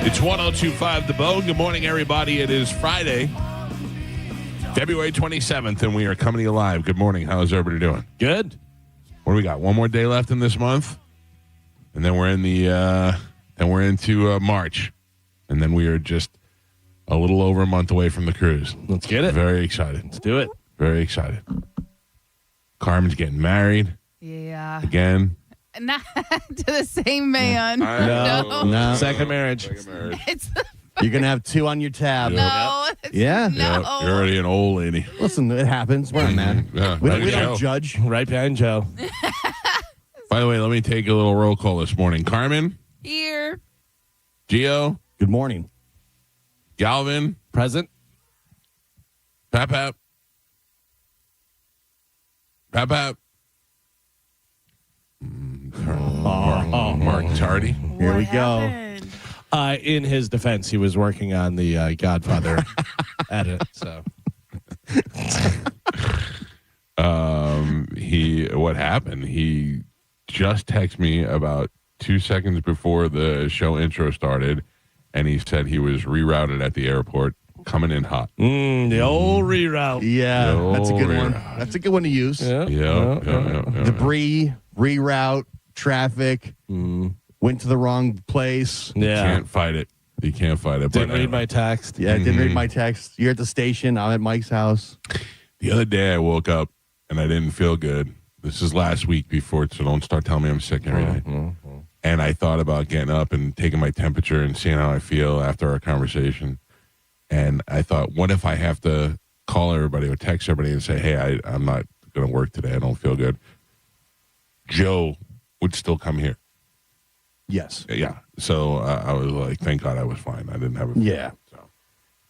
It's 102.5 The Bone. Good morning, everybody. It is Friday, February 27th, and we are coming to you live. Good morning. How's everybody doing? Good. What do we got? One more day left in this month, and then we're in into March, and then we are just a little over a month away from the cruise. Let's get it. Very excited. Let's do it. Very excited. Carmen's getting married. Yeah. Again. Not to the same man. No. Second marriage. It's You're going to have two on your tab. no. Yeah. No. Yeah, you're already an old lady. Listen, it happens. We're not mad. Yeah, We right don't now. judge. Right behind Joe. By the way, let me take a little roll call this morning. Carmen, Here. Gio, Good morning. Galvin, Present. Pap. Mark Tardy. Here What we go. happened? In his defense, he was working on the Godfather edit. So What happened? He just texted me about 2 seconds before the show intro started, and he said he was rerouted at the airport, coming in hot. the old reroute. Yeah, No, that's a good one. yeah. That's a good one to use. Yeah. Debris, reroute, traffic, went to the wrong place. Yeah. Can't fight it. You can't fight it. Didn't But read my text. Yeah, didn't read my text. You're at the station. I'm at Mike's house. the other day I woke up and I didn't feel good. This is last week before, so don't start telling me I'm sick every day. And I thought about getting up and taking my temperature and seeing how I feel after our conversation. And I thought, what if I have to call everybody or text everybody and say, hey, I'm not going to work today. I don't feel good. Joe would still come here. Yes. Yeah. So I was like, thank God I was fine. I didn't have a Yeah. So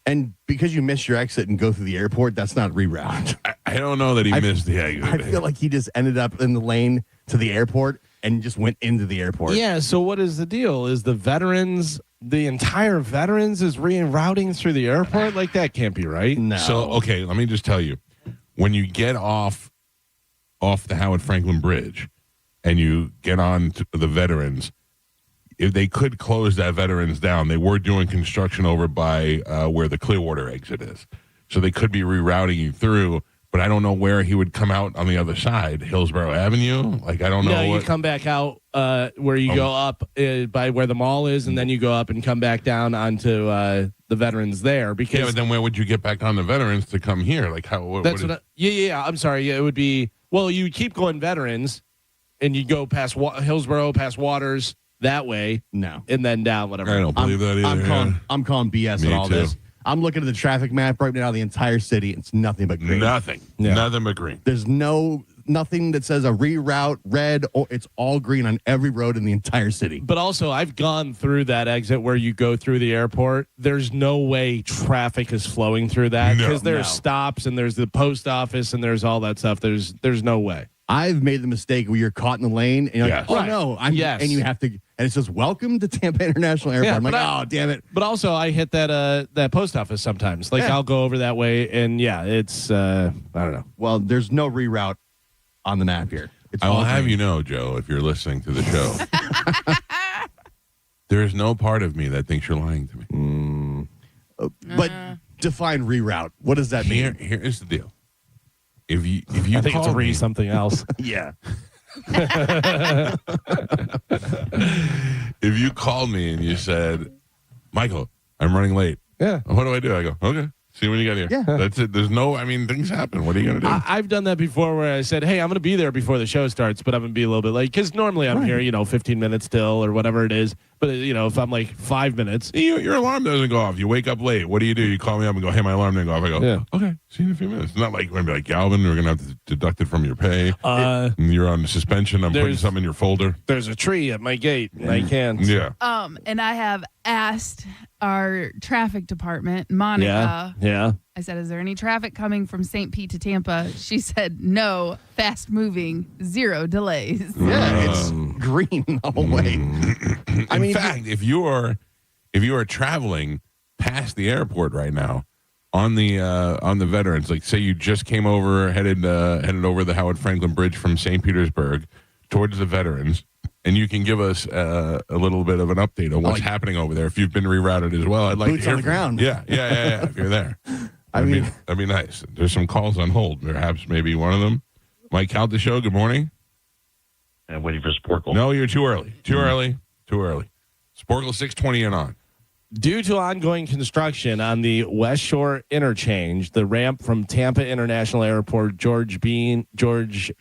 And because you missed your exit and go through the airport, that's not reroute. I don't know that he missed the exit. I feel like he just ended up in the lane to the airport and just went into the airport. Yeah. So what is the deal? Is the entire veterans is rerouting through the airport? Like that can't be right. No. So, okay, let me just tell you. When you get off the Howard Franklin Bridge and you get on to the veterans, if they could close that veterans down, they were doing construction over by where the Clearwater exit is. So they could be rerouting you through, but I don't know where he would come out on the other side. Hillsborough Avenue? Like, I don't know. No, you what, come back out where you go up by where the mall is, and then you go up and come back down onto the veterans there. Because yeah, but then where would you get back on the veterans to come here? Like, how? that's what. Yeah. I'm sorry. Yeah, it would be. Well, you keep going veterans, and you go past Hillsborough, past Waters that way, No. and then down whatever. I don't believe that either. I'm calling BS Me on all too. this. I'm looking at the traffic map right now, the entire city. It's nothing but green. Nothing. Yeah. Nothing but green. There's nothing that says a reroute, red, or it's all green on every road in the entire city. But also, I've gone through that exit where you go through the airport. There's no way traffic is flowing through that because there's No. stops and there's the post office and there's all that stuff. There's no way. I've made the mistake where you're caught in the lane and you're Yes. like, oh Right. no, Yes. and you have to, and it says, welcome to Tampa International Airport. Yeah, I'm like, but oh, damn it. But also, I hit that post office sometimes. Like Yeah. I'll go over that way, and yeah, it's I don't know. Well, there's no reroute on the map here. It's I will all have green. you know, Joe, if you're listening to the show, there is no part of me that thinks you're lying to me. But define reroute. What does that mean? Here is the deal. If you I think it's called me, something else. Yeah. if you called me and you said, Michael, I'm running late. Yeah. What do? I go, okay. See you when you get here. Yeah. That's it. There's no, things happen. What are you going to do? I've done that before where I said, hey, I'm going to be there before the show starts, but I'm going to be a little bit late. Because normally I'm here, 15 minutes till or whatever it is. But, if I'm like 5 minutes. Your alarm doesn't go off. You wake up late. What do? You call me up and go, hey, my alarm didn't go off. I go, Yeah. okay, see you in a few minutes. It's not like you're going to be like, Galvin, we're going to have to deduct it from your pay. And you're on suspension. I'm putting there's- something in your folder. There's a tree at my gate, and I can't. Yeah. And I have asked our traffic department, Monica. Yeah. I said, is there any traffic coming from St. Pete to Tampa? She said, no, fast moving, 0 delays. Yeah, it's green the whole way. In fact, if you are traveling past the airport right now on the veterans, like say you just came over, headed over the Howard Franklin Bridge from St. Petersburg towards the veterans, and you can give us a little bit of an update on what's happening over there. If you've been rerouted as well, I'd like Boots to hear on the from ground. you. Yeah. If you're there, that'd be nice. There's some calls on hold. Perhaps maybe one of them. Mike Calta show. Good morning. I'm waiting for Sporkle. No, you're too early. Too early. Sporkle 620 and on. Due to ongoing construction on the West Shore interchange, the ramp from Tampa International Airport George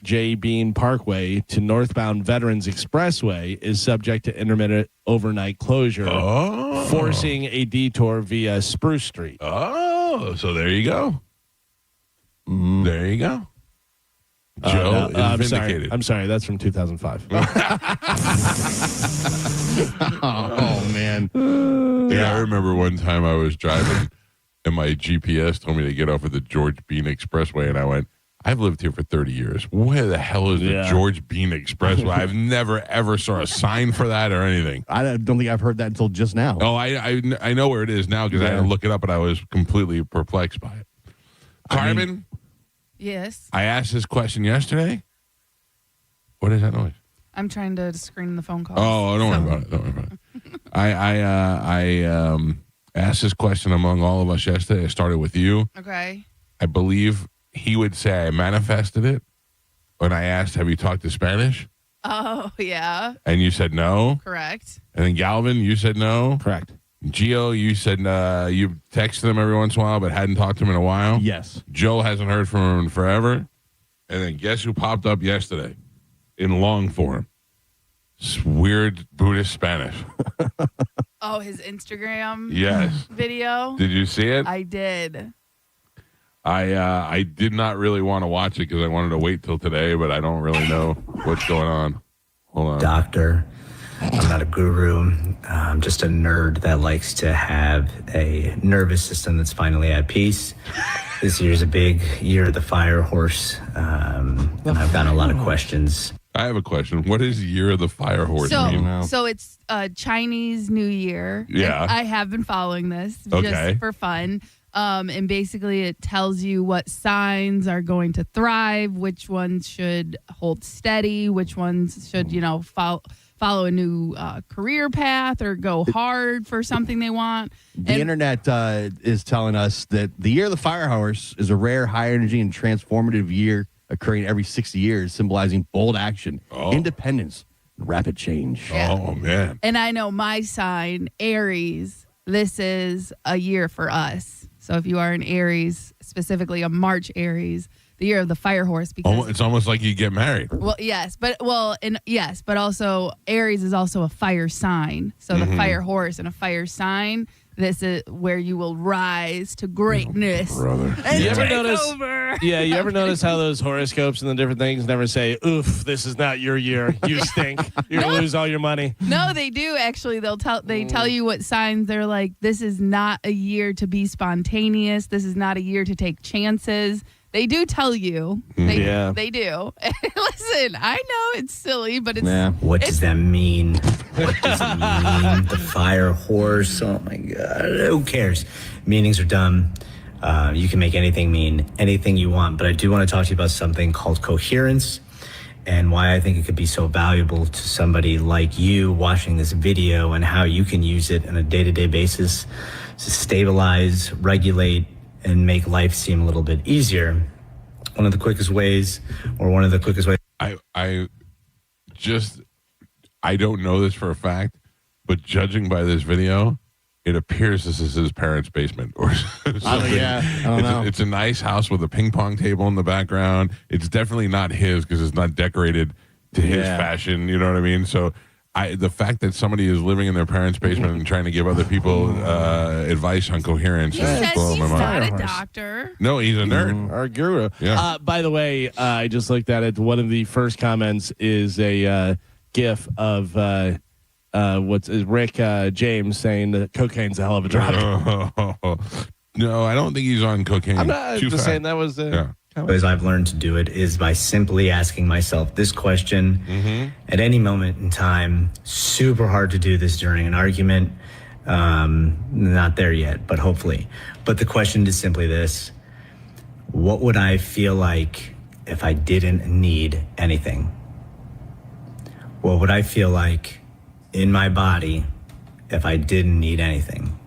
J. Bean Parkway to northbound Veterans Expressway is subject to intermittent overnight closure, forcing a detour via Spruce Street. Oh, so there you go. There you go. Joe is vindicated. I'm sorry. That's from 2005. Oh, man. Yeah, I remember one time I was driving and my GPS told me to get off of the George Bean Expressway, and I went, I've lived here for 30 years. Where the hell is the George Bean Expressway? I've never, ever saw a sign for that or anything. I don't think I've heard that until just now. Oh, I know where it is now because I had to look it up, but I was completely perplexed by it. Carmen? Yes. I asked this question yesterday. What is that noise? I'm trying to screen the phone call. Oh, don't worry about it. I asked this question among all of us yesterday. I started with you. Okay. I believe he would say I manifested it. When I asked, have you talked to Spanish? Oh, yeah. And you said no. Correct. And then Galvin, you said no. Correct. Gio, you said you texted him every once in a while, but hadn't talked to him in a while. Yes. Joe hasn't heard from him in forever. And then guess who popped up yesterday in long form? Weird Buddhist Spanish. Oh, his Instagram Yes. video? Did you see it? I did. I did not really want to watch it because I wanted to wait till today, but I don't really know what's going on. Hold on. Doctor. I'm not a guru. I'm just a nerd that likes to have a nervous system that's finally at peace. This year's a big year of the fire horse, and I've gotten a lot of questions. I have a question. What is Year of the Fire Horse mean? So it's Chinese New Year. Yeah. And I have been following this Okay. just for fun. And basically it tells you what signs are going to thrive, which ones should hold steady, which ones should, follow a new career path or go hard for something they want. The internet is telling us that the year of the fire horse is a rare, high energy, and transformative year occurring every 60 years, symbolizing bold action, independence, and rapid change. Yeah. Oh, man. And I know my sign, Aries, this is a year for us. So if you are an Aries, specifically a March Aries, the year of the fire horse, because It's almost like you get married. but also Aries is also a fire sign. So the fire horse and a fire sign, this is where you will rise to greatness. Brother. And You ever take notice- over. Yeah, you ever notice how those horoscopes and the different things never say, oof, this is not your year. You stink. You're going to lose all your money. No, they do actually. They tell you what signs they're like. This is not a year to be spontaneous. This is not a year to take chances. They do tell you. They do. Listen, I know it's silly, but it's What does that mean? What does it mean? The fire horse? Oh my God. Who cares? Meanings are dumb. You can make anything mean anything you want, but I do want to talk to you about something called coherence and why I think it could be so valuable to somebody like you watching this video and how you can use it on a day-to-day basis to stabilize, regulate, and make life seem a little bit easier. One of the quickest ways. I don't know this for a fact, but judging by this video, it appears this is his parents' basement or something. I don't know. It's a nice house with a ping pong table in the background. It's definitely not his because it's not decorated to his fashion. You know what I mean? So the fact that somebody is living in their parents' basement and trying to give other people advice on coherence he is says blowing he's my not mind. a doctor. No, he's a nerd. Our guru. Yeah. By the way, I just looked at it. One of the first comments is a GIF of Rick James saying that cocaine's a hell of a drug. No, I don't think he's on cocaine. I'm not Too just fat. saying that was Ways I've learned to do it is by simply asking myself this question at any moment in time. Super hard to do this during an argument. Not there yet, but hopefully. But the question is simply this: what would I feel like if I didn't need anything? what would I feel like in my body if I didn't need anything?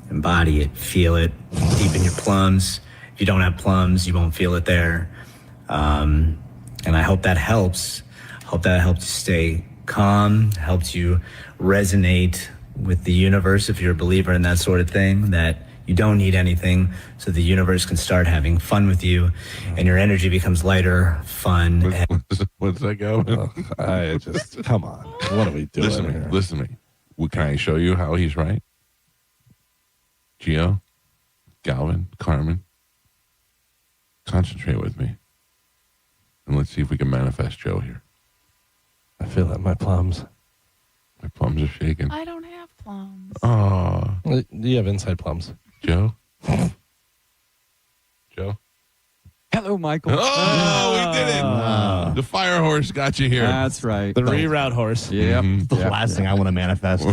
Embody it, feel it deep in your plums. If you don't have plums, you won't feel it there. And I hope that helps. Hope that helps you stay calm, helps you resonate with the universe if you're a believer in that sort of thing, that you don't need anything, so the universe can start having fun with you and your energy becomes lighter, fun. What's that go? I just come on. What are we doing Listen to here? me. Listen to me. Can I show you how he's right? Gio, Galvin, Carmen, concentrate with me. And let's see if we can manifest Joe here. I feel that my plums. My plums are shaking. I don't have plums. Oh, You have inside plums. Joe? Joe? Hello, Michael. Oh, we did it. The fire horse got you here. That's right. The reroute horse. Yep. The last thing I want to manifest.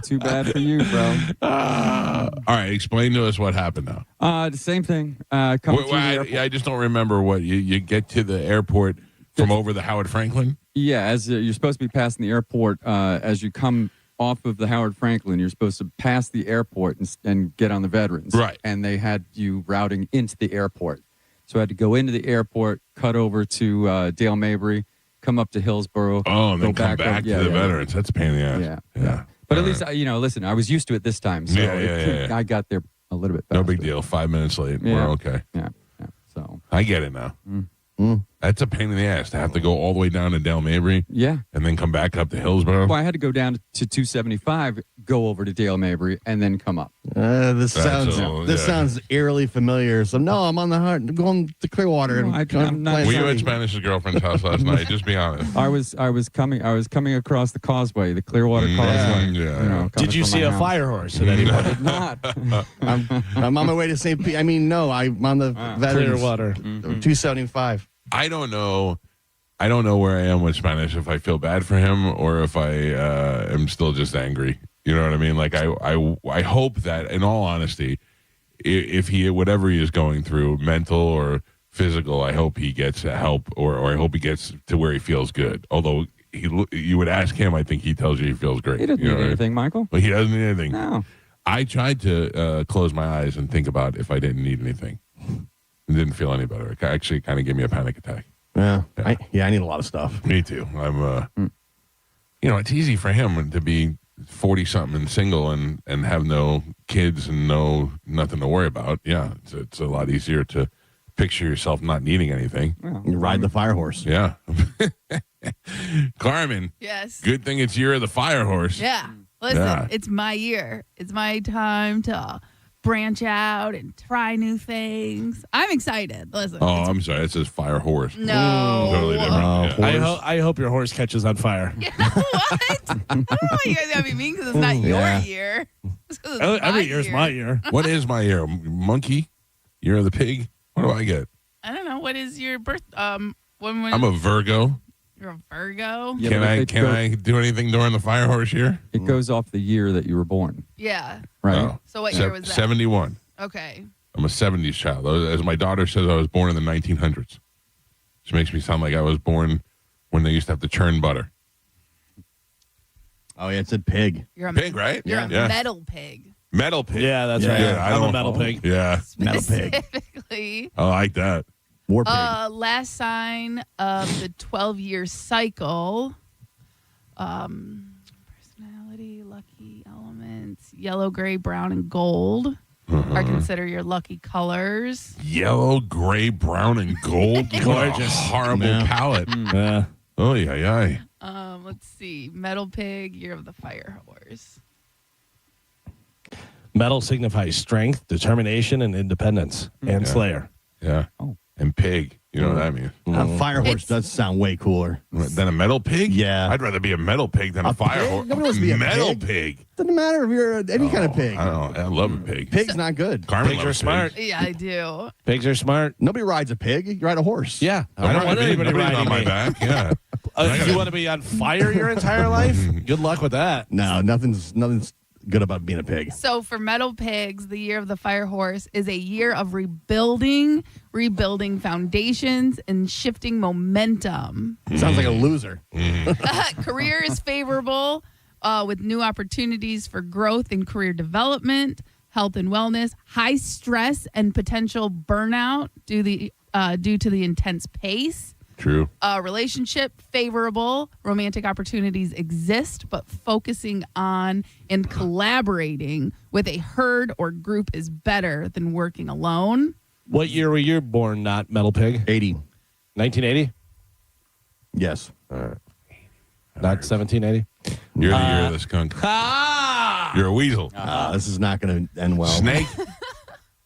Too bad for you, bro. All right, explain to us what happened now. The same thing. Coming through the airport. I just don't remember what you get to the airport from over the Howard Franklin. Yeah, as you're supposed to be passing the airport, as you come off of the Howard Franklin, you're supposed to pass the airport and get on the Veterans. Right. And they had you routing into the airport. So I had to go into the airport, cut over to Dale Mabry, come up to Hillsborough. Oh, and go then come back up- to yeah, the yeah, Veterans. That's a pain in the ass. Yeah. But All at least, right. listen, I was used to it this time. So Yeah. I got there a little bit faster. No big deal. 5 minutes late. Yeah. We're okay. Yeah. So, I get it now. That's a pain in the ass to have to go all the way down to Dale Mabry yeah. and then come back up to Hillsborough. Well, I had to go down to 275, go over to Dale Mabry, and then come up. This That's sounds eerily familiar. So no, I'm on the hunt. I'm going to Clearwater. No, and I'm not- playing Were you some- at Spanish's girlfriend's house last night? Just be honest. I was coming across the causeway, the Clearwater Causeway. yeah. coming Did you from see my a house. fire horse at any point? Not. I'm on my way to St. Pete. I mean, no, I'm on the Veterans. Clearwater. 275. I don't know where I am with Spanish, if I feel bad for him or if I am still just angry. You know what I mean? Like I hope that, in all honesty, if he, whatever he is going through, mental or physical, I hope he gets help or I hope he gets to where he feels good. Although you would ask him, I think he tells you he feels great. He doesn't You know need what I mean? anything, Michael. But he doesn't need anything. No. I tried to close my eyes and think about if I didn't need anything. It didn't feel any better. It actually kind of gave me a panic attack. Yeah. I need a lot of stuff. Me too. I'm, it's easy for him to be 40-something and single and have no kids and nothing to worry about. Yeah, it's a lot easier to picture yourself not needing anything. Well, You ride the fire horse. Yeah. Carmen, Yes. good thing it's year of the fire horse. Yeah. Listen, Yeah. it's my year. It's my time to branch out and try new things. I'm excited. Listen. Oh, I'm sorry. It says fire horse. No. Totally different. Yeah. I hope your horse catches on fire. Yeah, what? I don't know you guys gotta be mean because it's not your year. It's 'cause it's Every my year's year. my year. What is my year? Monkey? Year of the pig? What do I get? I don't know. What is your birth? When I'm a Virgo. you're a Virgo. Yeah, Can but I do anything during the fire horse year? It goes off the year that you were born, Yeah. right? Oh. So what year was that? 71. Okay. I'm a 70s child. As my daughter says, I was born in the 1900s. Which makes me sound like I was born when they used to have to churn butter. Oh, yeah, it's a pig. You're a Pig, right? You're Yeah. a metal pig. Metal pig. Yeah, that's Yeah. right. Yeah, I I'm a don't- metal pig. Yeah, Metal pig. Specifically. I like that. War pig. Last sign of the 12-year cycle. Personality, lucky elements, yellow, gray, brown, and gold are considered your lucky colors. Yellow, gray, brown, and gold. Gorgeous. Horrible Yeah. palette. Yeah. Oh, yeah. Let's see. Metal pig, year of the fire horse. Metal signifies strength, determination, and independence. And Slayer. Yeah. Oh. And pig. You know what that means? A fire horse It's- does sound way cooler. Than a metal pig? Yeah. I'd rather be a metal pig than a, A fire pig? horse. Nobody wants to be a metal pig. pig. Doesn't matter if you're any kind of pig. I don't know. I love a pig. Pig's not good. Carmen Pigs are loves smart. pigs. Yeah, I do. Pigs are smart. Nobody rides a pig. You ride a horse. Yeah. I I don't want anybody nobody's riding on my me. back. Yeah. If you want to be on fire your entire life, good luck with that. No, nothing's good about being a pig? So for metal pigs, the year of the fire horse is a year of rebuilding foundations, and shifting momentum. Sounds like a loser. Career is favorable with new opportunities for growth and career development, health and wellness, high stress and potential burnout due to the intense pace. True. Relationship favorable. Romantic opportunities exist, but focusing on and collaborating with a herd or group is better than working alone. What year were you born, not Metal Pig? 80. 1980? Yes. Not 1780? You're the year of the skunk. Ah! You're a weasel. This is not going to end well. Snake.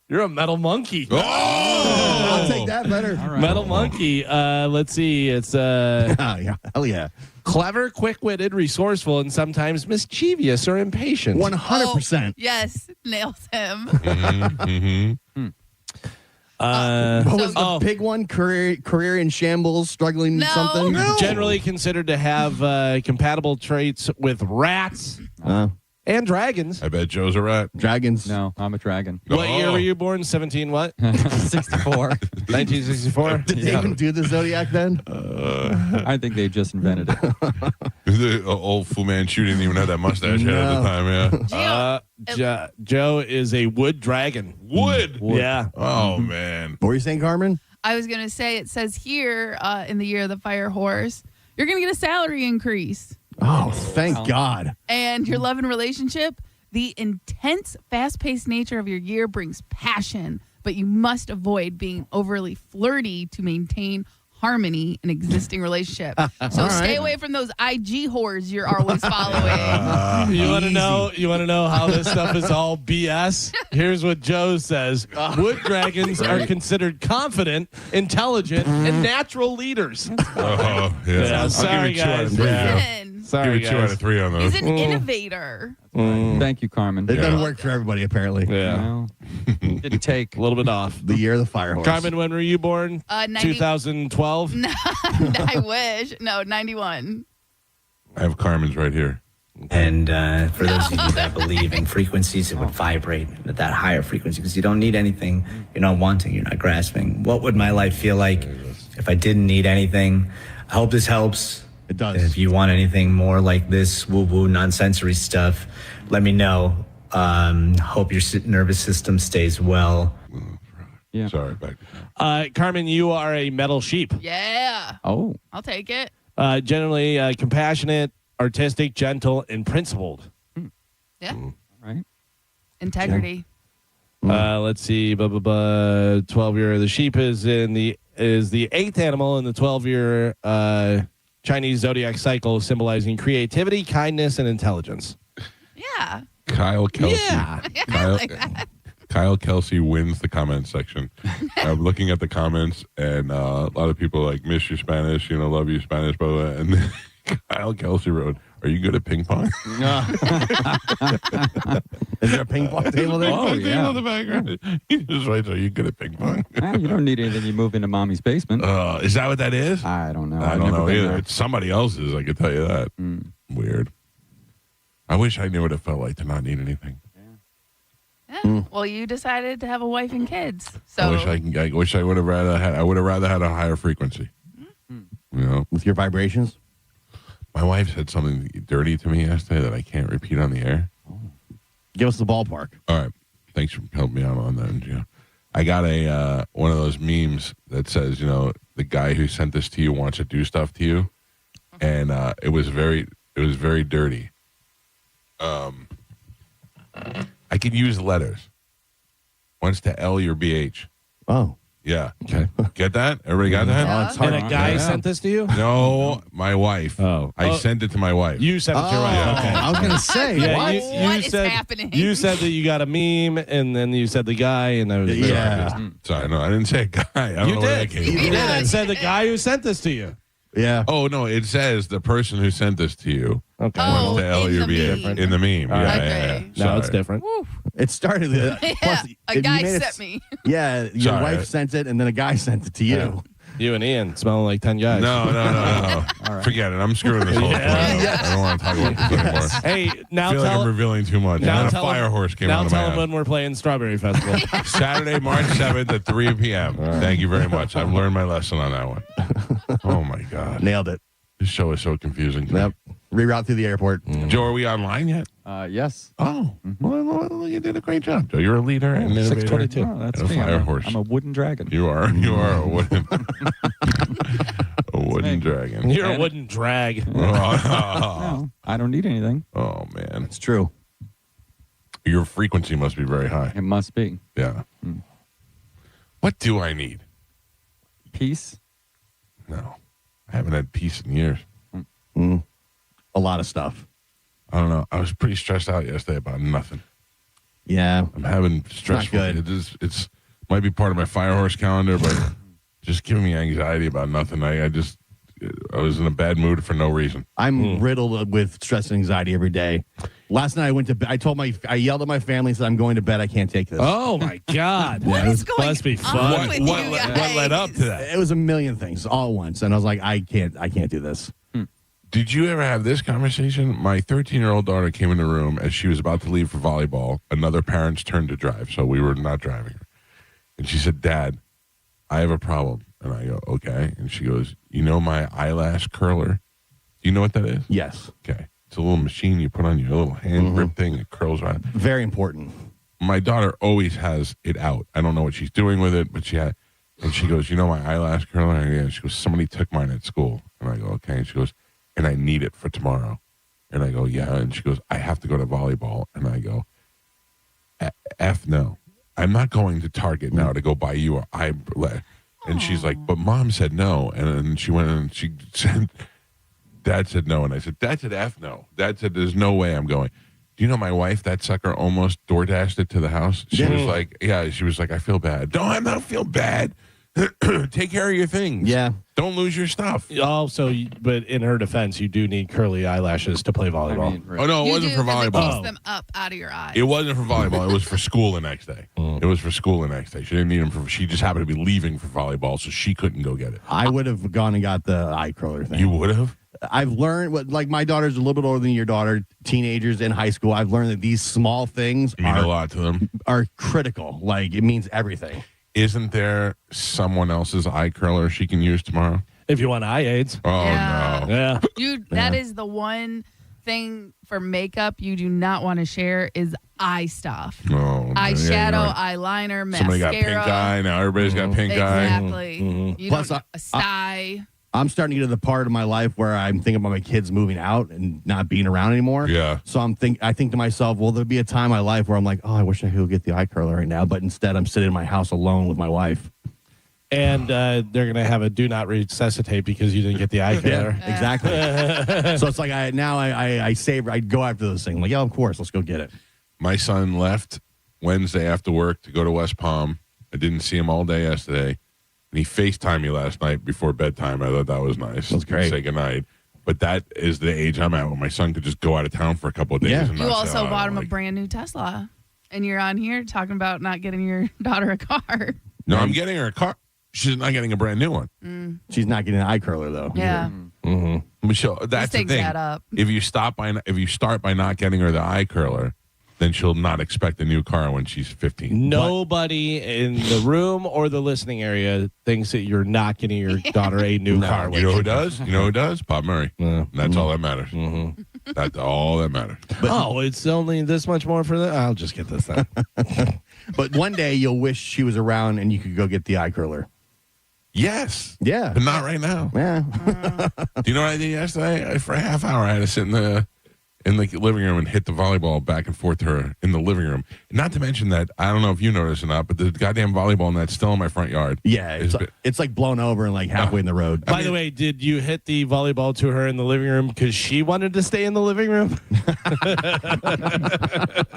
You're a metal monkey. Oh! I'll take that better. All right. Metal monkey. Let's see. It's Yeah, hell yeah. clever, quick-witted, resourceful, and sometimes mischievous or impatient. 100%. Yes, nails him. Mm-hmm. What was the oh. pig one? Career in shambles, struggling No. something? Generally considered to have compatible traits with rats and dragons. I bet Joe's a rat. Dragons. No, I'm a dragon. What year Oh. were you born? 17 what? 64. 1964? Did they even do the Zodiac then? I think they just invented it. The old Fu Manchu didn't even have that mustache head at the time, yeah. Joe is a wood dragon. Wood. Yeah. Oh, man. What were you saying, Carmen? I was going to say, it says here in the year of the fire horse, you're going to get a salary increase. Oh, thank God. And your love and relationship, the intense, fast-paced nature of your year brings passion, but you must avoid being overly flirty to maintain harmony in existing relationship. So stay away from those IG whores you're always following. You want to know? You want to know how this stuff is all BS? Here's what Joe says: wood dragons are considered confident, intelligent, and natural leaders. Oh, yeah. Yeah, I'll sorry, give you 2 out of guys. 3. Yeah. Joe. Listen, Sorry, Give you 2 out of 3 on those. he's an innovator. Thank you, Carmen. It doesn't Yeah. work for everybody, apparently. Yeah, Well, didn't take. a little bit off. The year of the fire horse. Carmen, when were you born? 90 2012. I wish. No, 91. I have Carmen's right here. And for those of you that believe in frequencies that would vibrate at that higher frequency, because you don't need anything, you're not wanting, you're not grasping. What would my life feel like if I didn't need anything? I hope this helps. It does. If you want anything more like this woo-woo nonsensory stuff, let me know. Hope your nervous system stays well. Yeah. Sorry, back. Carmen, you are a metal sheep. Yeah. Oh, I'll take it. Generally compassionate, artistic, gentle, and principled. Yeah. all right. Integrity. Let's see. 12-year. The sheep is the 8th animal in the 12-year Chinese zodiac cycle, symbolizing creativity, kindness, and intelligence. Yeah. Kyle Kelsey. Yeah. Kyle Kelsey wins the comment section. I'm looking at the comments, and a lot of people like miss you Spanish, love you Spanish, blah, blah, and then Kyle Kelsey wrote, "Are you good at ping pong?" Is there a ping pong table there? Oh, yeah. In the background. He just writes, "Are you good at ping pong?" You don't need anything. You move into mommy's basement. Is that what that is? I don't know. I I've don't never know been either. there. It's somebody else's. I can tell you that. Weird. I wish I knew what it felt like to not need anything. Yeah. Well, you decided to have a wife and kids. So I wish I would have rather had. I would have rather had a higher frequency. With your vibrations? My wife said something dirty to me yesterday that I can't repeat on the air. Give us the ballpark. All right. Thanks for helping me out on that, Gio. I got a one of those memes that says, the guy who sent this to you wants to do stuff to you, and it was very dirty. I could use letters. Wants to L your BH. Oh. Yeah. Okay. Get that? Everybody got that? Yeah. It's hard. And a guy Yeah. sent this to you? No, my wife. Oh. I sent it to my wife. You sent it to your wife. yeah. Okay. I was going to say, Yeah, what? What is happening? You said that you got a meme, and then you said the guy, and I was Yeah. Sorry, no, I didn't say a guy. I don't You know where did. that came You from. did. It said the guy who sent this to you. Yeah. Oh, no, it says the person who sent this to you Okay. Oh, wants to L in your the BH. meme. In the meme. Yeah, right. yeah, Okay. yeah. No, it's Sorry. different. Woo. It started. Yeah. Plus, if A you guy made it- sent me. Yeah, your Sorry. wife sent it, and then a guy sent it to you. You and Ian smelling like 10 guys. No. Forget it. I'm screwing this whole thing. I don't want to talk about this anymore. Hey, now I feel like I'm revealing too much. now And then a tell fire him- horse came Now out of tell my him ass. when we're playing Strawberry Festival. Saturday, March 7th at 3 p.m. Thank you very much. I've learned my lesson on that one. Oh, my God. Nailed it. This show is so confusing. to me. Yep. Reroute through the airport. Joe, are we online yet? Yes. Oh, well, you did a great job, Joe. You're a leader and an innovator. 622. Oh, that's And a me. fire horse. I'm a wooden dragon. You are a wooden, a wooden dragon. You're a wooden drag. No, I don't need anything. Oh, man. It's true. Your frequency must be very high. It must be. Yeah. What do I need? Peace. No. I haven't had peace in years. A lot of stuff. I don't know. I was pretty stressed out yesterday about nothing. Yeah. I'm having stressful. good. It's might be part of my fire horse calendar, but just giving me anxiety about nothing. I was in a bad mood for no reason. I'm riddled with stress and anxiety every day. Last night I went to bed. I yelled at my family and said, I'm going to bed. I can't take this. Oh, my God. What is going must be on fun. with What you what guys? led up to that? It was a million things all at once. And I was like, I can't do this. Did you ever have this conversation? My 13-year-old daughter came in the room as she was about to leave for volleyball. Another parent's turn to drive, so we were not driving her. And she said, Dad, I have a problem. And I go, okay. And she goes, you know my eyelash curler? Do you know what that is? Yes. Okay. It's a little machine you put on your little hand grip thing. It curls around. Very important. My daughter always has it out. I don't know what she's doing with it, but she had. And she goes, you know my eyelash curler? And yeah. She goes, somebody took mine at school. And I go, okay. And she goes, and I need it for tomorrow. And I go, yeah. And she goes, I have to go to volleyball. And I go, F no. I'm not going to Target now to go buy you a eyelash. And she's like, but Mom said no. And then she went and she said, Dad said no. And I said, Dad said F no. Dad said, there's no way I'm going. Do you know my wife, that sucker, almost DoorDashed it to the house? She was like, yeah, she was like, I feel bad. No, I don't feel bad. Take care of your things. Yeah. Don't lose your stuff. Also, but in her defense, you do need curly eyelashes to play volleyball. Oh, no, it You wasn't do, for 'cause It volleyball. keeps them up out of your eyes. It wasn't for volleyball. It was for school the next day. It was for school the next day. She didn't need them for. She just happened to be leaving for volleyball, so she couldn't go get it. I would have gone and got the eye curler thing. You would have. I've learned like my daughter's a little bit older than your daughter, teenagers in high school. I've learned that these small things Mean a lot to them. are critical. Like it means everything. Isn't there someone else's eye curler she can use tomorrow? If you want eye aids. Oh Yeah. no. Yeah. That is the one thing for makeup you do not want to share is eye stuff. No. Eyeshadow, Yeah, eyeliner, mascara. somebody got pink eye. Now everybody's got pink eye. Exactly. You Plus, don't, a sty. I'm starting to get to the part of my life where I'm thinking about my kids moving out and not being around anymore. Yeah. So I think to myself, well, there'll be a time in my life where I'm like, oh, I wish I could get the eye curler right now. But instead, I'm sitting in my house alone with my wife. And they're going to have a do not resuscitate because you didn't get the eye color. Exactly. So it's like I save. I go after those things. I'm like, yeah, of course, let's go get it. My son left Wednesday after work to go to West Palm. I didn't see him all day yesterday. And he FaceTimed me last night before bedtime. I thought that was nice. That's great. Say goodnight. But that is the age I'm at where my son could just go out of town for a couple of days. Yeah. And You not say, also "Oh, I bought don't him a like-" brand new Tesla. And you're on here talking about not getting your daughter a car. No, I'm getting her a car. She's not getting a brand new one. She's not getting an eye curler though. Yeah. Michelle, that's the takes thing. that up. If you start by not getting her the eye curler, then she'll not expect a new car when she's 15. Nobody in the room or the listening area thinks that you're not getting your daughter a new car. You know who does? You know who does? Bob Murray. That's all that matters. That's all that matters. Oh, it's only this much more for the. I'll just get this then. But one day you'll wish she was around and you could go get the eye curler. Yes. Yeah. But not right now. Yeah. Do you know what I did yesterday? For a half hour, I had to sit in the living room and hit the volleyball back and forth to her in the living room. Not to mention that, I don't know if you noticed or not, but the goddamn volleyball net's still in my front yard. Yeah. It's like blown over and like halfway in the road. By the way, did you hit the volleyball to her in the living room because she wanted to stay in the living room?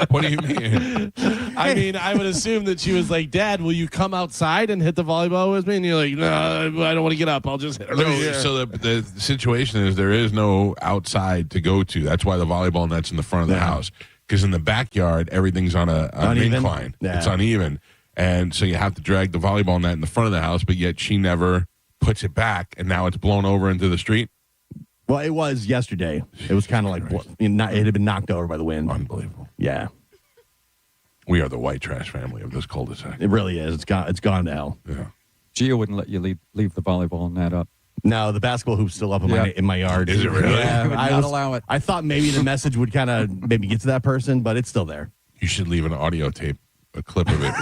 What do you mean? I mean, I would assume that she was like, Dad, will you come outside and hit the volleyball with me? And you're like, no, I don't want to get up. I'll just hit her. No, right here." so the situation is there is no outside to go to. That's why the volleyball net's in the front of the house. Because in the backyard, everything's on an Uneven? incline. Yeah. It's uneven. And so you have to drag the volleyball net in the front of the house, but yet she never puts it back, and now it's blown over into the street. Well, it was yesterday. It was kind of like it had been knocked over by the wind. Unbelievable. Yeah, we are the white trash family of this cul-de-sac. it really is. It's gone to hell. Yeah. Gio wouldn't let you leave the volleyball net up. No, the basketball hoop's still up in my yard. Is it really? Yeah, He would not allow it. I thought maybe the message would kind of maybe get to that person, but it's still there. You should leave an audio tape, a clip of it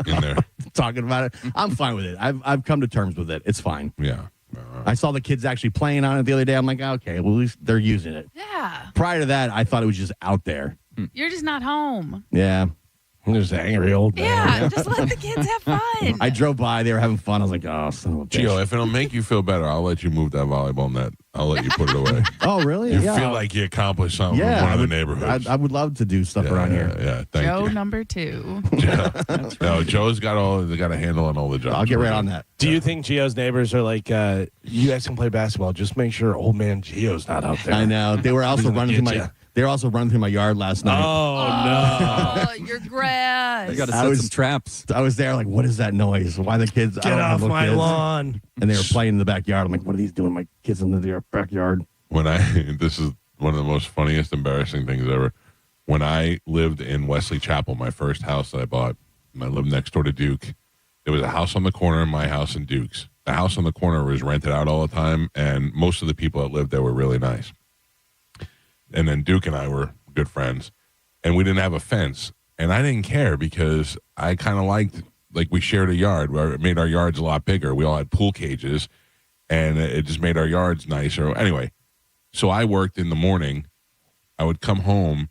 in there. Talking about it, I'm fine with it. I've come to terms with it. It's fine. Yeah. I saw the kids actually playing on it the other day. I'm like, okay, well, at least they're using it. Yeah. Prior to that, I thought it was just out there. You're just not home. Yeah. I'm just angry old man. Yeah, just let the kids have fun. I drove by. They were having fun. I was like, oh, son of a bitch. Gio, if it'll make you feel better, I'll let you move that volleyball net. I'll let you put it away. Oh, really? You Yeah. feel like you accomplished something Yeah, in one I of would, the neighborhoods. I would love to do stuff around here. Yeah, thank Joe you. number 2. No, Joe's got a handle on all the jobs. I'll get right on that. Do you think Gio's neighbors are like, you guys can play basketball? Just make sure old man Gio's not out there. I know. They were also Gonna running get through ya. they were also running through my yard last night. Oh, Oh, your grass. You got to I set was- some traps. I was there like, what is that noise? Why the kids? I Get don't off have little my kids. lawn. And they were playing in the backyard. I'm like, what are these doing? My kids in their backyard. This is one of the most funniest, embarrassing things ever. When I lived in Wesley Chapel, my first house that I bought, and I lived next door to Duke. There was a house on the corner of my house and Duke's. The house on the corner was rented out all the time, and most of the people that lived there were really nice. And then Duke and I were good friends, and we didn't have a fence. And I didn't care because I kind of liked, like, we shared a yard where it made our yards a lot bigger. We all had pool cages, and it just made our yards nicer. Anyway, so I worked in the morning. I would come home,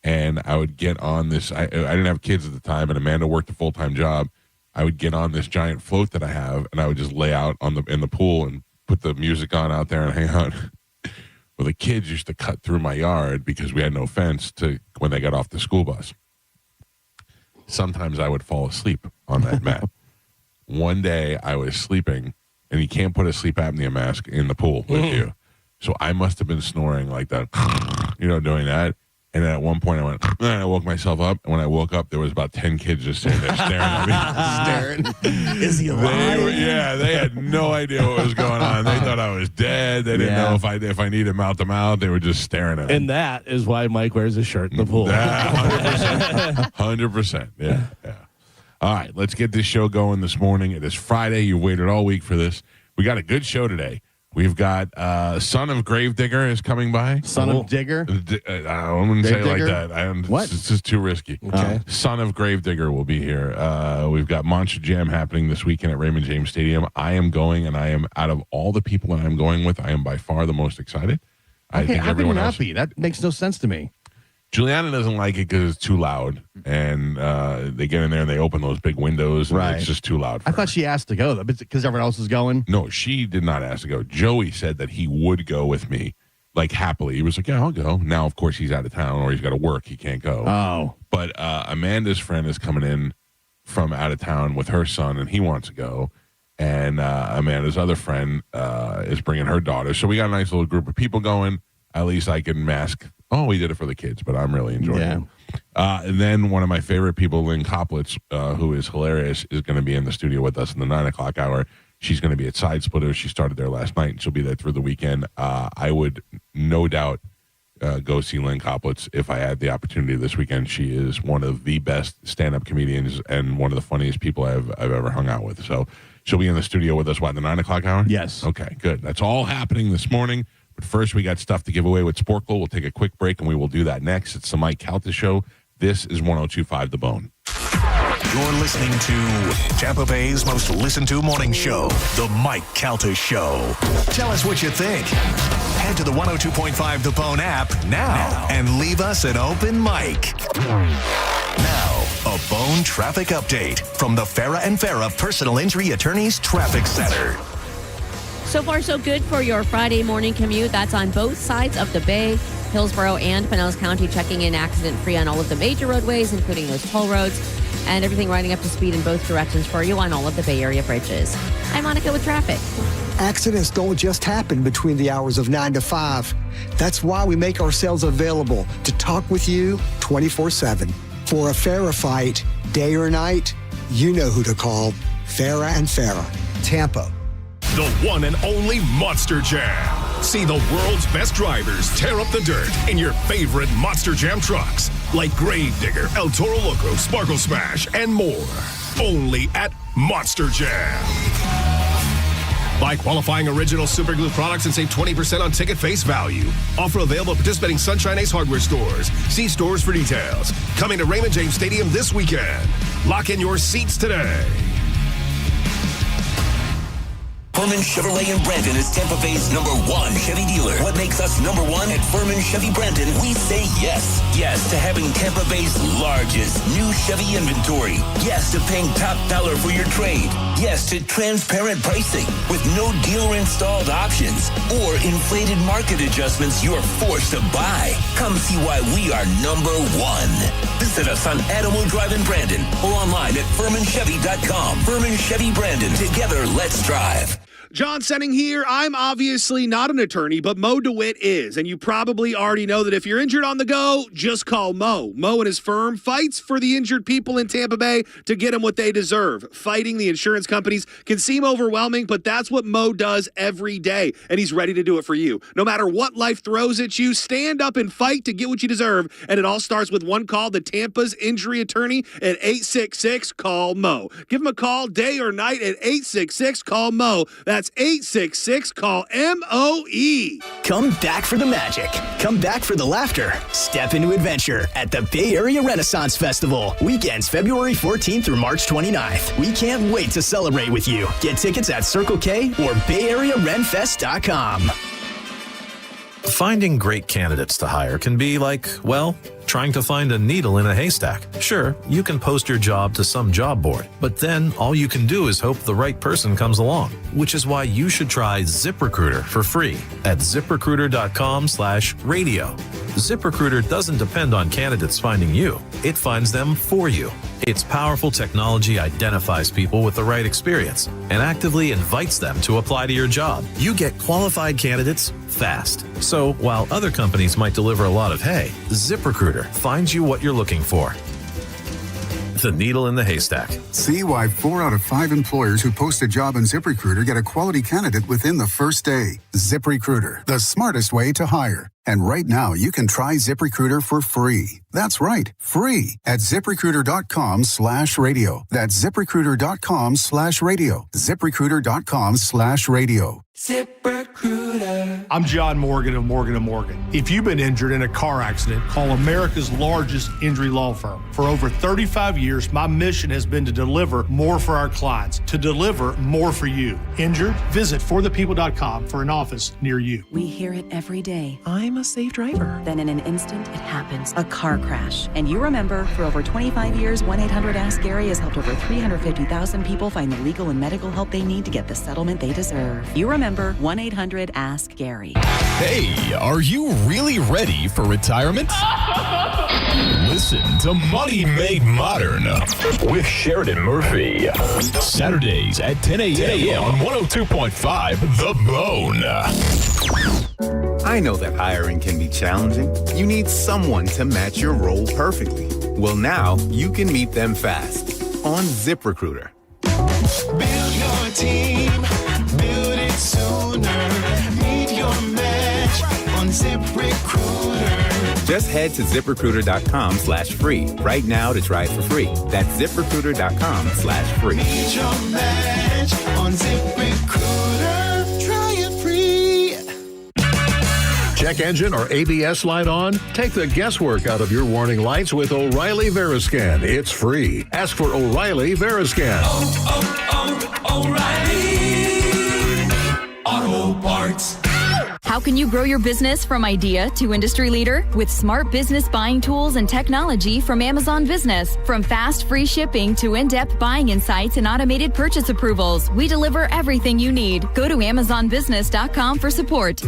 and I would get on this. I didn't have kids at the time, and Amanda worked a full-time job. I would get on this giant float that I have, and I would just lay out in the pool and put the music on out there and hang out. Well, the kids used to cut through my yard because we had no fence when they got off the school bus. Sometimes I would fall asleep on that mat. One day I was sleeping, and you can't put a sleep apnea mask in the pool with you. So I must have been snoring like that, doing that. And then at one point I went, and I woke myself up. And when I woke up, there was about 10 kids just sitting there staring at me. Staring. Is he alive? They had no idea what was going on. They thought I was dead. They didn't know if I needed mouth to mouth. They were just staring at me. And that is why Mike wears a shirt in the pool. 100%. Yeah. All right, let's get this show going this morning. It is Friday. You waited all week for this. We got a good show today. We've got Son of Gravedigger is coming by. Son of Digger? I wouldn't say it like Gravedigger? that. What? It's just too risky. Okay. Son of Gravedigger will be here. We've got Monster Jam happening this weekend at Raymond James Stadium. I am going, and I am, out of all the people that I'm going with, I am by far the most excited. I think how everyone can you else. not be? That makes no sense to me. Juliana doesn't like it because it's too loud, and they get in there and they open those big windows, and Right. it's just too loud for I her. thought she asked to go, though, because everyone else is going. No, she did not ask to go. Joey said that he would go with me, like, happily. He was like, yeah, I'll go. Now, of course, he's out of town or he's got to work. He can't go. Oh. But Amanda's friend is coming in from out of town with her son, and he wants to go. And Amanda's other friend is bringing her daughter. So we got a nice little group of people going. At least I can mask. Oh, we did it for the kids, but I'm really enjoying it. And then one of my favorite people, Lynn Koplitz, who is hilarious, is going to be in the studio with us in the 9 o'clock hour. She's going to be at Side Splitters. She started there last night, and she'll be there through the weekend. I would no doubt go see Lynn Koplitz if I had the opportunity this weekend. She is one of the best stand-up comedians and one of the funniest people I've ever hung out with. So she'll be in the studio with us, the 9 o'clock hour? Yes. Okay, good. That's all happening this morning. But first, we got stuff to give away with Sporkle. We'll take a quick break, and we will do that next. It's the Mike Calta Show. This is 102.5 The Bone. You're listening to Tampa Bay's most listened to morning show, The Mike Calta Show. Tell us what you think. Head to the 102.5 The Bone app now and leave us an open mic. Now, a Bone traffic update from the Farah and Farah Personal Injury Attorneys Traffic Center. So far, so good for your Friday morning commute. That's on both sides of the bay. Hillsborough and Pinellas County checking in accident-free on all of the major roadways, including those toll roads, and everything riding up to speed in both directions for you on all of the Bay Area bridges. I'm Monica with traffic. Accidents don't just happen between the hours of 9 to 5. That's why we make ourselves available to talk with you 24/7. For a Farah fight, day or night, you know who to call. Farah and Farah, Tampa. the one and only Monster Jam. See the world's best drivers tear up the dirt in your favorite Monster Jam trucks, like Gravedigger, El Toro Loco, Sparkle Smash, and more. Only at Monster Jam. Buy qualifying original Super Glue products and save 20% on ticket face value. Offer available at participating Sunshine Ace hardware stores. See stores for details. Coming to Raymond James Stadium this weekend. Lock in your seats today. Furman Chevrolet in Brandon is Tampa Bay's #1 Chevy dealer. What makes us #1 at Furman Chevy Brandon? We say yes. Yes to having Tampa Bay's largest new Chevy inventory. Yes to paying top dollar for your trade. Yes to transparent pricing with no dealer-installed options or inflated market adjustments you're forced to buy. Come see why we are #1. Visit us on Adamo Drive in Brandon or online at FurmanChevy.com. Furman Chevy Brandon. Together, let's drive. John Senning here. I'm obviously not an attorney, but Mo DeWitt is. And you probably already know that if you're injured on the go, just call Mo. Mo and his firm fights for the injured people in Tampa Bay to get them what they deserve. Fighting the insurance companies can seem overwhelming, but that's what Mo does every day. And he's ready to do it for you. No matter what life throws at you, stand up and fight to get what you deserve. And it all starts with one call to Tampa's injury attorney at 866-CALL-MO. Give him a call day or night at 866-CALL-MO. That's 866-CALL-MOE. Come back for the magic. Come back for the laughter. Step into adventure at the Bay Area Renaissance Festival. Weekends February 14th through March 29th. We can't wait to celebrate with you. Get tickets at Circle K or BayAreaRenFest.com. Finding great candidates to hire can be like, well, trying to find a needle in a haystack. Sure, you can post your job to some job board, but then all you can do is hope the right person comes along, which is why you should try ZipRecruiter for free at ZipRecruiter.com/radio. ZipRecruiter doesn't depend on candidates finding you. It finds them for you. Its powerful technology identifies people with the right experience and actively invites them to apply to your job. You get qualified candidates fast. So while other companies might deliver a lot of hay, ZipRecruiter finds you what you're looking for. The needle in the haystack. See why 4 out of 5 employers who post a job on ZipRecruiter get a quality candidate within the first day. ZipRecruiter, the smartest way to hire. And right now, you can try ZipRecruiter for free. That's right, free at ZipRecruiter.com/radio. That's ZipRecruiter.com/radio. ZipRecruiter.com/radio. ZipRecruiter. I'm John Morgan of Morgan & Morgan. If you've been injured in a car accident, call America's largest injury law firm. For over 35 years, my mission has been to deliver more for our clients, to deliver more for you. Injured? Visit forthepeople.com for an office near you. We hear it every day. I'm a safe driver. Then in an instant, it happens. A car crash. And you remember, for over 25 years, 1-800-ASK-GARY has helped over 350,000 people find the legal and medical help they need to get the settlement they deserve. You remember 1-800-ASK-GARY. Hey, are you really ready for retirement? Listen to Money Made Modern with Sheridan Murphy. Saturdays at 10 a.m. on 102.5 The Bone. I know that hiring can be challenging. You need someone to match your role perfectly. Well, now you can meet them fast on ZipRecruiter. Build your team, build it sooner. Meet your match on ZipRecruiter. Just head to ZipRecruiter.com/free right now to try it for free. That's ZipRecruiter.com/free. Meet your match on ZipRecruiter. Try it free. Check engine or ABS light on? Take the guesswork out of your warning lights with O'Reilly Veriscan. It's free. Ask for O'Reilly Veriscan. O'Reilly Auto Parts. How can you grow your business from idea to industry leader? With smart business buying tools and technology from Amazon Business. From fast, free shipping to in-depth buying insights and automated purchase approvals, we deliver everything you need. Go to AmazonBusiness.com for support.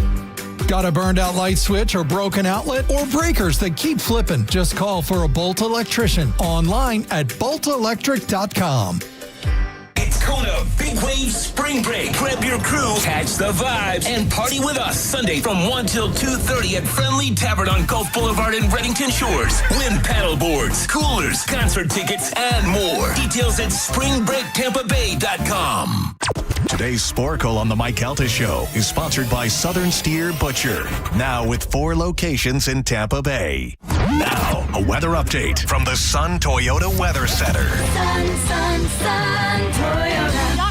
Got a burned out light switch or broken outlet or breakers that keep flipping? Just call for a Bolt electrician online at boltelectric.com. It's Kona Big Wave Spring Break. Grab your crew, catch the vibes, and party with us Sunday from 1 till 2:30 at Friendly Tavern on Gulf Boulevard in Reddington Shores. Win paddle boards, coolers, concert tickets, and more. Details at springbreaktampabay.com. Today's Sporkle on the Mike Calta Show is sponsored by Southern Steer Butcher. Now with 4 locations in Tampa Bay. Now, a weather update from the Sun Toyota Weather Center. Sun, Toyota.com.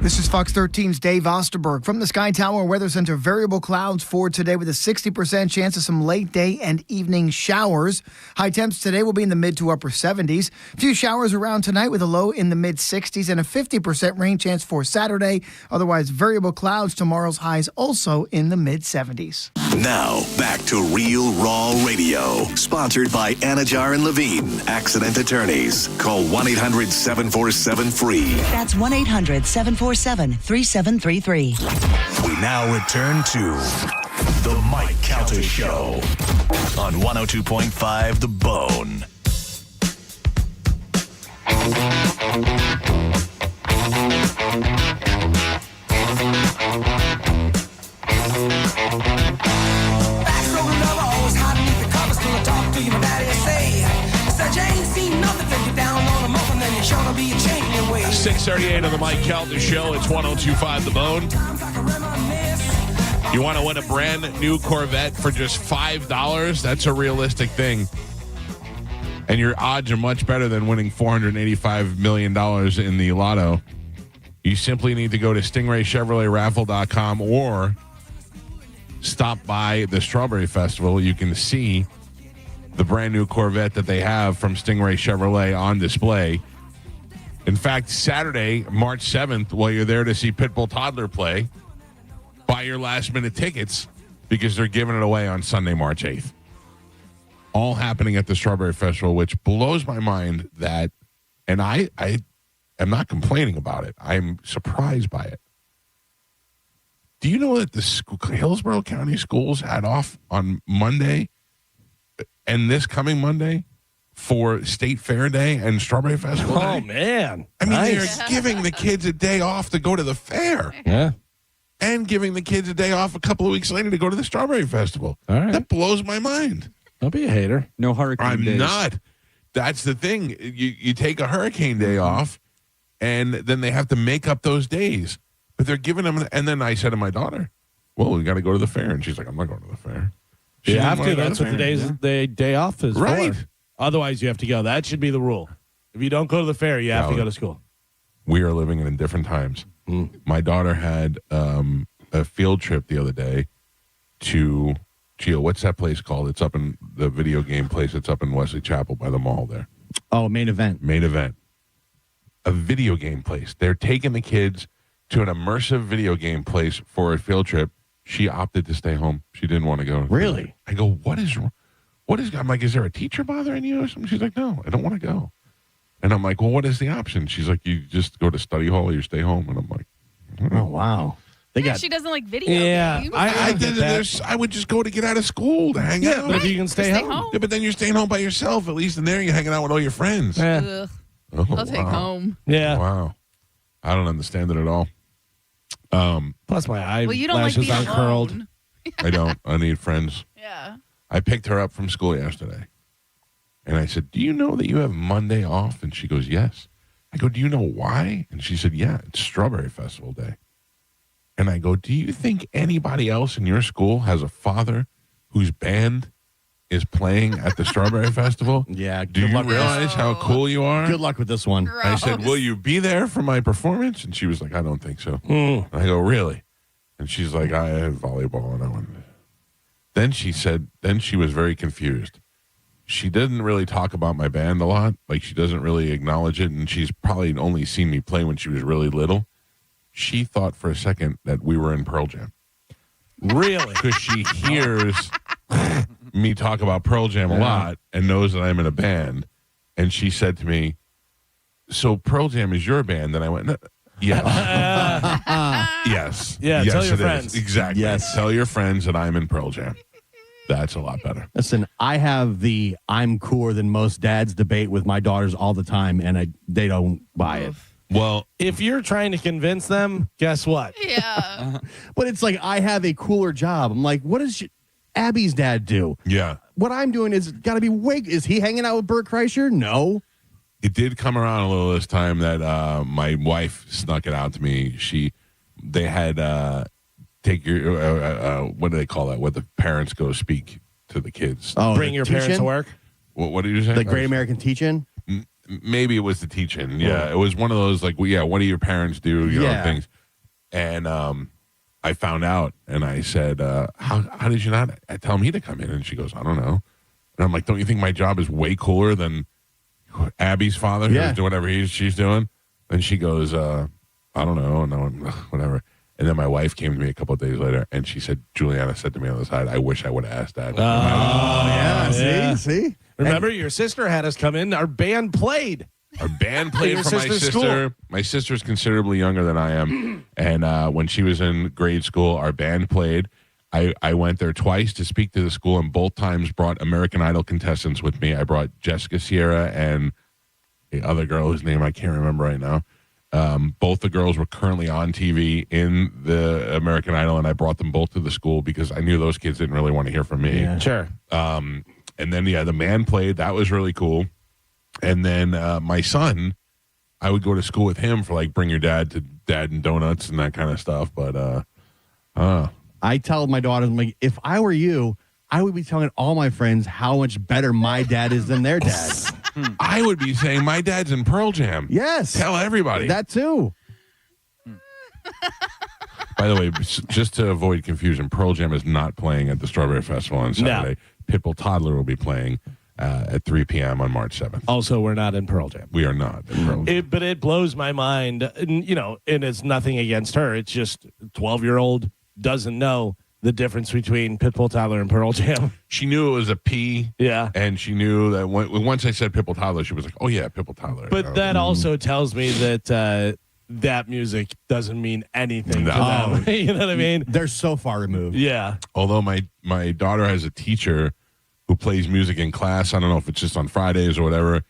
This is Fox 13's Dave Osterberg from the Sky Tower Weather Center. Variable clouds for today with a 60% chance of some late day and evening showers. High temps today will be in the mid to upper 70s. A few showers around tonight with a low in the mid 60s and a 50% rain chance for Saturday. Otherwise, variable clouds. Tomorrow's highs also in the mid 70s. Now, back to Real Raw Radio. Sponsored by Anajar and Levine, accident attorneys. Call 1-800-747-FREE. That's 1-800-747-3733. We now return to The Mike Calta Show on 102.5 The Bone. Always hiding beneath the covers till I talk to you. My daddy say, said you ain't seen nothing till you down on a muffin, then you're sure to be a chain your way. 6:38 on the Mike Calta Show. It's 102.5 The Bone. You want to win a brand new Corvette for just $5? That's a realistic thing. And your odds are much better than winning $485 million in the lotto. You simply need to go to StingrayChevroletRaffle.com or stop by the Strawberry Festival. You can see the brand new Corvette that they have from Stingray Chevrolet on display. In fact, Saturday, March 7th, while you're there to see Pitbull Toddler play, buy your last-minute tickets because they're giving it away on Sunday, March 8th. All happening at the Strawberry Festival, which blows my mind that, and I am not complaining about it. I'm surprised by it. Do you know that the Hillsborough County schools had off on Monday and this coming Monday for State Fair Day and Strawberry Festival Day? Oh, man. I mean, Nice. they're giving the kids a day off to go to the fair. Yeah. And giving the kids a day off a couple of weeks later to go to the Strawberry Festival. All right. That blows my mind. Don't be a hater. No hurricane I'm days. not. That's the thing. You take a hurricane day off, and then they have to make up those days. But they're giving them. And then I said to my daughter, well, we got to go to the fair. And she's like, I'm not going to the fair. She You didn't have wanna to. go That's the what the fair. day off is Right. for. Otherwise, you have to go. That should be the rule. If you don't go to the fair, you have to go to school. We are living in different times. My daughter had a field trip the other day to, Gio, what's that place called? It's up in the video game place. It's up in Wesley Chapel by the mall there. Oh, main event. Main event. A video game place. They're taking the kids to an immersive video game place for a field trip. She opted to stay home. She didn't want to go. Really? I go, what is, I'm like, is there a teacher bothering you or something? She's like, no, I don't want to go. And I'm like, well, what is the option? She's like, you just go to study hall or you stay home. And I'm like, oh, wow. She doesn't like video games. I did this. I would just go to get out of school to hang out. But you can stay home. Yeah, but then you're staying home by yourself. At least in there, you're hanging out with all your friends. Ugh. Oh, I'll take home. Yeah. Wow. I don't understand it at all. Plus, my eye Well, you don't like lashes being aren't curled. alone. I don't. I need friends. Yeah. I picked her up from school yesterday. And I said, do you know that you have Monday off? And she goes, yes. I go, do you know why? And she said, yeah, it's Strawberry Festival Day. And I go, do you think anybody else in your school has a father whose band is playing at the Strawberry Festival? Yeah. Do you realize how cool you are? Good luck with this one. I said, will you be there for my performance? And she was like, I don't think so. And I go, really? And she's like, I have volleyball. And I went. Then she said, then she was very confused. She didn't really talk about my band a lot. Like, she doesn't really acknowledge it. And she's probably only seen me play when she was really little. She thought for a second that we were in Pearl Jam. Really? Because she hears me talk about Pearl Jam a lot and knows that I'm in a band. And she said to me, so Pearl Jam is your band? And I went, no, yes. Yes. Yeah, Yes, tell your it is. friends. Exactly. Yes. Tell your friends that I'm in Pearl Jam. That's a lot better. Listen, I have the I'm cooler than most dads debate with my daughters all the time, and they don't buy it. Well, if you're trying to convince them, guess what? Yeah. But it's like, I have a cooler job. I'm like, what does Abby's dad do? Yeah. What I'm doing is got to be is he hanging out with Bert Kreischer? No. It did come around a little this time that my wife snuck it out to me. They had take your what do they call that? What the parents go speak to the kids. Oh, Bring your parents to work. What did you say? The Great American Teach-In? Maybe it was the teaching. Yeah, it was one of those like, what do your parents do? You know, things. And I found out, and I said, how did you not tell me to come in? And she goes, I don't know. And I'm like, don't you think my job is way cooler than Abby's father who's doing whatever she's doing? And she goes, I don't know. No, whatever. And then my wife came to me a couple of days later, and she said, Juliana said to me on the side, I wish I would have asked that. See? Remember, your sister had us come in. Our band played. Our band played for my sister. School. My sister's considerably younger than I am. And when she was in grade school, our band played. I went there twice to speak to the school, and both times brought American Idol contestants with me. I brought Jessica Sierra and the other girl whose name I can't remember right now. Both the girls were currently on TV in the American Idol, and I brought them both to the school because I knew those kids didn't really want to hear from me. Yeah. Sure. And then, the band played. That was really cool. And then my son, I would go to school with him for, like, bring your dad to Dad and Donuts and that kind of stuff. But I tell my daughters, I'm like, if I were you, I would be telling all my friends how much better my dad is than their dad. I would be saying my dad's in Pearl Jam. Yes. Tell everybody. That too. By the way, just to avoid confusion, Pearl Jam is not playing at the Strawberry Festival on Saturday. Pitbull Toddler will be playing at 3 p.m. on March 7th. Also, we're not in Pearl Jam. We are not in Pearl Jam. But it blows my mind, and it's nothing against her. It's just a 12-year-old doesn't know the difference between Pitbull Toddler and Pearl Jam. She knew it was a P. Yeah. And she knew that once I said Pitbull Toddler, she was like, oh, yeah, Pitbull Toddler. But that also tells me that that music doesn't mean anything to them. You know what I mean? They're so far removed. Yeah. Although my daughter has a teacher who plays music in class. I don't know if it's just on Fridays or whatever.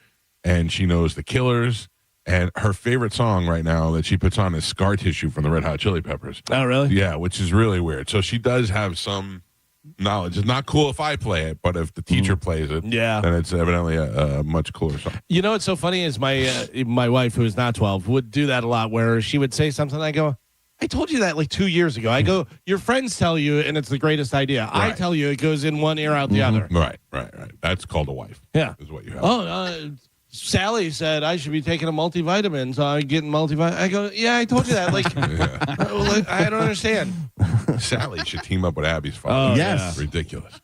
And she knows the Killers. And her favorite song right now that she puts on is Scar Tissue from the Red Hot Chili Peppers. Oh, really? Yeah, which is really weird. So she does have some knowledge. It's not cool if I play it, but if the teacher plays it, then it's evidently a much cooler song. You know what's so funny is my wife, who is not 12, would do that a lot where she would say something. I go, I told you that like 2 years ago. I go, your friends tell you, and it's the greatest idea. Right. I tell you, it goes in one ear, out the other. Right. That's called a wife. Yeah. Is what you have. Oh, Sally said I should be taking a multivitamin, so I'm getting multivitamin. I go, yeah, I told you that. Like, I don't understand. Sally should team up with Abby's father. Oh, yes. Ridiculous.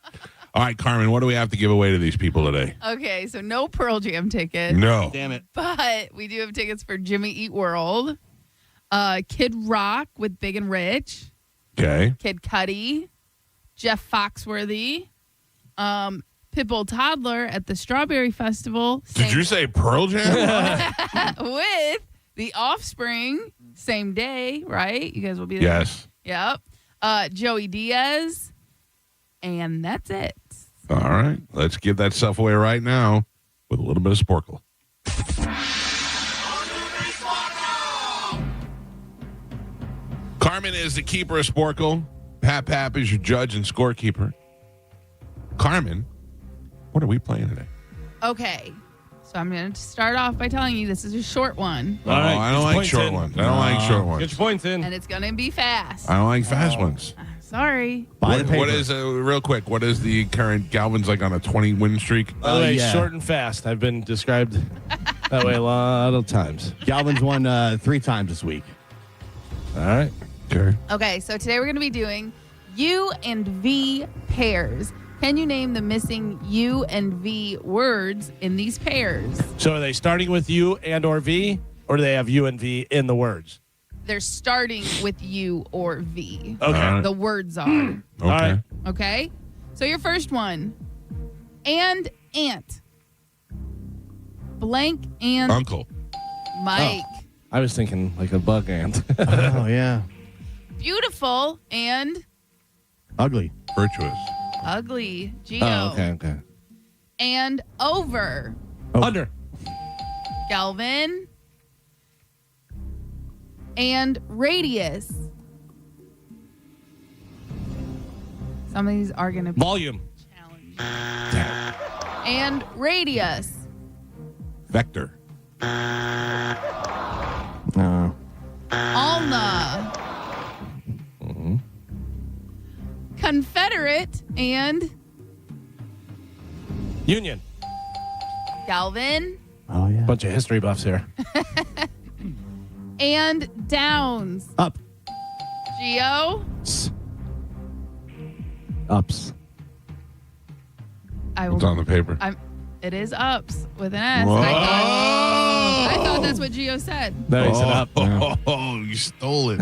All right, Carmen, what do we have to give away to these people today? Okay, so no Pearl Jam tickets. No. Damn it. But we do have tickets for Jimmy Eat World, Kid Rock with Big and Rich, Okay. Kid Cudi, Jeff Foxworthy, Pitbull Toddler at the Strawberry Festival. Did you say Pearl Jam? With The Offspring, same day, right? You guys will be there. Yes. Yep. Joey Diaz. And that's it. All right. Let's give that stuff away right now with a little bit of Sporkle. Carmen is the keeper of Sporkle. Pap is your judge and scorekeeper. Carmen, what are we playing today? Okay. So I'm going to start off by telling you this is a short one. All right, I don't like short ones. I don't like short ones. Get your points in. And it's going to be fast. I don't like fast ones. Sorry. What is, real quick, what is the current Galvin's like on a 20-win streak? By the way, short and fast. I've been described that way a lot of times. Galvin's won 3 times this week. All right. Okay. Okay, so today we're going to be doing U and V pairs. Can you name the missing U and V words in these pairs? So are they starting with U and or V, or do they have U and V in the words? They're starting with U or V. Okay. Right. The words are. Okay. All right. Okay? So your first one. And ant. Blank and Uncle. Mike. Oh, I was thinking like a bug ant. Oh, yeah. Beautiful and Ugly. Virtuous. ugly. Gio. Oh, okay. And over. Oh. Under. Galvin. And radius. Some of these are going to be Volume. challenging. And radius. Vector. Alna. Confederate and Union. Galvin. Oh, yeah. Bunch of history buffs here. And Downs. Up. Geo. Ups. What's on the paper? It is ups with an S. Whoa. I thought that's what Geo said. No, he said up. Oh, you stole it.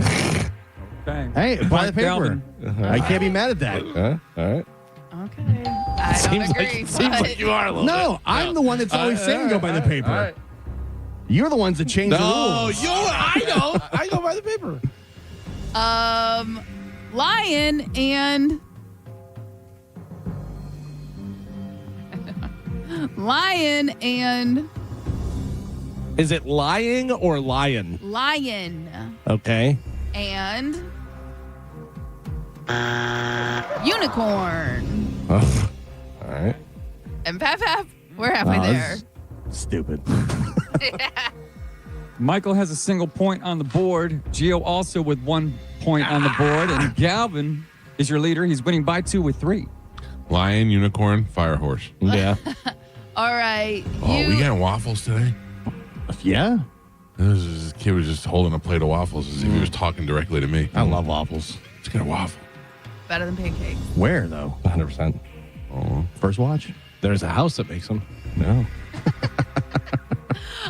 Okay. Hey, buy the paper. Galvin. I can't be mad at that. All right. Okay. I don't agree. Seems like you are a little No, bit. I'm the one that's always saying go by the paper. All right. You're the ones that change the rules. I know. I go by the paper. Lion and Lion and Is it lying or lion? Lion Okay. and Unicorn Oh. All right. and Pap Pap. We're halfway there. Stupid. Michael has a single point on the board. Gio also with 1 point on the board. And Galvin is your leader. He's winning by 2 with 3. Lion, unicorn, fire horse. Yeah. All right. Oh, we got waffles today? Yeah. This kid was just holding a plate of waffles as if he was talking directly to me. I love waffles. Let's get a waffle. Better than pancakes. Where, though? 100%. Oh. First watch? There's a house that makes them. No.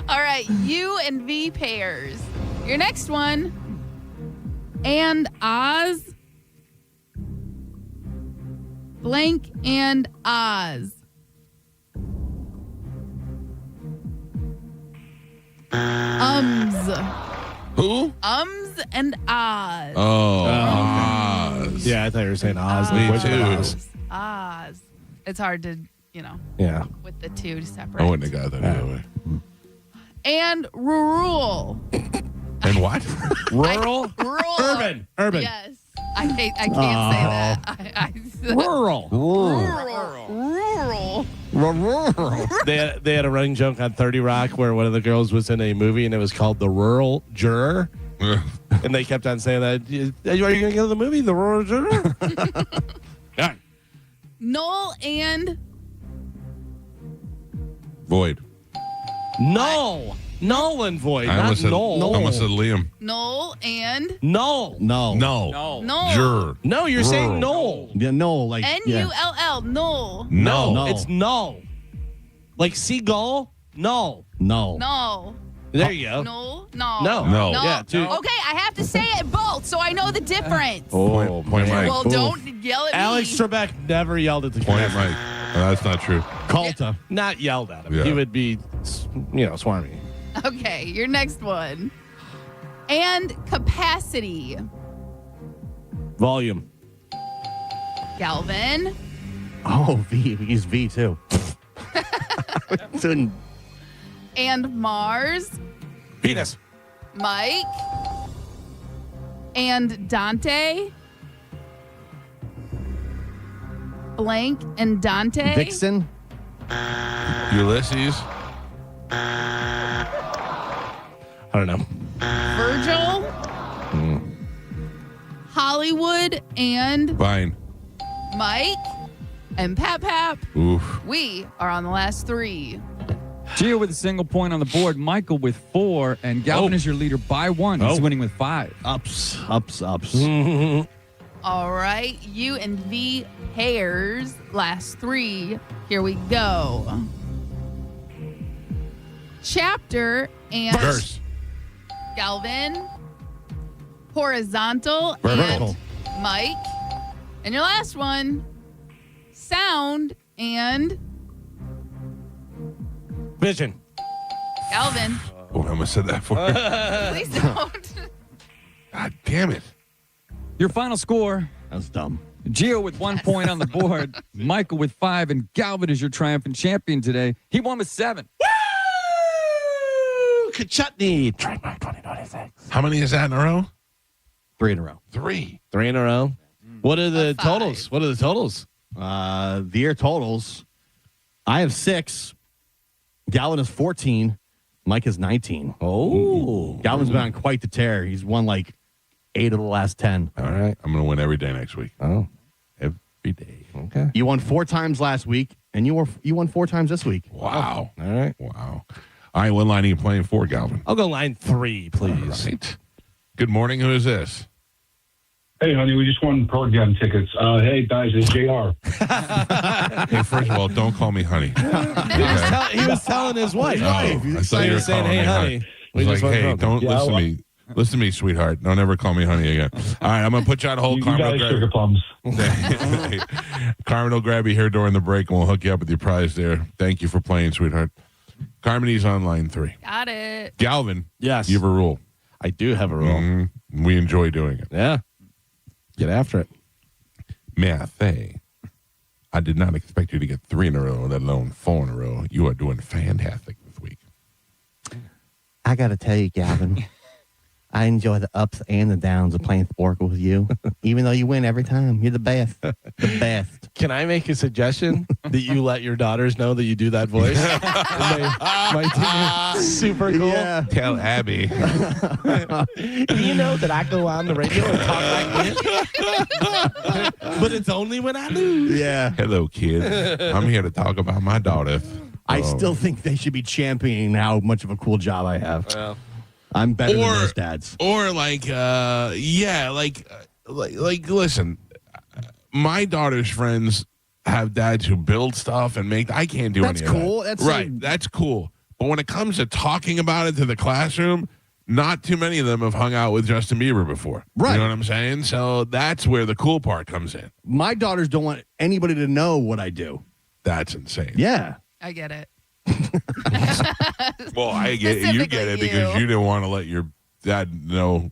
All right. U and V pairs. Your next one. And Oz. Blank and Oz. Who? Ums and Oz. Oh, Oz. Yeah, I thought you were saying Oz. Me Wizard of too. Oz. Oz. It's hard to, Yeah. with the two to separate. I wouldn't have got that either way. And rural. And what? Rural? Rural. Urban. Yes. I can't say that. Rural. Rural. They had a running joke on 30 Rock where one of the girls was in a movie and it was called The Rural Juror. And they kept on saying that. Are you going to go to the movie, The Rural Juror? Yeah. Null and Void. Null. Null and void, I not almost said, null. I almost said Liam. null and Null. No. No. null. Juror. No, you're saying null. Yeah, no, like. Null. Null. No, No. it's null. Like seagull? Null. No. Null. There you go. No. No. No. Yeah, two. Okay, I have to say it both so I know the difference. Point Mike. Well, don't yell at Alex me. Trebek never yelled at the Point camera. Mike. That's not true. Calta. Not yelled at him. Yeah. He would be, swarmy. Okay, your next one. And capacity. Volume. Galvin. Oh, V. He's V, too. And Mars. Venus. Mike. And Dante. Blank and Dante. Vixen. Ulysses. I don't know. Virgil. Hollywood and Vine. Mike. And Pap Pap. Oof. We are on the last 3. Gio with a single point on the board. Michael with 4. And Galvin is your leader by 1. He's winning with 5. Ups. All right, U and V pairs, last 3. Here we go. Chapter and Verse. Galvin. Horizontal Vertical. and Mike. And your last one, sound and Vision. Galvin. Oh, I almost said that for you. Please don't. God damn it. Your final score. That's dumb. Gio with 1 point on the board. Michael with 5. And Galvin is your triumphant champion today. He won with 7. Woo! Kachutney. Trademark 2026. How many is that in a row? 3 in a row. 3. 3 in a row. What are the 5. totals? What are the totals? The year totals. I have 6. Galvin is 14. Mike is 19. Oh. Galvin's been on quite the tear. He's won like 8 of the last 10. All right. I'm going to win every day next week. Oh. Every day. Okay. You won 4 times last week, and you won 4 times this week. Wow. All right. Wow. All right. What line are you playing for, Galvin? I'll go line 3, please. All right. Good morning. Who is this? Hey, honey, we just won Pearl Jam tickets. Hey, guys, it's JR. Hey, first of all, don't call me honey. He was telling his wife. I thought you were saying, calling hey, me honey. I was like, hey, don't listen to me. Listen to me, sweetheart. Don't ever call me honey again. All right, I'm going to put you on hold. You Carmen guys will sugar plums. Carmen will grab you here during the break, and we'll hook you up with your prize there. Thank you for playing, sweetheart. Carmen, he's on line 3. Got it. Galvin, yes, you have a rule. I do have a rule. Mm-hmm. We enjoy doing it. Yeah. Get after it. May I say, I did not expect you to get 3 in a row, let alone 4 in a row. You are doing fantastic this week. I got to tell you, Galvin, I enjoy the ups and the downs of playing Sporkle with you. Even though you win every time. You're the best. The best. Can I make a suggestion that you let your daughters know that you do that voice? My team is super cool. Yeah. Tell Abby. Do you know that I go on the radio and talk like this? But it's only when I lose. Yeah. Hello, kid. I'm here to talk about my daughter. I still think they should be championing how much of a cool job I have. Well, I'm better than those dads. Or listen, my daughter's friends have dads who build stuff and make. I can't do That's any cool. of that. That's right. That's cool. But when it comes to talking about it to the classroom, not too many of them have hung out with Justin Bieber before. Right. You know what I'm saying? So that's where the cool part comes in. My daughters don't want anybody to know what I do. That's insane. Yeah. I get it. Well, I get it. You get it because you didn't want to let your dad know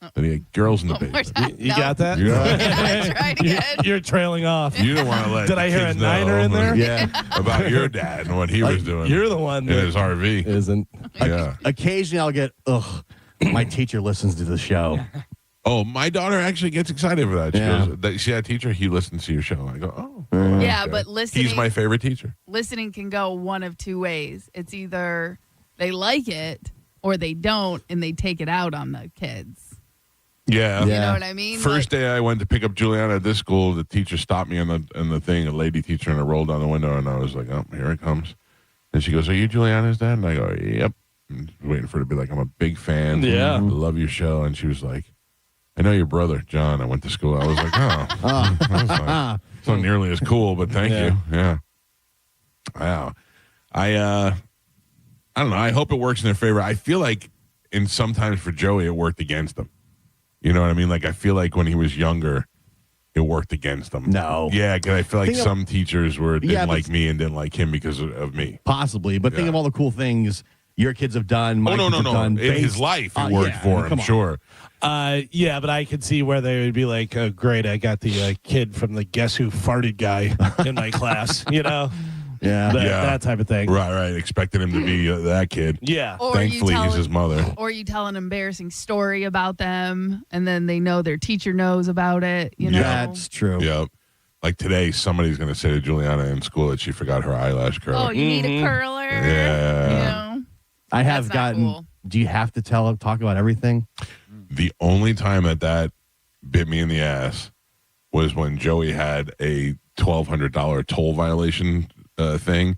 that he had girls in the basement. You got that? Yeah. You're trailing off. You didn't want to let Did I hear a kids niner in there? Yeah. About your dad and what he was doing. You're the one in that his RV. isn't. Yeah. Occasionally I'll get, my teacher listens to the show. Oh, my daughter actually gets excited for that. She goes, see that teacher? He listens to your show. I go, oh. Yeah, okay. but listening. He's my favorite teacher. Listening can go one of 2 ways. It's either they like it or they don't, and they take it out on the kids. Yeah. You know what I mean? First day I went to pick up Juliana at this school, the teacher stopped me in the thing, a lady teacher, and I rolled down the window, and I was like, oh, here it comes. And she goes, are you Juliana's dad? And I go, yep. I'm waiting for her to be like, I'm a big fan. Yeah. I love your show. And she was like, I know your brother, John. I went to school. I was like, oh. It's not nearly as cool, but thank you. Yeah. Wow. I don't know. I hope it works in their favor. I feel like sometimes for Joey, it worked against him. You know what I mean? Like, I feel like when he was younger, it worked against him. No. Yeah, because I feel like some teachers didn't like but- me and didn't like him because of me. Possibly. But think of all the cool things your kids have done. My kids have done In his life, it worked for him, sure. Yeah, but I could see where they would be like, oh, great, I got the kid from the Guess Who Farted guy in my class, you know? Yeah. That type of thing. Right. Expected him to be that kid. Yeah. Or Thankfully, he's his mother. Or you tell an embarrassing story about them, and then they know their teacher knows about it. You know, That's true. Yep. Like today, somebody's going to say to Juliana in school that she forgot her eyelash curler. Oh, you need a curler? Yeah. You know? I have That's not gotten. cool. Do you have to talk about everything? The only time that bit me in the ass was when Joey had a $1,200 toll violation thing,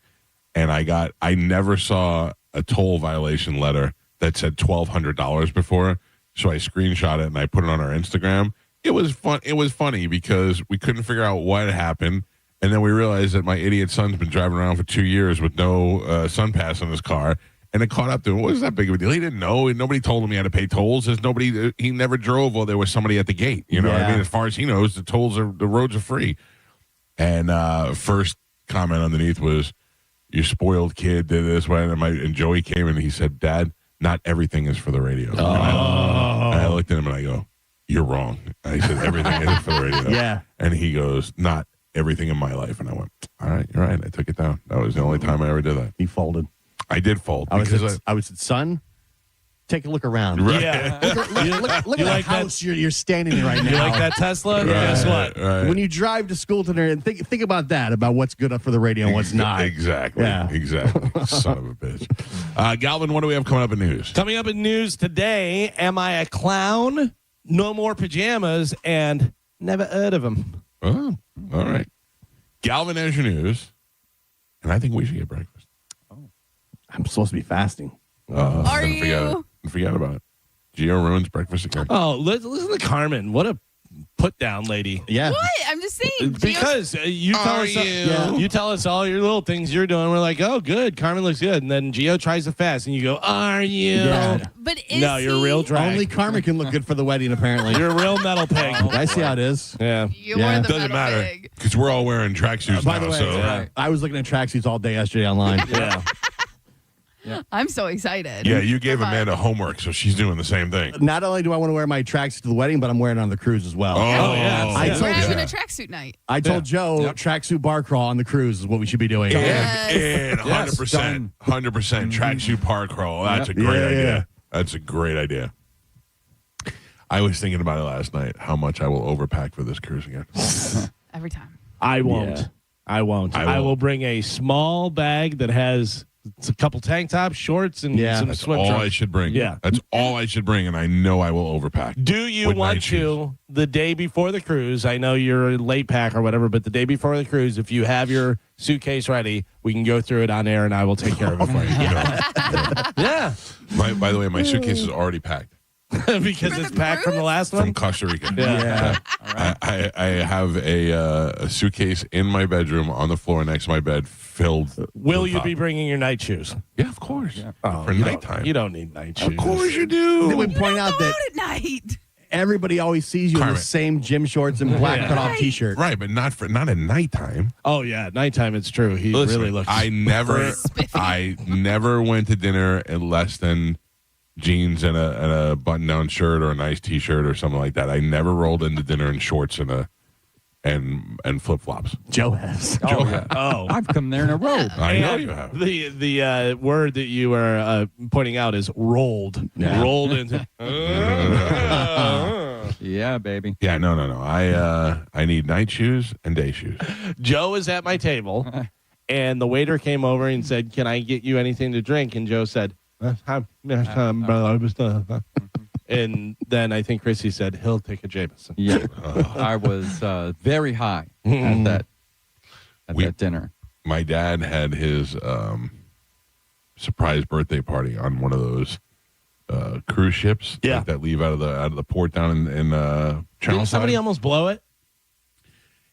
and I never saw a toll violation letter that said $1,200 before, so I screenshot it and I put it on our Instagram. It was fun. It was funny because we couldn't figure out what happened, and then we realized that my idiot son's been driving around for 2 years with no sun pass on his car. And it caught up to him. What was that big of a deal? He didn't know. Nobody told him he had to pay tolls. He never drove while there was somebody at the gate. You know what I mean? As far as he knows, the roads are free. And first comment underneath was, "You spoiled kid did this." And Joey came and he said, "Dad, not everything is for the radio." And I looked at him and I go, "You're wrong." And I said, "Everything is for the radio." Yeah. And he goes, "Not everything in my life." And I went, "All right, you're right." I took it down. That was the only time I ever did that. He folded. I did fold. I was at son. take a look around. Right. Yeah. Look at the like house you're standing in right now. You like that Tesla? Guess what? Right. When you drive to school today, and think about that, about what's good up for the radio and what's not. Exactly. Yeah. Exactly. Son of a bitch. Galvin, what do we have coming up in news? Coming up in news today, am I a clown? No more pajamas, and never heard of them. Oh, all right. Galvin has your news, and I think we should get breakfast. I'm supposed to be fasting. Are you? Forget about it. Gio ruins breakfast again. Oh, listen to Carmen. What a put down lady. Yeah. What? I'm just saying. Because you tell us all your little things you're doing. We're like, oh, good. Carmen looks good. And then Gio tries to fast, and you go, are you? Yeah. But is No, you're real drag. Only Carmen can look good for the wedding, apparently. You're a real metal pig. I see how it is. Yeah. You are the Doesn't metal matter pig. because we're all wearing tracksuits By now. the way, So I was looking at tracksuits all day yesterday online. Yeah. I'm so excited. yeah, you gave Amanda homework, so she's doing the same thing. Not only do I want to wear my tracksuit to the wedding, but I'm wearing it on the cruise as well. Oh, yeah. I We're told having you. a tracksuit night. I told Joe tracksuit bar crawl on the cruise is what we should be doing. And 100%, Done. 100% tracksuit park crawl. That's a great idea. That's a great idea. I was thinking about it last night, how much I will overpack for this cruise again. Every time. I won't. Yeah. I won't. I I will. will bring a small bag that has a couple tank tops, shorts, and some That's swim all trunks. I should bring. Yeah. That's all I should bring, and I know I will overpack. Do you With want night shoes. to, the day before the cruise, I know you're a late pack or whatever, but the day before the cruise, if you have your suitcase ready, we can go through it on air and I will take care of it for you. Yeah. By the way, my suitcase is already packed Because it's packed from the last from one? Costa Rica. Yeah. I have a suitcase in my bedroom on the floor next to my bed filled. Will to the you top. be bringing your night shoes? Yeah, of course. Oh, For you nighttime. You don't need night shoes. Of course you do. They would point out that Out at night. everybody always sees you in Carmen. the same gym shorts and black cutoff T-shirt. Right, but not at nighttime. Oh, yeah. Nighttime, it's true. He Listen, really looks I never went to dinner in less than jeans and a button-down shirt or a nice T-shirt or something like that. I never rolled into dinner in shorts and flip-flops. Joe has. Joe has. Oh. I've come there in a robe. I know And you have. The word that you are pointing out is rolled. Yeah. Rolled into. Yeah, baby. Yeah, no. I need night shoes and day shoes. Joe is at my table, and the waiter came over and said, "Can I get you anything to drink?" And Joe said, and then I think Chrissy said, "He'll take a Jameson." Yeah. I was very high at that dinner. My dad had his surprise birthday party on one of those cruise ships that leave out of the port down in Channel Didn't somebody Side. almost blow it?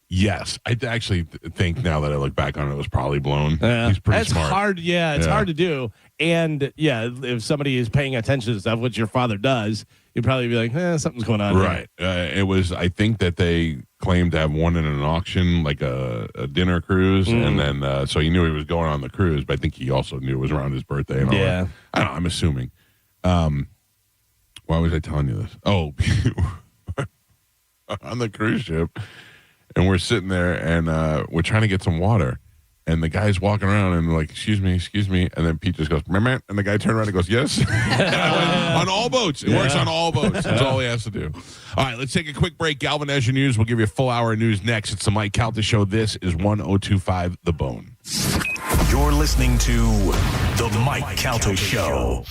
Yes, I actually think now that I look back on it, it was probably blown. He's pretty That's smart. hard. Yeah, it's hard to do. And yeah, if somebody is paying attention to stuff, which your father does, you'd probably be like, something's going on. Right. It was. I think that they claimed to have won in an auction, like a dinner cruise, and then so he knew he was going on the cruise, but I think he also knew it was around his birthday. And all that. I don't know, I'm assuming. Why was I telling you this? Oh, on the cruise ship, and we're sitting there, and we're trying to get some water. And the guy's walking around and like, excuse me. And then Pete just goes, "Meh." And the guy turned around and goes, "Yes." On all boats. It works on all boats. That's all he has to do. All right, let's take a quick break. Galvin has your news. We'll give you a full hour of news next. It's the Mike Calta Show. This is 1025 The Bone. You're listening to The Mike Calta Show.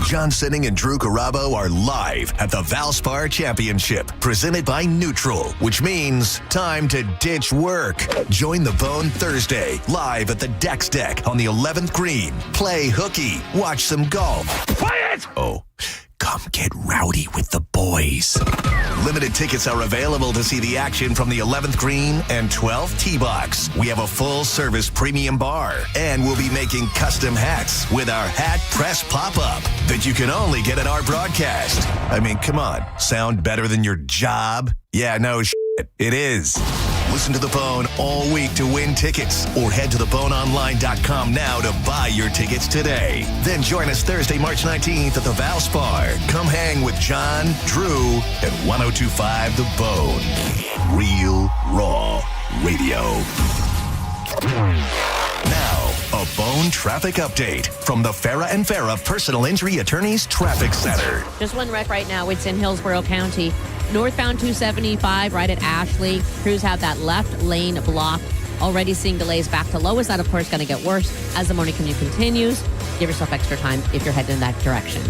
John Sinning and Drew Garabo are live at the Valspar Championship, presented by Neutral, which means time to ditch work. Join the Bone Thursday, live at the Dex Deck on the 11th green. Play hooky, watch some golf. Quiet! Oh, come get rowdy with the boys. Limited tickets are available to see the action from the 11th green and 12th tee box. We have a full-service premium bar, and we'll be making custom hats with our hat press pop-up that you can only get at our broadcast. I mean, come on, sound better than your job? Yeah, no shit, it is. Listen to The Bone all week to win tickets, or head to theboneonline.com now to buy your tickets today. Then join us Thursday, March 19th at the Valspar. Come hang with John, Drew, and 1025 The Bone. Real, raw radio. Now, a phone traffic update from the Farah and Farah Personal Injury Attorneys Traffic Center. Just one wreck right now. It's in Hillsborough County. Northbound 275 right at Ashley. Crews have that left lane blocked. Already seeing delays back to Lois. That, of course, going to get worse as the morning commute continues. Give yourself extra time if you're heading in that direction.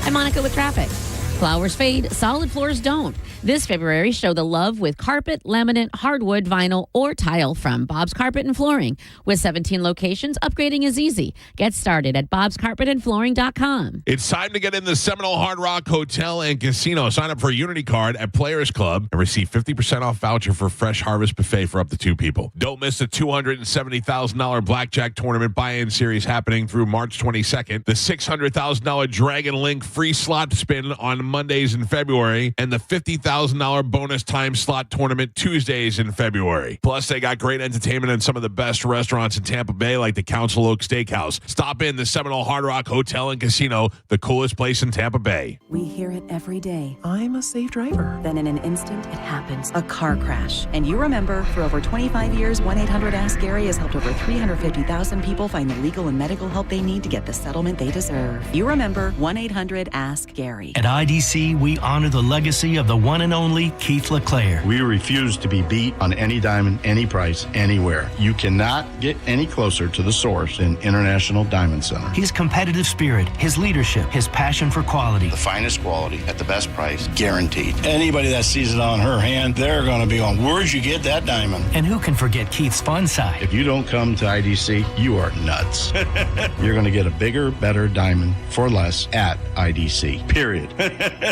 I'm Monica with traffic. Flowers fade, solid floors don't. This February, show the love with carpet, laminate, hardwood, vinyl, or tile from Bob's Carpet and Flooring. With 17 locations, upgrading is easy. Get started at bobscarpetandflooring.com. It's time to get in the Seminole Hard Rock Hotel and Casino. Sign up for a Unity card at Players Club and receive 50% off voucher for Fresh Harvest Buffet for up to 2 people. Don't miss the $270,000 Blackjack Tournament buy-in series happening through March 22nd. The $600,000 Dragon Link free slot spin on Mondays in February, and the $50,000 bonus time slot tournament Tuesdays in February. Plus, they got great entertainment in some of the best restaurants in Tampa Bay, like the Council Oak Steakhouse. Stop in the Seminole Hard Rock Hotel and Casino, the coolest place in Tampa Bay. We hear it every day. I'm a safe driver. Then in an instant, it happens. A car crash. And you remember, for over 25 years, 1-800-ASK-GARY has helped over 350,000 people find the legal and medical help they need to get the settlement they deserve. You remember 1-800-ASK-GARY. At IDC, we honor the legacy of the one and only Keith LeClaire. We refuse to be beat on any diamond, any price, anywhere. You cannot get any closer to the source than International Diamond Center. His competitive spirit, his leadership, his passion for quality. The finest quality at the best price, guaranteed. Anybody that sees it on her hand, they're going to be on, where'd you get that diamond? And who can forget Keith's fun side? If you don't come to IDC, you are nuts. You're going to get a bigger, better diamond for less at IDC, period.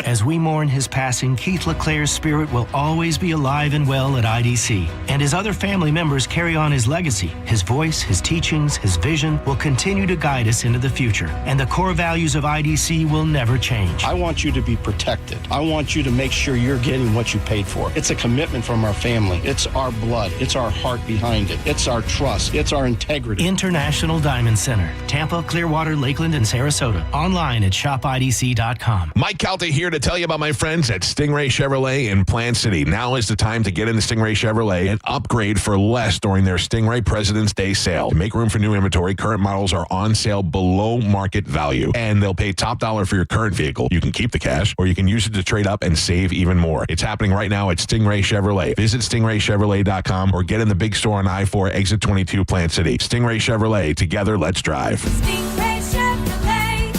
As we mourn his passing, Keith LeClaire's spirit will always be alive and well at IDC. And his other family members carry on his legacy. His voice, his teachings, his vision will continue to guide us into the future. And the core values of IDC will never change. I want you to be protected. I want you to make sure you're getting what you paid for. It's a commitment from our family. It's our blood. It's our heart behind it. It's our trust. It's our integrity. International Diamond Center. Tampa, Clearwater, Lakeland, and Sarasota. Online at shopidc.com. Mike Calta here to tell you about my friends at Stingray Chevrolet in Plant City. Now is the time to get into Stingray Chevrolet and upgrade for less during their Stingray President's Day sale. To make room for new inventory, current models are on sale below market value, and they'll pay top dollar for your current vehicle. You can keep the cash, or you can use it to trade up and save even more. It's happening right now at Stingray Chevrolet. Visit stingraychevrolet.com or get in the big store on I-4 Exit 22 Plant City. Stingray Chevrolet. Together, let's drive. Stingray Chevrolet.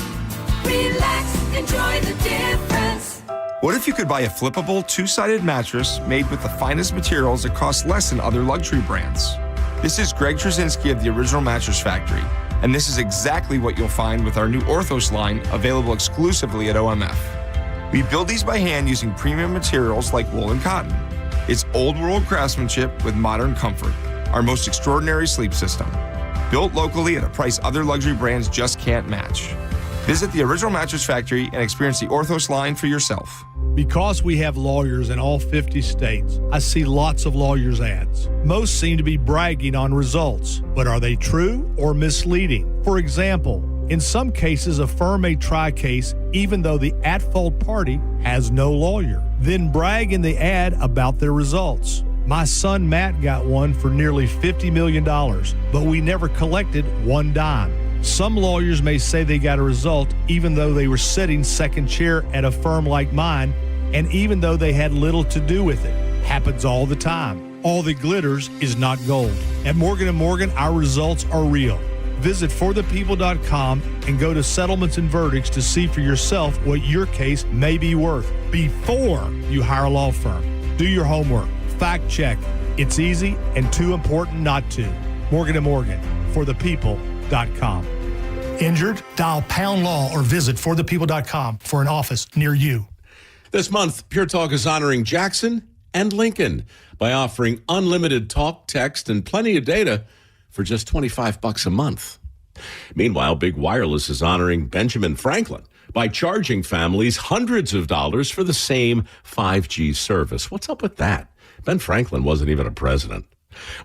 Relax, enjoy the difference. What if you could buy a flippable two-sided mattress made with the finest materials that cost less than other luxury brands? This is Greg Trzynski of the Original Mattress Factory, and this is exactly what you'll find with our new Orthos line available exclusively at OMF. We build these by hand using premium materials like wool and cotton. It's old-world craftsmanship with modern comfort, our most extraordinary sleep system. Built locally at a price other luxury brands just can't match. Visit the Original Mattress Factory and experience the Orthos line for yourself. Because we have lawyers in all 50 states, I see lots of lawyers' ads. Most seem to be bragging on results, but are they true or misleading? For example, in some cases, a firm may try a case even though the at-fault party has no lawyer, then brag in the ad about their results. My son Matt got one for nearly $50 million, but we never collected one dime. Some lawyers may say they got a result even though they were sitting second chair at a firm like mine, and even though they had little to do with it. Happens all the time. All that glitters is not gold. At Morgan & Morgan, our results are real. Visit forthepeople.com and go to settlements and verdicts to see for yourself what your case may be worth before you hire a law firm. Do your homework. Fact check. It's easy and too important not to. Morgan & Morgan, forthepeople.com. Injured? Dial pound law or visit forthepeople.com for an office near you. This month, Pure Talk is honoring Jackson and Lincoln by offering unlimited talk, text, and plenty of data for just $25 a month. Meanwhile, Big Wireless is honoring Benjamin Franklin by charging families hundreds of dollars for the same 5G service. What's up with that? Ben Franklin wasn't even a president.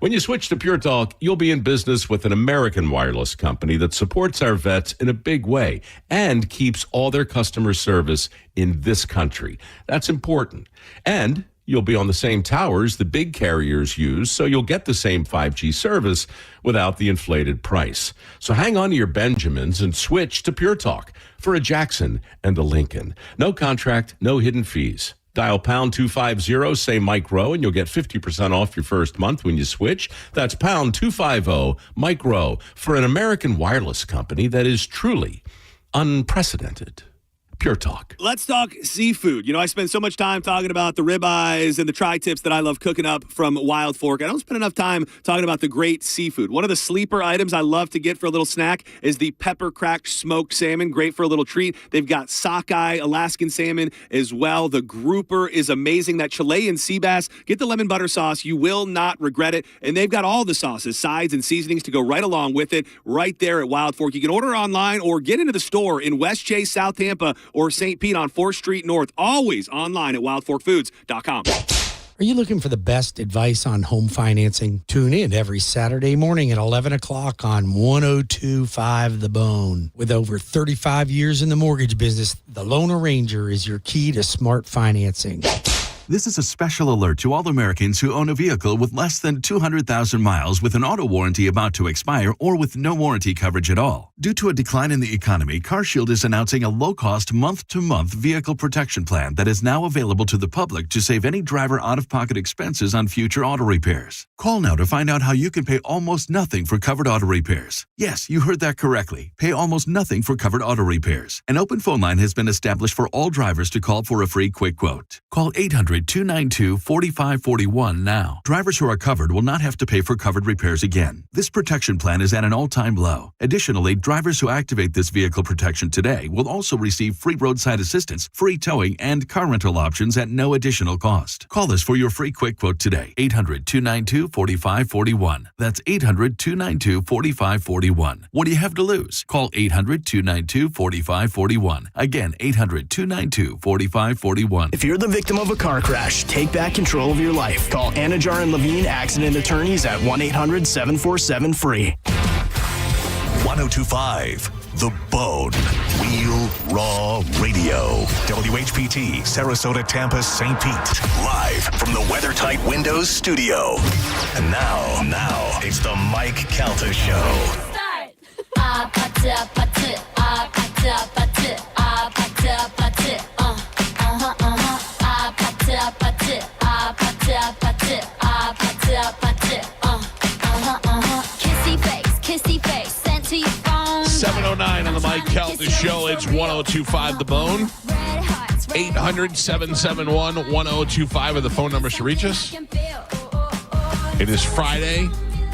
When you switch to Pure Talk, you'll be in business with an American wireless company that supports our vets in a big way and keeps all their customer service in this country. That's important. And You'll be on the same towers the big carriers use, so you'll get the same 5G service without the inflated price. So hang on to your Benjamins and switch to Pure Talk for a Jackson and a Lincoln. No contract, no hidden fees. Dial pound 250, say Mike Rowe, and you'll get 50% off your first month when you switch. That's pound 250, Mike Rowe, for an American wireless company that is truly unprecedented. Pure Talk. Let's talk seafood. You know, I spend so much time talking about the ribeyes and the tri-tips that I love cooking up from Wild Fork. I don't spend enough time talking about the great seafood. One of the sleeper items I love to get for a little snack is the pepper-cracked smoked salmon. Great for a little treat. They've got sockeye Alaskan salmon as well. The grouper is amazing. That Chilean sea bass. Get the lemon butter sauce. You will not regret it. And they've got all the sauces, sides, and seasonings to go right along with it right there at Wild Fork. You can order online or get into the store in West Chase, South Tampa, or St. Pete on 4th Street North. Always online at wildforkfoods.com. Are you looking for the best advice on home financing? Tune in every Saturday morning at 11 o'clock on 102.5 The Bone. With over 35 years in the mortgage business, the Loan Arranger is your key to smart financing. This is a special alert to all Americans who own a vehicle with less than 200,000 miles with an auto warranty about to expire or with no warranty coverage at all. Due to a decline in the economy, CarShield is announcing a low-cost month-to-month vehicle protection plan that is now available to the public to save any driver out-of-pocket expenses on future auto repairs. Call now to find out how you can pay almost nothing for covered auto repairs. Yes, you heard that correctly. Pay almost nothing for covered auto repairs. An open phone line has been established for all drivers to call for a free quick quote. Call 800-292-4541 now. Drivers who are covered will not have to pay for covered repairs again. This protection plan is at an all-time low. Additionally, drivers who activate this vehicle protection today will also receive free roadside assistance, free towing, and car rental options at no additional cost. Call us for your free quick quote today. 800-292-4541. That's 800-292-4541. What do you have to lose? Call 800-292-4541. Again, 800-292-4541. If you're the victim of a car crash, take back control of your life. Call Anajar and Levine Accident Attorneys at 1-800-747-FREE. 1025 The Bone. Real Raw Radio. WHPT, Sarasota, Tampa, St. Pete. Live from the WeatherTight Windows studio. And now, it's the Mike Calta Show. Kissy face, sent to your phone. 7:09 on the Mike Calta Show. It's 1025 The Bone. 800-771-1025 are the phone numbers to reach us. It is Friday.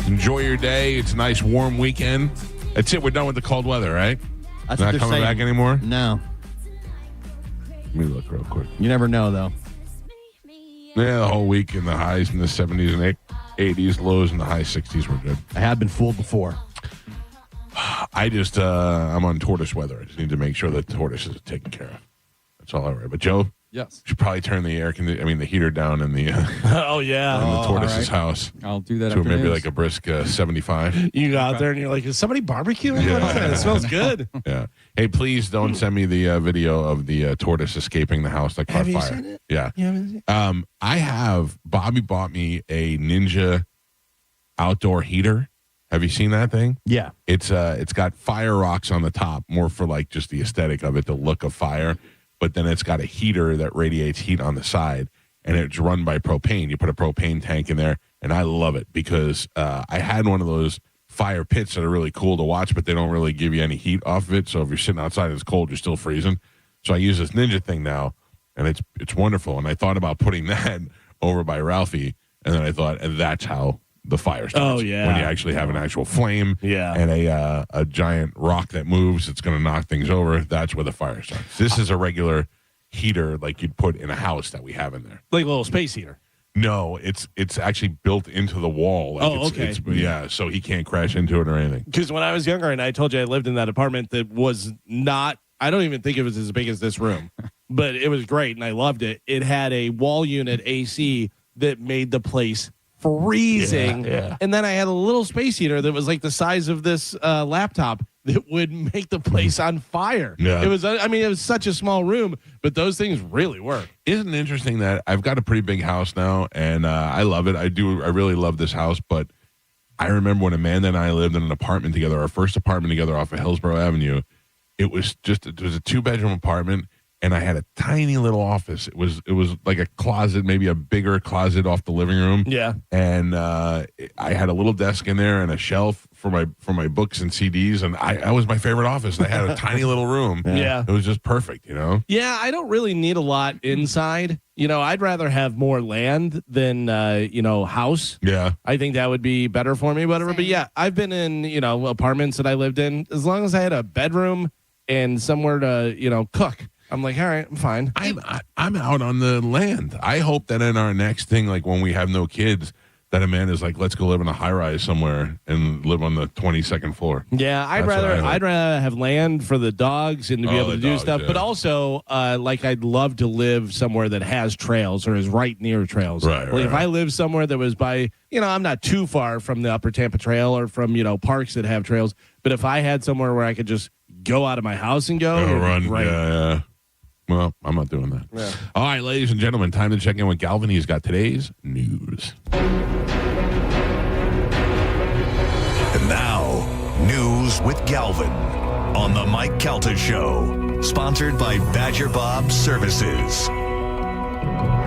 Enjoy your day. It's a nice warm weekend. That's it. We're done with the cold weather, right? That's not coming back anymore? No. Let me look real quick. You never know, though. Yeah, the whole week in the highs in the 70s and 80s, lows in the high 60s were good. I have been fooled before. I just, I'm on tortoise weather. I just need to make sure that the tortoise is taken care of. That's all I worry. But Joe, yes, should probably turn the heater down in the oh yeah, in the tortoise's house. I'll do that. To after maybe news. like a brisk 75. You go out there and you're like, is somebody barbecuing? Yeah. What is that? It smells good. Yeah. Hey, please don't send me the video of the tortoise escaping the house that caught Have you fire. seen it? Yeah. You haven't seen it? Bobby bought me a Ninja outdoor heater. Have you seen that thing? Yeah. It's got fire rocks on the top, more for like just the aesthetic of it, the look of fire. But then it's got a heater that radiates heat on the side, and it's run by propane. You put a propane tank in there, and I love it because I had one of those fire pits that are really cool to watch, but they don't really give you any heat off of it. So if you're sitting outside and it's cold, you're still freezing. So I use this Ninja thing now, and it's wonderful. And I thought about putting that over by Ralphie, and then I thought, and that's how the fire starts. Oh, yeah. When you actually have an actual flame and a giant rock that moves, it's going to knock things over. That's where the fire starts. This is a regular heater like you'd put in a house that we have in there. Like a little space heater. No, it's actually built into the wall. Like okay. Yeah, so he can't crash into it or anything. Because when I was younger, and I told you I lived in that apartment that was not, I don't even think it was as big as this room, but it was great, and I loved it. It had a wall unit AC that made the place freezing. Yeah. And then I had a little space heater that was like the size of this laptop that would make the place on fire. Yeah. It was, I mean, it was such a small room, but those things really work. Isn't it interesting that I've got a pretty big house now, and I love it. I really love this house, but I remember when Amanda and I lived in an apartment together, our first apartment together off of Hillsborough Avenue. It was a 2-bedroom apartment, and I had a tiny little office. It was like a closet, maybe a bigger closet off the living room. Yeah. And I had a little desk in there and a shelf for my books and CDs, and that was my favorite office. And I had a tiny little room. Yeah. It was just perfect, you know? Yeah, I don't really need a lot inside. You know, I'd rather have more land than, house. Yeah. I think that would be better for me, whatever. But yeah, I've been in, apartments that I lived in. As long as I had a bedroom and somewhere to, cook, I'm like, all right, I'm fine. I'm out on the land. I hope that in our next thing, like when we have no kids, that Amanda's like, let's go live in a high rise somewhere and live on the 22nd floor. Yeah, I'd rather have land for the dogs and to be able to do stuff, but also I'd love to live somewhere that has trails or is right near trails. Right. If I live somewhere that was by, I'm not too far from the Upper Tampa Trail or from parks that have trails, but if I had somewhere where I could just go out of my house and go, run. Right. Yeah. Well, I'm not doing that. Yeah. All right, ladies and gentlemen, time to check in with Galvin. He's got today's news. And now, news with Galvin on the Mike Calta Show, sponsored by Badger Bob Services.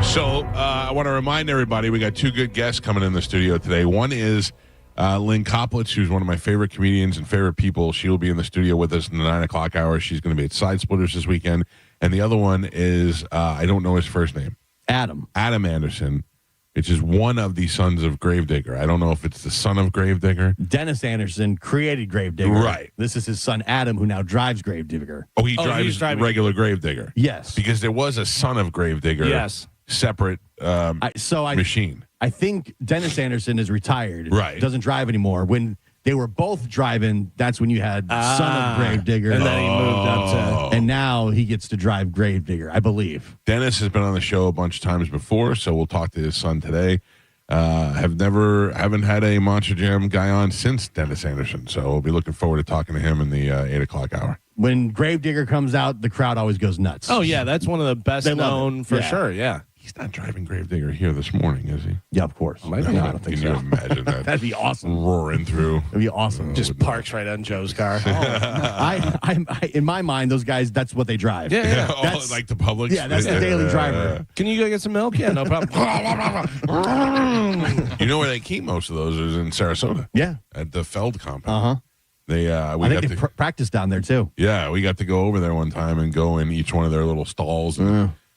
So I want to remind everybody we got two good guests coming in the studio today. One is Lynn Koplitz, who's one of my favorite comedians and favorite people. She will be in the studio with us in the 9 o'clock hour. She's going to be at Side Splitters this weekend. And the other one is, I don't know his first name. Adam Anderson, which is one of the sons of Gravedigger. I don't know if it's the son of Gravedigger. Dennis Anderson created Gravedigger. Right. This is his son, Adam, who now drives Gravedigger. Oh, he drives regular Gravedigger. Yes. Because there was a son of Gravedigger. Yes. Separate machine. I think Dennis Anderson is retired. Right. Doesn't drive anymore. When they were both driving, that's when you had son of Gravedigger. And then he moved up to... And now he gets to drive Gravedigger, I believe. Dennis has been on the show a bunch of times before, so we'll talk to his son today. Haven't had a Monster Jam guy on since Dennis Anderson, so we'll be looking forward to talking to him in the 8 o'clock hour. When Gravedigger comes out, the crowd always goes nuts. Oh, yeah, that's one of the best known for sure, yeah. He's not driving Gravedigger here this morning, is he? Yeah, of course. Might No, be. I don't think Can so. you imagine that? That'd be awesome. Roaring through. That'd be awesome. Just parks right on Joe's car. I in my mind, those guys, that's what they drive. Yeah. That's like the public. Yeah, that's the daily driver. Can you go get some milk? Yeah, no problem. You know where they keep most of those is in Sarasota. Yeah. At the Feld compound. I think they practice down there too. Yeah, we got to go over there one time and go in each one of their little stalls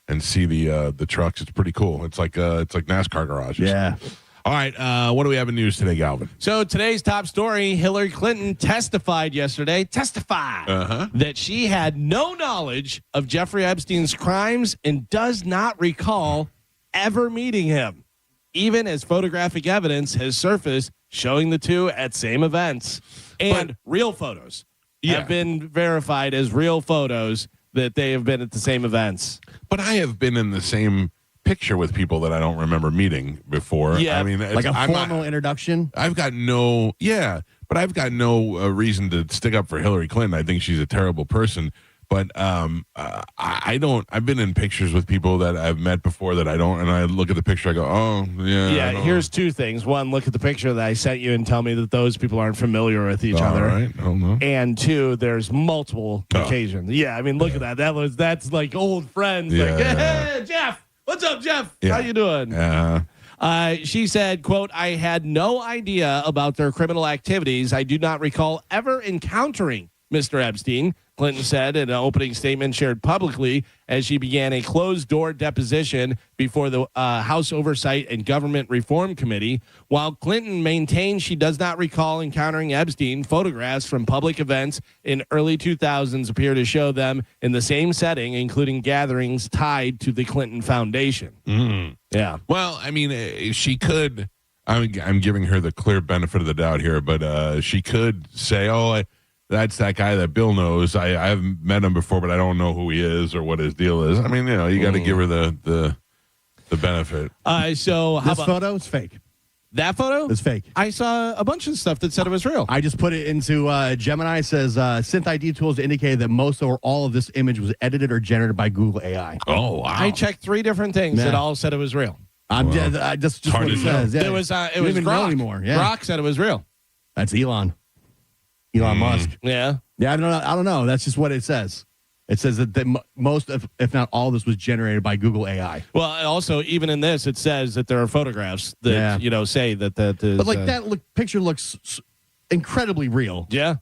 and see the trucks. It's pretty cool. It's like NASCAR garages. Yeah. All right. What do we have in news today, Galvin? So today's top story, Hillary Clinton testified yesterday, that she had no knowledge of Jeffrey Epstein's crimes and does not recall ever meeting him, even as photographic evidence has surfaced showing the two at same events. And real photos have been verified as real photos that they have been at the same events. But I have been in the same picture with people that I don't remember meeting before. Yeah, I mean, like a formal introduction. I've got no reason to stick up for Hillary Clinton. I think she's a terrible person. But I don't. I've been in pictures with people that I've met before that I don't, and I look at the picture, I go, oh yeah. Yeah. Here's two things: one, look at the picture that I sent you and tell me that those people aren't familiar with each other. All right. I don't know. And two, there's multiple occasions. Yeah, I mean, look at that. That's like old friends. Yeah, like, hey, Jeff, what's up, Jeff? Yeah. How you doing? She said, quote, I had no idea about their criminal activities. I do not recall ever encountering Mr. Epstein, Clinton said in an opening statement shared publicly as she began a closed-door deposition before the House Oversight and Government Reform Committee. While Clinton maintained she does not recall encountering Epstein, photographs from public events in early 2000s appear to show them in the same setting, including gatherings tied to the Clinton Foundation. Mm. Yeah. Well, I mean, she could. I'm giving her the clear benefit of the doubt here, but she could say, that's that guy that Bill knows. I haven't met him before, but I don't know who he is or what his deal is. I mean, you got to give her the benefit. So how this about, photo is fake. That photo? It's fake. I saw a bunch of stuff that said it was real. I just put it into Gemini. It says Synth ID tools indicated that most or all of this image was edited or generated by Google AI. Oh, wow. I checked 3 different things that all said it was real. Just what it says. Yeah. It was Don't even know Grok. anymore. Yeah. Grok said it was real. That's Elon Musk. Yeah. Yeah, I don't know. That's just what it says. It says that most, if not all, of this was generated by Google AI. Well, also, even in this, it says that there are photographs that say that is. But like that picture looks incredibly real. Yeah.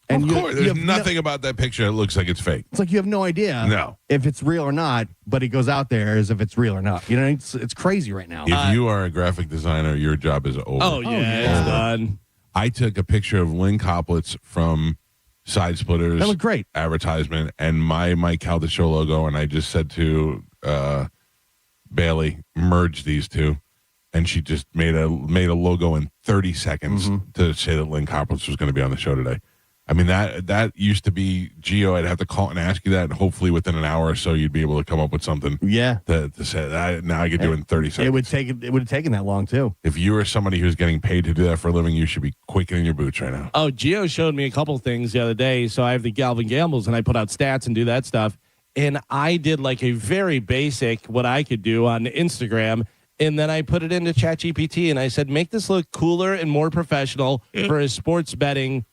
And of course, there's nothing about that picture that looks like it's fake. It's like you have no idea if it's real or not, but it goes out there as if it's real or not. You know, it's crazy right now. If you are a graphic designer, your job is over. Oh, yeah. It's done. I took a picture of Lynn Coplitz from Side Splitters. That looked great. Advertisement and my Mike Calta show logo, and I just said to Bailey, merge these two, and she just made a logo in 30 seconds to say that Lynn Coplitz was going to be on the show today. I mean, that used to be Geo. I'd have to call and ask you that, and hopefully within an hour or so you'd be able to come up with something. Yeah, to say that. Now I could do it in 30 seconds. It would have taken that long too. If you were somebody who's getting paid to do that for a living, you should be quaking in your boots right now. Oh, Gio showed me a couple things the other day. So I have the Galvin Gambles, and I put out stats and do that stuff. And I did like a very basic what I could do on Instagram. And then I put it into ChatGPT, and I said, make this look cooler and more professional for a sports betting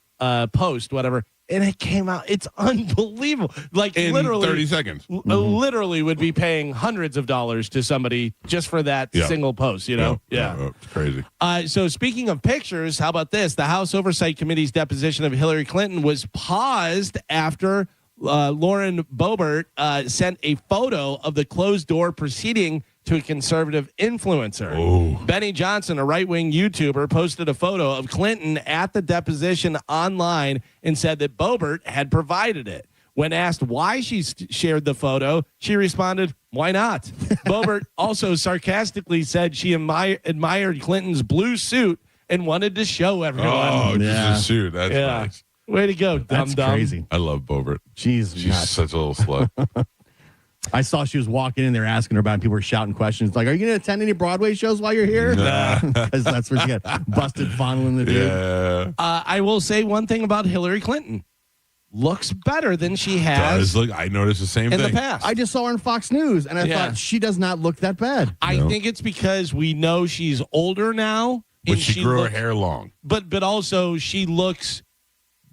post, whatever. And it came out. It's unbelievable. Like in literally 30 seconds. Literally would be paying hundreds of dollars to somebody just for that single post, you know? Yeah. It's crazy. So speaking of pictures, how about this? The House Oversight Committee's deposition of Hillary Clinton was paused after Lauren Boebert sent a photo of the closed door proceeding to a conservative influencer. Oh. Benny Johnson, a right-wing YouTuber, posted a photo of Clinton at the deposition online and said that Boebert had provided it. When asked why she shared the photo, she responded, "Why not?" Boebert also sarcastically said she admired Clinton's blue suit and wanted to show everyone. Oh, just a suit. That's nice. Way to go, That's dum-dum. crazy. I love Boebert. She's nuts. Such a little slut. I saw she was walking in there asking her about it, and people were shouting questions like, "Are you going to attend any Broadway shows while you're here?" Because that's where she got busted fondling the dude. Yeah. I will say one thing about Hillary Clinton. Looks better than she has I noticed the same in thing. the past. I just saw her on Fox News, and I thought she does not look that bad. I think it's because we know she's older now. But and she grew her hair long. But also she looks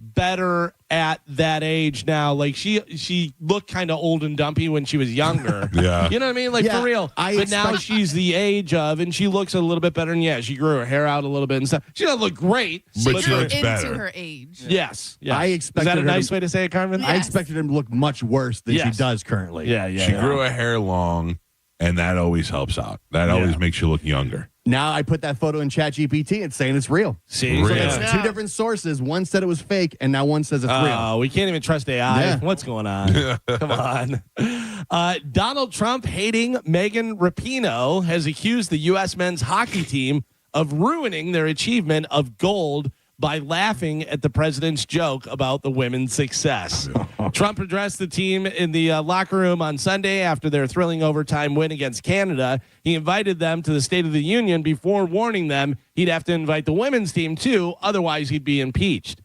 better at that age now. Like she looked kind of old and dumpy when she was younger. Yeah. You know what I mean? Like for real. But now she's the age of, and she looks a little bit better. And she grew her hair out a little bit and stuff. She doesn't look great. But she looks into better. her age. Yes. I expected Is that a her nice way to say it, Carmen? I expected him to look much worse than she does currently. She grew her hair long, and that always helps out. That always makes you look younger. Now I put that photo in ChatGPT and saying it's real. See, so it's two different sources. One said it was fake, and now one says it's real. Oh, we can't even trust AI. Yeah. What's going on? Come on. Donald Trump hating Megan Rapinoe has accused the U.S. men's hockey team of ruining their achievement of gold by laughing at the president's joke about the women's success. Trump addressed the team in the locker room on Sunday after their thrilling overtime win against Canada. He invited them to the State of the Union before warning them he'd have to invite the women's team too, otherwise he'd be impeached.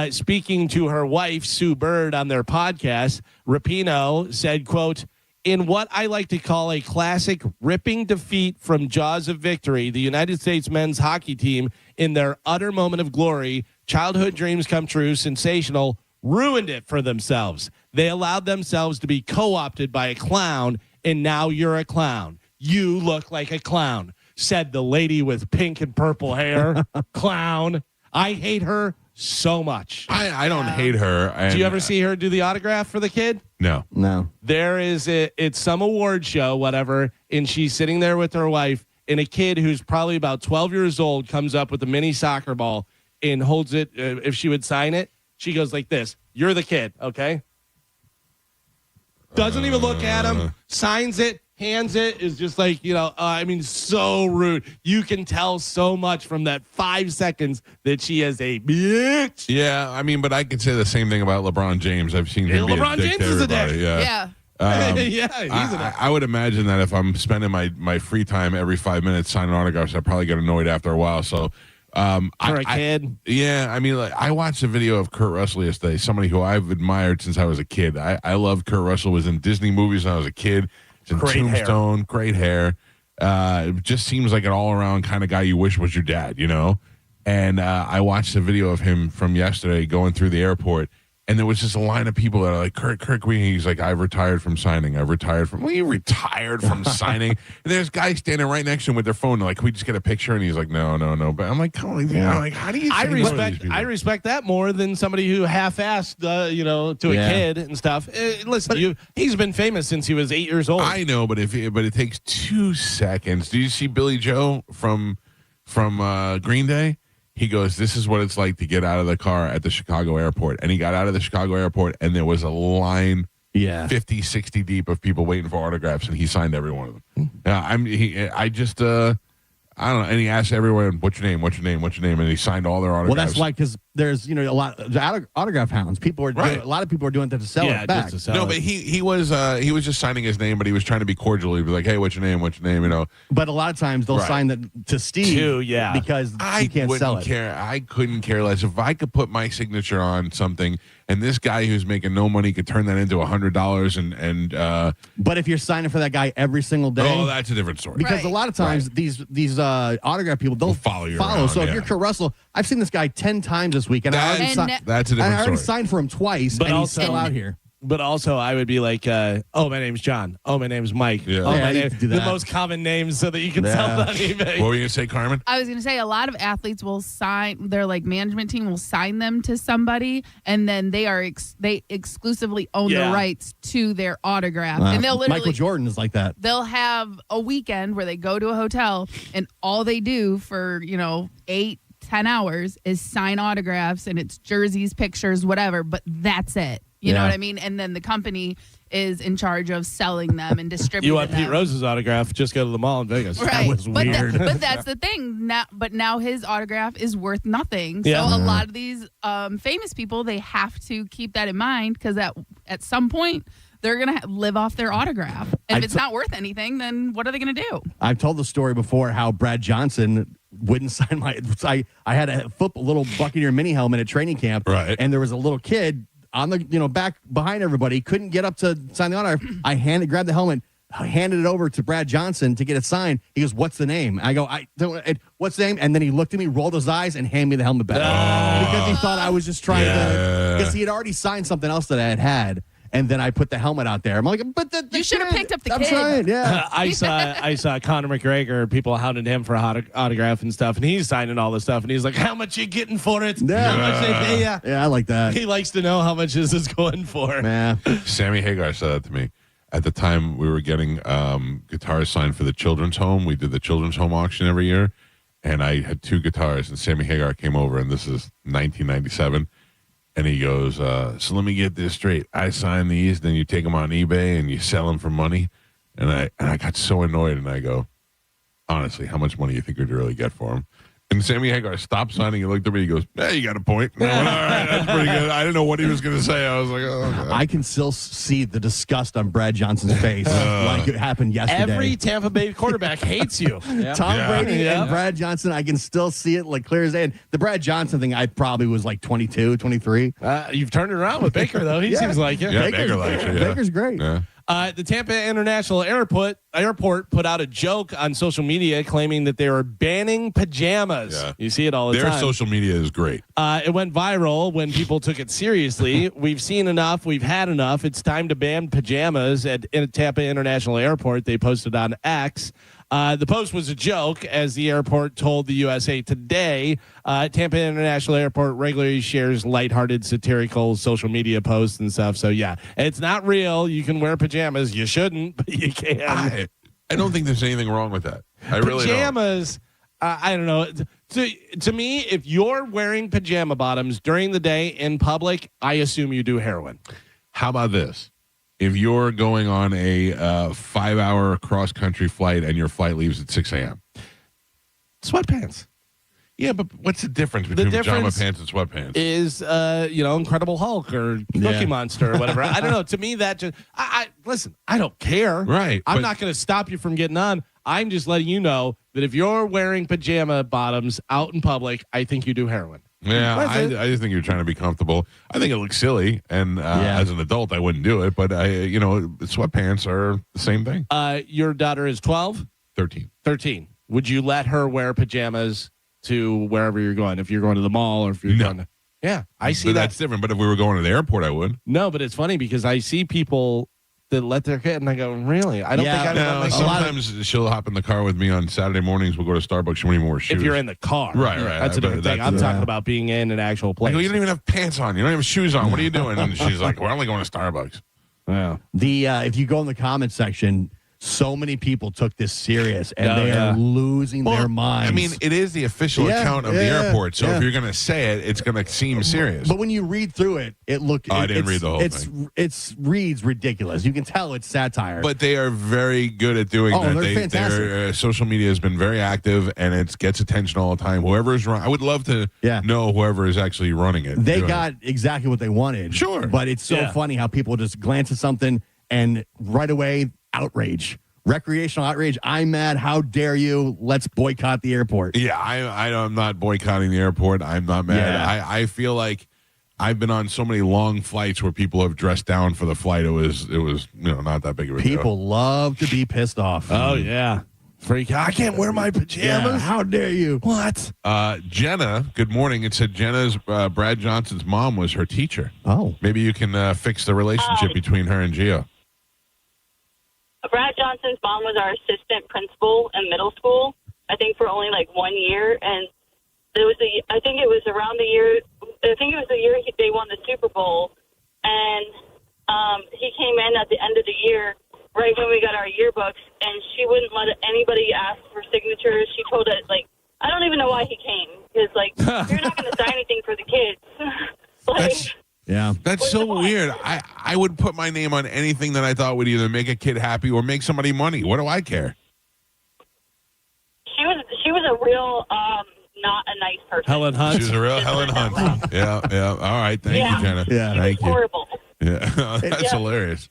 Speaking to her wife, Sue Bird, on their podcast, Rapinoe said, quote, "In what I like to call a classic ripping defeat from jaws of victory, the United States men's hockey team, in their utter moment of glory, childhood dreams come true, sensational, ruined it for themselves. They allowed themselves to be co-opted by a clown, and now you're a clown. You look like a clown," said the lady with pink and purple hair. Clown. I hate her so much. I don't hate her. Do you ever see her do the autograph for the kid? No. There is it's some award show, whatever, and she's sitting there with her wife, and a kid who's probably about 12 years old comes up with a mini soccer ball and holds it. If she would sign it, she goes like this: "You're the kid, okay?" Doesn't even look at him, signs it, hands it, is just like, so rude. You can tell so much from that 5 seconds that she is a bitch. Yeah, but I could say the same thing about LeBron James. I've seen him be LeBron a dick James to is a dick. everybody. Yeah. Yeah. I would imagine that if I'm spending my free time every 5 minutes signing autographs, I probably get annoyed after a while. So, for a kid, I mean, like, I watched a video of Kurt Russell yesterday. Somebody who I've admired since I was a kid. I love Kurt Russell. Was in Disney movies when I was a kid. He's in Tombstone, great hair. It just seems like an all around kind of guy you wish was your dad, you know. And I watched a video of him from yesterday going through the airport. And there was just a line of people that are like, Kurt Queen. He's like, I've retired from signing. I've retired from. Well, you retired from signing. And there's guys standing right next to him with their phone. They're like, can we just get a picture? And he's like, no. But I'm like, come on, I'm like, how do you? I respect that more than somebody who half-assed, to a kid and stuff. Listen, he's been famous since he was 8 years old. I know, but it takes 2 seconds. Do you see Billy Joe from Green Day? He goes, this is what it's like to get out of the car at the Chicago airport. And he got out of the Chicago airport, and there was a line 50, 60 deep of people waiting for autographs, and he signed every one of them. I don't know. And he asked everyone, what's your name? What's your name? What's your name? And he signed all their autographs. Well, that's why, because there's, a lot of autograph hounds. People are doing, a lot of people are doing that to sell it back. But he was just signing his name, but he was trying to be cordial. He'd be like, hey, what's your name? What's your name? But a lot of times they'll sign that to Steve because he can't sell it. I couldn't care less. If I could put my signature on something and this guy who's making no money could turn that into $100 but if you're signing for that guy every single day, that's a different story. Because a lot of times these autograph people, they'll follow you around, So if you're Kurt Russell, I've seen this guy 10 times this week, and that's a different story. I already signed for him twice, and he's still out here. But also, I would be like, my name's John. Oh, my name's Mike. Yeah. The most common names so that you can sell on eBay. What were you going to say, Carmen? I was going to say a lot of athletes will sign, their management team will sign them to somebody, and then they exclusively own the rights to their autograph. And they'll literally, Michael Jordan is like that. They'll have a weekend where they go to a hotel, and all they do for 8-10 hours is sign autographs, and it's jerseys, pictures, whatever, but that's it. You know what I mean? And then the company is in charge of selling them and distributing them. You want Pete Rose's autograph, just go to the mall in Vegas. Right. That was weird. But that's the thing. Now his autograph is worth nothing. So a lot of these famous people, they have to keep that in mind because at some point, they're going to live off their autograph. And if it's not worth anything, then what are they going to do? I've told the story before how Brad Johnson wouldn't sign my – I had a little Buccaneer mini helmet at training camp. Right. And there was a little kid – on the back behind everybody, couldn't get up to sign the autograph. I grabbed the helmet, handed it over to Brad Johnson to get it signed. He goes, "What's the name?" I go, "What's the name?" And then he looked at me, rolled his eyes, and handed me the helmet back because he thought I was just trying to. Because he had already signed something else that I had. And then I put the helmet out there. I'm like, but you should have picked up the I'm kid. trying, yeah. I saw Conor McGregor. People hounded him for autograph and stuff, and he's signing all this stuff. And he's like, "How much you getting for it? How much they pay ya?" Yeah, I like that. He likes to know how much this is going for. Yeah. Sammy Hagar said that to me. At the time, we were getting guitars signed for the children's home. We did the children's home auction every year, and I had 2 guitars. And Sammy Hagar came over, and this is 1997. And he goes, so let me get this straight. I sign these, then you take them on eBay and you sell them for money. And I got so annoyed, and I go, honestly, how much money do you think we'd really get for them? And Sammy Hagar stopped signing. He looked at me. He goes, "Hey, you got a point." And I went, all right, that's pretty good. I didn't know what he was going to say. I was like, "Oh, God." I can still see the disgust on Brad Johnson's face, like it happened yesterday. Every Tampa Bay quarterback hates you. Tom Brady and Brad Johnson, I can still see it like clear as day. And the Brad Johnson thing, I probably was like 22, 23. You've turned it around with Baker, though. He seems like it. Yeah, Baker likes it. Yeah. Baker's great. Yeah. The Tampa International Airport put out a joke on social media claiming that they were banning pajamas. Yeah. You see it all the time. Their social media is great. It went viral when people took it seriously. We've seen enough. We've had enough. It's time to ban pajamas at Tampa International Airport. They posted on X. The post was a joke, as the airport told the USA Today. Tampa International Airport regularly shares lighthearted, satirical social media posts and stuff. So, yeah, it's not real. You can wear pajamas. You shouldn't, but you can. I don't think there's anything wrong with that. I really don't. Pajamas, I don't know. To me, if you're wearing pajama bottoms during the day in public, I assume you do heroin. How about this? If you're going on a 5-hour cross-country flight and your flight leaves at 6 a.m. Sweatpants. Yeah, but what's the difference between pajama pants and sweatpants? Is Incredible Hulk or Cookie Monster or whatever. I don't know. To me, that just listen. I don't care. Right. I'm not going to stop you from getting on. I'm just letting you know that if you're wearing pajama bottoms out in public, I think you do heroin. Yeah, I just think you're trying to be comfortable. I think it looks silly, and as an adult, I wouldn't do it. But sweatpants are the same thing. Your daughter is 12? 13. 13. Would you let her wear pajamas to wherever you're going? If you're going to the mall or if you're going to... Yeah, I see that. That's different. But if we were going to the airport, I would. No, but it's funny because I see people that let their kid, and I go, really? I don't think I would let my sometimes she'll hop in the car with me on Saturday mornings. We'll go to Starbucks. She won't even wear shoes. If you're in the car. Right. That's a different thing. I'm talking about being in an actual place. I go, you don't even have pants on. You don't have shoes on. What are you doing? And she's like, we're only going to Starbucks. Yeah. If you go in the comment section, so many people took this serious, and they are losing their minds. I mean, it is the official account of the airport, so if you're going to say it, it's going to seem serious. But when you read through it, I didn't read the whole thing. It reads ridiculous. You can tell it's satire. But they are very good at doing that. They're fantastic. Their social media has been very active, and it gets attention all the time. Whoever is running, I would love to know whoever is actually running it. They got exactly what they wanted. Sure. But it's so funny how people just glance at something and right away, outrage. Recreational outrage. I'm mad. How dare you? Let's boycott the airport. Yeah, I'm not boycotting the airport. I'm not mad. Yeah. I feel like I've been on so many long flights where people have dressed down for the flight. It was not that big of a deal. People love to be pissed off. Oh, yeah. Freak. I can't wear my pajamas. Yeah, how dare you? What? Jenna, good morning. It said Jenna's Brad Johnson's mom was her teacher. Oh. Maybe you can fix the relationship between her and Gio. Brad Johnson's mom was our assistant principal in middle school, I think for only like 1 year. And I think it was the year they won the Super Bowl. And he came in at the end of the year, right when we got our yearbooks, and she wouldn't let anybody ask for signatures. She told us, I don't even know why he came. Because, you're not going to sign anything for the kids. That's so weird. I would put my name on anything that I thought would either make a kid happy or make somebody money. What do I care? She was a real not a nice person. Helen Hunt. She was a real Helen Hunt. Yeah. All right. Thank you, Jenna. Yeah. Thank you. Horrible. Yeah. That's hilarious.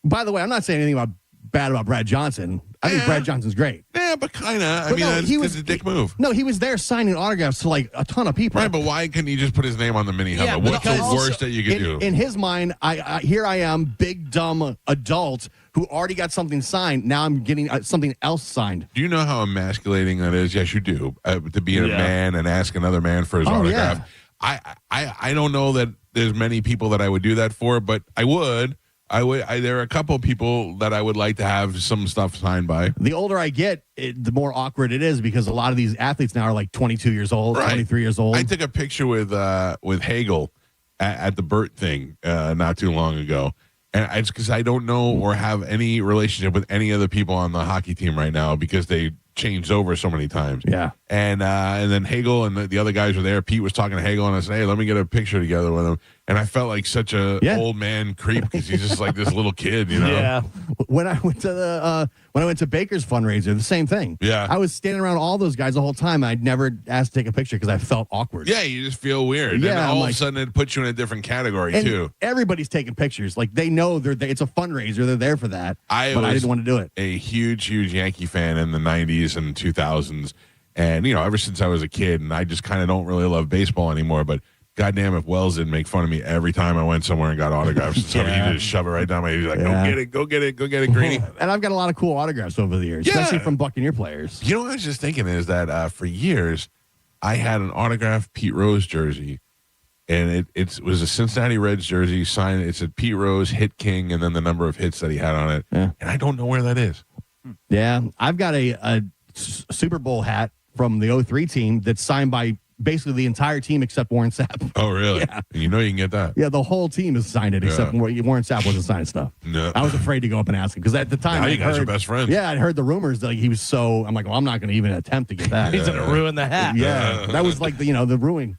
By the way, I'm not saying anything bad about Brad Johnson. I think Brad Johnson's great. Yeah, but kind of. It's a dick move. No, he was there signing autographs to a ton of people. Right, but why couldn't he just put his name on the mini helmet? What's the worst that you could do? In his mind, here I am, big, dumb adult who already got something signed. Now I'm getting something else signed. Do you know how emasculating that is? Yes, you do. To be a man and ask another man for his autograph. Yeah. I don't know that there's many people that I would do that for, but I would. There are a couple of people that I would like to have some stuff signed by. The older I get, the more awkward it is because a lot of these athletes now are 22 years old, 23 years old. I took a picture with Hagel at the Burt thing not too long ago. And it's because I don't know or have any relationship with any of the people on the hockey team right now because they changed over so many times. Yeah. And then Hagel and the other guys were there. Pete was talking to Hagel and I said, hey, let me get a picture together with him. And I felt like such a old man creep because he's just like this little kid, you know? Yeah. When I went to Baker's fundraiser, the same thing. Yeah. I was standing around all those guys the whole time. I'd never asked to take a picture because I felt awkward. Yeah, you just feel weird. Yeah, and all of a sudden it puts you in a different category too. Everybody's taking pictures. They know it's a fundraiser. They're there for that. But I didn't want to do it. A huge Yankee fan in the 90s and 2000s. And, ever since I was a kid, and I just kind of don't really love baseball anymore, but goddamn if Wells didn't make fun of me every time I went somewhere and got autographs. And somebody just shove it right down my head. He's like, go get it, Greeny. And I've got a lot of cool autographs over the years, especially from Buccaneer players. You know what I was just thinking is that for years, I had an autographed Pete Rose jersey, and it was a Cincinnati Reds jersey signed. It said Pete Rose, hit king, and then the number of hits that he had on it. Yeah. And I don't know where that is. Yeah, I've got a Super Bowl hat from the 03 team that's signed by basically the entire team except Warren Sapp. Oh, really? Yeah. You know you can get that. Yeah, the whole team has signed it except Warren Sapp wasn't signing stuff. No. I was afraid to go up and ask him because at the time now you guys are best friends. Yeah, I'd heard the rumors that he was I'm like, well, I'm not going to even attempt to get that. He's going to ruin the hat. Yeah, that was the ruin.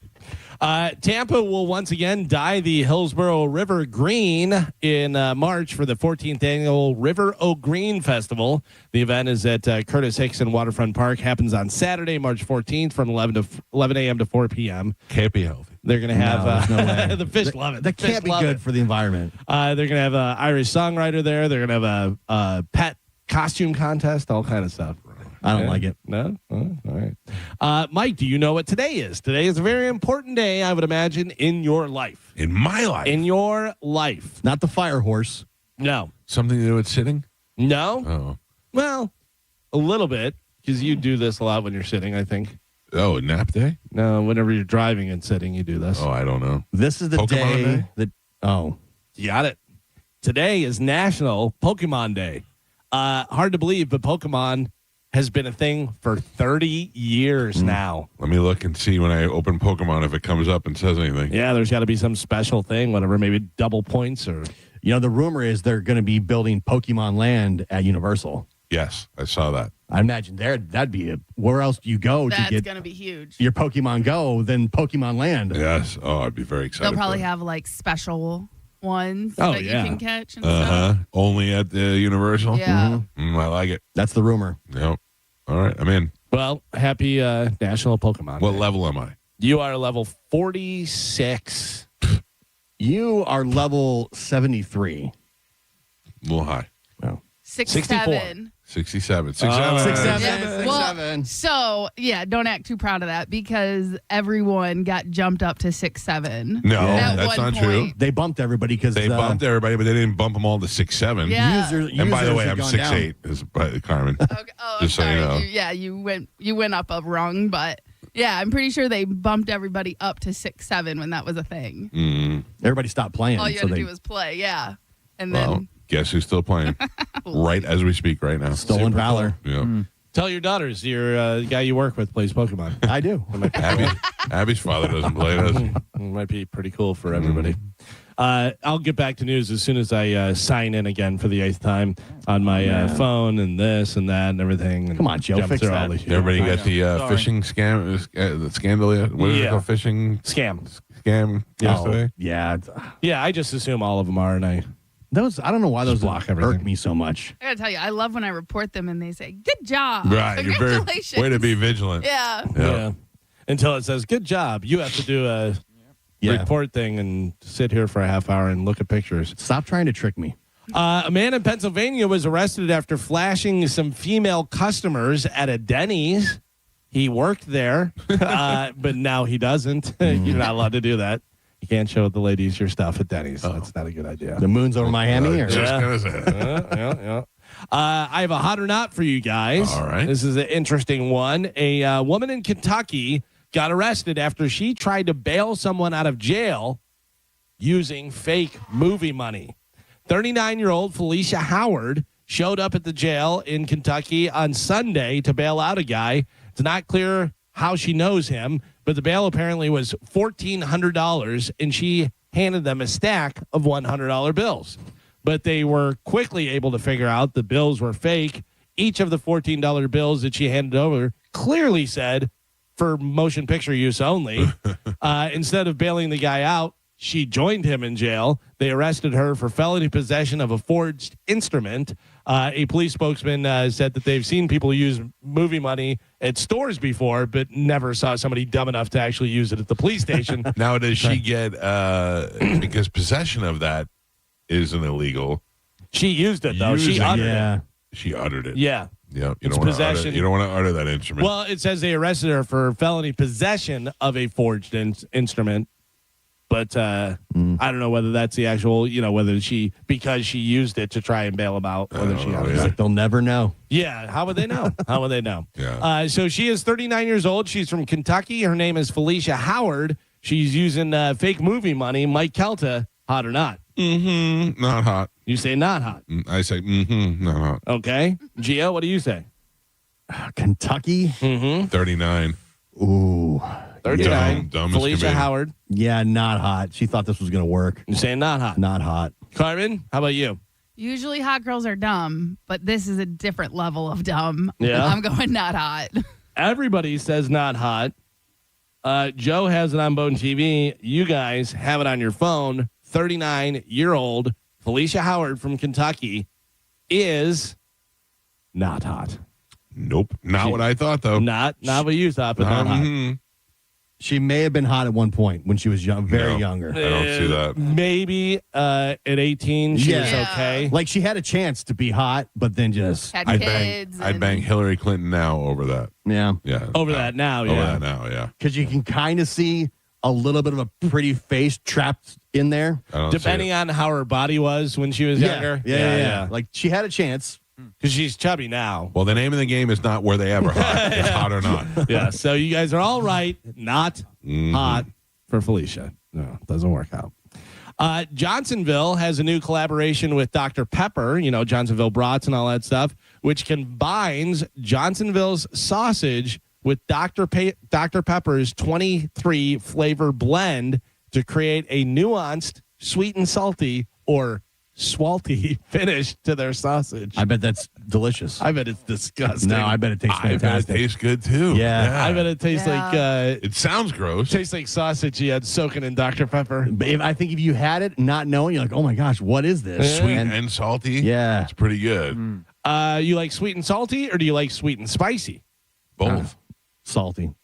Tampa will once again dye the Hillsborough River green in March for the 14th annual River O Green Festival. The event is at Curtis Hickson Waterfront Park. Happens on Saturday, March 14th from 11 a.m. to 4 p.m. Can't be healthy. They're going to have No way. the fish love it. That The fish can't be love good it. for the environment. They're going to have an Irish songwriter there. They're going to have a pet costume contest, all kind of stuff. I don't like it. No? Oh, all right. Mike, do you know what today is? Today is a very important day, I would imagine, in your life. In my life. In your life. Not the fire horse. No. Something to do with sitting? No? Oh. Well, a little bit, because you do this a lot when you're sitting, I think. Oh, nap day? No, whenever you're driving and sitting, you do this. Oh, I don't know. This is the Pokemon day that. Oh. You got it. Today is National Pokemon Day. Hard to believe, but Pokemon has been a thing for 30 years now. Let me look and see when I open Pokemon if it comes up and says anything. Yeah, there's got to be some special thing, whatever, maybe double points or. You know, the rumor is they're going to be building Pokemon Land at Universal. Yes, I saw that. I imagine that'd be where else do you go That's to get going to be huge. your Pokemon Go than Pokemon Land? Yes. Oh, I'd be very excited. They'll probably for it. have like special ones Oh, that yeah. you can catch and stuff. Only at the Universal? Yeah. I like it. That's the rumor. Yep. All right, I'm in. Well, happy National Pokemon What Day. level am I? You are level 46. You are level 73. A little high. Well, 67. 67. 6'7". Yes. Well, so, yeah, don't act too proud of that because everyone got jumped up to 6'7". No, At that's one not true. point. They bumped everybody because They bumped everybody, but they didn't bump them all to 6'7". Yeah. And by the way, I'm users have gone 6'8", is by Carmen. Okay. Oh, Just so sorry. you know. You went up a rung, but yeah, I'm pretty sure they bumped everybody up to 6'7" when that was a thing. Everybody stopped playing. All you so had to they do was play, yeah. And Well, then guess who's still playing? Right as we speak right now. stolen valor. Yeah. Tell your daughters your guy you work with plays Pokemon. I do. Abby's father doesn't play, does he? It might be pretty cool for everybody. I'll get back to news as soon as I sign in again for the 8th time on my phone and this and that and everything. And Come on, Joe, jump fix through that. all the- Everybody I got know. the Sorry. phishing scam, the scandal yet? What is it Yeah. called? Phishing scam. yesterday? Oh, yeah. Yeah, I just assume all of them are, and I I don't know why those block irk everything. me so much. I gotta tell you, I love when I report them and they say, "Good job, Right. You're very congratulations." way to be vigilant. Yeah. yeah. Until it says good job, you have to do a report thing and sit here for a half hour and look at pictures. Stop trying to trick me. A man in Pennsylvania was arrested after flashing some female customers at a Denny's. He worked there, but now he doesn't. You're not allowed to do that. You can't show the ladies your stuff at Denny's. So that's not a good idea. The moon's over Miami? Or? Just gonna say that. Yeah. I have a hot or not for you guys. All right. This is an interesting one. A woman in Kentucky got arrested after she tried to bail someone out of jail using fake movie money. 39-year-old Felicia Howard showed up at the jail in Kentucky on Sunday to bail out a guy. It's not clear how she knows him, but the bail apparently was $1,400, and she handed them a stack of $100 bills. But they were quickly able to figure out the bills were fake. Each of the $14 bills that she handed over clearly said, for motion picture use only. Instead of bailing the guy out, she joined him in jail. They arrested her for felony possession of a forged instrument. A police spokesman said that they've seen people use movie money at stores before, but never saw somebody dumb enough to actually use it at the police station. Now, does she get, because possession of that isn't illegal. She used it, though. She uttered it. She uttered it. Yeah. Yeah. It's possession. You don't want to utter that instrument. Well, it says they arrested her for felony possession of a forged instrument. But I don't know whether that's the actual, whether because she used it to try and bail him out, whether she uttered it. Like they'll never know. Yeah, how would they know? How would they know? Yeah. So she is 39 years old. She's from Kentucky. Her name is Felicia Howard. She's using fake movie money. Mike Calta, hot or not? Mm-hmm. Not hot. You say not hot. I say mm-hmm. Not hot. Okay. Gio, what do you say? Kentucky? 39. Ooh. 39. Dumb as Felicia can be. Howard. Yeah, not hot. She thought this was going to work. You saying not hot? Not hot. Carmen, how about you? Usually hot girls are dumb, but this is a different level of dumb. Yeah? I'm going not hot. Everybody says not hot. Joe has it on Bone TV. You guys have it on your phone. 39-year-old Felicia Howard from Kentucky is not hot. Nope. Not what I thought, though. Not what you thought, but not hot. Mm-hmm. She may have been hot at one point when she was young, very younger. I don't see that. Maybe at 18, she was okay. Like she had a chance to be hot, but then just Had I'd kids. bang Hillary Clinton now over that. Yeah. Over that now, Over that now, yeah. Because you can kind of see a little bit of a pretty face trapped in there. I don't see Depending on how her body was when she was younger. Yeah. Like she had a chance. Because she's chubby now. Well, the name of the game is not were they ever hot. It's hot or not. Yeah, so you guys are all right. Not hot for Felicia. No, it doesn't work out. Johnsonville has a new collaboration with Dr. Pepper, Johnsonville brats and all that stuff, which combines Johnsonville's sausage with Dr. Pepper's 23 flavor blend to create a nuanced, sweet and salty, or swalty finish to their sausage. I bet that's delicious. I bet it's disgusting. No, I bet it tastes fantastic. I bet it tastes good too. Yeah. I bet it tastes like it sounds gross. Tastes like sausage you had soaking in Dr. Pepper. But I think if you had it not knowing, you're like, oh my gosh, what is this? Sweet and salty. Yeah. It's pretty good. You like sweet and salty, or do you like sweet and spicy? Both. Salty.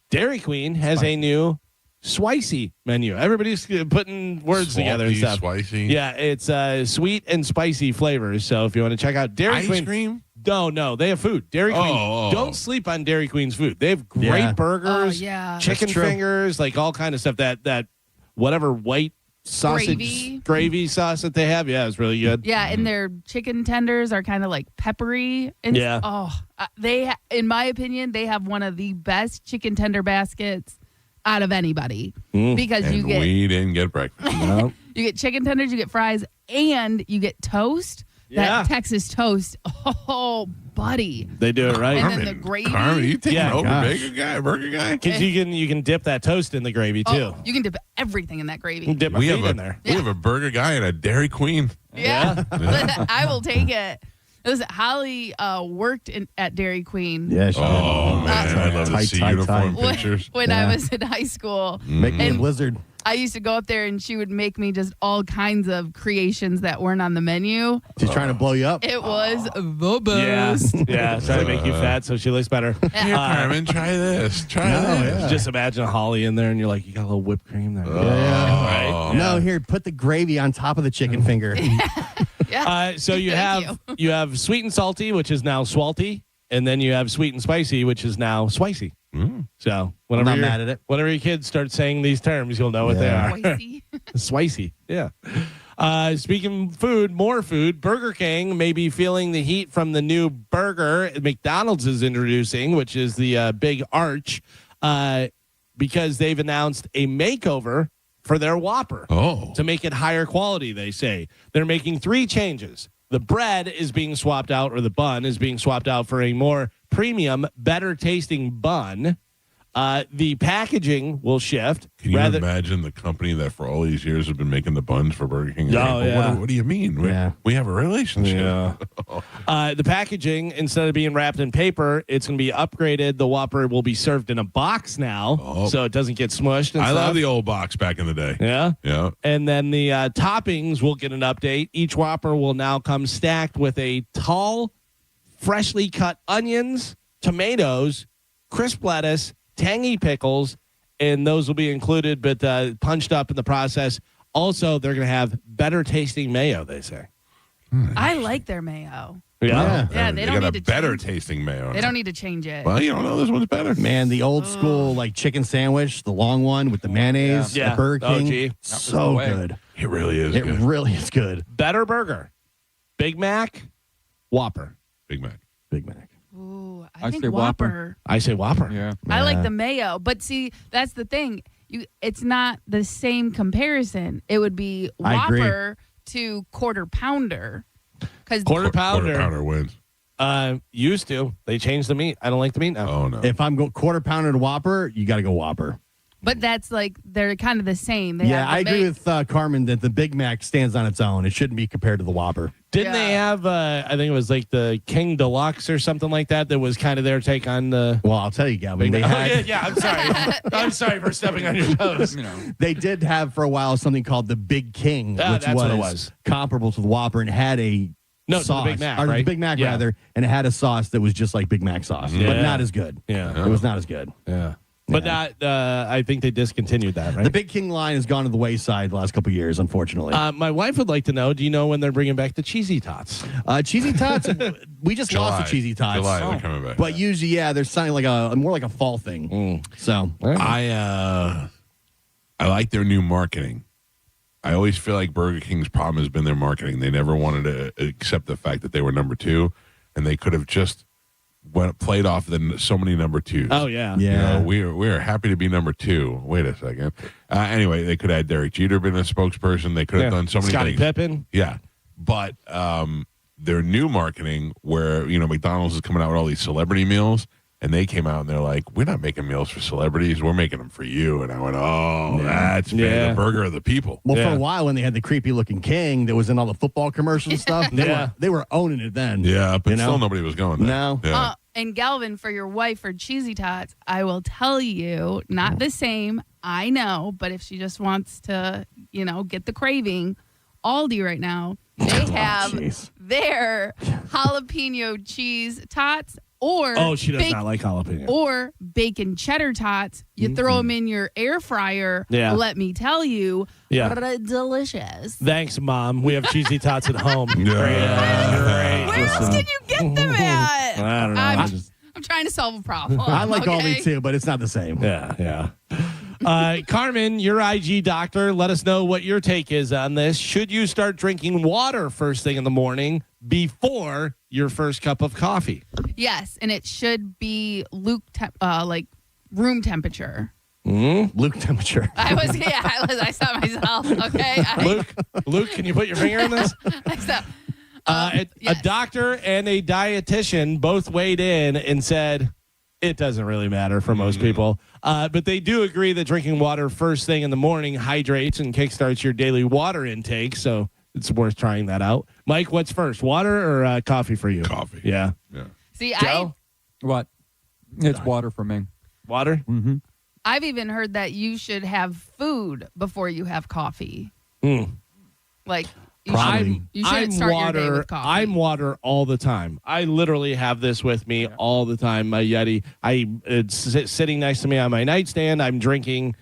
Dairy Queen has a new spicy menu. Everybody's putting words together and stuff. Spicy. Yeah, it's sweet and spicy flavors. So if you want to check out Dairy Queen. Ice cream? No, they have food. Dairy Queen. Don't sleep on Dairy Queen's food. They have great burgers, chicken fingers, like all kind of stuff. That whatever white sausage gravy sauce that they have. Yeah, it's really good. Yeah, and their chicken tenders are kind of like peppery. And in my opinion, they have one of the best chicken tender baskets out of anybody because you get we didn't get breakfast. You get chicken tenders, you get fries, and you get toast. That Texas toast. Oh, buddy. They do it right. And then the gravy. Carmen, you take over burger guy. Because you can dip that toast in the gravy too. You can dip everything in that gravy. Dip a feet in there. We have a burger guy and a Dairy Queen. Yeah. I will take it. Listen, Holly worked at Dairy Queen. Yeah. Man, I'd love to see uniform pictures. When I was in high school. Make me a blizzard. I used to go up there and she would make me just all kinds of creations that weren't on the menu. She's trying to blow you up. It was the best. Yeah, trying to make you fat so she looks better. Here, Carmen, try this. Try this. Yeah. Just imagine Holly in there and you're like, you got a little whipped cream there. Right? No, here, put the gravy on top of the chicken finger. So you have sweet and salty, which is now swalty, and then you have sweet and spicy, which is now swicy. So whenever I'm not mad at it. Whenever your kids start saying these terms, you'll know what they are. Swicy. Yeah. Speaking food, more food. Burger King may be feeling the heat from the new burger McDonald's is introducing, which is the Big Arch, because they've announced a makeover for their Whopper to make it higher quality, they say. They're making 3 changes. The bread is being swapped out, or the bun is being swapped out for a more premium, better tasting bun. The packaging will shift. Can you imagine the company that for all these years have been making the buns for Burger King? What do you mean? We have a relationship. The packaging, instead of being wrapped in paper, it's going to be upgraded. The Whopper will be served in a box now, so it doesn't get smushed. And I stuff. love the old box back in the day. Yeah. And then the toppings will get an update. Each Whopper will now come stacked with a tall, freshly cut onions, tomatoes, crisp lettuce, tangy pickles, and those will be included, but punched up in the process. Also, they're going to have better tasting mayo, they say. I like their mayo. Yeah, they don't need to better tasting mayo. They don't need to change it. Well, you don't know, this one's better. Man, the old school like chicken sandwich, the long one with the mayonnaise, the Burger King, so good. It really is. It really is good. Better burger, Big Mac, Whopper. Big Mac. Ooh, I think Whopper. I say Whopper. Yeah. I like the mayo, but see, that's the thing. It's not the same comparison. It would be Whopper to quarter pounder. Quarter pounder wins. Used to. They changed the meat. I don't like the meat now. Oh no. If I'm going quarter pounder to Whopper, you got to go Whopper. But that's like they're kind of the same. They Yeah, have the I agree with Carmen that the Big Mac stands on its own. It shouldn't be compared to the Whopper. Didn't they have, I think it was like the King Deluxe or something like that was kind of their take on the... Well, I'll tell you, Galvin. They had, I'm sorry. I'm sorry for stepping on your toes. They did have for a while something called the Big King, which that's what it was. comparable to the Whopper and had a No, sauce. to the Big Mac, or right? the Big Mac, Yeah. rather, and it had a sauce that was just like Big Mac sauce, but Yeah. not as good. Yeah. It was not as good. Yeah. But not, I think they discontinued that, right? The Big King line has gone to the wayside the last couple of years, unfortunately. My wife would like to know, do you know when they're bringing back the Cheesy Tots? Cheesy Tots, we just lost the Cheesy Tots. July, they're coming back. But usually, yeah, they're signing like more like a fall thing. So I like their new marketing. I always feel like Burger King's problem has been their marketing. They never wanted to accept the fact that they were number 2, and they could have just played off so many number 2s. Oh, yeah. Yeah. You know, we are happy to be number 2. Wait a second. Anyway, they could have had Derek Jeter been a spokesperson. They could have done so many Scottie things. Pippen. Yeah. But their new marketing where, McDonald's is coming out with all these celebrity meals, and they came out and they're like, we're not making meals for celebrities. We're making them for you. And I went, that's the burger of the people. Well, for a while when they had the creepy looking king that was in all the football commercials and stuff, they were owning it then. Yeah, but still nobody was going there. No. Yeah. And Galvin, for your wife for Cheesy Tots, I will tell you, not the same. I know, but if she just wants to, get the craving, Aldi right now, they have their jalapeno cheese tots. Or she does not like jalapeno. Or bacon cheddar tots. You throw them in your air fryer. Yeah. Let me tell you, delicious. Thanks, Mom. We have Cheesy Tots at home. Yeah. Great. Where else can you get them at? I don't know. I'm trying to solve a problem. I like okay? Aldi too, but it's not the same. Yeah. Carmen, your IG doctor, let us know what your take is on this. Should you start drinking water first thing in the morning before your first cup of coffee? Yes, and it should be room temperature. Luke temperature. I saw myself. Okay. Luke, can you put your finger in this? A doctor and a dietitian both weighed in and said it doesn't really matter for most people. But they do agree that drinking water first thing in the morning hydrates and kickstarts your daily water intake. So it's worth trying that out. Mike, what's first, water or coffee for you? Coffee. Yeah. See, Joe? What? It's water for me. Water? Mm-hmm. I've even heard that you should have food before you have coffee. Like you shouldn't start your day with coffee. I'm water all the time. I literally have this with me all the time. My Yeti. It's sitting next to me on my nightstand. I'm drinking.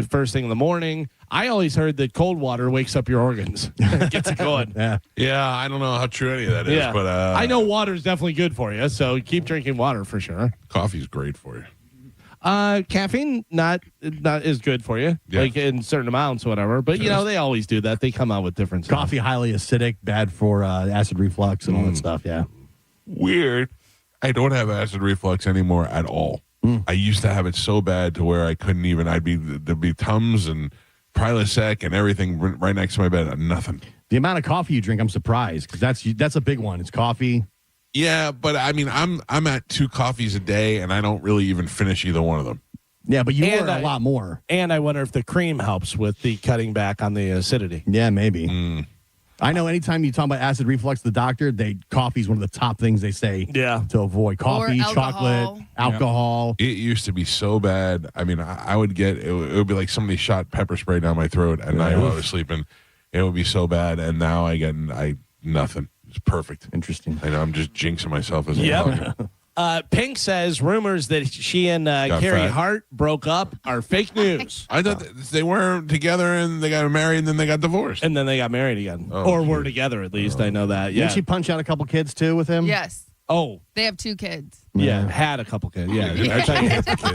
First thing in the morning. I always heard that cold water wakes up your organs, gets it going. Yeah. I don't know how true any of that is, but I know water is definitely good for you. So keep drinking water for sure. Coffee's great for you. Caffeine not as good for you, like in certain amounts, whatever. But they always do that. They come out with different stuff. Coffee highly acidic, bad for acid reflux and all that stuff. Yeah. Weird. I don't have acid reflux anymore at all. I used to have it so bad to where I couldn't even. There'd be Tums and Prilosec and everything right next to my bed. Nothing. The amount of coffee you drink, I'm surprised because that's a big one. It's coffee. Yeah, but I mean, I'm at 2 coffees a day, and I don't really even finish either one of them. Yeah, but you order a lot more. And I wonder if the cream helps with the cutting back on the acidity. Yeah, maybe. I know anytime you talk about acid reflux, the doctor, coffee is one of the top things they say to avoid. Coffee, chocolate, alcohol. It used to be so bad. I mean, I would get, it would be like somebody shot pepper spray down my throat at night while I was sleeping. It would be so bad. And now I get nothing. It's perfect. Interesting. I know I'm just jinxing myself as I'm talking. Pink says rumors that she and Carrie Hart broke up are fake news. I thought they weren't together and they got married and then they got divorced. And then they got married again. Or were together at least. I know that. Yeah. Didn't she punch out a couple kids too with him? Yes. Oh. They have 2 kids. Yeah. Had a couple kids. Yeah.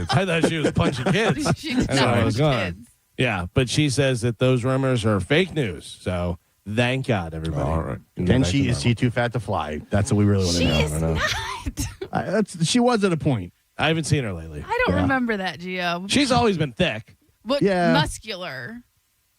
I thought she was punching kids. She did not punch kids. Yeah. But she says that those rumors are fake news. So thank God, everybody. All right. And is she too fat to fly? That's what we really want to know. She is not. She was at a point. I haven't seen her lately. I don't remember that, Gio. She's always been thick. But muscular.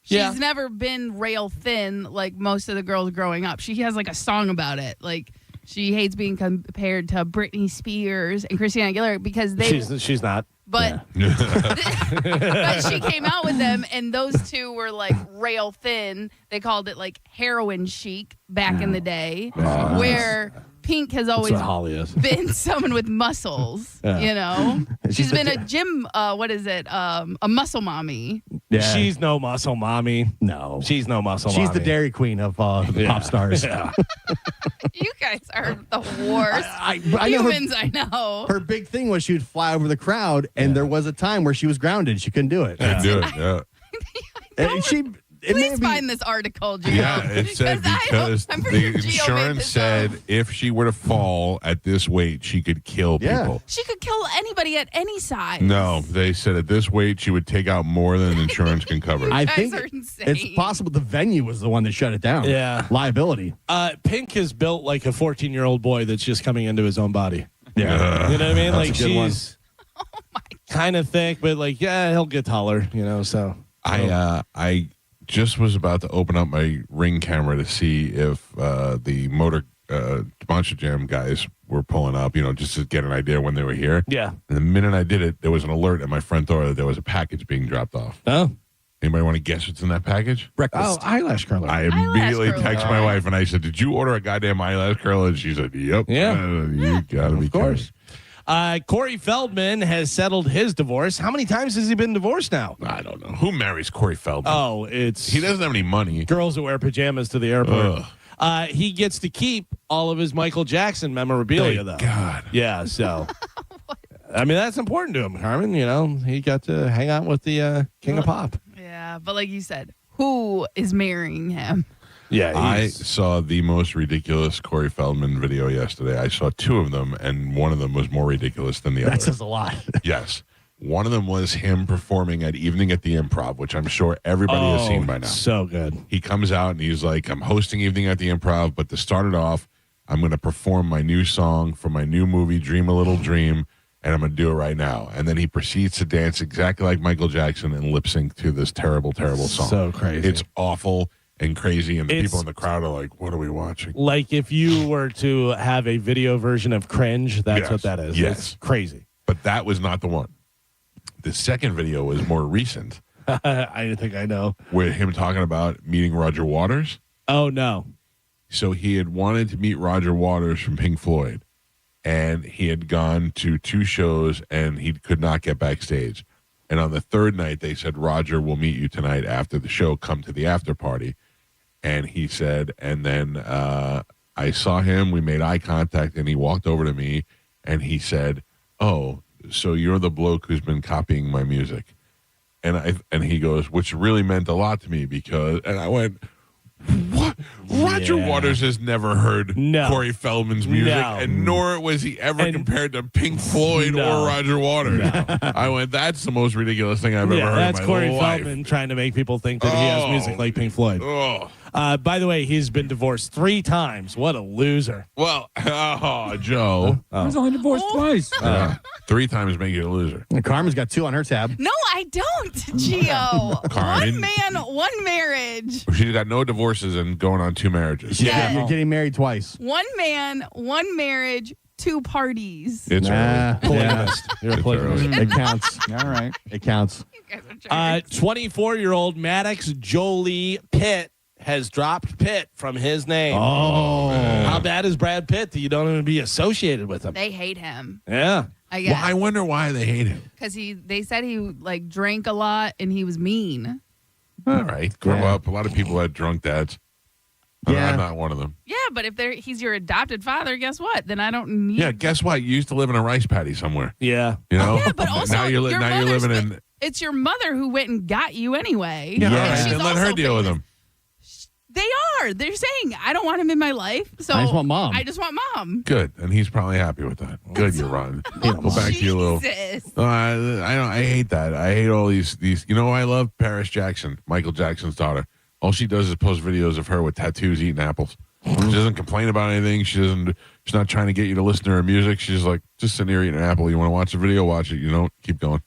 She's never been rail thin like most of the girls growing up. She has like a song about it. Like she hates being compared to Britney Spears and Christina Aguilera because she's not. But, but she came out with them, and those two were like rail thin. They called it like heroin chic back in the day, where Pink has always been someone with muscles. You know, she's been a gym. What is it? A muscle mommy. Yeah. She's no muscle mommy. No, she's no muscle. She's mommy. the Dairy Queen of pop stars. Yeah. You guys are the worst I know humans. I know. Her big thing was she would fly over the crowd, and there was a time where she was grounded. She couldn't do it. Couldn't do it. Yeah. And Please find this article, Gio. Yeah, it said because the insurance said if she were to fall at this weight, she could kill people. She could kill anybody at any size. No, they said at this weight, she would take out more than insurance can cover. I think it's possible the venue was the one that shut it down. Yeah. Liability. Pink is built like a 14-year-old boy that's just coming into his own body. Yeah. You know what I mean? That's Like a good one. she's kind of thick, but like, yeah, he'll get taller, you know, so. I just was about to open up my Ring camera to see if the Monster Jam guys were pulling up, you know, just to get an idea when they were here. Yeah. And the minute I did it, there was an alert at my front door that there was a package being dropped off. Oh. Anybody want to guess what's in that package? Breakfast. Oh, eyelash curler. I immediately texted my wife and I said, "Did you order a goddamn eyelash curler?" And she said, "Yep." Yeah. You gotta be Of course. Corey Feldman has settled his divorce. How many times has he been divorced now? I don't know. Who marries Corey Feldman? Oh, he doesn't have any money. Girls that wear pajamas to the airport. He gets to keep all of his Michael Jackson memorabilia, though. God. Yeah, so. I mean, that's important to him, Carmen. You know, he got to hang out with the King of Pop. Yeah, but like you said, who is marrying him? Yeah, I saw the most ridiculous Corey Feldman video yesterday. I saw two of them, and one of them was more ridiculous than the other. That says a lot. Yes. One of them was him performing at Evening at the Improv, which I'm sure everybody has seen by now. So good. He comes out and he's like, "I'm hosting Evening at the Improv, but to start it off, I'm going to perform my new song from my new movie, Dream a Little Dream, and I'm going to do it right now." And then he proceeds to dance exactly like Michael Jackson and lip sync to this terrible, terrible song. So crazy. It's awful and crazy, and the people in the crowd are like, "What are we watching?" Like if you were to have a video version of Cringe, that's Yes. what that is. Yes. It's crazy. But that was not the one. The second video was more recent, I think I know. with him talking about meeting Roger Waters. Oh, no. So he had wanted to meet Roger Waters from Pink Floyd, and he had gone to 2 shows, and he could not get backstage. And on the third night, they said, "Roger, we'll meet you tonight after the show. Come to the after party." And he said, and then I saw him. We made eye contact, and he walked over to me, and he said, "Oh, so you're the bloke who's been copying my music." And he goes, which really meant a lot to me because, and I went, "What? Roger Waters has never heard Corey Feldman's music, and nor was he ever compared to Pink Floyd or Roger Waters." I went, "That's the most ridiculous thing I've ever heard That's in my Corey life." Feldman trying to make people think that he has music like Pink Floyd. Oh. By the way, he's been divorced 3 times. What a loser. Well, Joe. I was only divorced twice. 3 times make you a loser. And Carmen's got 2 on her tab. No, I don't, Gio. Carmen. One man, one marriage. She's got no divorces and going on 2 marriages. Yeah. You're getting married twice. One man, one marriage, 2 parties. It's Polygamist. You're a It's polygamist. early. It counts. All right. It counts. 24-year-old Maddox Jolie Pitt has dropped Pitt from his name. Oh. How bad is Brad Pitt that you don't even be associated with him? They hate him. Yeah. I Well, guess. I wonder why they hate him. Because they said he like drank a lot and he was mean. All right. Grow up. A lot of people had drunk dads. Yeah. I'm not one of them. Yeah, but if he's your adopted father, guess what? Then I don't need. Yeah, guess what? You used to live in a rice paddy somewhere. Yeah. You know? Yeah, but also now you're your now you're mother's living in. It's your mother who went and got you anyway. Yeah, And all right, she's then let her also deal with famous. him. They are. They're saying I don't want him in my life. So I just want mom. I just want mom. Good, and he's probably happy with that. Good, you're Ron. Go back to your little. Jesus. I don't. I hate that. I hate all these. You know, I love Paris Jackson, Michael Jackson's daughter. All she does is post videos of her with tattoos eating apples. She doesn't complain about anything. She's not trying to get you to listen to her music. She's like, just sitting here eating an apple. You want to watch the video? Watch it. You don't. Keep going.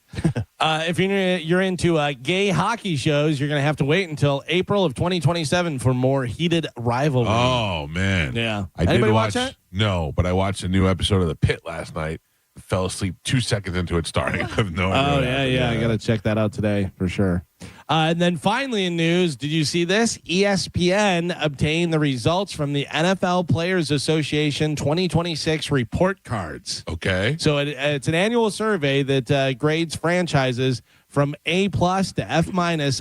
If you're into gay hockey shows, you're going to have to wait until April of 2027 for more heated rivalry. Oh man. Yeah. I did Anybody watch watch that? No, but I watched a new episode of The Pit last night, fell asleep 2 seconds into it starting. I have no idea. Yeah. I got to check that out today for sure. And then finally in news, did you see this? ESPN obtained the results from the NFL Players Association 2026 report cards. Okay. So it's an annual survey that grades franchises from A+ to F-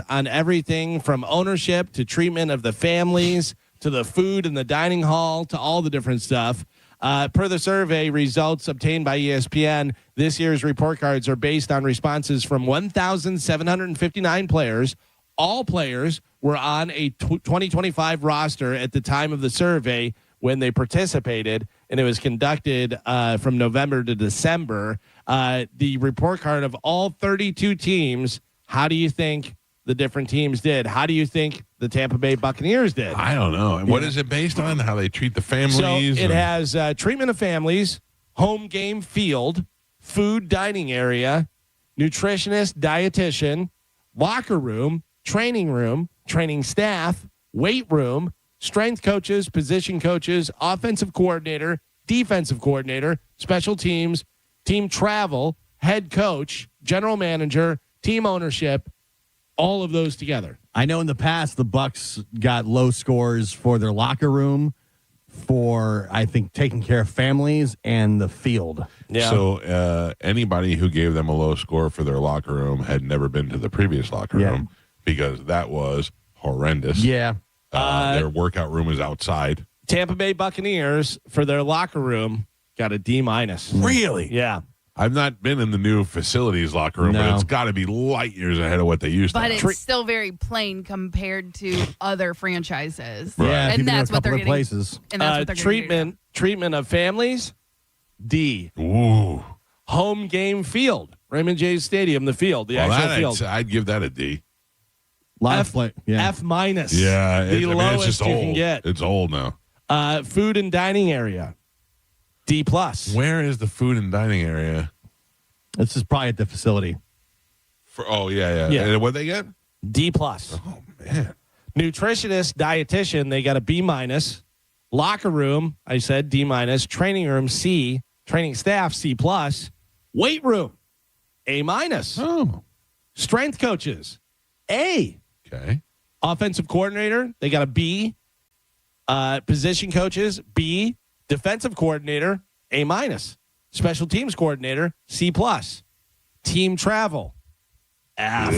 on everything from ownership to treatment of the families to the food in the dining hall to all the different stuff. Per the survey results obtained by ESPN, this year's report cards are based on responses from 1,759 players. All players were on a 2025 roster at the time of the survey when they participated, and it was conducted from November to December. The report card of all 32 teams, how do you think the different teams did? How do you think the Tampa Bay Buccaneers did? I don't know. And what is it based on? How they treat the families? So it has treatment of families, home game field, food dining area, nutritionist, dietitian, locker room, training staff, weight room, strength coaches, position coaches, offensive coordinator, defensive coordinator, special teams, team travel, head coach, general manager, team ownership, all of those together. I know in the past the Bucs got low scores for their locker room, for I think taking care of families and the field. Yeah. So anybody who gave them a low score for their locker room had never been to the previous locker room because that was horrendous. Yeah. Their workout room is outside. Tampa Bay Buccaneers for their locker room got a D-. Really? Yeah. I've not been in the new facilities locker room, but it's got to be light years ahead of what they used to But have. it's still very plain compared to other franchises. Right. Yeah, And that's what they're getting. places. And that's what they're Treatment of families, D. Ooh. Home game field, Raymond James Stadium, the field, the actual field. I'd give that a D. F-. Yeah, Yeah, the lowest it's just you old. can get. It's old now. Food and dining area, D+. Where is the food and dining area? This is probably at the facility. Yeah. And what they get? D+. Oh man. Nutritionist, dietitian, they got a B-. Locker room, I said D-. Training room, C. Training staff, C+. Weight room, A-. Oh. Strength coaches, A. Okay. Offensive coordinator, they got a B. Position coaches, B. Defensive coordinator, A-. Special teams coordinator, C+. Team travel, F.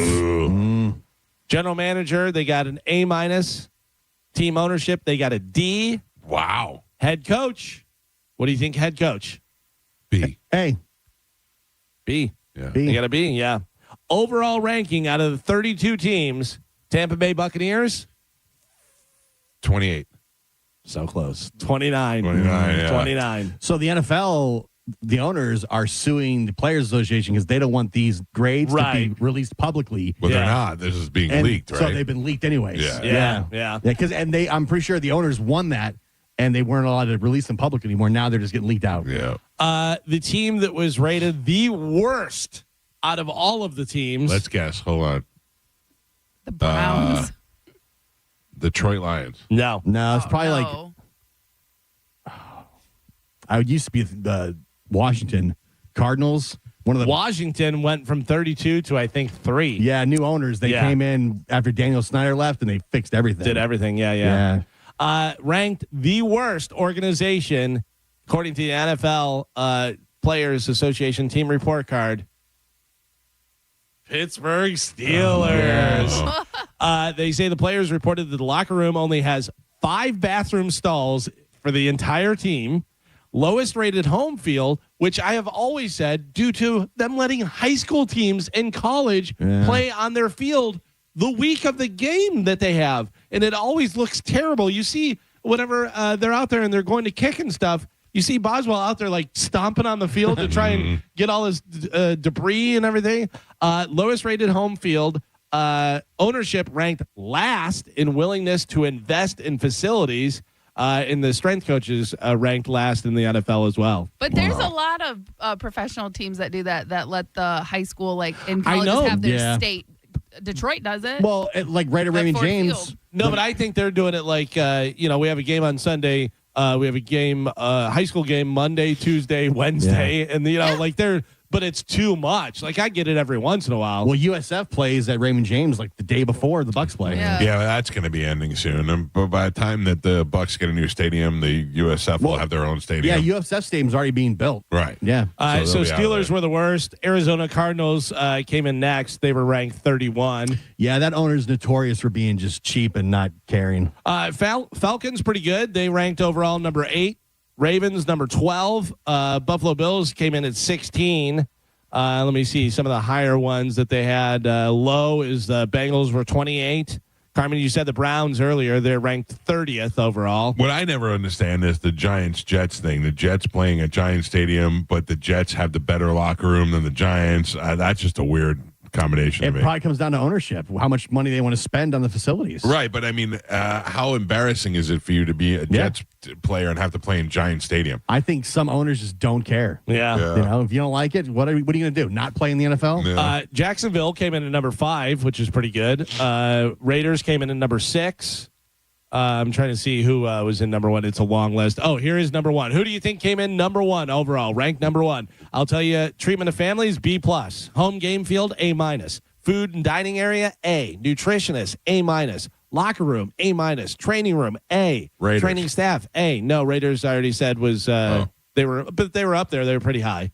General manager, they got an A-. Team ownership, they got a D. Wow. Head coach, what do you think head coach? B. A. B. Yeah. B. They got a B, yeah. Overall ranking out of the 32 teams, Tampa Bay Buccaneers, 28. so close. 29. 29, yeah. 29. So the NFL, the owners are suing the Players Association because they don't want these grades to be released publicly. Well, they're not. This is being leaked, right? So they've been leaked anyways. Yeah. Because I'm pretty sure the owners won that, and they weren't allowed to release them public anymore. Now they're just getting leaked out. Yeah. The team that was rated the worst out of all of the teams. Let's guess. Hold on. The Browns. Detroit Lions. No, it's probably like I used to be the Washington Cardinals. One of the Washington went from 32 to I think 3. new owners. They came in after Daniel Snyder left, and they fixed everything. Did everything. Yeah. Ranked the worst organization according to the NFL Players Association team report card. Pittsburgh Steelers. They say the players reported that the locker room only has 5 bathroom stalls for the entire team. Lowest rated home field, which I have always said due to them letting high school teams and college play on their field the week of the game that they have. And it always looks terrible. You see, whenever they're out there and they're going to kick and stuff, you see Boswell out there like stomping on the field to try and get all his debris and everything. Lowest rated home field. Ownership ranked last in willingness to invest in facilities. And the strength coaches ranked last in the NFL as well. But there's a lot of professional teams that do that let the high school and colleges have their state. Detroit does it. Well, like right at Raymond James. Field. No, but I think they're doing it like, we have a game on Sunday. We have a game, high school game Monday, Tuesday, Wednesday, and like but it's too much. Like I get it every once in a while. Well, USF plays at Raymond James like the day before the Bucks play. Yeah, well, that's going to be ending soon. And but by the time that the Bucks get a new stadium, the USF will have their own stadium. Yeah, USF stadium's already being built. Right. Yeah. So Steelers were the worst. Arizona Cardinals came in next. They were ranked 31. Yeah, that owner's notorious for being just cheap and not caring. Falcons pretty good. They ranked overall number 8. Ravens number 12. Buffalo Bills came in at 16. Let me see some of the higher ones that they had. Low is the Bengals were 28. Carmen, you said the Browns earlier. They're ranked 30th overall. What I never understand is the Giants-Jets thing. The Jets playing at Giants Stadium, but the Jets have the better locker room than the Giants. That's just a weird combination. It probably comes down to ownership, how much money they want to spend on the facilities. Right, but I mean, how embarrassing is it for you to be a Jets player and have to play in Giant Stadium? I think some owners just don't care. Yeah. If you don't like it, what are you going to do? Not play in the NFL? Yeah. Jacksonville came in at number 5, which is pretty good. Raiders came in at number 6. I'm trying to see who was in number 1. It's a long list. Oh, here is number 1. Who do you think came in number 1 overall, ranked number 1? I'll tell you, treatment of families, B+. Home game field, A-. Food and dining area, A. Nutritionist, A-. Locker room, A-. Training room, A. Raiders. Training staff, A. No, Raiders I already said was they were up there. They were pretty high.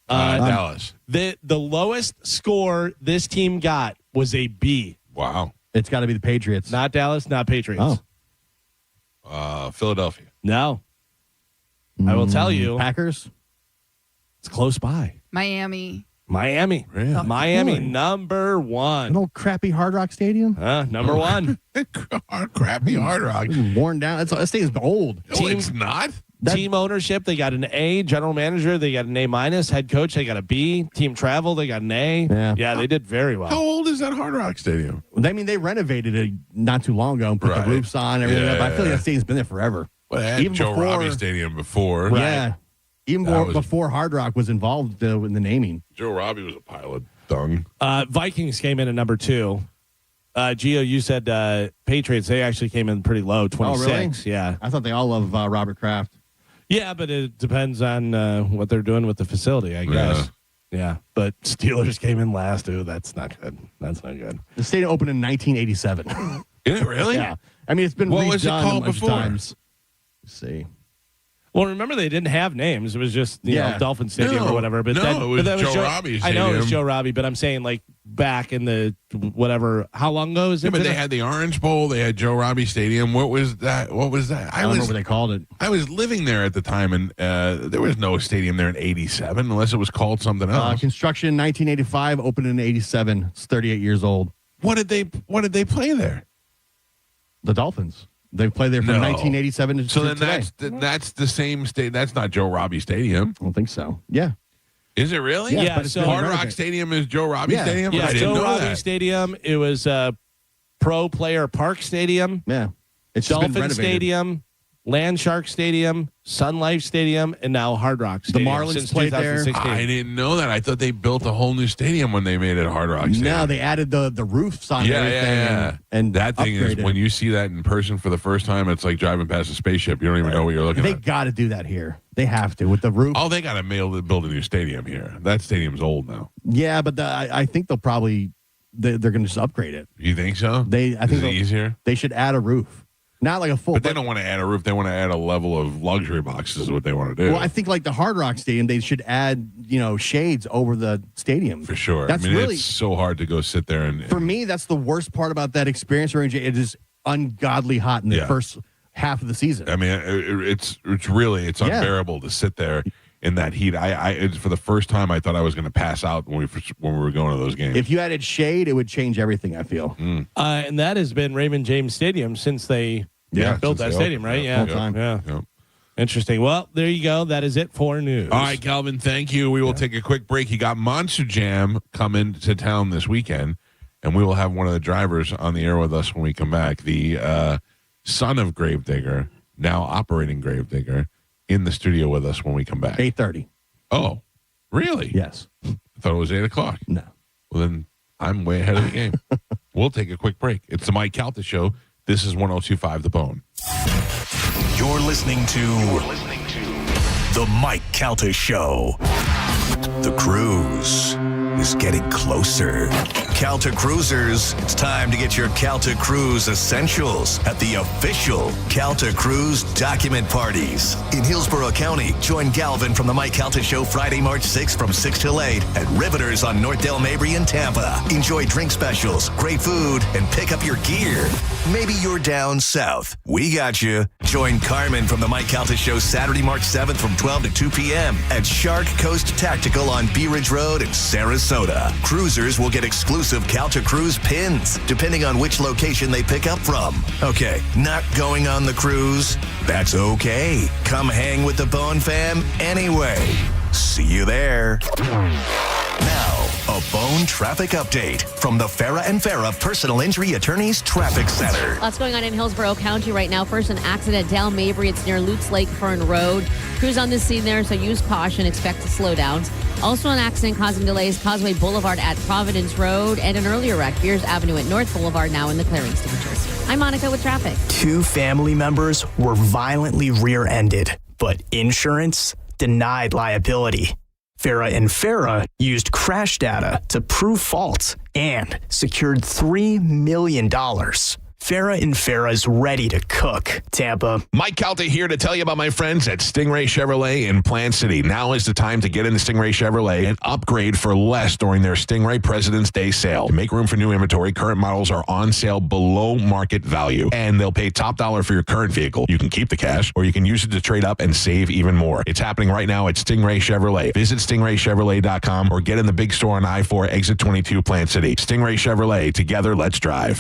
Dallas. The lowest score this team got was a B. Wow. It's got to be the Patriots. Not Dallas, not Patriots. Philadelphia. No. I will tell you. Packers? It's close by. Miami. Miami. Really? Miami, number 1. An old crappy Hard Rock Stadium? Number 1. Crappy Hard Rock. It's worn down. That stadium's old. No, it's not. Team ownership, they got an A. General manager, they got an A-. Head coach, they got a B. Team travel, they got an A. Yeah, they did very well. How old is that Hard Rock Stadium? I mean, they renovated it not too long ago and put the roofs on and everything. But I feel like that stadium's been there forever. Well, they had Even Joe before- Robbie Stadium before. Yeah. Even before Hard Rock was involved in the naming. Joe Robbie was a pile of dung. Vikings came in at number 2. Gio, you said Patriots. They actually came in pretty low, 26. Oh, really? Yeah. I thought they all love Robert Kraft. Yeah, but it depends on what they're doing with the facility, I guess. Yeah. But Steelers came in last. Ooh, that's not good. That's not good. The stadium opened in 1987. Is it really? Yeah. I mean, it's been What redone was it called a bunch before? of times. Let's see. Well, remember they didn't have names. It was just you know Dolphin Stadium or whatever. But it was Joe Robbie I know it was Stadium. Joe Robbie, but I'm saying like back in the whatever. How long ago is it? Yeah, but they had the Orange Bowl. They had Joe Robbie Stadium. What was that? I don't remember what they called it. I was living there at the time, and there was no stadium there in '87 unless it was called something else. Construction 1985, opened in 87. It's 38 years old. What did they play there? The Dolphins. They played there from 1987 to So then today. that's the same state. That's not Joe Robbie Stadium. I don't think so. Yeah. Is it really? Yeah, but it's so been Hard Rock renovated. Stadium is Joe Robbie Yeah. Stadium? Yeah, I didn't Joe know Robbie that. Stadium. It was Pro Player Park Stadium. Yeah. It's just been Dolphin renovated. Stadium, Land Shark Stadium, Sun Life Stadium, and now Hard Rock Stadium. Marlins since played there. 2016. I didn't know that. I thought they built a whole new stadium when they made it Hard Rock Stadium. No, they added the roofs on everything. Yeah. And that thing is, upgraded. when you see that in person for the first time, it's like driving past a spaceship. You don't even know what you're looking They at. got to do that here. They have to with the roof. Oh, they got to build a new stadium here. That stadium's old now. Yeah, but I think they'll probably they're going to just upgrade it. You think so? I think is it they'll- easier? They should add a roof, not like a full. But they don't want to add a roof. They want to add a level of luxury boxes. Is what they want to do. Well, I think like the Hard Rock Stadium, they should add shades over the stadium for sure. That's I mean, really it's so hard to go sit there and. for me. That's the worst part about that experience. Range it is ungodly hot in the first half of the season. I mean, it's really unbearable to sit there in that heat. For the first time, I thought I was going to pass out when we were going to those games. If you added shade, it would change everything. I feel. And that has been Raymond James Stadium since they built that stadium, right? Yeah. Yeah. Interesting. Well, there you go. That is it for news. All right, Calvin, thank you. We will take a quick break. You got Monster Jam coming to town this weekend, and we will have one of the drivers on the air with us when we come back. The son of Gravedigger, now operating Gravedigger, in the studio with us when we come back. 8:30. Oh, really? Yes. I thought it was 8 o'clock. No. Well, then I'm way ahead of the game. We'll take a quick break. It's the Mike Calta Show. This is 102.5 The Bone. You're listening to The Mike Calta Show. The cruise is getting closer. Calta Cruisers, it's time to get your Calta Cruise essentials at the official Calta Cruise document parties. In Hillsborough County, join Galvin from the Mike Calta Show Friday, March 6th from 6 till 8 at Riveters on North Del Mabry in Tampa. Enjoy drink specials, great food, and pick up your gear. Maybe you're down south. We got you. Join Carmen from the Mike Calta Show Saturday, March 7th from 12 to 2 p.m. at Shark Coast Tactical on Bee Ridge Road in Sarasota. Cruisers will get exclusive Calta Cruise pins, depending on which location they pick up from. Okay, not going on the cruise? That's okay. Come hang with the Bone Fam anyway. See you there. Now, a Bone traffic update from the Farah and Farah Personal Injury Attorneys Traffic Center. Lots going on in Hillsborough County right now. First, an accident at Del Mabry. It's near Lutz Lake Fern Road. Crews on the scene there, so use caution. Expect slowdowns. Also, an accident causing delays, Causeway Boulevard at Providence Road, and an earlier wreck, Beers Avenue at North Boulevard, now in the clearing stages. I'm Monica with traffic. 2 family members were violently rear-ended, but insurance denied liability. Farah and Farah used crash data to prove fault and secured $3 million. Farah and Farah's ready to cook. Tampa. Mike Calta here to tell you about my friends at Stingray Chevrolet in Plant City. Now is the time to get into Stingray Chevrolet and upgrade for less during their Stingray President's Day sale. To make room for new inventory, current models are on sale below market value, and they'll pay top dollar for your current vehicle. You can keep the cash, or you can use it to trade up and save even more. It's happening right now at Stingray Chevrolet. Visit stingraychevrolet.com or get in the big store on I-4 Exit 22 Plant City. Stingray Chevrolet. Together, let's drive.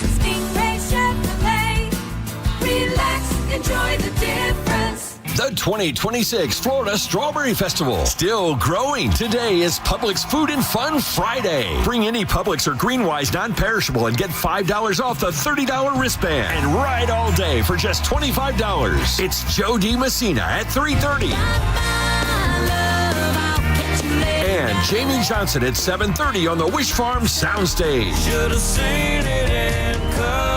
Relax, enjoy the difference. The 2026 Florida Strawberry Festival. Still growing. Today is Publix Food and Fun Friday. Bring any Publix or Greenwise non-perishable and get $5 off the $30 wristband. And ride all day for just $25. It's Joe D. Messina at 3:30. And Jamie Johnson at 7:30 on the Wish Farm Soundstage. Should have seen it in color.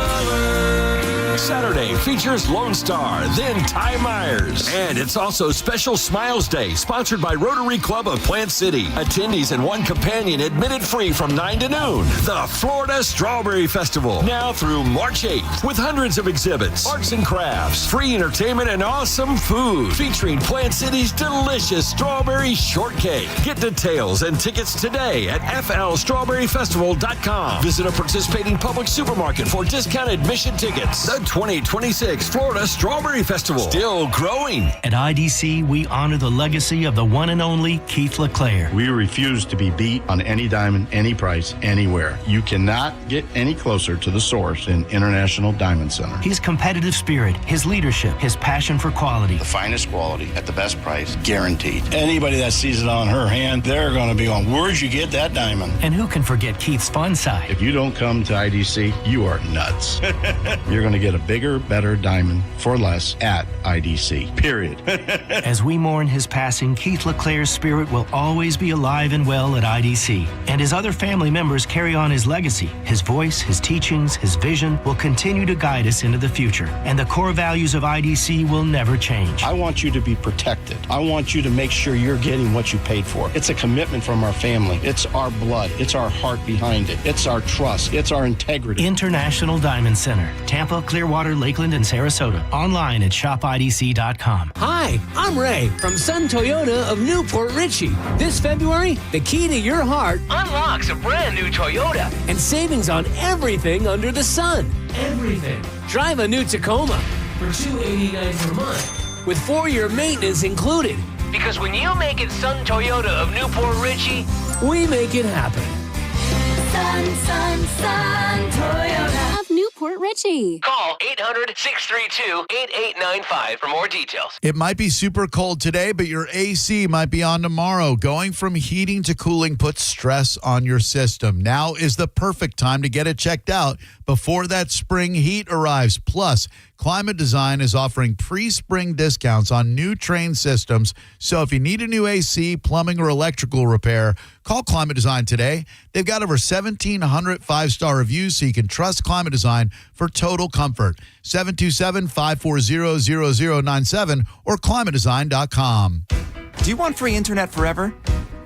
Saturday features Lone Star, then Ty Myers. And it's also Special Smiles Day, sponsored by Rotary Club of Plant City. Attendees and one companion admitted free from 9 to noon. The Florida Strawberry Festival, now through March 8th, with hundreds of exhibits, arts and crafts, free entertainment, and awesome food, featuring Plant City's delicious strawberry shortcake. Get details and tickets today at flstrawberryfestival.com. Visit a participating Publix supermarket for discounted admission tickets. The 2026 Florida Strawberry Festival, still growing. At IDC, we honor the legacy of the one and only Keith LeClaire. We refuse to be beat on any diamond, any price, anywhere. You cannot get any closer to the source in International Diamond Center. His competitive spirit, his leadership, his passion for quality. The finest quality at the best price, guaranteed. Anybody that sees it on her hand, they're going to be on, where'd you get that diamond? And who can forget Keith's fun side? If you don't come to IDC, you are nuts. You're going to get a bigger, better diamond for less at IDC, period. As we mourn his passing, Keith LeClaire's spirit will always be alive and well at IDC. And his other family members carry on his legacy. His voice, his teachings, his vision will continue to guide us into the future. And the core values of IDC will never change. I want you to be protected. I want you to make sure you're getting what you paid for. It's a commitment from our family. It's our blood. It's our heart behind it. It's our trust. It's our integrity. International Diamond Center, Tampa, Clearwater, Lakeland, and Sarasota. Online at shopidc.com. Hi, I'm Ray from Sun Toyota of Newport Richey. This February, the key to your heart unlocks a brand new Toyota and savings on everything under the sun. Everything. Drive a new Tacoma for $289 per month with 4-year maintenance included. Because when you make it Sun Toyota of Newport Richey, we make it happen. Sun Toyota of Newport Richey. Call 800-632-8895 for more details. It might be super cold today, but your AC might be on tomorrow. Going from heating to cooling puts stress on your system. Now is the perfect time to get it checked out before that spring heat arrives. Plus, Climate Design is offering pre-spring discounts on new Trane systems. So if you need a new AC, plumbing, or electrical repair, call Climate Design today. They've got over 1,700 five-star reviews, so you can trust Climate Design for total comfort. 727-540-0097 or climatedesign.com. Do you want free internet forever?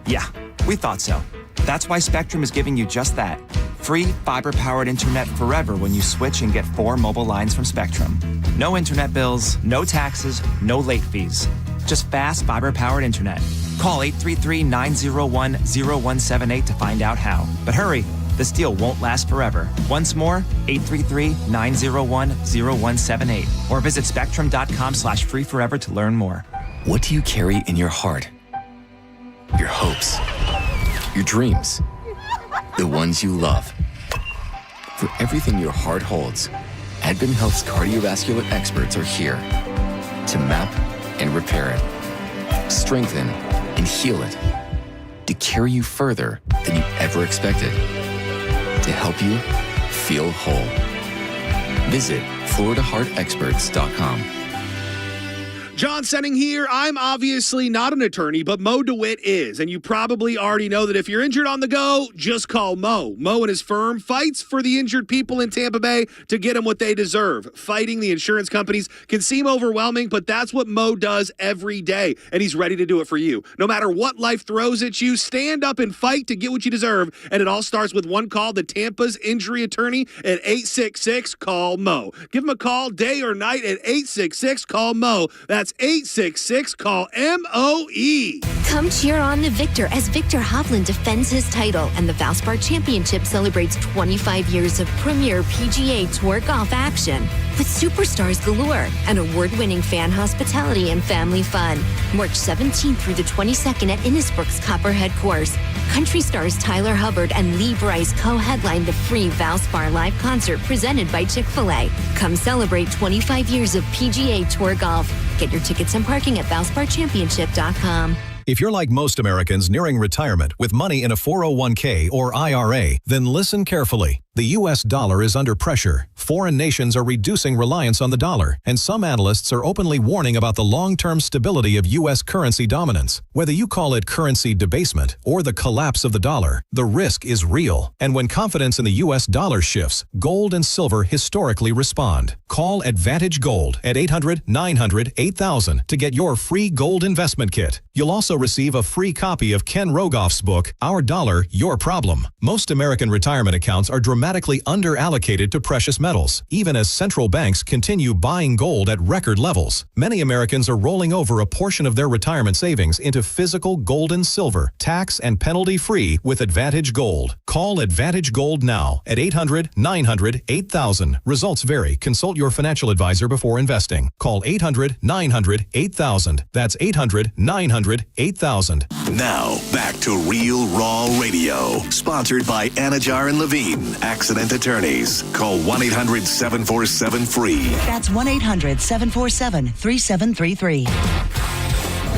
Yeah, we thought so. That's why Spectrum is giving you just that. Free fiber-powered internet forever when you switch and get 4 mobile lines from Spectrum. No internet bills, no taxes, no late fees. Just fast fiber-powered internet. Call 833-901-0178 to find out how. But hurry, this deal won't last forever. Once more, 833-901-0178. Or visit spectrum.com/free forever to learn more. What do you carry in your heart? Your hopes. Your dreams. The ones you love. For everything your heart holds, Advent Health's cardiovascular experts are here to map and repair it, strengthen and heal it, to carry you further than you ever expected, to help you feel whole. Visit FloridaHeartExperts.com. John Senning here. I'm obviously not an attorney, but Mo DeWitt is. And you probably already know that if you're injured on the go, just call Mo. Mo and his firm fights for the injured people in Tampa Bay to get them what they deserve. Fighting the insurance companies can seem overwhelming, but that's what Mo does every day. And he's ready to do it for you. No matter what life throws at you, stand up and fight to get what you deserve. And it all starts with one call to Tampa's injury attorney at 866-CALL-MO. Give him a call day or night at 866-CALL-MO. That's 866-CALL-MOE. Come cheer on the victor as Victor Hovland defends his title, and the Valspar Championship celebrates 25 years of premier PGA Tour golf action with superstars galore and award-winning fan hospitality and family fun. March 17th through the 22nd at Innisbrook's Copperhead Course. Country stars Tyler Hubbard and Lee Brice co-headline the free Valspar live concert presented by Chick-fil-A. Come celebrate 25 years of PGA Tour golf. Get your tickets and parking at ValsparChampionship.com. If you're like most Americans nearing retirement with money in a 401k or IRA, then listen carefully. The U.S. dollar is under pressure. Foreign nations are reducing reliance on the dollar, and some analysts are openly warning about the long-term stability of U.S. currency dominance. Whether you call it currency debasement or the collapse of the dollar, the risk is real. And when confidence in the U.S. dollar shifts, gold and silver historically respond. Call Advantage Gold at 800-900-8000 to get your free gold investment kit. You'll also receive a free copy of Ken Rogoff's book, Our Dollar, Your Problem. Most American retirement accounts are dramatically under-allocated to precious metals, even as central banks continue buying gold at record levels. Many Americans are rolling over a portion of their retirement savings into physical gold and silver, tax and penalty-free with Advantage Gold. Call Advantage Gold now at 800-900-8000. Results vary. Consult your financial advisor before investing. Call 800-900-8000. That's 800-900-8000. Now, back to Real Raw Radio. Sponsored by Anajar and Levine, Accident Attorneys. Call 1-800-747-FREE. That's 1-800-747-3733.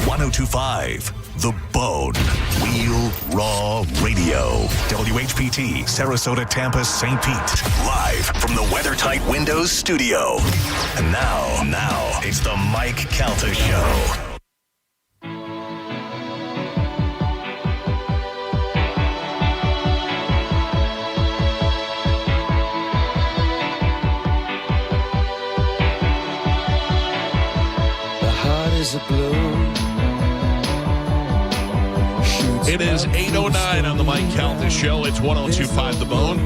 1025, The Bone. Real Raw Radio. WHPT, Sarasota, Tampa, St. Pete. Live from the WeatherTight Windows studio. And now, it's the Mike Calta Show. It is 8:09 on the Mike Calta Show. It's 1025 The Bone.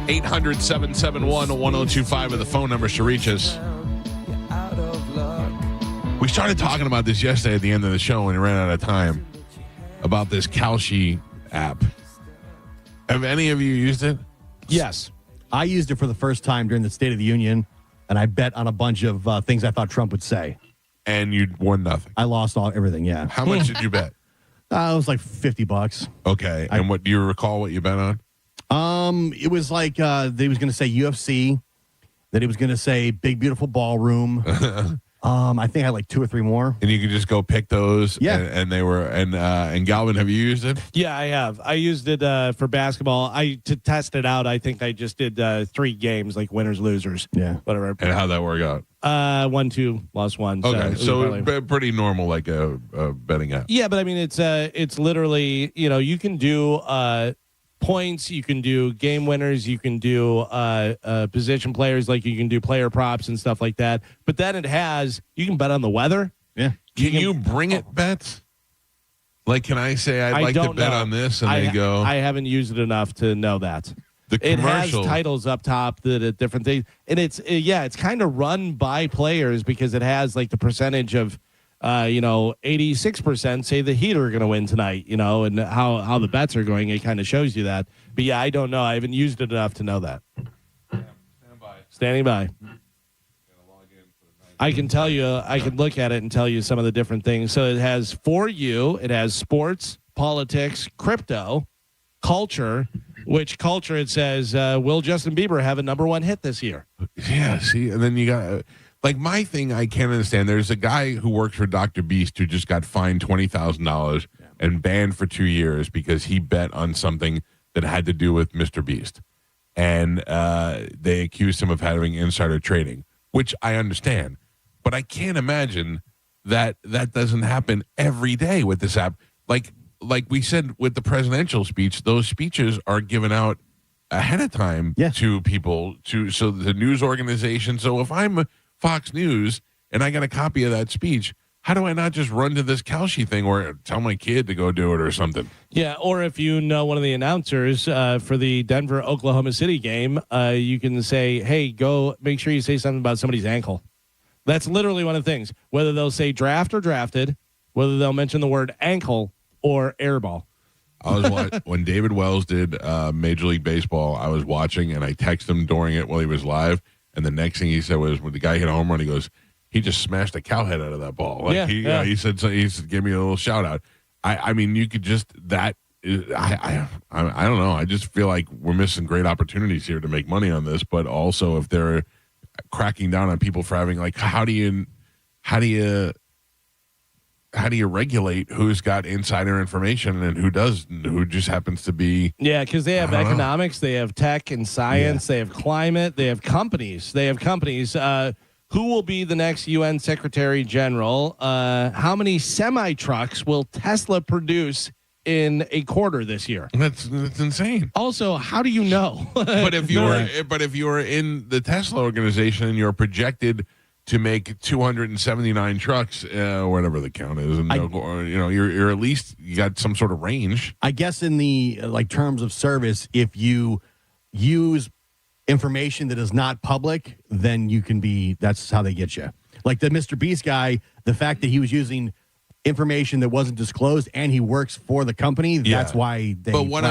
800-771-1025 are the phone numbers to reach us. We started talking about this yesterday at the end of the show and we ran out of time about this Kalshi app. Have any of you used it? Yes. I used it for the first time during the State of the Union, and I bet on a bunch of things I thought Trump would say. And you won nothing. I lost everything, yeah. How much did you bet? It was like $50. Okay. And what do you recall what you bet on? It was like they was going to say UFC, that he was going to say Big Beautiful Ballroom, I think I had like 2 or 3 more. And you could just go pick those. Yeah. And they were, and Galvin, have you used it? Yeah, I have. I used it for basketball. To test it out, I think I just did 3 games, like winners, losers. Yeah. Whatever. And how'd that work out? 1-2, lost 1. Okay. So probably- pretty normal, like a betting app. Yeah, but I mean, it's literally, you can do points, you can do game winners, you can do position players, like you can do player props and stuff like that. But then you can bet on the weather. Yeah. Can you bring it bets? Like, can I say I'd like to bet on this, and they go? I haven't used it enough to know that. It has titles up top that at different things, and it's kind of run by players because it has like the percentage of 86% say the Heat are going to win tonight, and how the bets are going. It kind of shows you that. But yeah, I don't know. I haven't used it enough to know that. Standing by. I can tell you, I can look at it and tell you some of the different things. So it has For You, it has sports, politics, crypto, culture, which culture it says, will Justin Bieber have a #1 hit this year? Yeah, see, and then you got... Like, my thing, I can't understand. There's a guy who works for Dr. Beast who just got fined $20,000 and banned for 2 years because he bet on something that had to do with Mr. Beast. And they accused him of having insider trading, which I understand. But I can't imagine that doesn't happen every day with this app. Like we said with the presidential speech, those speeches are given out ahead of time to people, so the news organization. So if I'm Fox News and I got a copy of that speech, how do I not just run to this Kalshi thing or tell my kid to go do it or something? Yeah, or if you know one of the announcers for the Denver-Oklahoma City game, you can say, hey, go make sure you say something about somebody's ankle. That's literally one of the things. Whether they'll say draft or drafted, whether they'll mention the word ankle or airball. I was when David Wells did Major League Baseball, I was watching and I texted him during it while he was live. And the next thing he said was when the guy hit a home run, he goes, he just smashed a cow head out of that ball. Like he said, so he said, give me a little shout out. I mean, you could just I don't know. I just feel like we're missing great opportunities here to make money on this. But also, if they're cracking down on people for having how do you regulate who's got insider information and who just happens to be? Yeah, because they have economics, they have tech and science, they have climate, they have companies. Who will be the next UN Secretary General? How many semi-trucks will Tesla produce in a quarter this year? That's insane. Also, how do you know? But if you were in the Tesla organization and you're projected to make 279 trucks, whatever the count is, and you're at least you got some sort of range. I guess in the terms of service, if you use information that is not public, then you can be. That's how they get you. Like the Mr. Beast guy, the fact that he was using information that wasn't disclosed and he works for the company, that's why they. But what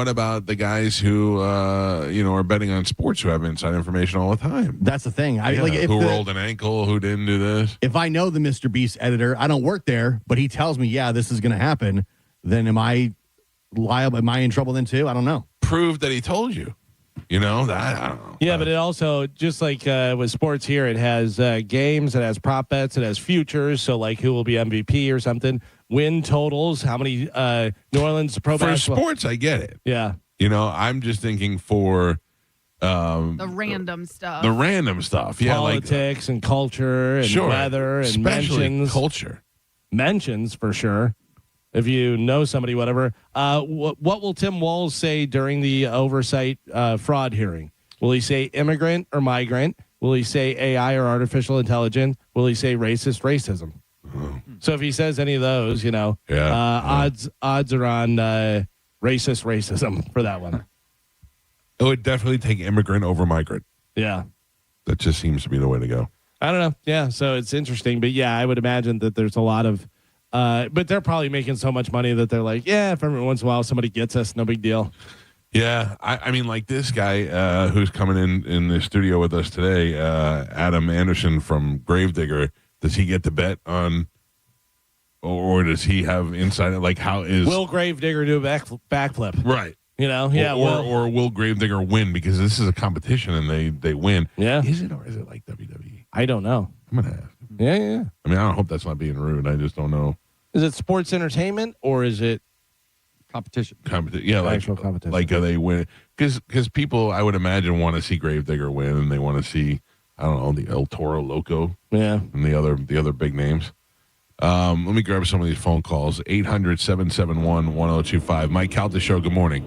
about the guys who are betting on sports who have inside information all the time? That's the thing. Who rolled an ankle, who didn't do this. If I know the Mr. Beast editor, I don't work there, but he tells me, this is going to happen, then am I liable? Am I in trouble then too? I don't know. Prove that he told you. I don't know. Yeah, but it also, just like with sports here, it has games, it has prop bets, it has futures. So, like, who will be MVP or something? Win totals, how many New Orleans pro basketball. For sports, I get it. Yeah. I'm just thinking for the random stuff. The random stuff. Yeah, politics and culture and weather and especially mentions. Culture. Mentions, for sure. If you know somebody, whatever. What will Tim Walz say during the oversight fraud hearing? Will he say immigrant or migrant? Will he say AI or artificial intelligence? Will he say racism? So if he says any of those, odds are on racism for that one. It would definitely take immigrant over migrant. Yeah. That just seems to be the way to go. I don't know. Yeah, so it's interesting. But, yeah, I would imagine that there's a lot of but they're probably making so much money that they're like, if every once in a while somebody gets us, no big deal. Yeah, I mean, like this guy who's coming in the studio with us today, Adam Anderson from Gravedigger, does he get to bet on, or does he have insight? Like, how is... Will Gravedigger do a backflip? Right. Or will Gravedigger win? Because this is a competition and they win. Yeah. Is it, or is it like WWE? I don't know. I'm going to ask. Yeah. I mean, I don't hope that's not being rude. I just don't know. Is it sports entertainment or is it competition? Yeah, like actual competition. Like they win because people, I would imagine, want to see Gravedigger win, and they want to see, I don't know, the El Toro Loco, and the other big names. Let me grab some of these phone calls. 800-771-1025. Mike Calta Show. Good morning.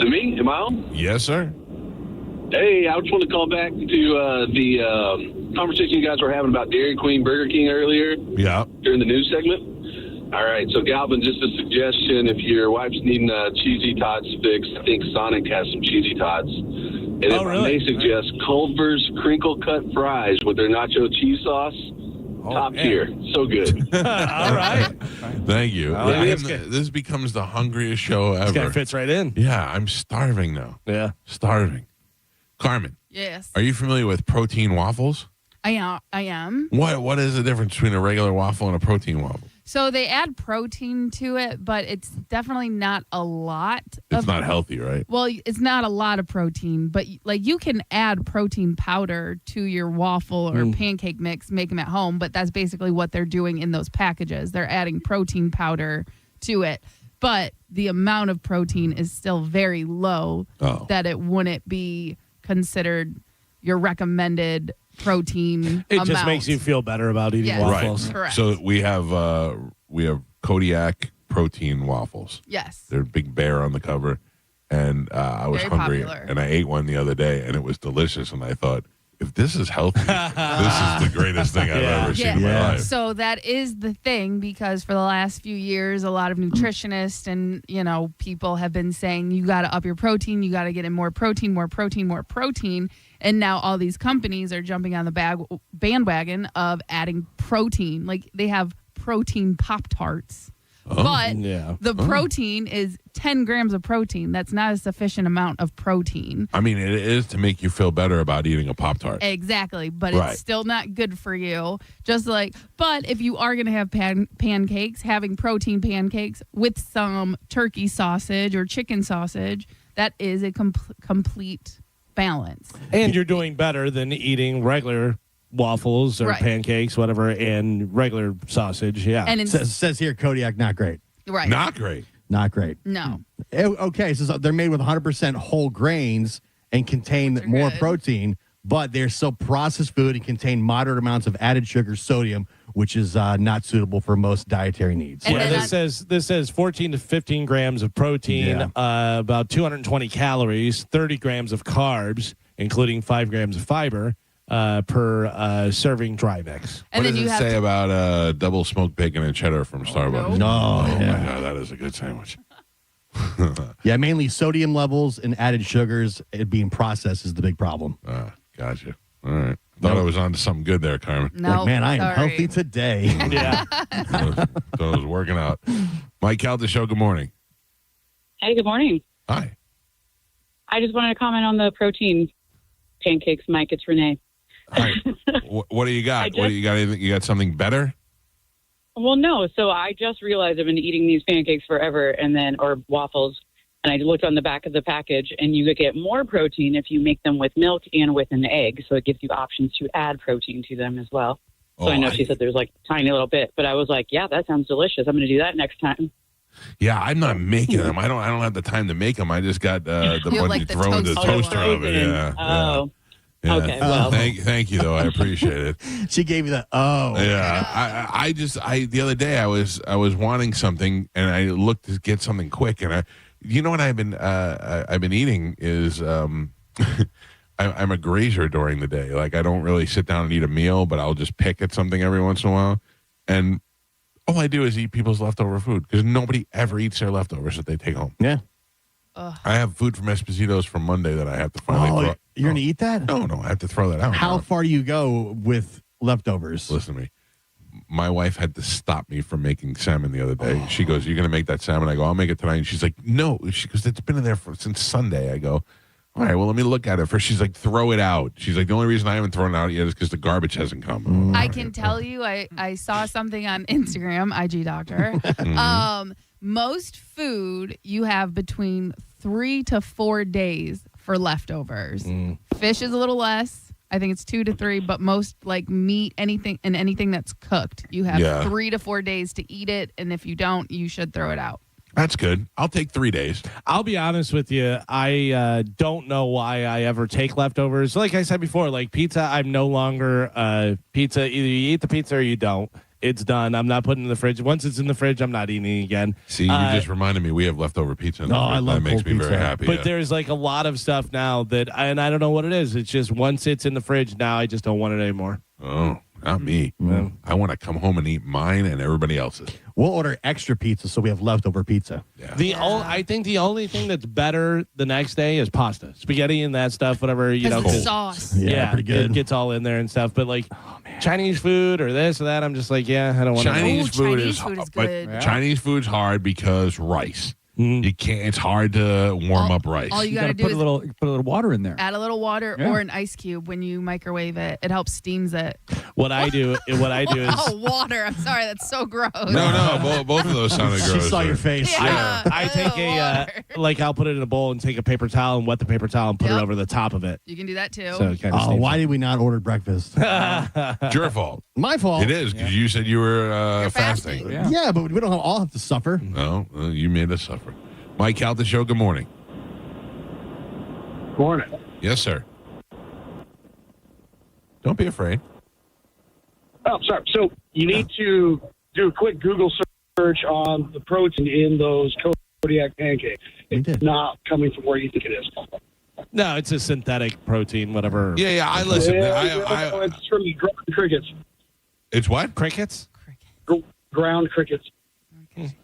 To me? Am I on? Yes, sir. Hey, I just want to call back to the conversation you guys were having about Dairy Queen, Burger King earlier. Yeah. During the news segment. All right, so Galvin, just a suggestion. If your wife's needing cheesy tots fixed, I think Sonic has some cheesy tots. And if I may suggest Culver's crinkle cut fries with their nacho cheese sauce, top tier. So good. All right. Thank you. Yeah, This becomes the hungriest show ever. This guy fits right in. Yeah, I'm starving now. Yeah. Starving. Carmen. Yes. Are you familiar with protein waffles? I am. What is the difference between a regular waffle and a protein waffle? So they add protein to it, but it's definitely not a lot. It's not healthy, right? Well, it's not a lot of protein, but like you can add protein powder to your waffle or pancake mix, make them at home, but that's basically what they're doing in those packages. They're adding protein powder to it, but the amount of protein is still very low that it wouldn't be considered your recommended protein It amount. just makes you feel better about eating waffles. Right. Correct. So we have Kodiak protein waffles. Yes. They're big bear on the cover, and I was Very hungry, popular. and I ate one the other day, and it was delicious, and I thought, if this is healthy, this is the greatest thing I've ever seen in my life. So that is the thing, because for the last few years, a lot of nutritionists and, people have been saying you got to up your protein, you got to get in more protein, more protein, more protein. And now all these companies are jumping on the bandwagon of adding protein. Like they have protein Pop-Tarts. But the protein is 10 grams of protein. That's not a sufficient amount of protein. I mean, it is to make you feel better about eating a Pop-Tart. Exactly. But Right. it's still not good for you. But if you are going to have pancakes, having protein pancakes with some turkey sausage or chicken sausage, that is a complete balance. And you're doing better than eating regular waffles or Right. pancakes, whatever, and regular sausage. Yeah. And says here, Kodiak, not great. Right. Not great. Not great. No. Okay, so they're made with 100% whole grains and contain more protein, but they're still processed food and contain moderate amounts of added sugar, sodium, which is not suitable for most dietary needs. This says 14 to 15 grams of protein, about 220 calories, 30 grams of carbs, including 5 grams of fiber per serving dry mix. And what then does you it have say to- about double smoked bacon and cheddar from Starbucks? No. Oh, Yeah. my God, that is a good sandwich. Yeah, mainly sodium levels and added sugars being processed is the big problem. Gotcha. All right. Thought I was on to something good there, Carmen. No, man, I am sorry. healthy today. Yeah. Thought I was working out. Mike Calta Show, good morning. Hey, good morning. Hi. I just wanted to comment on the protein pancakes, Mike. It's Renee. What do you got? What do you got? Anything? You got something better? Well, no. So I just realized I've been eating these pancakes forever, or waffles, and I looked on the back of the package, and you could get more protein if you make them with milk and with an egg. So it gives you options to add protein to them as well. So I know she said there's like a tiny little bit, but I was like, yeah, that sounds delicious. I'm going to do that next time. Yeah, I'm not making them. I don't have the time to make them. I just got the one you throw in the toaster oven. Yeah. Oh. Yeah. Okay, well. Thank you though. I appreciate it. She gave you the Yeah. I the other day I was wanting something and I looked to get something quick and what I've been eating is I'm a grazer during the day. Like I don't really sit down and eat a meal, but I'll just pick at something every once in a while. And all I do is eat people's leftover food because nobody ever eats their leftovers that they take home. Yeah. I have food from Esposito's from Monday that I have to finally throw. You're going to eat that? No, I have to throw that out. How far do you go with leftovers? Listen to me. My wife had to stop me from making salmon the other day. She goes, "You're going to make that salmon?" I go, "I'll make it tonight." And she's like, "No." She goes, "It's been in there since Sunday." I go, "All right, well, let me look at it first." She's like, "Throw it out." She's like, "The only reason I haven't thrown it out yet is because the garbage hasn't come." I can tell you, I saw something on Instagram, IG Doctor. Most food you have between 3 to 4 days for leftovers. Fish is a little less. I think it's 2 to 3, but most like meat, anything that's cooked, you have 3 to 4 days to eat it, and if you don't, you should throw it out. That's good. I'll take 3 days. I'll be honest with you. I don't know why I ever take leftovers. Like I said before, like pizza, I'm no longer pizza. Either you eat the pizza or you don't. It's done. I'm not putting it in the fridge. Once it's in the fridge, I'm not eating it again. See, you just reminded me we have leftover pizza. In the fridge. I love that makes cold me very pizza. happy. But there's like a lot of stuff now that, and I don't know what it is. It's just once it's in the fridge, now I just don't want it anymore. Oh, not me. I want to come home and eat mine and everybody else's. We'll order extra pizza so we have leftover pizza. Yeah. I think the only thing that's better the next day is pasta, spaghetti, and that stuff. Whatever it's sauce. Yeah, pretty good. It gets all in there and stuff. But like Chinese food or this or that, I'm just like, I don't want Chinese food is good. But Chinese food's hard because rice. You can't. It's hard to warm up rice. All you got to do put is a little water in there. add a little water or an ice cube when you microwave it. It helps steams it. What I do is Oh, water. I'm sorry. That's so gross. No, both of those sounded gross. She saw your face. Yeah. I take like I'll put it in a bowl and take a paper towel and wet the paper towel and put it over the top of it. You can do that too. So it kind of why did we not order breakfast? It's your fault. My fault. It is because you said you were fasting. Yeah, but we don't all have to suffer. No, you made us suffer. Mike Calta Show, good morning. Morning. Yes, sir. Don't be afraid. Oh, sorry. So you need to do a quick Google search on the protein in those Zodiac pancakes. It's not coming from where you think it is. No, it's a synthetic protein, whatever. Yeah, I listen. It's from ground crickets. It's what? Crickets? Ground crickets.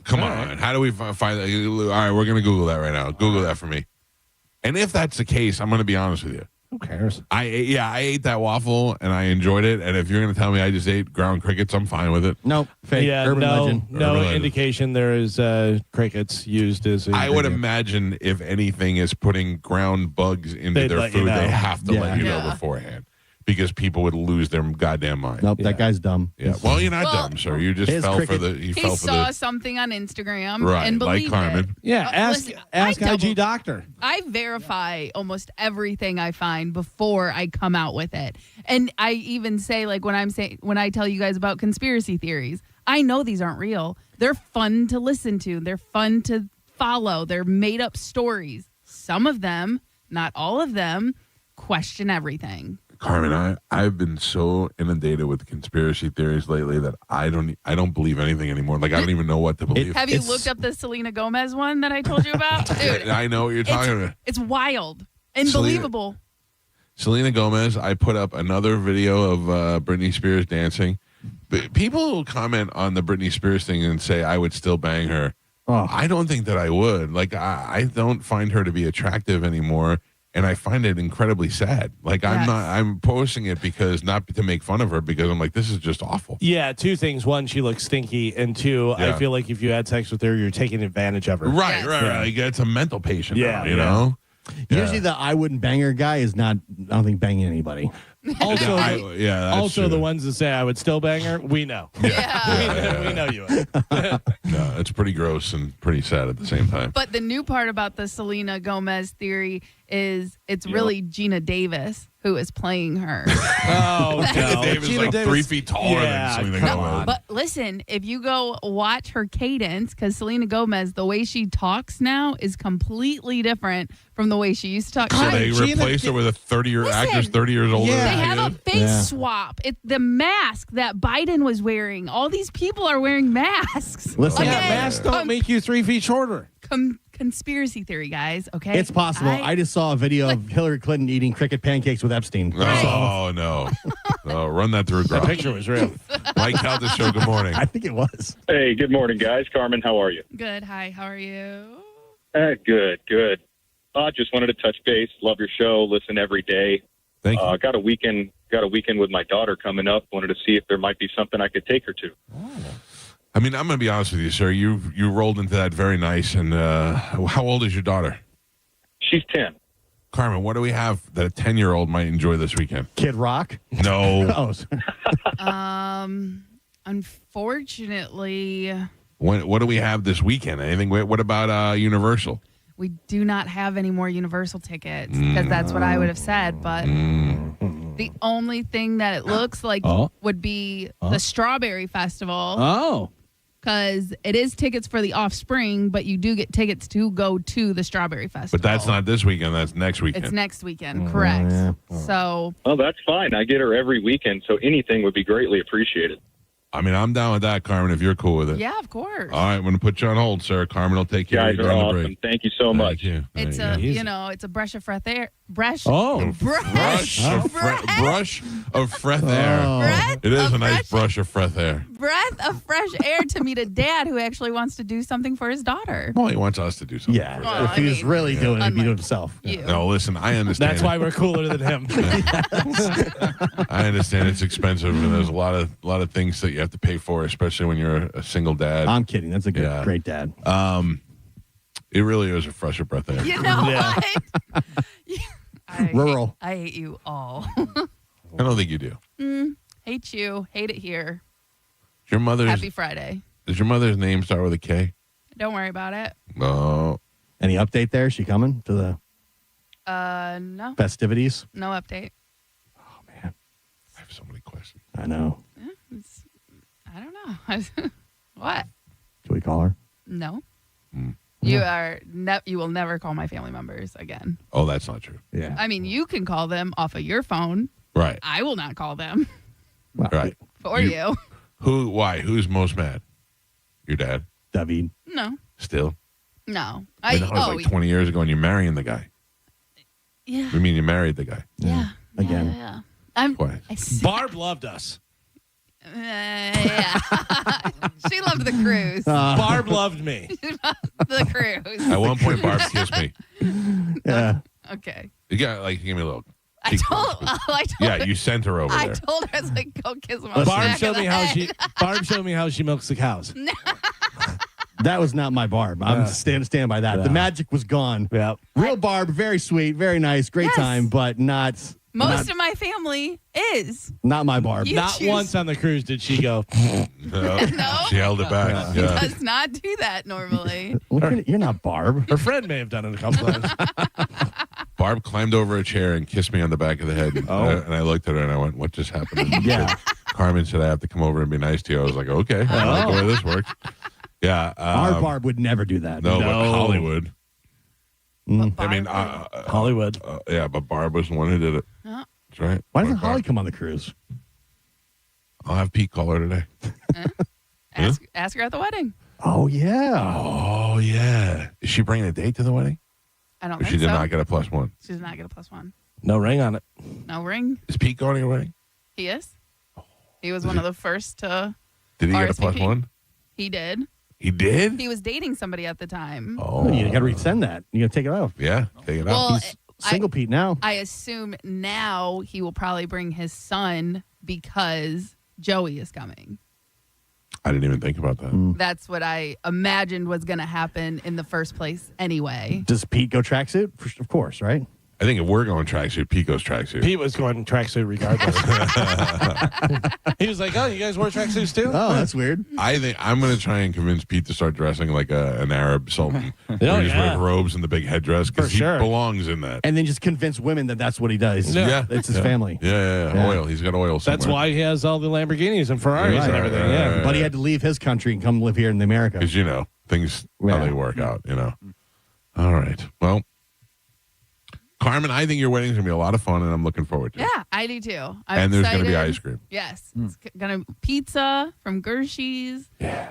Come on. How do we find that? All right, we're going to Google that right now. Google that for me. And if that's the case, I'm going to be honest with you. Who cares? I ate that waffle and I enjoyed it. And if you're going to tell me I just ate ground crickets, I'm fine with it. Nope. Fake. Urban legend. No Urban legend. indication there is crickets used as. I would imagine if anything is putting ground bugs into They'd their let you food, know. they have to let you know Yeah. beforehand. Because people would lose their goddamn mind. Nope, that guy's dumb. Yeah. Well, you're not dumb, sir. You just fell for the. He fell for saw the. something on Instagram Right, and like believed Carmen. it. Yeah, ask listen, IG Doctor. I verify almost everything I find before I come out with it. And I even say, like, when I tell you guys about conspiracy theories, I know these aren't real. They're fun to listen to. They're fun to follow. They're made up stories. Some of them, not all of them, question everything. Carmen, I've been so inundated with conspiracy theories lately that I don't believe anything anymore. Like I don't even know what to believe. Have you looked up the Selena Gomez one that I told you about? Dude, I know what you're talking about. it's wild and believable. Selena Gomez, I put up another video of Britney Spears dancing. But people will comment on the Britney Spears thing and say I would still bang her. Oh. I don't think that I would. Like I don't find her to be attractive anymore. And I find it incredibly sad. Like I'm posting it because not to make fun of her because I'm like, this is just awful. Yeah, two things. One, she looks stinky. And two, I feel like if you had sex with her, you're taking advantage of her. Right. Like, it's a mental patient now, you yeah. know? Usually the I wouldn't bang her guy is not, I don't think, banging anybody. Also, that's the true. ones that say I would still bang her, we know. we know you would. No, it's pretty gross and pretty sad at the same time. But the new part about the Selena Gomez theory is it's really Gina Davis who is playing her. Oh, Gina Davis is like 3 feet taller than Selena Gomez. But listen, if you go watch her cadence, because Selena Gomez, the way she talks now is completely different from the way she used to talk. So they replaced her with a 30-year actress, 30 years older. They have a face swap. It's the mask that Biden was wearing. All these people are wearing masks. Listen, masks don't make you 3 feet shorter. Conspiracy theory, guys. Okay, it's possible. I just saw a video of Hillary Clinton eating cricket pancakes with Epstein. Oh, no. Oh, run that through. That picture was real. Mike Calta Show, good morning. I think it was. Hey, good morning, guys. Carmen, how are you? Good. Hi, how are you? Good. Just wanted to touch base. Love your show. Listen every day. Thank you. Got a weekend with my daughter coming up. Wanted to see if there might be something I could take her to. I mean, I'm going to be honest with you, sir. You rolled into that very nice. And how old is your daughter? She's 10. Carmen, what do we have that a 10-year-old might enjoy this weekend? Kid Rock? No. Unfortunately, What do we have this weekend? Anything? What about Universal? we do not have any more Universal tickets because that's what I would have said. But The only thing that it looks like would be the Strawberry Festival. Oh. Because it is tickets for the Offspring, but you do get tickets to go to the Strawberry Festival. But that's not this weekend. That's next weekend. It's next weekend, correct. So. Oh, that's fine. I get her every weekend, so anything would be greatly appreciated. I mean, I'm down with that, Carmen, if you're cool with it. Yeah, of course. All right, I'm going to put you on hold, sir. Carmen will take care of you Guys are during the awesome. break. Thank you so much. Thank you. It's There a, you it's a brush of fresh air. Brush. Brush of fresh air. It is a nice brush of fresh air. Breath of fresh air to meet a dad who actually wants to do something for his daughter. Well, he wants us to do something. Yeah. Well, if he was really doing it, he'd be doing it himself. No, listen, I understand. That's why we're cooler than him. I understand it's expensive, and there's a lot of things that you have to pay for, especially when you're a single dad. I'm kidding. That's a great dad. It really is a fresher breath air. You know what? Rural. I hate you all. I don't think you do. Hate you. Hate it here. Your mother's Happy Friday. Does your mother's name start with a K? Don't worry about it. No. Any update there? Is she coming to the No. festivities? No update. I have so many questions. I know. I don't know. What? Can we call her? No. You will never call my family members again. Oh, that's not true. Yeah. I mean, you can call them off of your phone. Right. I will not call them Right. for you. Who? Why? Who's most mad? Your dad? David. No. Still? No. That was like 20 years ago, and you're marrying the guy. Yeah. I mean, you married the guy. Yeah. Again. Yeah. Why? Barb loved us. Yeah. She loved the cruise. Barb loved me. The cruise. At one point, Barb kissed me. Yeah. Okay. You got give me a little. I told Yeah, her. you sent her over I there. told her, I was like, go kiss him on the Barb back showed of the me how head. Barb showed me how she milks the cows. That was not my Barb. I'm stand by that. The magic was gone. Yeah. Real Barb, very sweet, very nice, great Yes. time, but not Most of my family is. not my Barb. You Not choose- once on the cruise did she go. No. No. She held it back. He Yeah. does not do that normally. You're not Barb. Her friend may have done it a couple times. Barb climbed over a chair and kissed me on the back of the head. And I looked at her and I went, "What just happened?" And Yeah. Carmen said, "I have to come over and be nice to you." I was like, "Okay, I like the way this works." Yeah. Our Barb would never do that. No, but Hollywood. I mean, Hollywood. Yeah, but Barb was the one who did it. Yeah. That's right. Why doesn't Holly come on the cruise? I'll have Pete call her today. Ask her at the wedding. Oh yeah. Oh yeah. Is she bringing a date to the wedding? I don't Or think she did so. not get a +1. She does not get a +1. No ring on it. No ring. Is Pete going to your wedding? He is. He was one of the first to. Did he get a RSVP. +1? He did. He did? He was dating somebody at the time. Oh, You got to resend that. You got to take it off. yeah. Take it Well, out. He's single Pete now. I assume now he will probably bring his son because Joey is coming. I didn't even think about that. That's what I imagined was going to happen in the first place anyway. Does Pete go tracksuit? Of course, right? I think if we're going tracksuit, Pete goes tracksuit. Pete was going tracksuit regardless. He was like, "Oh, you guys wear tracksuits too?" Oh, that's weird. I think I'm going to try and convince Pete to start dressing like an Arab sultan. Where he just wears robes and the big headdress because he belongs in that. And then just convince women that that's what he does. Yeah. It's his family. Yeah. Oil. He's got oil somewhere. That's why he has all the Lamborghinis and Ferraris and everything. Yeah. But he had to leave his country and come live here in America. Because, things, how they work out, All right. Well, Carmen, I think your wedding's going to be a lot of fun, and I'm looking forward to it. Yeah, I do too. I'm And there's going to be excited. ice cream. Yes. It's going to be pizza from Gershie's.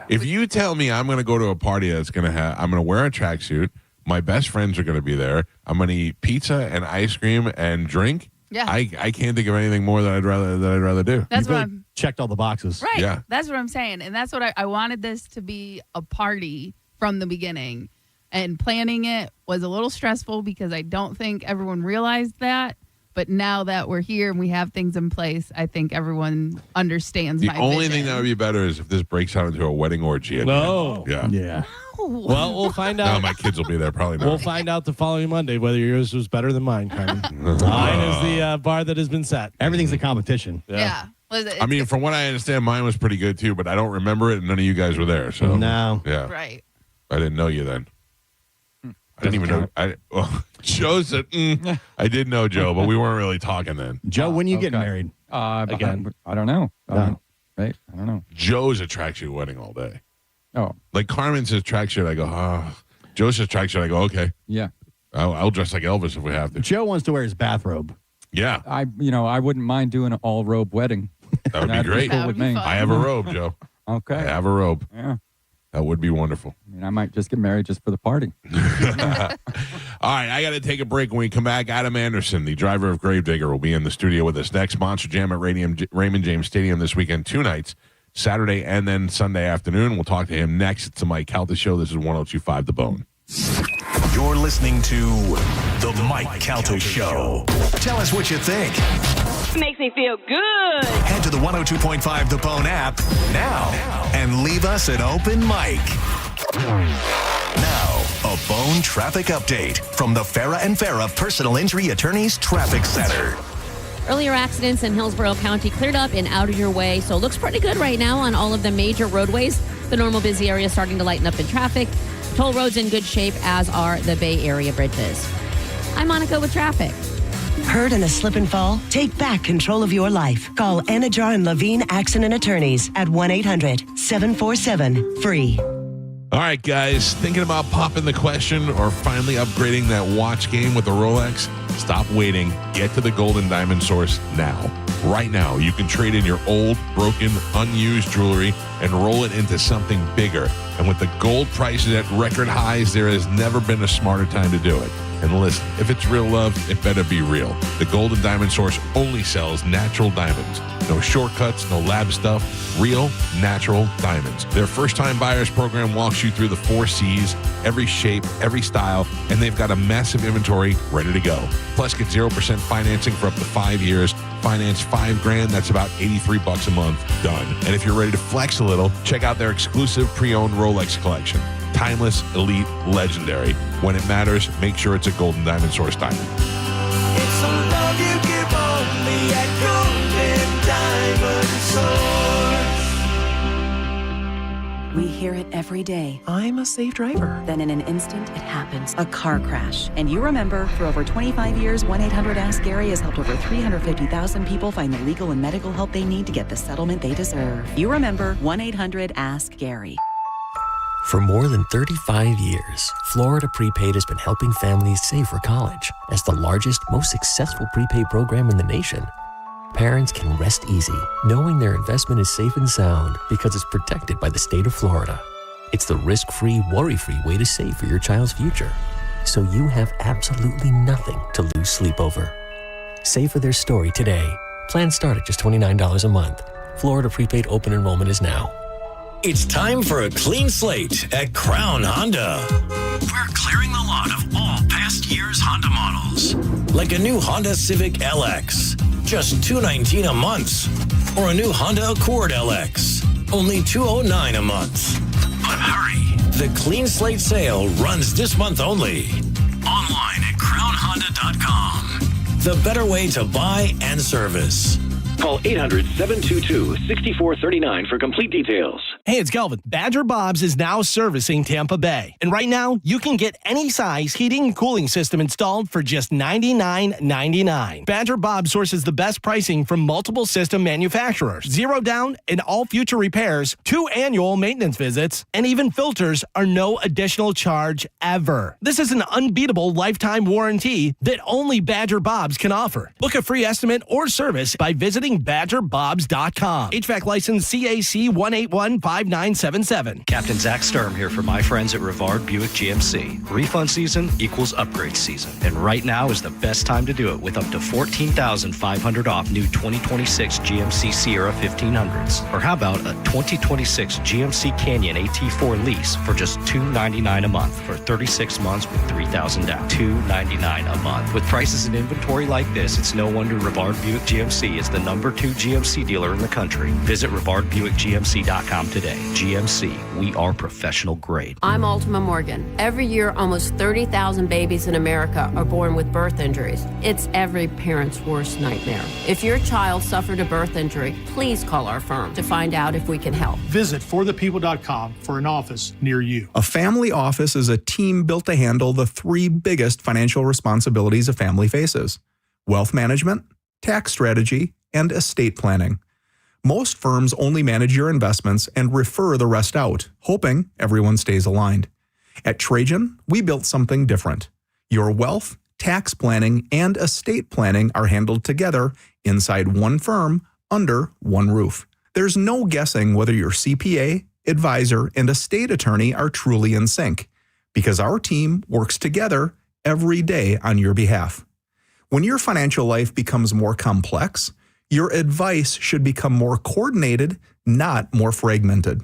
If you tell me I'm going to go to a party that's going to have, I'm going to wear a tracksuit, my best friends are going to be there, I'm going to eat pizza and ice cream and drink. Yeah. I can't think of anything more that I'd rather do. That's what really I'm checked all the boxes. right. Yeah. That's what I'm saying. And that's what I wanted this to be a party from the beginning. And planning it was a little stressful because I don't think everyone realized that. But now that we're here and we have things in place, I think everyone understands The my only vision. thing that would be better is if this breaks out into a wedding orgy. at the No. end. Yeah. Yeah. Well, we'll find No, out. my kids will be there. Probably not. We'll find out the following Monday whether yours was better than mine, Carmen. Mine is the bar that has been set. Everything's a competition. Yeah. Listen, I mean, from what I understand, mine was pretty good too, but I don't remember it, and none of you guys were there. So No. yeah, right. I didn't know you then. I didn't even know. Joe said, I did know Joe, but we weren't really talking then. Joe, when you getting married? Again, I don't know. Right? I don't know. Joe's a tracksuit wedding all day. Oh. Like Carmen says tracksuit, I go, Joe says tracksuit, I go, okay. Yeah. I'll dress like Elvis if we have to. Joe wants to wear his bathrobe. Yeah. I wouldn't mind doing an all robe wedding. That would be great. Cool with me. I have a robe, Joe. Okay. I have a robe. Yeah. That would be wonderful. I mean, I might just get married just for the party. All right, I got to take a break. When we come back, Adam Anderson, the driver of Gravedigger, will be in the studio with us next. Monster Jam at Raymond James Stadium this weekend, 2 nights, Saturday and then Sunday afternoon. We'll talk to him next. It's the Mike Calta Show. This is 102.5 The Bone. You're listening to The Mike Calta Show. Tell us what you think. Makes me feel good. Head to the 102.5 The Bone app now and leave us an open mic. Now, a Bone traffic update from the Farah and Farah Personal Injury Attorneys Traffic Center. Earlier accidents in Hillsborough County cleared up and out of your way, so it looks pretty good right now on all of the major roadways. The normal busy area starting to lighten up in traffic. Toll roads in good shape, as are the Bay Area bridges. I'm Monica with traffic. Hurt in a slip and fall? Take back control of your life. Call Anajar and Levine Accident Attorneys at 1-800-747-FREE. All right, guys, thinking about popping the question or finally upgrading that watch game with a Rolex? Stop waiting. Get to the Gold and Diamond Source now. Right now, you can trade in your old, broken, unused jewelry and roll it into something bigger. And with the gold prices at record highs, there has never been a smarter time to do it. And listen, if it's real love, it better be real. The Gold and Diamond Source only sells natural diamonds. No shortcuts, no lab stuff. Real, natural diamonds. Their first-time buyers program walks you through the 4 C's, every shape, every style, and they've got a massive inventory ready to go. Plus, get 0% financing for up to 5 years. Finance $5,000, that's about $83 a month. Done. And if you're ready to flex a little, check out their exclusive pre-owned Rolex collection. Timeless, elite, legendary. When it matters, make sure it's a Gold and Diamond Source diamond. It's some love you give only at Golden Diamond Source. We hear it every day. I'm a safe driver. Then in an instant, it happens. A car crash. And you remember, for over 25 years, 1-800-ASK-GARY has helped over 350,000 people find the legal and medical help they need to get the settlement they deserve. You remember 1-800-ASK-GARY. For more than 35 years, Florida Prepaid has been helping families save for college. As the largest, most successful prepaid program in the nation, parents can rest easy knowing their investment is safe and sound because it's protected by the state of Florida. It's the risk-free, worry-free way to save for your child's future, so you have absolutely nothing to lose sleep over. Save for their story today. Plans start at just $29 a month. Florida Prepaid open enrollment is now. It's time for a clean slate at Crown Honda. We're clearing the lot of all past year's Honda models. Like a new Honda Civic LX, just $219 a month. Or a new Honda Accord LX, only $209 a month. But hurry, the clean slate sale runs this month only. Online at crownhonda.com. The better way to buy and service. Call 800-722-6439 for complete details. Hey, it's Kelvin. Badger Bob's is now servicing Tampa Bay. And right now, you can get any size heating and cooling system installed for just $99.99. Badger Bob sources the best pricing from multiple system manufacturers. 0 down and all future repairs, 2 annual maintenance visits, and even filters are no additional charge ever. This is an unbeatable lifetime warranty that only Badger Bob's can offer. Book a free estimate or service by visiting BadgerBobs.com. HVAC license CAC 1815977. Captain Zach Sturm here for my friends at Rivard Buick GMC. Refund season equals upgrade season. And right now is the best time to do it with up to $14,500 off new 2026 GMC Sierra 1500s. Or how about a 2026 GMC Canyon AT4 lease for just $299 a month for 36 months with $3,000 down. $299 a month. With prices and inventory like this, it's no wonder Rivard Buick GMC is the #2 GMC dealer in the country. Visit RivardBuickGMC.com today. today. GMC, we are professional grade. I'm Ultima Morgan. Every year, almost 30,000 babies in America are born with birth injuries. It's every parent's worst nightmare. If your child suffered a birth injury, please call our firm to find out if we can help. Visit forthepeople.com for an office near you. A family office is a team built to handle the three biggest financial responsibilities a family faces: wealth management, tax strategy, and estate planning. Most firms only manage your investments and refer the rest out, hoping everyone stays aligned. At Trajan, we built something different. Your wealth, tax planning, and estate planning are handled together inside one firm under one roof. There's no guessing whether your CPA, advisor, and estate attorney are truly in sync, because our team works together every day on your behalf. When your financial life becomes more complex, your advice should become more coordinated, not more fragmented.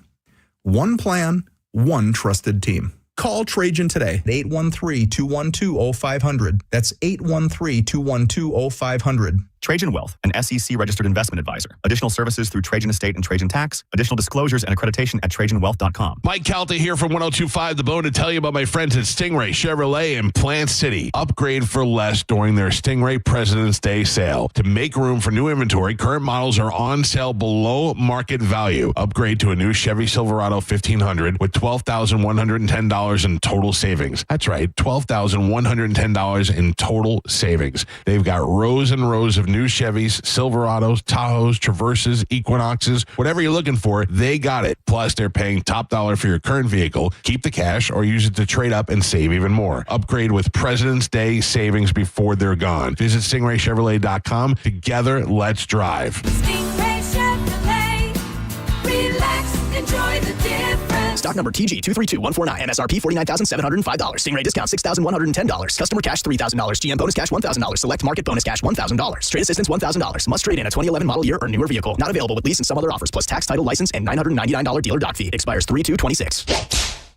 One plan, one trusted team. Call Trajan today at 813-212-0500. That's 813-212-0500. Trajan Wealth, an SEC-registered investment advisor. Additional services through Trajan Estate and Trajan Tax. Additional disclosures and accreditation at TrajanWealth.com. Mike Calta here from 102.5 The Bone to tell you about my friends at Stingray Chevrolet in Plant City. Upgrade for less during their Stingray President's Day sale. To make room for new inventory, current models are on sale below market value. Upgrade to a new Chevy Silverado 1500 with $12,110 in total savings. That's right, $12,110 in total savings. They've got rows and rows of new Chevys, Silverados, Tahoes, Traverses, Equinoxes, whatever you're looking for, they got it. Plus, they're paying top dollar for your current vehicle. Keep the cash or use it to trade up and save even more. Upgrade with President's Day savings before they're gone. Visit StingrayChevrolet.com. Together, let's drive. Stingray Chevrolet. Relax, enjoy the difference. Stock number TG232149. MSRP $49,705. Stingray discount $6,110. Customer cash $3,000. GM bonus cash $1,000. Select market bonus cash $1,000. Trade assistance $1,000. Must trade in a 2011 model year or newer vehicle. Not available with lease and some other offers, plus tax, title, license, and $999 dealer doc fee. Expires 3/2/26.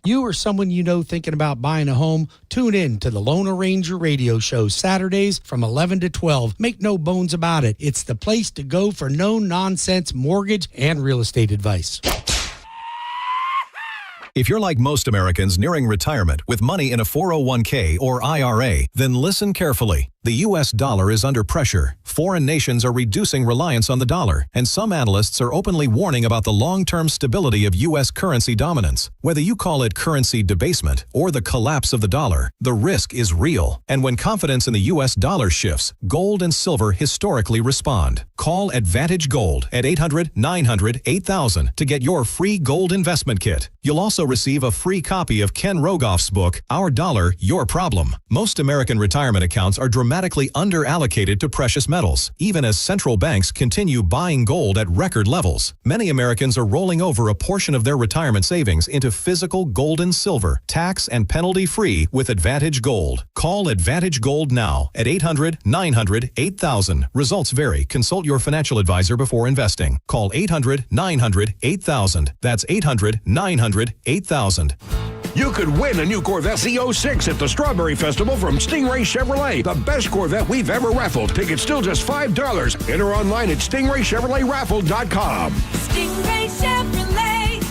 You or someone you know thinking about buying a home, tune in to the Lone Ranger radio show Saturdays from 11 to 12. Make no bones about it. It's the place to go for no-nonsense mortgage and real estate advice. If you're like most Americans nearing retirement with money in a 401k or IRA, then listen carefully. The U.S. dollar is under pressure. Foreign nations are reducing reliance on the dollar, and some analysts are openly warning about the long-term stability of U.S. currency dominance. Whether you call it currency debasement or the collapse of the dollar, the risk is real. And when confidence in the U.S. dollar shifts, gold and silver historically respond. Call Advantage Gold at 800-900-8000 to get your free gold investment kit. You'll also receive a free copy of Ken Rogoff's book, Our Dollar, Your Problem. Most American retirement accounts are dramatically underallocated to precious metals, even as central banks continue buying gold at record levels. Many Americans are rolling over a portion of their retirement savings into physical gold and silver, tax and penalty-free with Advantage Gold. Call Advantage Gold now at 800-900-8000. Results vary. Consult your financial advisor before investing. Call 800-900-8000. That's 800-900-8000. You could win a new Corvette Z06 at the Strawberry Festival from Stingray Chevrolet, the best Corvette we've ever raffled. Tickets still just $5. Enter online at StingrayChevroletRaffle.com. Stingray Chevrolet.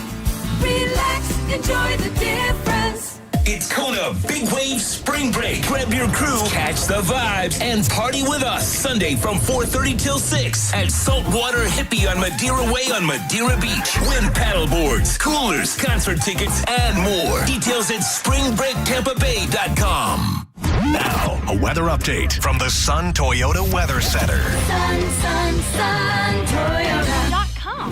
Relax, enjoy the difference. It's Kona Big Wave Spring Break. Grab your crew, catch the vibes, and party with us Sunday from 4:30 till 6 at Saltwater Hippie on Madeira Way on Madeira Beach. Win paddle boards, coolers, concert tickets, and more. Details at springbreaktampabay.com. Now, a weather update from the Sun Toyota Weather Center. Sun, Toyota.com.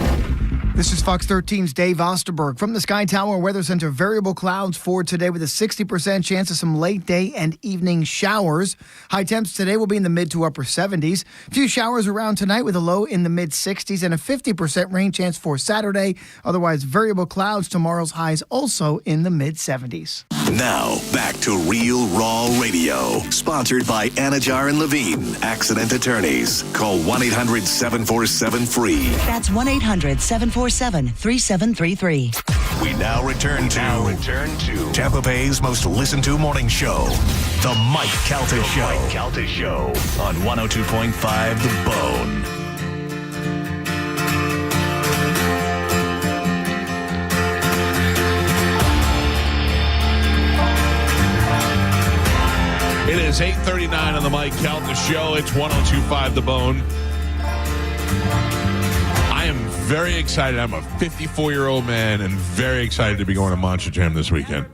This is Fox 13's Dave Osterberg from the Sky Tower Weather Center. Variable clouds for today with a 60% chance of some late day and evening showers. High temps today will be in the mid to upper 70s. A few showers around tonight with a low in the mid 60s and a 50% rain chance for Saturday. Otherwise, variable clouds. Tomorrow's highs also in the mid 70s. Now, back to Real Raw Radio. Sponsored by Anajar and Levine, accident attorneys. Call 1-800-747-FREE. That's 1-800-747-3733. We now return to Tampa Bay's most listened to morning show, The Mike Calta Show. Mike Calta Show on 102.5 The Bone. is 8:39 on the Mike Calta Show. It's 102.5 The Bone. I am very excited. I'm a 54-year-old man and very excited to be going to Monster Jam this weekend.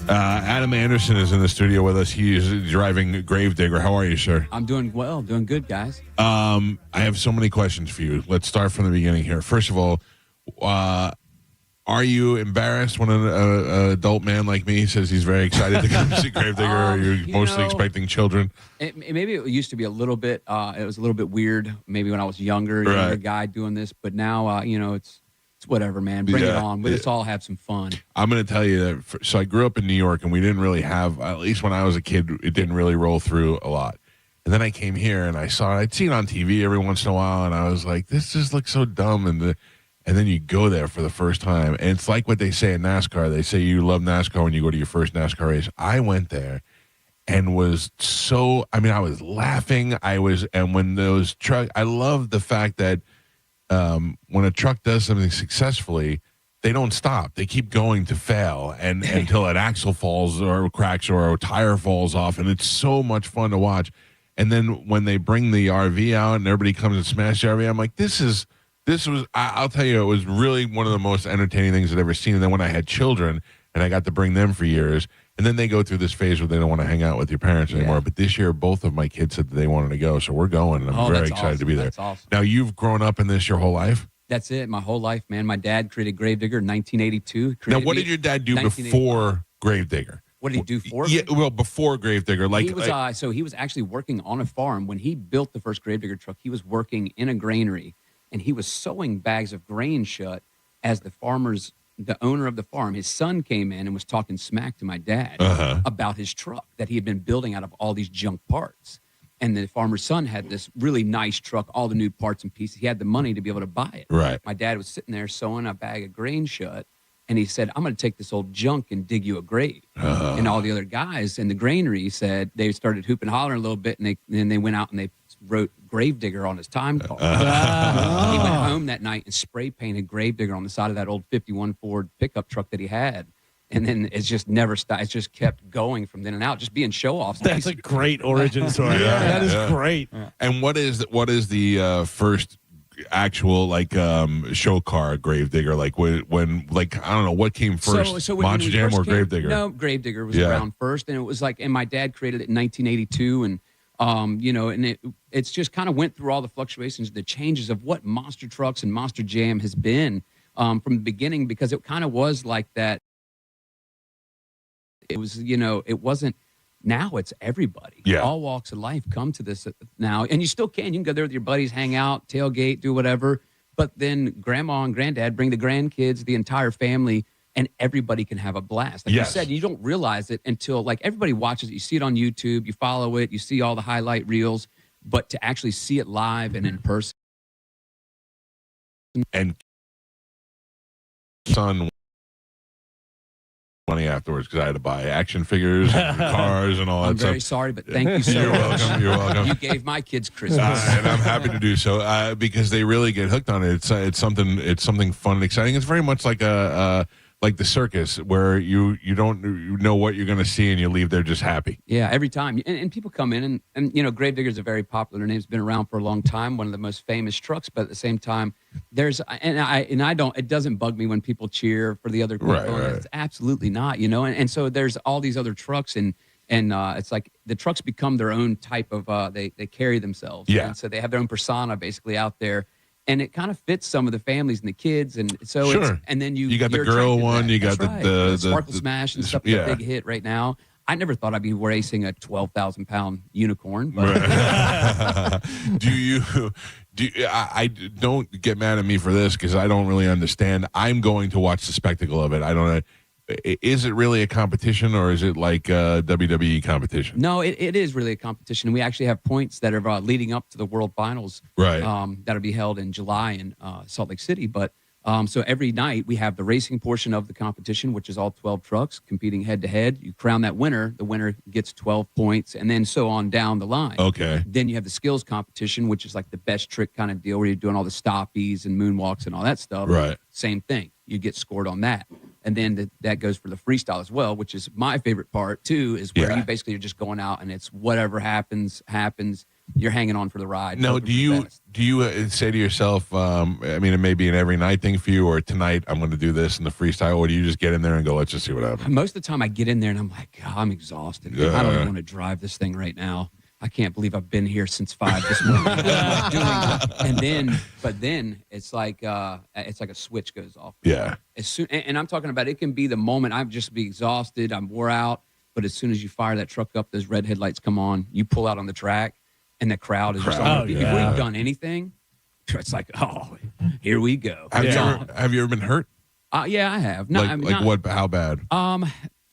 Adam Anderson is in the studio with us. He is driving Gravedigger. How are you, sir? I'm doing well. Doing good, guys. I have so many questions for you. Let's start from the beginning here. First of all, are you embarrassed when an adult man like me says he's very excited to come see Gravedigger, or are you mostly expecting children? Maybe it used to be a little bit. It was a little bit weird. Maybe when I was younger guy doing this, but now it's whatever, man. Bring it on. Let's all have some fun. I'm going to tell you that. So I grew up in New York, and we didn't really have. At least when I was a kid, it didn't really roll through a lot. And then I came here, and I'd seen it on TV every once in a while, and I was like, this just looks so dumb. And then you go there for the first time, and it's like what they say in NASCAR. They say you love NASCAR when you go to your first NASCAR race. I went there and was so, I was laughing. And when those trucks, I love the fact that when a truck does something successfully, they don't stop. They keep going to fail and until an axle falls or cracks or a tire falls off, and it's so much fun to watch. And then when they bring the RV out and everybody comes and smash the RV, I'm like, this was, I'll tell you, it was really one of the most entertaining things I've ever seen. And then when I had children and I got to bring them for years, and then they go through this phase where they don't want to hang out with your parents anymore. But this year, both of my kids said that they wanted to go, so we're going, and I'm very excited to be there. That's awesome. Now, you've grown up in this your whole life? That's it, my whole life, man. My dad created Gravedigger in 1982. Now, what did your dad do before Gravedigger? What did he do for? Yeah, well, before Gravedigger, he was so he was actually working on a farm when he built the first Gravedigger truck. He was working in a granary, and he was sewing bags of grain shut as the owner of the farm. His son came in and was talking smack to my dad about his truck that he had been building out of all these junk parts. And the farmer's son had this really nice truck, all the new parts and pieces. He had the money to be able to buy it. Right. My dad was sitting there sewing a bag of grain shut, and he said, I'm going to take this old junk and dig you a grave. And all the other guys in the granary said, they started hooping and hollering a little bit, and then they went out and they wrote Gravedigger on his time card. He went home that night and spray painted Gravedigger on the side of that old 51 Ford pickup truck that he had. And then it's just never stopped. It's just kept going from then and out, just being show-offs. That's a great origin story. That is great. And what is the first actual show car Gravedigger? Like when I don't know what came first, so Monster Jam or Gravedigger? No, Gravedigger was around first, and it was and my dad created it in 1982, and and it's just kind of went through all the fluctuations, the changes of what Monster Trucks and Monster Jam has been from the beginning, because it kind of was like that. It was, it wasn't. Now it's everybody. Yeah. All walks of life come to this now, and you still can. You can go there with your buddies, hang out, tailgate, do whatever. But then grandma and granddad bring the grandkids, the entire family, and everybody can have a blast. Like you said, you don't realize it until everybody watches it. You see it on YouTube, you follow it, you see all the highlight reels, but to actually see it live and in person. And son money afterwards because I had to buy action figures and cars and all that stuff. I'm very sorry, but thank you so You're much. welcome. You're welcome. You gave my kids Christmas. And I'm happy to do so because they really get hooked on it. It's something fun and exciting. It's very much like like the circus where you don't know what you're going to see and you leave there just happy. Yeah, every time. And people come in and Gravedigger is a very popular name. It's been around for a long time, one of the most famous trucks, but at the same time, it doesn't bug me when people cheer for the other components. Right. It's absolutely not, and so there's all these other trucks and it's like the trucks become their own type of they carry themselves. Yeah. And so they have their own persona basically out there. And it kind of fits some of the families and the kids, and so and then you got the girl one, you got the Sparkle Smash and stuff. Yeah. A big hit right now. I never thought I'd be racing a 12,000-pound unicorn. But I don't get mad at me for this because I don't really understand. I'm going to watch the spectacle of it. I don't know. Is it really a competition or is it like a WWE competition? No, it is really a competition. We actually have points that are leading up to the World Finals, right? That'll be held in July in Salt Lake City. But so every night we have the racing portion of the competition, which is all 12 trucks competing head to head. You crown that winner. The winner gets 12 points, and then so on down the line. Okay. Then you have the skills competition, which is like the best trick kind of deal where you're doing all the stoppies and moonwalks and all that stuff. Right. Same thing. You get scored on that. And then that goes for the freestyle as well, which is my favorite part too, is where you basically are just going out and it's whatever happens. You're hanging on for the ride. No, do you say to yourself, I mean, it may be an every night thing for you, or tonight I'm going to do this in the freestyle, or do you just get in there and go, let's just see what happens? Most of the time I get in there and I'm like, God, I'm exhausted. I don't even want to drive this thing right now. I can't believe I've been here since 5 this morning. But then it's like a switch goes off. Yeah. As soon, and I'm talking about, it can be the moment I've just be exhausted, I'm wore out, but as soon as you fire that truck up, those red headlights come on, you pull out on the track, and the crowd is just on. Before you've done anything, it's like, oh, here we go. Have you ever been hurt? Yeah, I have. What? How bad?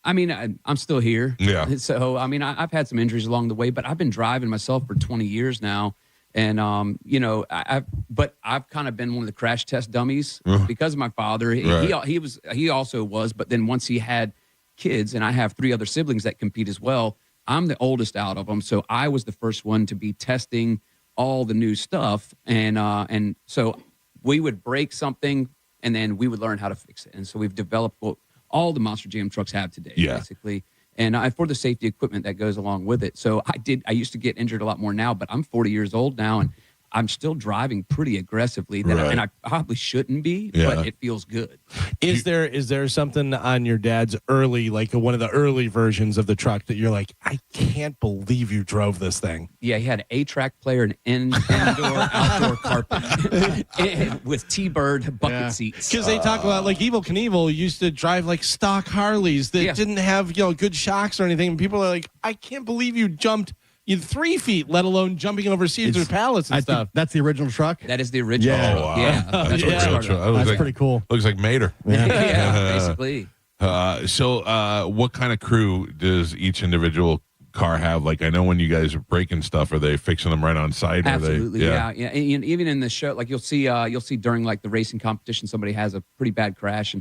I mean, I'm still here. Yeah. So, I mean, I've had some injuries along the way, but I've been driving myself for 20 years now. And, you know, I've kind of been one of the crash test dummies because of my father. He also was, but then once he had kids, and I have 3 other siblings that compete as well, I'm the oldest out of them. So I was the first one to be testing all the new stuff. And so we would break something and then we would learn how to fix it. And so we've developed what all the Monster Jam trucks have today, basically. And for the safety equipment that goes along with it. So I used to get injured a lot more now, but I'm 40 years old now, and I'm still driving pretty aggressively. And I probably shouldn't be, but it feels good. Is there something on your dad's early, like one of the early versions of the truck that you're like, I can't believe you drove this thing? Yeah, he had an 8-track player, an indoor, outdoor carpet with T-Bird bucket seats. Because they talk about, like, Evel Knievel used to drive, like, stock Harleys that didn't have, good shocks or anything. And people are like, I can't believe you jumped 3 feet, let alone jumping over Caesar's Palace and stuff. That's the original truck? That is the original. Yeah. Oh, wow. Yeah. That's pretty cool. Looks like Mater. Yeah, basically. So what kind of crew does each individual car have? Like, I know when you guys are breaking stuff, are they fixing them right on site? Absolutely, yeah. And even in the show, like you'll see during like the racing competition, somebody has a pretty bad crash,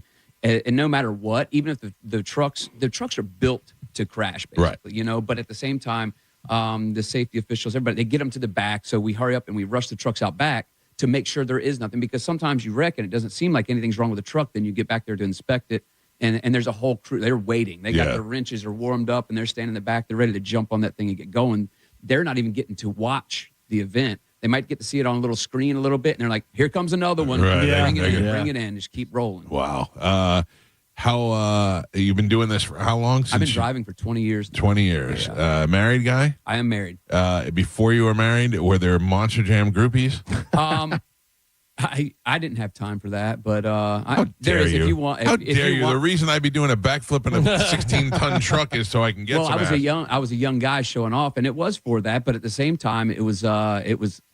and no matter what, even if the trucks are built to crash, basically, but at the same time, the safety officials, everybody, they get them to the back. So we hurry up and we rush the trucks out back to make sure there is nothing, because sometimes you wreck and it doesn't seem like anything's wrong with the truck. Then you get back there to inspect it. And there's a whole crew. They're waiting. They got their wrenches are warmed up and they're standing in the back. They're ready to jump on that thing and get going. They're not even getting to watch the event. They might get to see it on a little screen a little bit. And they're like, here comes another one. Right. Bring it in. Just keep rolling. Wow. How you've been doing this for how long? I've been driving for 20 years. 20 years. Married guy? I am married. Before you were married, were there Monster Jam groupies? I didn't have time for that, but there is if you want. How dare you? The reason I'd be doing a backflip in a 16-ton truck is so I can get some ass. I was a young guy showing off, and it was for that. But at the same time, it was the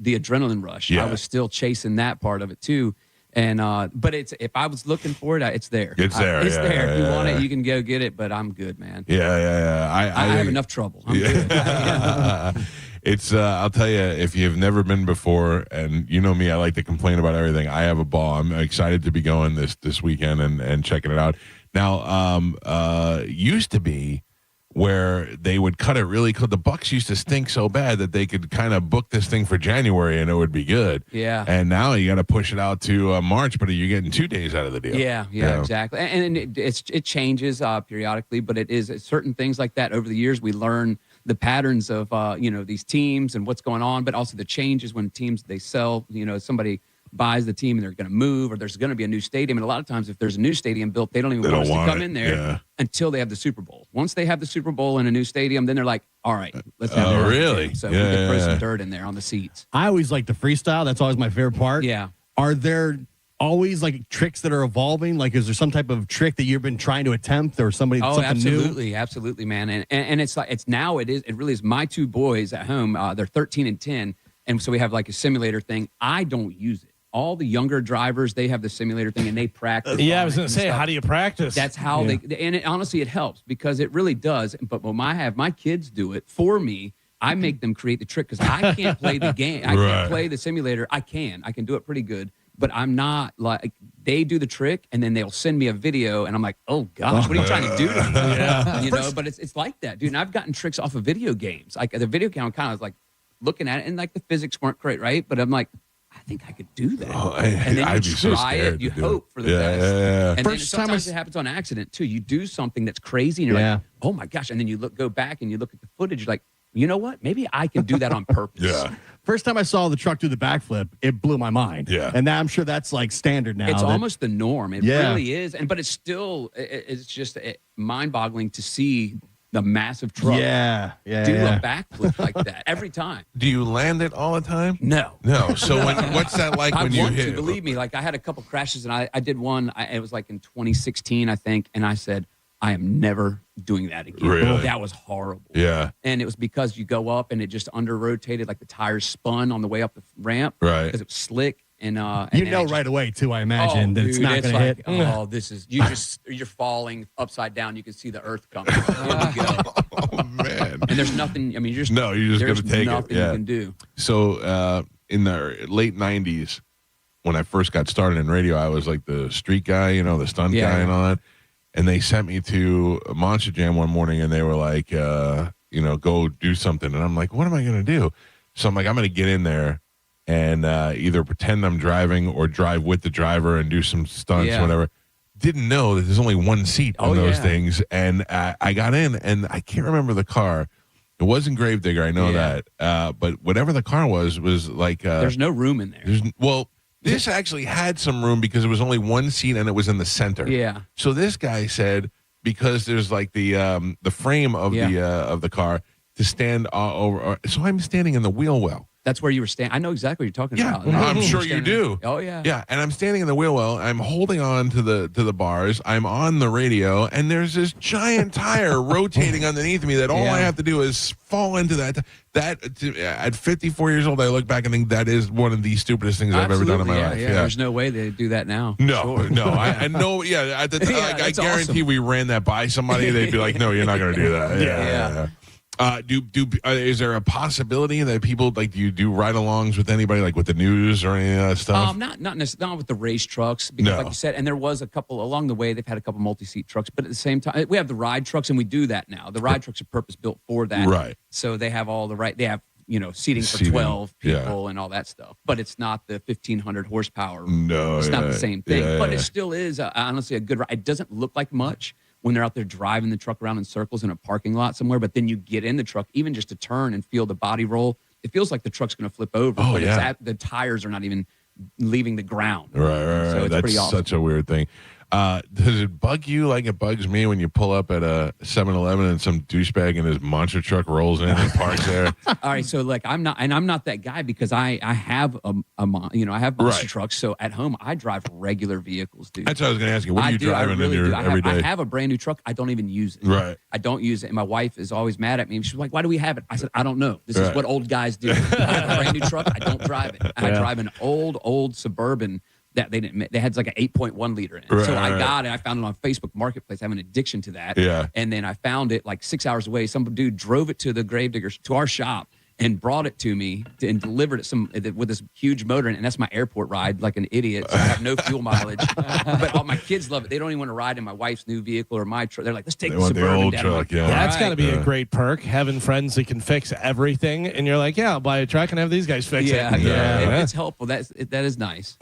adrenaline rush. Yeah. I was still chasing that part of it too. And but if I was looking for it, it's there. It's there. It's there. If you want it, you can go get it. But I'm good, man. Yeah. I have enough trouble. I'm good. It's I'll tell you, if you've never been before, and you know me, I like to complain about everything. I have a ball. I'm excited to be going this weekend and checking it out. Now, used to be where they would cut it really cool. The Bucks used to stink so bad that they could kind of book this thing for January and it would be good. Yeah. And now you got to push it out to March, but you're getting 2 days out of the deal. Yeah, exactly. And it changes periodically, but it's certain things like that. Over the years, we learn the patterns of these teams and what's going on, but also the changes when teams they sell. Somebody buys the team and they're going to move, or there's going to be a new stadium. And a lot of times, if there's a new stadium built, they don't even want us to come in there until they have the Super Bowl. Once they have the Super Bowl in a new stadium, then they're like, all right, let's have it. Really? So we can throw some dirt in there on the seats. I always like the freestyle. That's always my favorite part. Yeah. Are there always like tricks that are evolving? Like, is there some type of trick that you've been trying to attempt, or something absolutely, new? Absolutely, man. And it's like, it really is. My 2 boys at home, they're 13 and 10. And so we have like a simulator thing. I don't use it. All the younger drivers, they have the simulator thing and they practice. Yeah, I was going to say, how do you practice? That's how honestly, it helps because it really does. But when I have my kids do it for me, I make them create the trick because I can't play the game. I can't play the simulator. I can do it pretty good, but I'm not like, they do the trick and then they'll send me a video and I'm like, oh gosh, what are you trying to do to me? But it's like that, dude. And I've gotten tricks off of video games. Like the video game, kind of like looking at it and like the physics weren't great, right? But I'm like, I think I could do that. Oh, and then I'd you be so try scared it, you to do hope it. for the Yeah, best. yeah, yeah. And First then time sometimes it happens on accident too. You do something that's crazy and you're like, oh my gosh. And then you go back and you look at the footage, you're like, you know what? Maybe I can do that on purpose. Yeah. First time I saw the truck do the backflip, it blew my mind. Yeah. And now I'm sure that's like standard now. It's almost the norm. It Yeah. really is. But it's still, it's just mind-boggling to see the massive truck do a backflip like that every time. Do you land it all the time? No. So what's that like when you hit? Believe me, like I had a couple crashes and I did one. It was like in 2016, I think, and I said, I am never doing that again. Really? That was horrible. Yeah. And it was because you go up and it just under-rotated, like the tires spun on the way up the ramp. Right. Because it was slick. And right away, too, I imagine, that it's not going to hit. Oh, this is, you're falling upside down. You can see the earth coming. Here we go. Oh, man. And there's nothing, I mean, you're just going to take nothing it. Yeah. you can do. So in the late 90s, when I first got started in radio, I was like the street guy, the stunt guy and all that. And they sent me to Monster Jam one morning, and they were like, go do something. And I'm like, what am I going to do? So I'm like, I'm going to get in there and either pretend I'm driving or drive with the driver and do some stunts, whatever. Didn't know that there's only one seat on those things. And I got in, and I can't remember the car. It wasn't Gravedigger, I know that. But whatever the car was like... there's no room in there. This actually had some room because it was only one seat and it was in the center. Yeah. So this guy said, because there's like the frame of the car to stand over. So I'm standing in the wheel well. That's where you were standing. I know exactly what you're talking about. I'm sure you do. Oh, yeah. Yeah, and I'm standing in the wheel well. I'm holding on to the bars. I'm on the radio, and there's this giant tire rotating underneath me that all I have to do is fall into that. At 54 years old, I look back and think that is one of the stupidest things I've ever done in my life. Yeah. There's no way they do that now. No. I know. Yeah, at the time, I guarantee we ran that by somebody. They'd be like, "No, you're not going to do that." Yeah. Is there a possibility that people do you do ride-alongs with anybody, like with the news or any of that stuff? Not necessarily, not with the race trucks, because like you said, and there was a couple along the way. They've had a couple multi-seat trucks, but at the same time, we have the ride trucks, and we do that now. The ride trucks are purpose-built for that, right? So they have all the right. They have seating for 12 people and all that stuff, but it's not the 1,500 horsepower. No, it's not the same thing, but it yeah. still is honestly a good ride. It doesn't look like much when they're out there driving the truck around in circles in a parking lot somewhere, but then you get in the truck, even just to turn and feel the body roll, it feels like the truck's going to flip over. Oh, but the tires are not even leaving the ground. Right. So it's That's pretty awesome. such a weird thing. Does it bug you like it bugs me when you pull up at a 7-Eleven and some douchebag in his monster truck rolls in and parks there? All right, so like I'm not that guy because I have I have monster trucks. So at home I drive regular vehicles, dude. That's what I was going to ask you. What are you driving in your every day? I have a brand new truck. I don't even use it. Right. I don't use it, and my wife is always mad at me. She's like, "Why do we have it?" I said, "I don't know. This is what old guys do. I have a brand new truck. I don't drive it. I drive an old Suburban." That they didn't. They had like an 8.1 liter in it. So I got it. I found it on Facebook Marketplace. I have an addiction to that. Yeah. And then I found it like 6 hours away. Some dude drove it to the Gravediggers, to our shop, and brought it to me and delivered it with this huge motor in it. And that's my airport ride, like an idiot. So I have no fuel mileage. But all my kids love it. They don't even want to ride in my wife's new vehicle or my truck. They're like, let's take the Suburban old down. truck, like, That's got to be a great perk, having friends that can fix everything. And you're like, yeah, I'll buy a truck and have these guys fix it. Yeah. It's helpful. That is nice.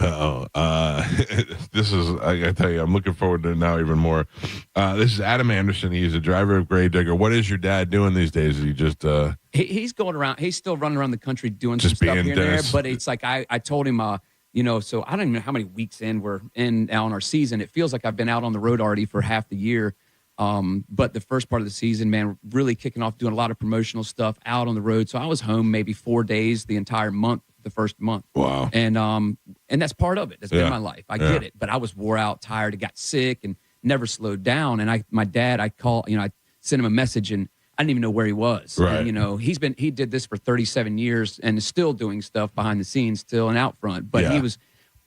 This is, I got to tell you, I'm looking forward to it now even more. This is Adam Anderson. He's a driver of Gravedigger. What is your dad doing these days? Is he just... He's going around. He's still running around the country doing some stuff here and there. But it's like I told him, so I don't even know how many weeks in we're in now on our season. It feels like I've been out on the road already for half the year. But the first part of the season, man, really kicking off, doing a lot of promotional stuff out on the road. So I was home maybe 4 days the entire month, the first month. Wow. And that's part of it. That's been my life. I get it. But I was wore out, tired, and got sick and never slowed down. And my dad, I sent him a message and I didn't even know where he was. Right. And, he did this for 37 years and is still doing stuff behind the scenes, still and out front. But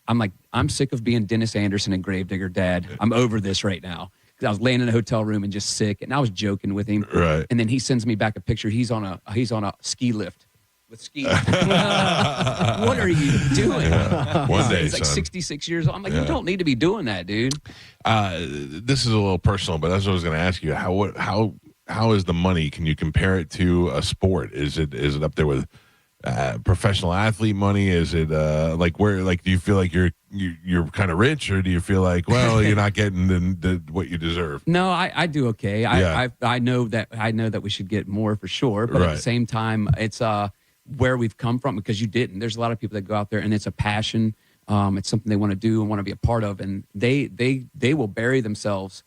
I'm like, I'm sick of being Dennis Anderson and Gravedigger Dad. I'm over this right now. I was laying in a hotel room and just sick, and I was joking with him. Right. And then he sends me back a picture. He's on a ski lift with skis. What are you doing? One day, he's like son. 66 years old. I'm like, you don't need to be doing that, dude. This is a little personal, but that's what I was going to ask you. How is the money? Can you compare it to a sport? Is it up there with professional athlete money? Is it like where? Like, do you feel like you're kind of rich, or do you feel like, well, you're not getting the what you deserve? No, I do okay. I know that we should get more for sure, but at the same time, it's where we've come from, because you didn't. There's a lot of people that go out there and it's a passion. It's something they want to do and want to be a part of, and they will bury themselves.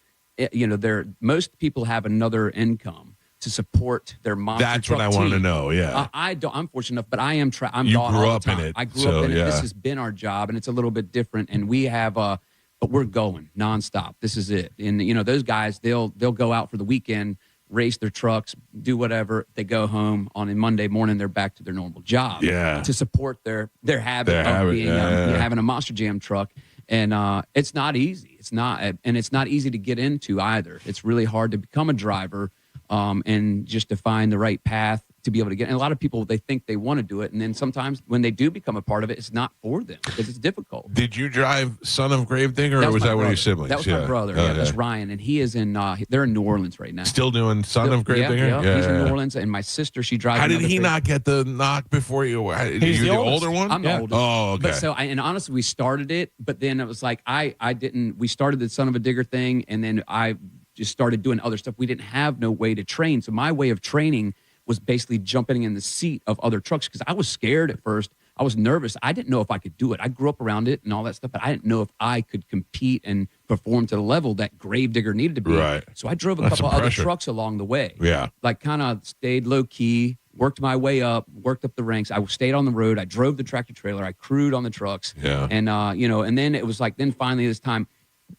Most people have another income to support their monster That's truck what I want to team. know. Yeah, I don't. I'm fortunate enough, but I am. I'm you gone grew all up the time. in it. I grew up in it. This has been our job, and it's a little bit different. And we have, but we're going nonstop. This is it. And those guys, they'll go out for the weekend, race their trucks, do whatever. They go home on a Monday morning. They're back to their normal job. Yeah. To support their habit of being having a Monster Jam truck. And it's not easy. It's not easy to get into either. It's really hard to become a driver. And just to find the right path to be able to get. And a lot of people, they think they want to do it, and then sometimes when they do become a part of it, it's not for them because it's difficult. Did you drive Son of Gravedigger, or was that one of your siblings? That was my brother. That's Ryan, and he is in. They're in New Orleans right now. Still doing Son of Gravedigger. Yeah, he's in New Orleans, and my sister, she drives. How did he not get the knock before you? He's the oldest. older one. I'm the oldest. Oh, okay. But and honestly, we started it, but then it was like I didn't. We started the Son of a Digger thing, and then I just started doing other stuff. We didn't have no way to train. So my way of training was basically jumping in the seat of other trucks because I was scared at first. I was nervous. I didn't know if I could do it. I grew up around it and all that stuff, but I didn't know if I could compete and perform to the level that Gravedigger needed to be. Right. So I drove a couple other trucks along the way. Yeah. Like kind of stayed low key, worked my way up, worked up the ranks. I stayed on the road. I drove the tractor trailer. I crewed on the trucks. Yeah. And, and then it was like, then finally this time,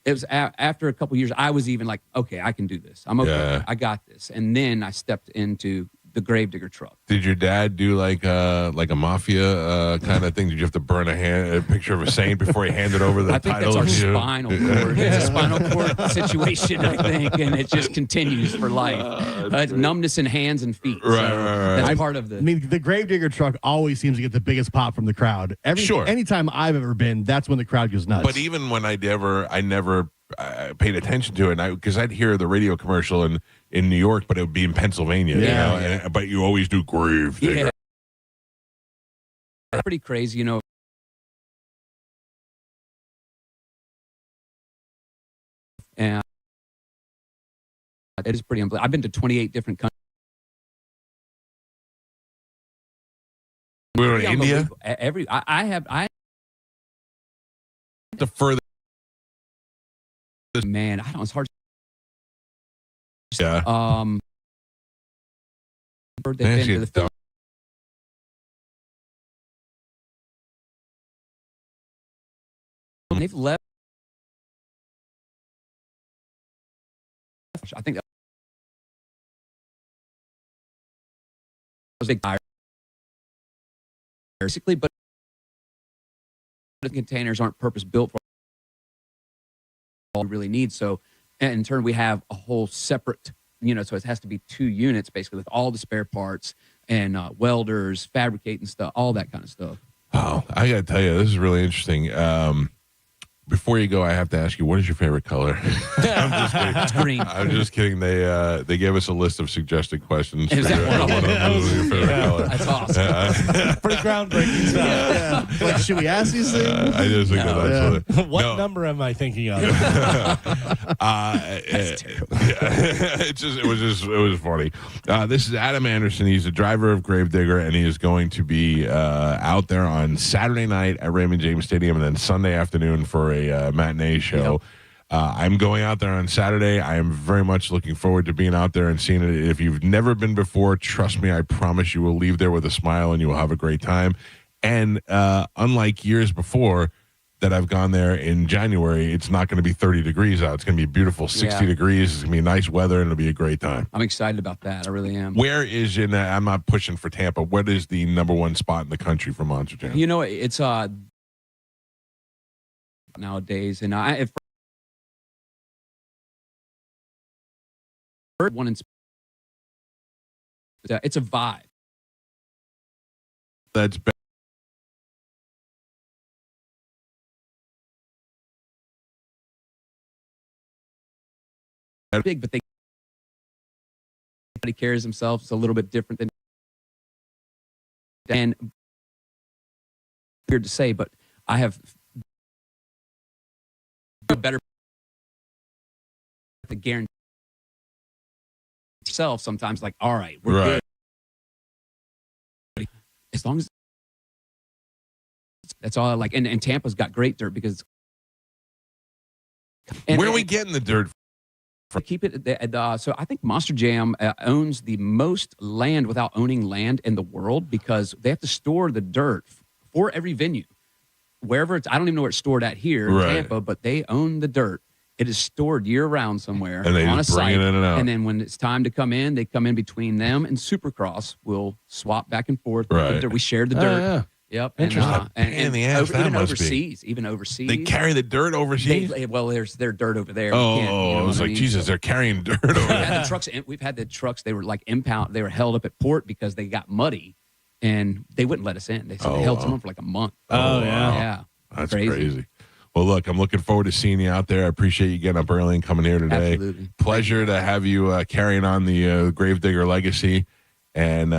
it was after a couple of years, I was even like, okay, I can do this. I'm okay. Yeah. I got this. And then I stepped into the Gravedigger truck. Did your dad do like a mafia kind of thing? Did you have to burn a picture of a saint before he handed over the title? I think that's our spinal cord. It's a spinal cord situation, I think, and it just continues for life. It's numbness in hands and feet. Right, so right. That's part of the. I mean, the Gravedigger truck always seems to get the biggest pop from the crowd. Anytime I've ever been, that's when the crowd goes nuts. But even when I never paid attention to it, because I'd hear the radio commercial in New York, but it would be in Pennsylvania. Yeah. But you always do Gravedigger. Yeah. Pretty crazy, And it is pretty unbelievable. I've been to 28 different countries. We were in India? I the furthest. Man, I don't. It's hard. Yeah. They've been to the Philippines. They've left. I think that was a big tire. Basically, but the containers aren't purpose built for all we really need. So, and in turn, we have a whole separate, so it has to be 2 units basically with all the spare parts and welders, fabricating stuff, all that kind of stuff. Oh, I got to tell you, this is really interesting. Before you go, I have to ask you, what is your favorite color? I'm just kidding. It's green. I'm just kidding. They gave us a list of suggested questions. Is that one of them? Your favorite color. That's awesome. Pretty groundbreaking stuff. Yeah. Like, should we ask these things? I just think that's what number am I thinking of? It was funny. This is Adam Anderson. He's the driver of Gravedigger, and he is going to be out there on Saturday night at Raymond James Stadium, and then Sunday afternoon for a matinee show. Yep. I'm going out there on Saturday. I am very much looking forward to being out there and seeing it. If you've never been before, trust me, I promise you will leave there with a smile and you will have a great time. And unlike years before that I've gone there in January, it's not going to be 30 degrees out. It's going to be beautiful 60 degrees. It's going to be nice weather, and it'll be a great time. I'm excited about that. I really am. Where is I'm not pushing for Tampa. What is the #1 spot in the country for Monster Jam? It's nowadays, and I heard one in. It's a vibe. That's better. Big, but everybody carries themselves a little bit different than And weird to say, but I have a better the guarantee itself sometimes like, all right, we're good. As long as that's all I like. And Tampa's got great dirt because where are we getting the dirt from? Keep it. So I think Monster Jam owns the most land without owning land in the world because they have to store the dirt for every venue. Wherever it's, I don't even know where it's stored at here in Tampa, but they own the dirt. It is stored year-round somewhere and they on just a site. Bring it in and out. And then when it's time to come in, they come in between them and Supercross. We'll swap back and forth. We share the dirt. Yeah. Yep. Interesting. And the ass, even overseas. They carry the dirt overseas? There's their dirt over there. I was like, Jesus, they're carrying dirt over there. We've had the trucks, they were like impound. They were held up at port because they got muddy and they wouldn't let us in. They said they held someone for like a month. Yeah. That's crazy. Well, look, I'm looking forward to seeing you out there. I appreciate you getting up early and coming here today. Absolutely. Pleasure to have you carrying on the Gravedigger legacy. And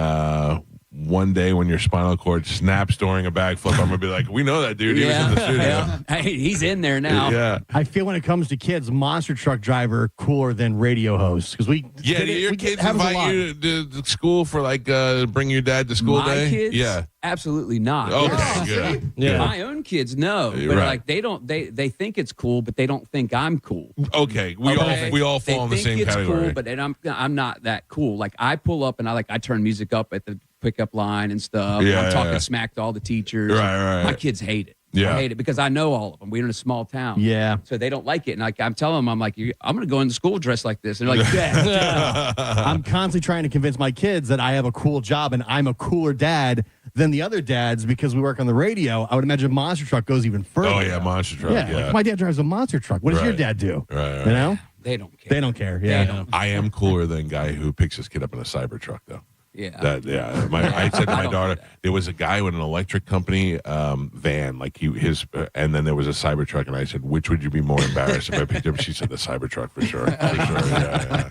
one day when your spinal cord snaps during a backflip, I'm going to be like, we know that dude. He was in the studio. Yeah. Hey, he's in there now. Yeah. I feel when it comes to kids, monster truck driver cooler than radio host. Because your kids invite you to school for like bring your dad to school My day? kids? Yeah. Absolutely not. Okay, good. Yeah. My own kids know, but like they don't. They think it's cool, but they don't think I'm cool. Okay, we all fall in the same category. Cool, but I'm not that cool. Like I pull up and I turn music up at the pickup line and stuff. I'm talking smack to all the teachers. Right. My kids hate it. Yeah. I hate it because I know all of them. We're in a small town. Yeah. So they don't like it. And like I'm telling them, I'm like, I'm going to go into school dressed like this. And they're like, yeah. I'm constantly trying to convince my kids that I have a cool job and I'm a cooler dad than the other dads because we work on the radio. I would imagine monster truck goes even further. Oh, yeah, monster truck. Yeah. Like my dad drives a monster truck. What does your dad do? Right. You know? They don't care. They don't care. Yeah. I am cooler than guy who picks his kid up in a Cybertruck, though. Yeah. I said to my daughter, there was a guy with an electric company van, like and then there was a Cybertruck, and I said, which would you be more embarrassed if I picked up? She said the Cybertruck for sure. Yeah.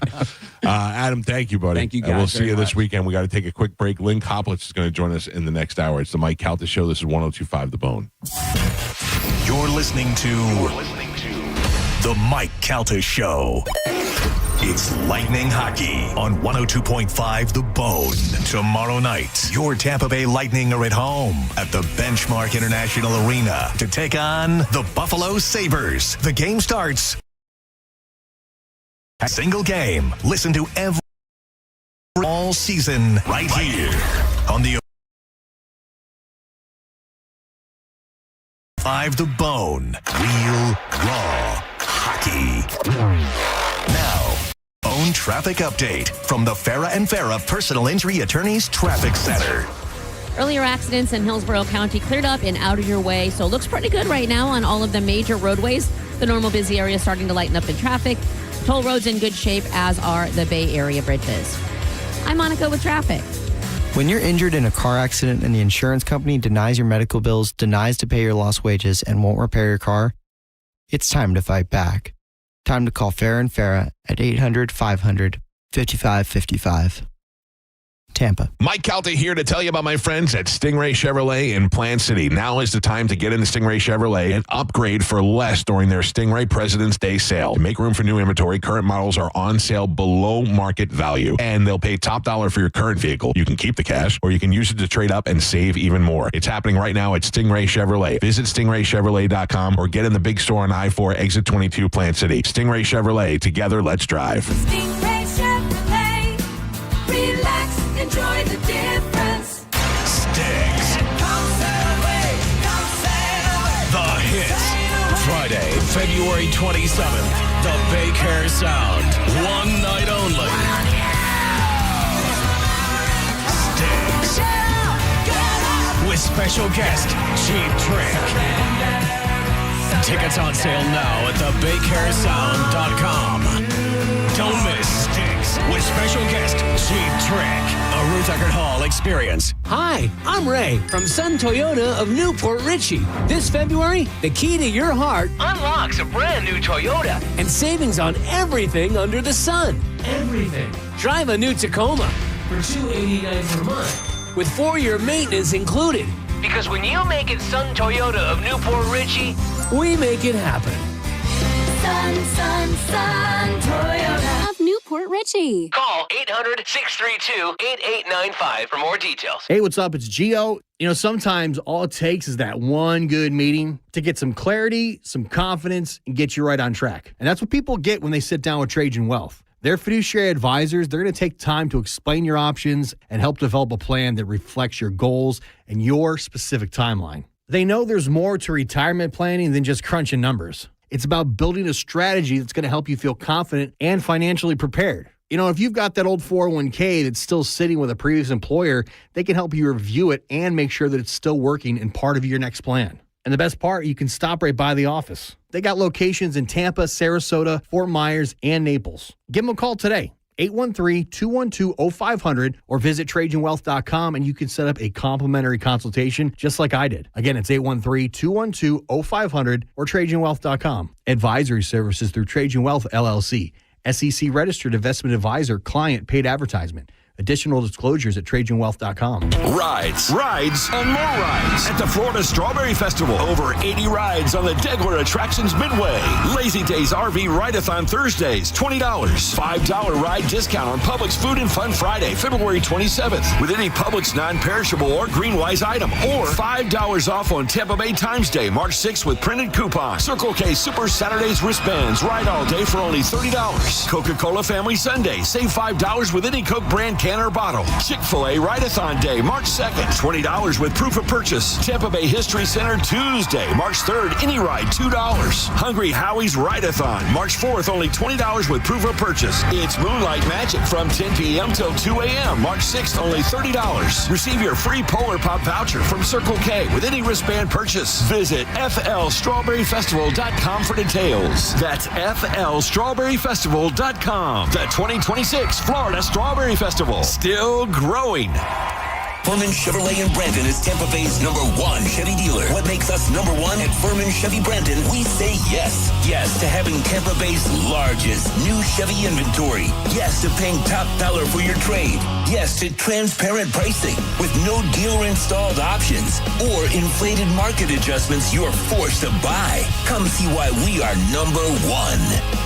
Adam, thank you, buddy. Thank you, guys. We'll see you much. this weekend. We got to take a quick break. Lynn Koplitz is going to join us in the next hour. It's the Mike Calta Show. This is 102.5 The Bone. You're listening to the Mike Calta Show. It's Lightning Hockey on 102.5 The Bone. Tomorrow night, your Tampa Bay Lightning are at home at the Benchmark International Arena to take on the Buffalo Sabres. The game starts a single game. Listen to all season right here on the 5 The Bone. Real, raw hockey. Now, Bone traffic update from the Farah and Farah Personal Injury Attorneys Traffic Center. Earlier accidents in Hillsborough County cleared up and out of your way, so it looks pretty good right now on all of the major roadways. The normal busy area starting to lighten up in traffic. Toll roads in good shape, as are the Bay Area bridges. I'm Monica with traffic. When you're injured in a car accident and the insurance company denies your medical bills, denies to pay your lost wages, and won't repair your car, it's time to fight back. Time to call Farah and Farah at 800-500-5555. Tampa. Mike Calta here to tell you about my friends at Stingray Chevrolet in Plant City. Now is the time to get into Stingray Chevrolet and upgrade for less during their Stingray President's Day sale. To make room for new inventory, current models are on sale below market value, and they'll pay top dollar for your current vehicle. You can keep the cash, or you can use it to trade up and save even more. It's happening right now at Stingray Chevrolet. Visit stingraychevrolet.com or get in the big store on I-4 Exit 22 Plant City. Stingray Chevrolet. Together, let's drive. Stingray Chevrolet. Relax, enjoy the difference. Sticks. The hits. Friday, February 27th. The Baycare Sound. One night only. Sticks. With special guest, Cheap Trick. Tickets on sale now at thebaycaresound.com. Don't miss Sticks with special guest Cheap Trick, a Ruth Eckerd Hall experience. Hi, I'm Ray from Sun Toyota of Newport Richey. This February, the key to your heart unlocks a brand new Toyota and savings on everything under the sun. Everything. Drive a new Tacoma for $289 per month. with 4-year maintenance included. Because when you make it Sun Toyota of Newport Richie, we make it happen. Sun Toyota of Newport Richie. Call 800-632-8895 for more details. Hey, what's up? It's Gio. You know, sometimes all it takes is that one good meeting to get some clarity, some confidence, and get you right on track. And that's what people get when they sit down with Trajan Wealth. They're fiduciary advisors. They're going to take time to explain your options and help develop a plan that reflects your goals and your specific timeline. They know there's more to retirement planning than just crunching numbers. It's about building a strategy that's going to help you feel confident and financially prepared. You know, if you've got that old 401k that's still sitting with a previous employer, they can help you review it and make sure that it's still working and part of your next plan. And the best part, you can stop right by the office. They got locations in Tampa, Sarasota, Fort Myers, and Naples. Give them a call today, 813-212-0500, or visit TrajanWealth.com, and you can set up a complimentary consultation just like I did. Again, it's 813-212-0500 or TrajanWealth.com. Advisory services through Trajan Wealth, LLC. SEC registered investment advisor, client paid advertisement. Additional disclosures at TrajanWealth.com. Rides, and more rides at the Florida Strawberry Festival. Over 80 rides on the Degler Attractions Midway. Lazy Days RV Ride-a-thon Thursdays, $20. $5 ride discount on Publix Food and Fun Friday, February 27th, with any Publix non-perishable or Greenwise item. Or $5 off on Tampa Bay Times Day, March 6th with printed coupons. Circle K Super Saturdays wristbands. Ride all day for only $30. Coca-Cola Family Sunday. Save $5 with any Coke brand can or bottle. Chick-fil-A Ride-a-thon Day, March 2nd, $20 with proof of purchase. Tampa Bay History Center Tuesday, March 3rd, any ride, $2. Hungry Howie's Ride-a-thon, March 4th, only $20 with proof of purchase. It's Moonlight Magic from 10 p.m. till 2 a.m., March 6th, only $30. Receive your free Polar Pop voucher from Circle K with any wristband purchase. Visit flstrawberryfestival.com for details. That's flstrawberryfestival.com. The 2026 Florida Strawberry Festival. Still growing. Furman Chevrolet in Brandon is Tampa Bay's #1 Chevy dealer. What makes us #1 at Furman Chevy Brandon? We say yes. Yes to having Tampa Bay's largest new Chevy inventory. Yes to paying top dollar for your trade. Yes to transparent pricing with no dealer-installed options or inflated market adjustments you're forced to buy. Come see why we are #1.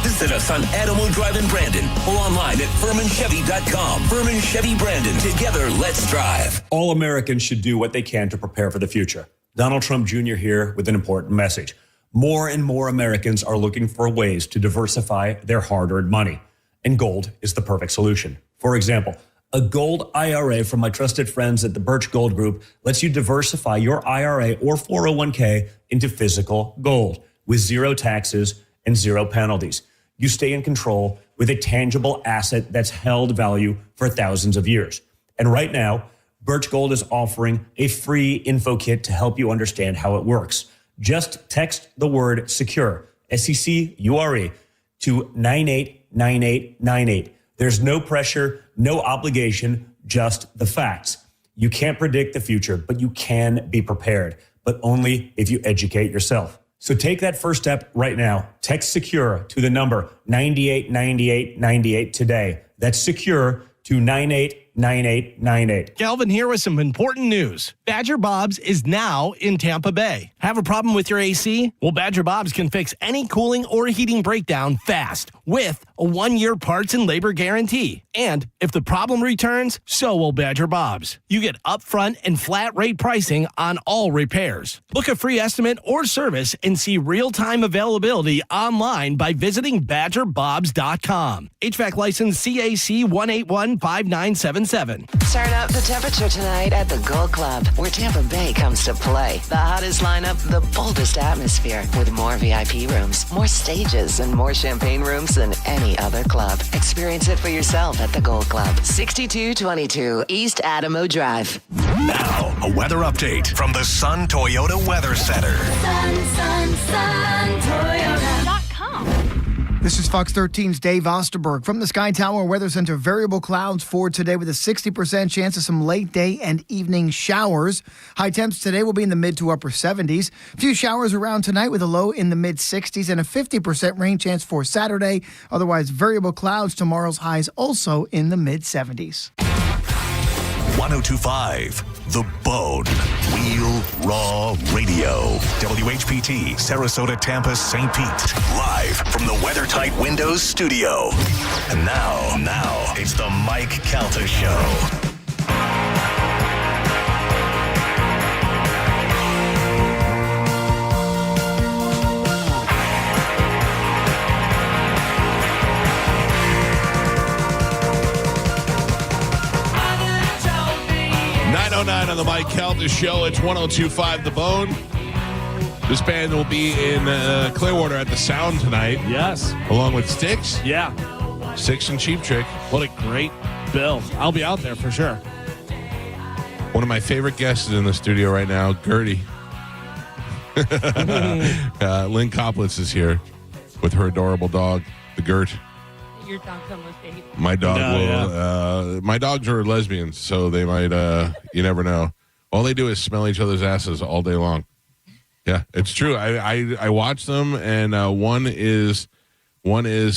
Visit us on Adamo Drive in Brandon or online at FurmanChevy.com. Furman Chevy Brandon. Together, let's drive. All Americans should do what they can to prepare for the future. Donald Trump Jr. here with an important message. More and more Americans are looking for ways to diversify their hard-earned money, and gold is the perfect solution. For example, a gold IRA from my trusted friends at the Birch Gold Group lets you diversify your IRA or 401k into physical gold with zero taxes and zero penalties. You stay in control with a tangible asset that's held value for thousands of years. And right now, Birch Gold is offering a free info kit to help you understand how it works. Just text the word SECURE, SECURE, to 989898. There's no pressure, no obligation, just the facts. You can't predict the future, but you can be prepared, but only if you educate yourself. So take that first step right now. Text SECURE to the number 989898 today. That's SECURE to 989898. Calvin here with some important news. Badger Bob's is now in Tampa Bay. Have a problem with your AC? Well, Badger Bob's can fix any cooling or heating breakdown fast with a 1-year parts and labor guarantee. And if the problem returns, so will Badger Bob's. You get upfront and flat rate pricing on all repairs. Book a free estimate or service and see real-time availability online by visiting BadgerBobs.com. HVAC license CAC 1815977. Turn up the temperature tonight at the Gold Club, where Tampa Bay comes to play. The hottest lineup, the boldest atmosphere, with more VIP rooms, more stages, and more champagne rooms than any other club. Experience it for yourself at the Gold Club, 6222 East Adamo Drive. Now, a weather update from the Sun Toyota Weather Center. Sun Toyota.com. This is Fox 13's Dave Osterberg from the Sky Tower Weather Center. Variable clouds for today with a 60% chance of some late day and evening showers. High temps today will be in the mid to upper 70s. A few showers around tonight with a low in the mid 60s and a 50% rain chance for Saturday. Otherwise, variable clouds. Tomorrow's highs also in the mid 70s. 1025 The Bone. Real Raw Radio. WHPT, Sarasota, Tampa, St. Pete. Live from the WeatherTight Windows studio. And now, it's the Mike Calta Show. On the Mike Calta Show. It's 1025 The Bone. This band will be in Clearwater at the Sound tonight. Yes. Along with Styx. Yeah. Styx and Cheap Trick. What a great bill. I'll be out there for sure. One of my favorite guests is in the studio right now, Gertie. Lynn Koplitz is here with her adorable dog, the Gert. Your dog's almost 8. My dog my dogs are lesbians, so they might, you never know. All they do is smell each other's asses all day long. Yeah, it's true. I watch them, and one is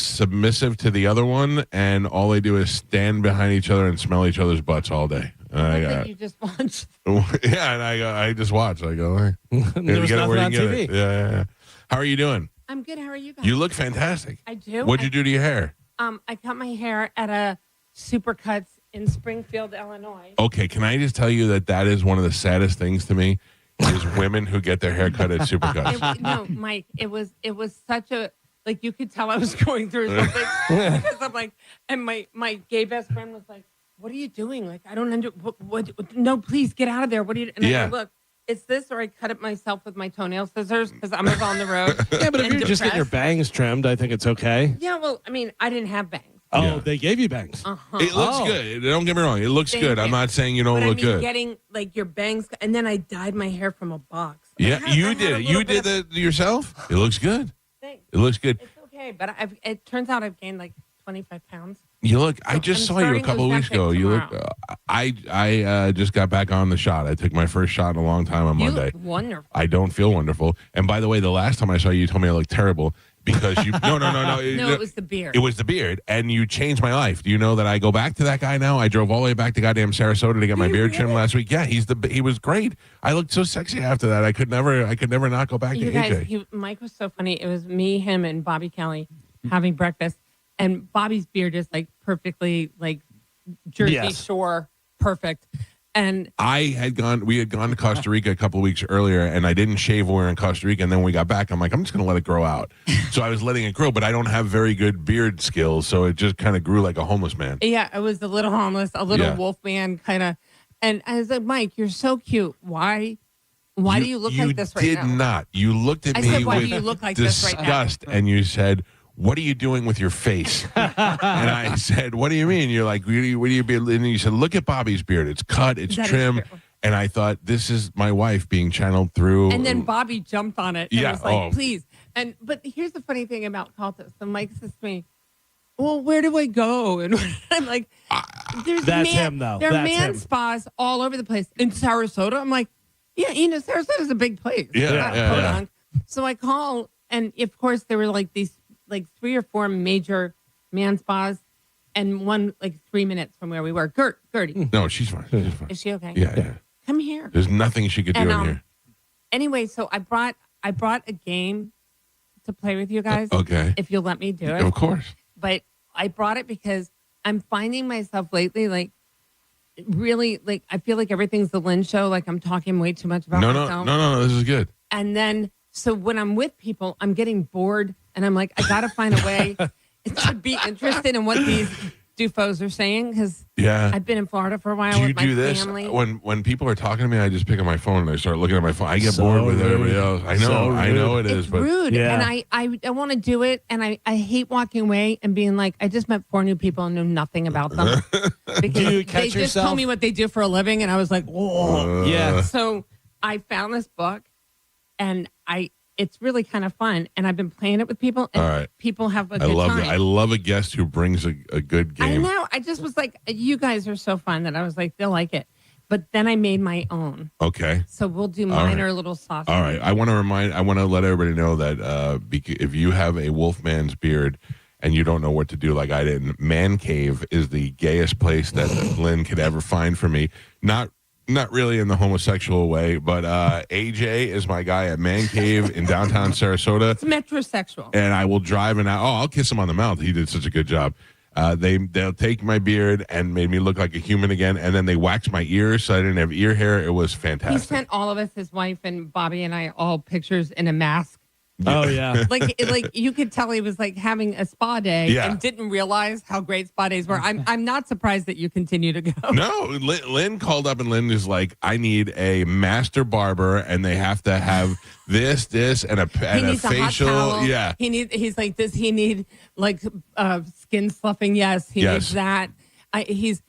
submissive to the other one, and all they do is stand behind each other and smell each other's butts all day. And you just watched. Yeah, and I just watch. I go, hey, There's nothing on TV. Yeah. How are you doing? I'm good. How are you guys? You look fantastic. I do. What'd you do to your hair? I cut my hair at a Supercuts in Springfield, Illinois. Okay, can I just tell you that is one of the saddest things to me is women who get their hair cut at Supercuts. No, Mike, it was such a, like, you could tell I was going through something because I'm like, and my gay best friend was like, "What are you doing? Like, I don't what no, please get out of there. What are you?" And I said, "Look, it's this, or I cut it myself with my toenail scissors because I'm on the road." Yeah, but if you're just getting your bangs trimmed, I think it's okay. Yeah, well, I mean, I didn't have bangs. Oh, they gave you bangs. It looks good. Don't get me wrong. It looks good. I'm not saying you don't look good. Getting like your bangs, and then I dyed my hair from a box. Yeah, you did it. You did it yourself. It looks good. Thanks. It looks good. It's okay, but it turns out I've gained like 25 pounds. You look. I just saw you a couple of weeks ago. You look. I just got back on the shot. I took my first shot in a long time on Monday. You look wonderful. I don't feel wonderful. And by the way, the last time I saw you, you told me I looked terrible because you. No. No, it was the beard. It was the beard, and you changed my life. Do you know that I go back to that guy now? I drove all the way back to goddamn Sarasota to get my beard trimmed last week. Yeah, he was great. I looked so sexy after that. I could never not go back to AJ. Guys, Mike was so funny. It was me, him, and Bobby Kelly having breakfast. And Bobby's beard is like perfectly like Jersey Shore perfect. And we had gone to Costa Rica a couple of weeks earlier, and I didn't shave when we were in Costa Rica. And then when we got back, I'm like, I'm just going to let it grow out. So I was letting it grow, but I don't have very good beard skills. So it just kind of grew like a homeless man. Yeah, I was a little homeless, a little wolf man kind of. And I was like, Mike, you're so cute. Why do you look like this right now? You did not. You looked at me said, why with do you look like this right now? disgust, and you said, "What are you doing with your face?" And I said, "What do you mean?" You're like, "What do you be?" And you said, "Look at Bobby's beard. It's cut. It's trim." And I thought, this is my wife being channeled through. And then Bobby jumped on it and was like, please. But here's the funny thing about Calta. So Mike says to me, well, where do I go? And I'm like, that's him, though. There are man spas all over the place. In Sarasota, I'm like, yeah, Sarasota's a big place. Yeah. So I call, and of course, there were like these, like 3 or 4 major man spas, and one like 3 minutes from where we were. Gertie. No, she's fine. Is she okay? Yeah. Come here. There's nothing she could do in here. Anyway, so I brought a game to play with you guys. Okay. If you'll let me do it. Of course. But I brought it because I'm finding myself lately, like, really, like, I feel like everything's the Lynn show. Like, I'm talking way too much about myself. No. This is good. And then, so when I'm with people, I'm getting bored, and I'm like, I got to find a way to be interested in what these doofos are saying, because I've been in Florida for a while with my family. When people are talking to me, I just pick up my phone and I start looking at my phone. I get bored with everybody else. I know it is, but rude. And I want to do it, and I hate walking away and being like, I just met 4 new people and knew nothing about them because they just told me what they do for a living, and I was like, whoa. Yeah. So I found this book, and it's really kind of fun, and I've been playing it with people, and people have a good time. I love a guest who brings a good game. I know. I just was like, you guys are so fun that I was like, they'll like it. But then I made my own. Okay. So we'll do mine or a little sausage. All right. I want to let everybody know that if you have a Wolfman's beard and you don't know what to do like I didn't. Man Cave is the gayest place that Lynn could ever find for me. Not really in the homosexual way, but AJ is my guy at Man Cave in downtown Sarasota. It's metrosexual. And I will drive and I'll kiss him on the mouth. He did such a good job. They'll take my beard and made me look like a human again, and then they waxed my ears so I didn't have ear hair. It was fantastic. He sent all of us, his wife and Bobby and I, all pictures in a mask. Oh yeah, like you could tell he was like having a spa day and didn't realize how great spa days were. I'm not surprised that you continue to go. No, Lynn called up and Lynn is like, I need a master barber, and they have to have this, and a facial. A hot towel. Yeah, he's like, does he need like skin sloughing? Yes, he needs that. He's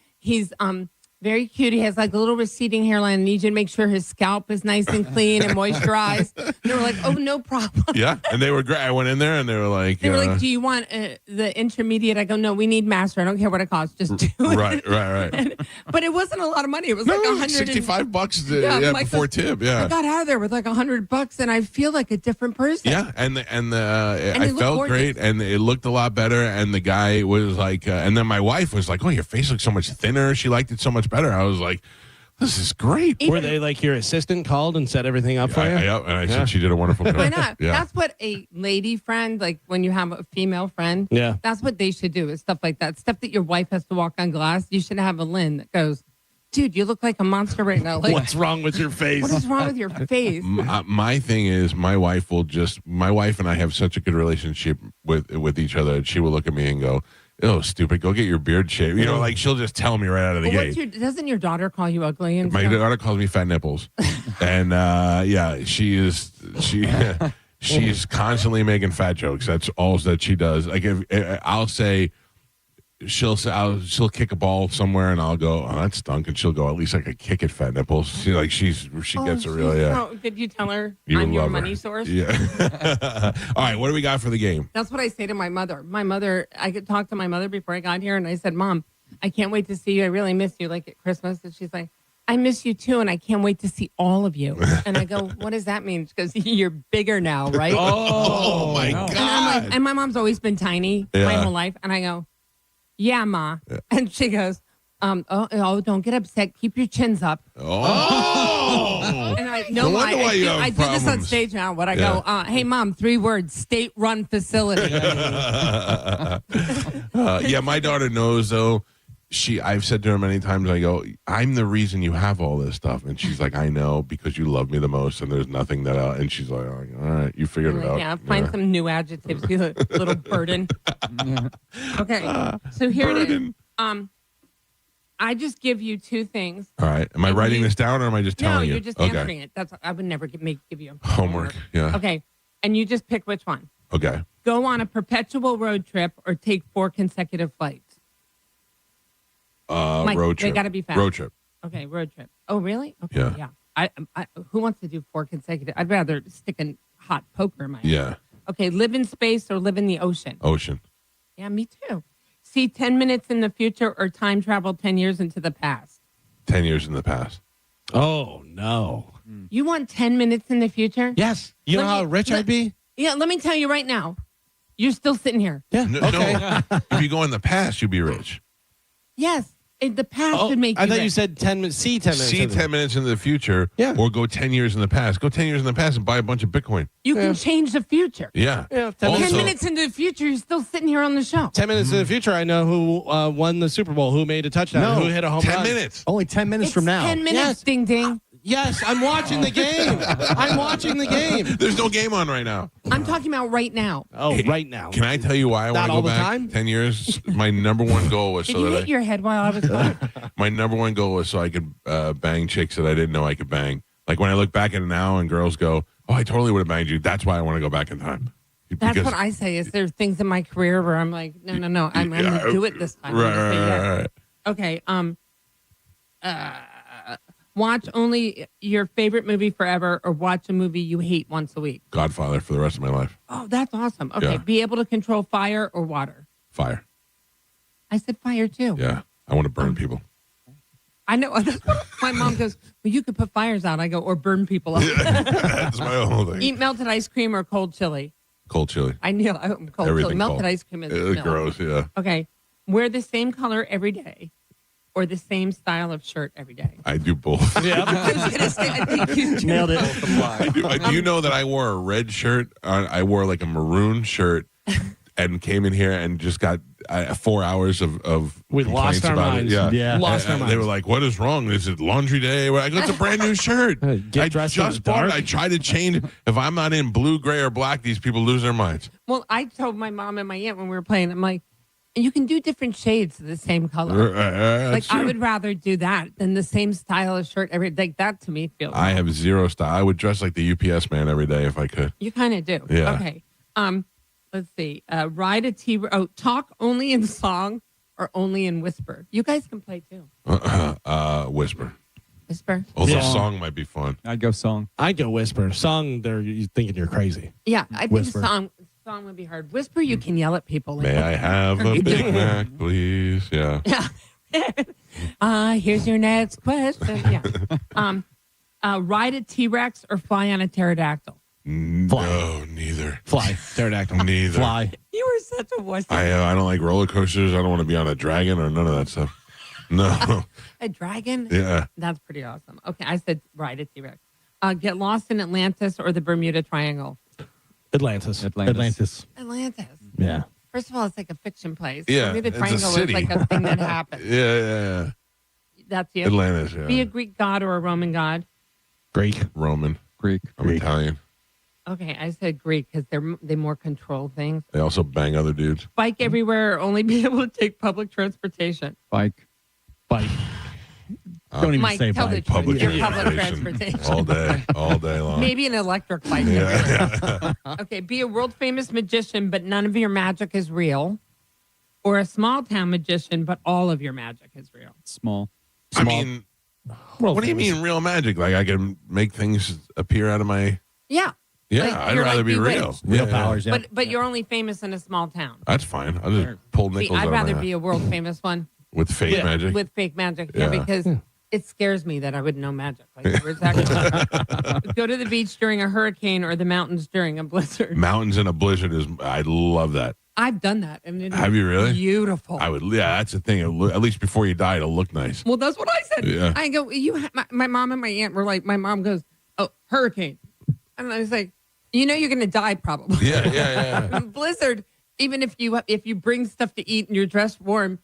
very cute. He has like a little receding hairline. I need you to make sure his scalp is nice and clean and moisturized. And they were like, oh, no problem. Yeah, and they were great. I went in there and they were like, do you want the intermediate? I go, no, we need master. I don't care what it costs. Just do it. Right. But it wasn't a lot of money. It was like $65 before tip. Yeah, I got out of there with like $100, and I feel like a different person. Yeah, and I felt gorgeous. Great, and it looked a lot better. And the guy was like, and then my wife was like, oh, your face looks so much thinner. She liked it so much better. I was like, this is great. Were they like your assistant called and set everything up for you? And I said she did a wonderful job. Why not? Yeah. That's what a lady friend, like when you have a female friend, that's what they should do, is stuff like that. Stuff that your wife has to walk on glass. You should have a Lynn that goes, dude, you look like a monster right now. Like, what's wrong with your face? What is wrong with your face? My thing is, my wife and I have such a good relationship with each other. She will look at me and go, oh, stupid, go get your beard shaved. You know, like she'll just tell me right out of the gate. Doesn't your daughter call you ugly? And my daughter calls me fat nipples. And she's constantly making fat jokes. That's all that she does. Like if I'll say, she'll kick a ball somewhere and I'll go, oh, that stunk, and she'll go, at least I could kick it, fat nipples. She gets it really. Did you tell her I'm your money source? Yeah. All right, what do we got for the game? That's what I say to my mother. I could talk to my mother before I got here, and I said, Mom, I can't wait to see you. I really miss you, like at Christmas. And she's like, I miss you too, and I can't wait to see all of you. And I go, what does that mean? Because you're bigger now, right? Oh my God. And I'm like, and my mom's always been tiny my whole life, and I go, yeah, Ma. Yeah. And she goes, don't get upset. Keep your chins up. Oh. And I do this on stage now. What I go, hey, Mom, 3 words, state-run facility. My daughter knows, though. I've said to her many times, I go, I'm the reason you have all this stuff. And she's like, I know, because you love me the most, and there's nothing that else. And she's like, all right, you figured it out. Yeah, find some new adjectives, you little burden. Okay, so here it is. I just give you 2 things. All right. Am I writing this down, or am I just telling you? No, you're just answering it. I would never give you homework. Yeah. Okay, and you just pick which one. Okay. Go on a perpetual road trip or take 4 consecutive flights. Mike, road trip. They got to be fast. Road trip. Okay, road trip. Oh, really? Okay, yeah. I who wants to do 4 consecutive? I'd rather stick a hot poker in my hand. Yeah. Okay, live in space or live in the ocean? Ocean. Yeah, me too. See 10 minutes in the future or time travel 10 years into the past? 10 years in the past. Oh, no. You want 10 minutes in the future? Yes. You know how rich I'd be? Yeah, let me tell you right now. You're still sitting here. Yeah. Okay. No. If you go in the past, you'd be rich. Yes. The past would make you I thought rich. you said 10 minutes. See 10 minutes. See 10 minutes into the future, or go 10 years in the past. Go 10 years in the past and buy a bunch of Bitcoin. You can change the future. Yeah. 10 minutes into the future, you're still sitting here on the show. 10 minutes in the future, I know who won the Super Bowl, who made a touchdown, who hit a home 10 run. minutes. Only 10 minutes from now. 10 minutes, ding, ding. Yes, I'm watching the game. I'm watching the game. There's no game on right now. I'm talking about right now. Oh, right now. Can I tell you why I want to go back 10 years? My number one goal was Did you hit your head while I was gone? My number one goal was so I could bang chicks that I didn't know I could bang. Like when I look back at it now and girls go, oh, I totally would have banged you. That's why I want to go back in time. That's what I say. Is there things in my career where I'm like, no, I'm going to do it this time. Right. Okay. Watch only your favorite movie forever or watch a movie you hate once a week. Godfather for the rest of my life. Oh, that's awesome. Okay. Yeah. Be able to control fire or water? Fire. I said fire too. Yeah. I want to burn people. I know. My mom goes, well, you could put fires out. I go, or burn people up. That's my whole thing. Eat melted ice cream or cold chili? Cold chili. I knew I'm cold. Everything Chili. Melted cold. ice cream is milk. Gross, yeah. Okay. Wear the same color every day or the same style of shirt every day. I do both. Yeah. I was going to say, I think you do. Nailed it. Do you know that I wore a red shirt? I wore like a maroon shirt and came in here and just got 4 hours of We complaints lost our about minds. it. Yeah. Lost our They minds. were like, what is wrong? Is it laundry day? I go, it's a brand new shirt. Get I dressed in just the bought it. dark. I try to change. If I'm not in blue, gray, or black, these people lose their minds. Well, I told my mom and my aunt when we were playing, I'm like, you can do different shades of the same color. Like, I would rather do that than the same style of shirt every day. Like, that to me feels. I have zero style. I would dress like the UPS man every day if I could. You kind of do. Yeah. Okay. Let's see. Ride a T. Oh, talk only in song or only in whisper. You guys can play too. Whisper. Whisper. Although Yeah. song might be fun. I'd go song. I'd go whisper. Song, they're thinking you're crazy. Yeah, I think Whisper. song would be hard. Whisper, you can yell at people. Like, May I have a Big Mac, please? Yeah. Here's your next question. Yeah. Ride a T-Rex or fly on a pterodactyl. No, neither. Fly. Pterodactyl. Neither. Fly. You were such a wussy. I don't like roller coasters. I don't want to be on a dragon or none of that stuff. No. A dragon? Yeah. That's pretty awesome. Okay, I said ride a T-Rex. Get lost in Atlantis or the Bermuda Triangle. Atlantis. Atlantis. Yeah. First of all, it's like a fiction place. Yeah, Bermuda it's a Triangle is city. like a thing that happened. Yeah. That's you. Atlantis, yeah. Be a Greek god or a Roman god. Greek. Roman. Greek. I'm Italian. Okay, I said Greek because they more control things. They also bang other dudes. Bike everywhere or only be able to take public transportation. Bike. Don't even Mike, say tell bike. the truth. Public Your public transportation. transportation. All day long. Maybe an electric bike. Yeah. Okay, be a world famous magician, but none of your magic is real. Or a small town magician, but all of your magic is real. Small. I mean, what do you mean real magic? Like I can make things appear out of my... Yeah. Yeah, Like, I'd you're rather like be Bewitched. real. Real Yeah, powers, yeah. But you're only famous in a small town. That's fine. I'll just pull See, nickels out I'd of rather my be hat. a world famous one. With fake magic? With fake magic, yeah, Yeah. because it scares me that I wouldn't know magic. Like, where's that going? Go to the beach during a hurricane or the mountains during a blizzard. Mountains in a blizzard is... I love that. I've done that. And it Have you really? Beautiful. I would. Yeah, that's the thing. At least before you die, it'll look nice. Well, that's what I said. Yeah. I go, my mom and my aunt were like, my mom goes, oh, hurricane. And I was like, you know, you're going to die probably. Yeah. Blizzard, even if you bring stuff to eat and you're dressed warm,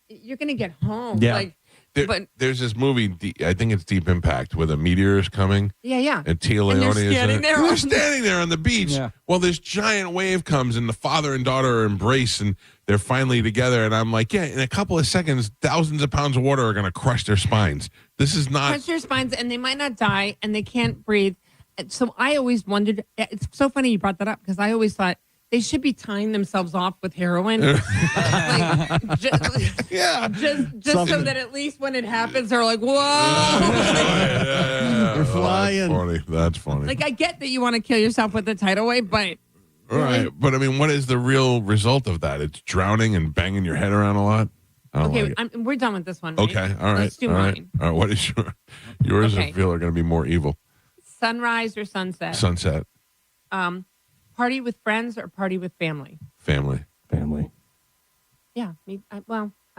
you're going to get home. Yeah. Like, but There's this movie, I think it's Deep Impact, where the meteor is coming. yeah. And Tia Leone they're is in standing it. there They're on- standing there on the beach. Yeah. Well, this giant wave comes, and the father and daughter embrace, and they're finally together. And I'm like, yeah, in a couple of seconds, thousands of pounds of water are going to crush their spines. This is not. Crush their spines, and they might not die, and they can't breathe. And so I always wondered. It's so funny you brought that up because I always thought they should be tying themselves off with heroin. Just so that at least when it happens, they're like, whoa. We're flying. That's funny. Like, I get that you want to kill yourself with the tidal wave, but All right. But I mean, what is the real result of that? It's drowning and banging your head around a lot? I don't okay, like it. we're done with this one. Right? Okay. All right. Let's do all right. mine. All right. What is yours? Okay. I feel are going to be more evil. Sunrise or sunset? Sunset. Party with friends or party with family? Family. Yeah.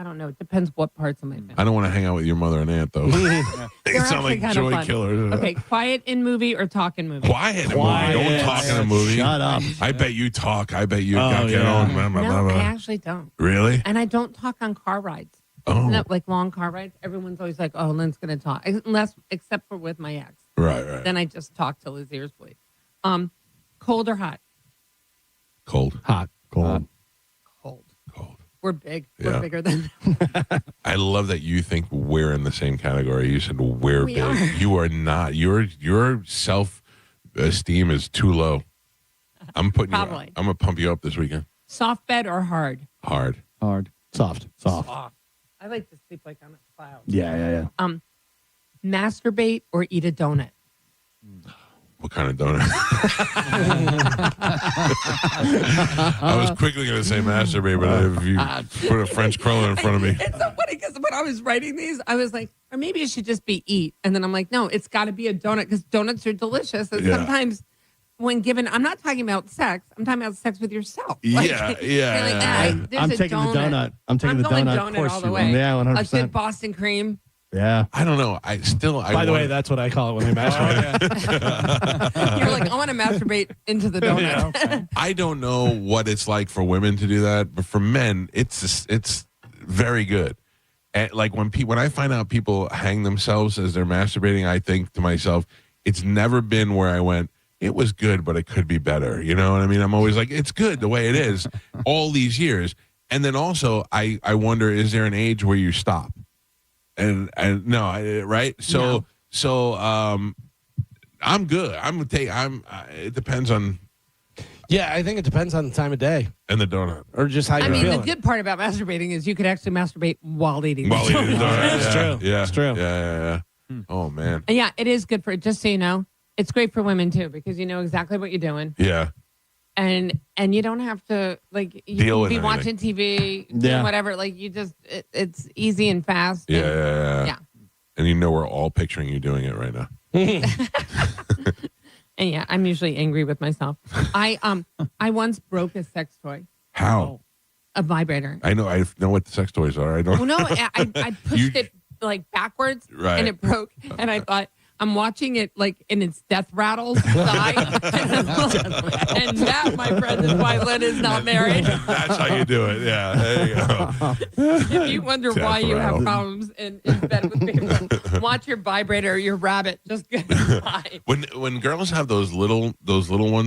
I don't know. It depends what parts of my family. I don't want to hang out with your mother and aunt, though. They're They sound actually like kind of joy fun. killers. Okay, quiet in movie or talk in movie? Quiet in a movie. Don't talk in a movie. Shut up. I bet you talk. I bet you Oh, get yeah. on. Blah, blah, No, blah, blah. I actually don't. Really? And I don't talk on car rides. Oh. No, like long car rides. Everyone's always like, "Oh, Lynn's going to talk," except for with my ex. Right. Then I just talk till his ears bleed. Cold or hot? Cold. Hot. Cold. We're big. Yeah. We're bigger than. I love that you think we're in the same category. You said we're We big. are. You are not. Your self-esteem is too low. I'm putting you. Probably. I'm gonna pump you up this weekend. Soft bed or hard? Hard. Soft. I like to sleep like on a cloud. Yeah. Masturbate or eat a donut? What kind of donut? I was quickly going to say masturbate, but if you put a French cruller in front of me, It's so funny because when I was writing these, I was like, or maybe it should just be eat. And then I'm like, no, it's got to be a donut because donuts are delicious. And Yeah. sometimes when given, I'm not talking about sex. I'm talking about sex with yourself. Yeah, Like, yeah. you're like, ah, there's I'm a taking the donut. I'm taking the going donut. Of course all the you way. will. Yeah, 100%. A good Boston cream. Yeah. I don't know. By the way, that's what I call it when I masturbate. You're like, I want to masturbate into the donut. I don't know what it's like for women to do that, but for men, it's very good. And like when I find out people hang themselves as they're masturbating, I think to myself, it's never been where I went, it was good, but it could be better. You know what I mean? I'm always like, it's good the way it is all these years. And then also, I wonder, is there an age where you stop? And no, right? So I'm good. It depends on. Yeah, I think it depends on the time of day and the donut, or just how you're feeling. The good part about masturbating is you could actually masturbate while eating. While eating the donut. It's true. Yeah, it's true. Yeah. Oh man. And yeah, it is good for. Just so you know, it's great for women too because you know exactly what you're doing. Yeah. And you don't have to like you deal can with be anything. watching TV, doing whatever. Like you just, it's easy and fast. Yeah. Yeah. And you know we're all picturing you doing it right now. And yeah, I'm usually angry with myself. I once broke a sex toy. How? A vibrator. I know what the sex toys are. I don't. Well, no, I pushed it like backwards, Right. and it broke. And I thought I'm watching it like in its death rattles die, and that, my friend, is why Lynn is not married. That's how you do it. Yeah, there you go. If you wonder Death why you have rattle. problems in bed with people, watch your vibrator, your rabbit just die. When girls have those little ones,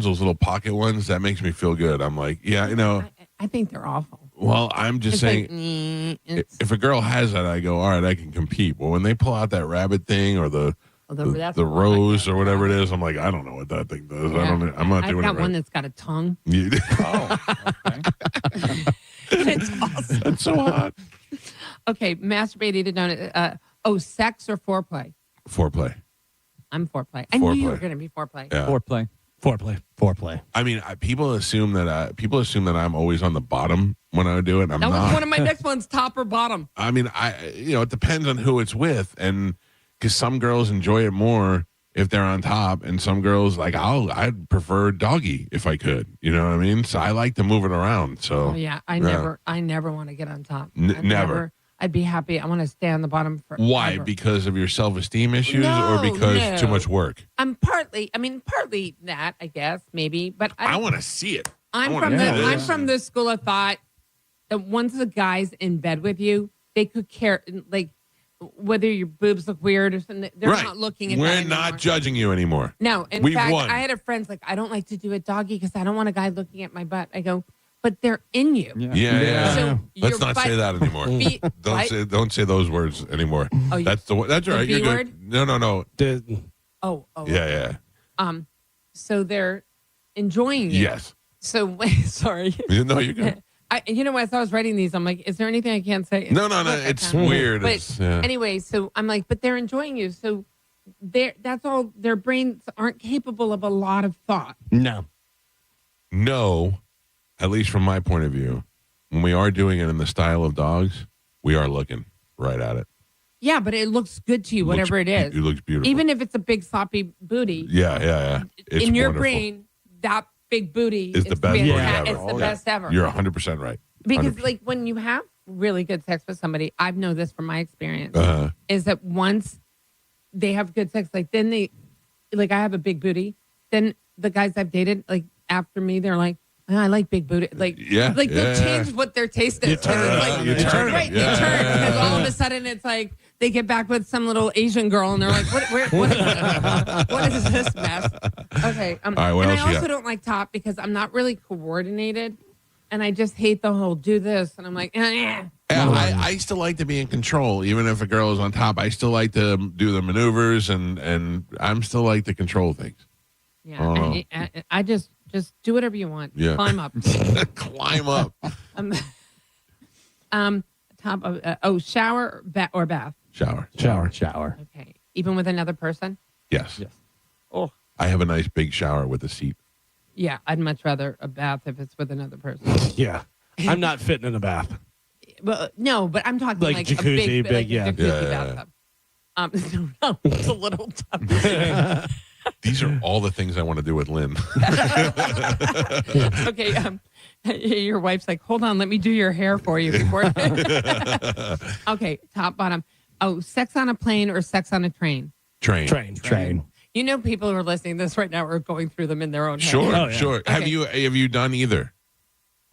those little pocket ones, that makes me feel good. I'm like, yeah, you know. I think they're awful. Well, I'm just It's saying, like, if a girl has that, I go, all right, I can compete. But when they pull out that rabbit thing or the rose or whatever it is, I'm like, I don't know what that thing does. Yeah. I'm not doing it. I've got right. one that's got a tongue. Yeah. It's awesome. That's so hot. Okay, masturbate, eat a donut. Sex or foreplay? Foreplay. I'm foreplay. I knew you were Foreplay. going to be foreplay. Yeah. Foreplay. I mean, people assume that I'm always on the bottom when I do it. I'm That was not. one of my next ones, top or bottom. I mean, it depends on who it's with, and because some girls enjoy it more if they're on top, and some girls I'd prefer doggy if I could. You know what I mean? So I like to move it around. So Oh yeah, I never want to get on top. Never. I'd be happy. I want to stay on the bottom forever. Why? Because of your self-esteem issues, or because too much work? I'm partly that, I guess, maybe. But I want to see it. I'm from the school of thought that once the guy's in bed with you, they could care like whether your boobs look weird or something. They're Right. not looking at We're that not anymore. judging you anymore. No, in We've fact, won. I had a friend like, I don't like to do a doggy because I don't want a guy looking at my butt. I go, but they're in you. Yeah. So Let's your not say butt- that anymore. Don't say those words anymore. Oh, that's right. the You're B good. word? No. Oh. Yeah. So they're enjoying you. Yes. So sorry. No, you're good. As I was writing these, I'm like, is there anything I can't say? No. It's weird. But anyway, so I'm like, but they're enjoying you. So that's all. Their brains aren't capable of a lot of thought. No, at least from my point of view, when we are doing it in the style of dogs, we are looking right at it. Yeah, but it looks good to you, whatever it is. It looks beautiful. Even if it's a big sloppy booty. Yeah. It's in your wonderful. brain, that big booty is the best fantastic. booty ever. It's the best ever. You're 100% right. Because 100%. like when you have really good sex with somebody, I've known this from my experience, Uh-huh. is that once they have good sex, like then they, like I have a big booty, then the guys I've dated, like after me, they're like, oh, I like big booty. Like, Yeah, like they'll yeah. change what their taste is. You turn It's it like, up. You turn it. right, Yeah, they turn yeah, because yeah, all of yeah. a sudden it's like they get back with some little Asian girl and they're like, what is this mess? Okay. All right, what and else I you also got? don't like top because I'm not really coordinated. And I just hate the whole do this. And I'm like, Yeah, I still like to be in control, even if a girl is on top. I still like to do the maneuvers, and I'm still like to control things. yeah. I just do whatever you want. Yeah. Climb up. Climb up. Top of shower or bath. Shower. Okay. Even with another person? Yes. Oh. I have a nice big shower with a seat. Yeah, I'd much rather a bath if it's with another person. Yeah. I'm not fitting in a bath. Well, no, but I'm talking Like like jacuzzi, a big yeah. jacuzzi Yeah. bathtub. No, it's a little tough. These are all the things I want to do with Lynn. Okay. Your wife's like, hold on, let me do your hair for you before. Okay, top, bottom. Oh, sex on a plane or sex on a train? Train. You know, people who are listening to this right now are going through them in their own head. Sure, sure. Okay. Have you done either?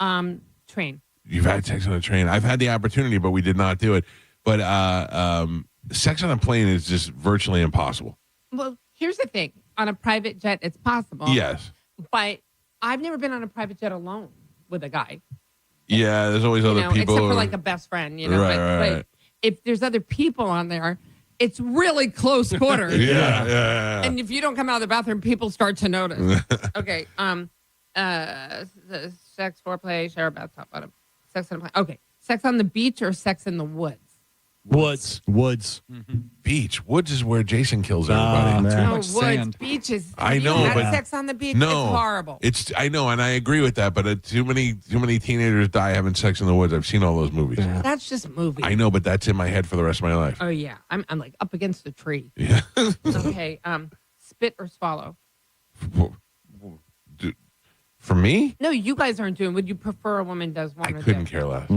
Train. You've had sex on a train. I've had the opportunity, but we did not do it. But sex on a plane is just virtually impossible. Well, here's the thing. On a private jet, it's possible. Yes. But I've never been on a private jet alone with a guy. Yeah, there's always other people. Except for like a best friend, you know. Right. But if there's other people on there, it's really close quarters. Yeah. And if you don't come out of the bathroom, people start to notice. Okay. The sex, foreplay, share, bath, top, bottom. Sex on a plane. Okay. Sex on the beach or sex in the woods? Woods. Beach. Woods is where Jason kills everybody. No, woods. Beaches. I know, Have but sex on the beach. no, It's horrible. I know, and I agree with that. But too many teenagers die having sex in the woods. I've seen all those movies. That's just movies. I know, but that's in my head for the rest of my life. Oh yeah, I'm like up against a tree. Yeah. Okay. Spit or swallow? For me, No, you guys aren't doing. Would you prefer a woman does one? I or couldn't the care less.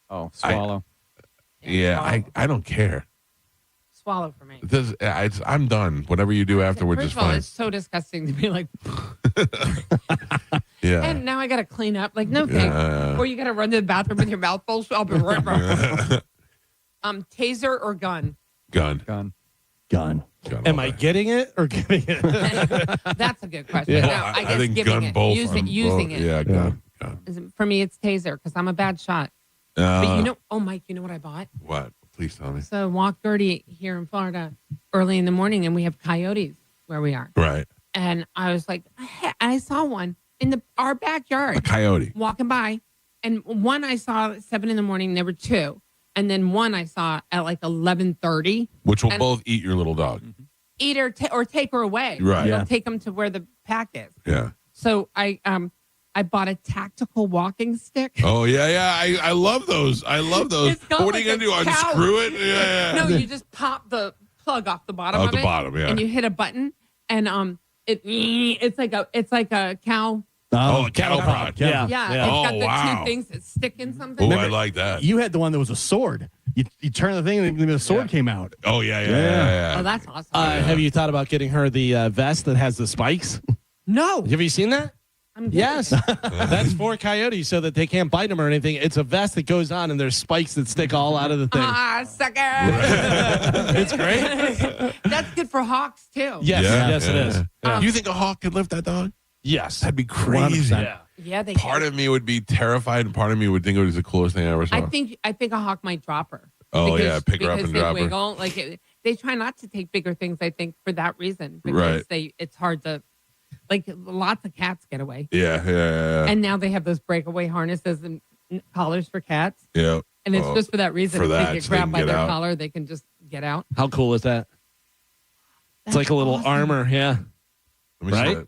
Oh, swallow. I don't care. Swallow for me. I'm done. Whatever you do afterwards First is of all, fine. it's so disgusting to be like, Yeah. and now I got to clean up. Like, no thanks. Yeah. Or you got to run to the bathroom with your mouth full. So I'll be right back. Taser or gun? Gun. Am I getting it or giving it? That's a good question. Yeah. No, I guess think giving gun it, both. using it. Yeah, gun. For me, it's taser because I'm a bad shot. But Mike, you know what I bought? What? Please tell me. So walk dirty here in Florida early in the morning, and we have coyotes where we are. Right. And I was like, I saw one in our backyard. A coyote. Walking by. And one I saw at 7 a.m. There were two. And then one I saw at like 11:30. Which will both eat your little dog. Eat her or take her away. Right. They'll Yeah. take them to where the pack is. Yeah. So I bought a tactical walking stick. Oh yeah. I love those. It's got But what are you like gonna a do? cow. Unscrew it? Yeah. No, you just pop the plug off the bottom Off of the it. bottom, yeah. And you hit a button, and it's like a cow. Oh, a cattle prod. Yeah. Yeah. It's got Oh, the wow. two things that stick in something. Oh, I like that. You had the one that was a sword. You turn the thing and the sword came out. Oh yeah. Oh, that's awesome. Have you thought about getting her the vest that has the spikes? No. Have you seen that? I'm Yes. That's for coyotes so that they can't bite them or anything. It's a vest that goes on and there's spikes that stick all out of the thing. Sucker. It's great. That's good for hawks too. Yes, it is. Do you think a hawk could lift that dog? Yes. That'd be crazy. 100%. Yeah, they Part of me would be terrified, and part of me would think it was the coolest thing I ever saw. I think a hawk might drop her. Oh, yeah, pick her up because and they drop her. wiggle. Like they try not to take bigger things. I think for that reason, because it's hard to. Like lots of cats get away. Yeah. And now they have those breakaway harnesses and collars for cats. Yeah. And it's just for that reason. For If that, they get so they grabbed can by get their out. collar, they can just get out. How cool is that? It's like a little awesome. armor, yeah. Let me see Right? that.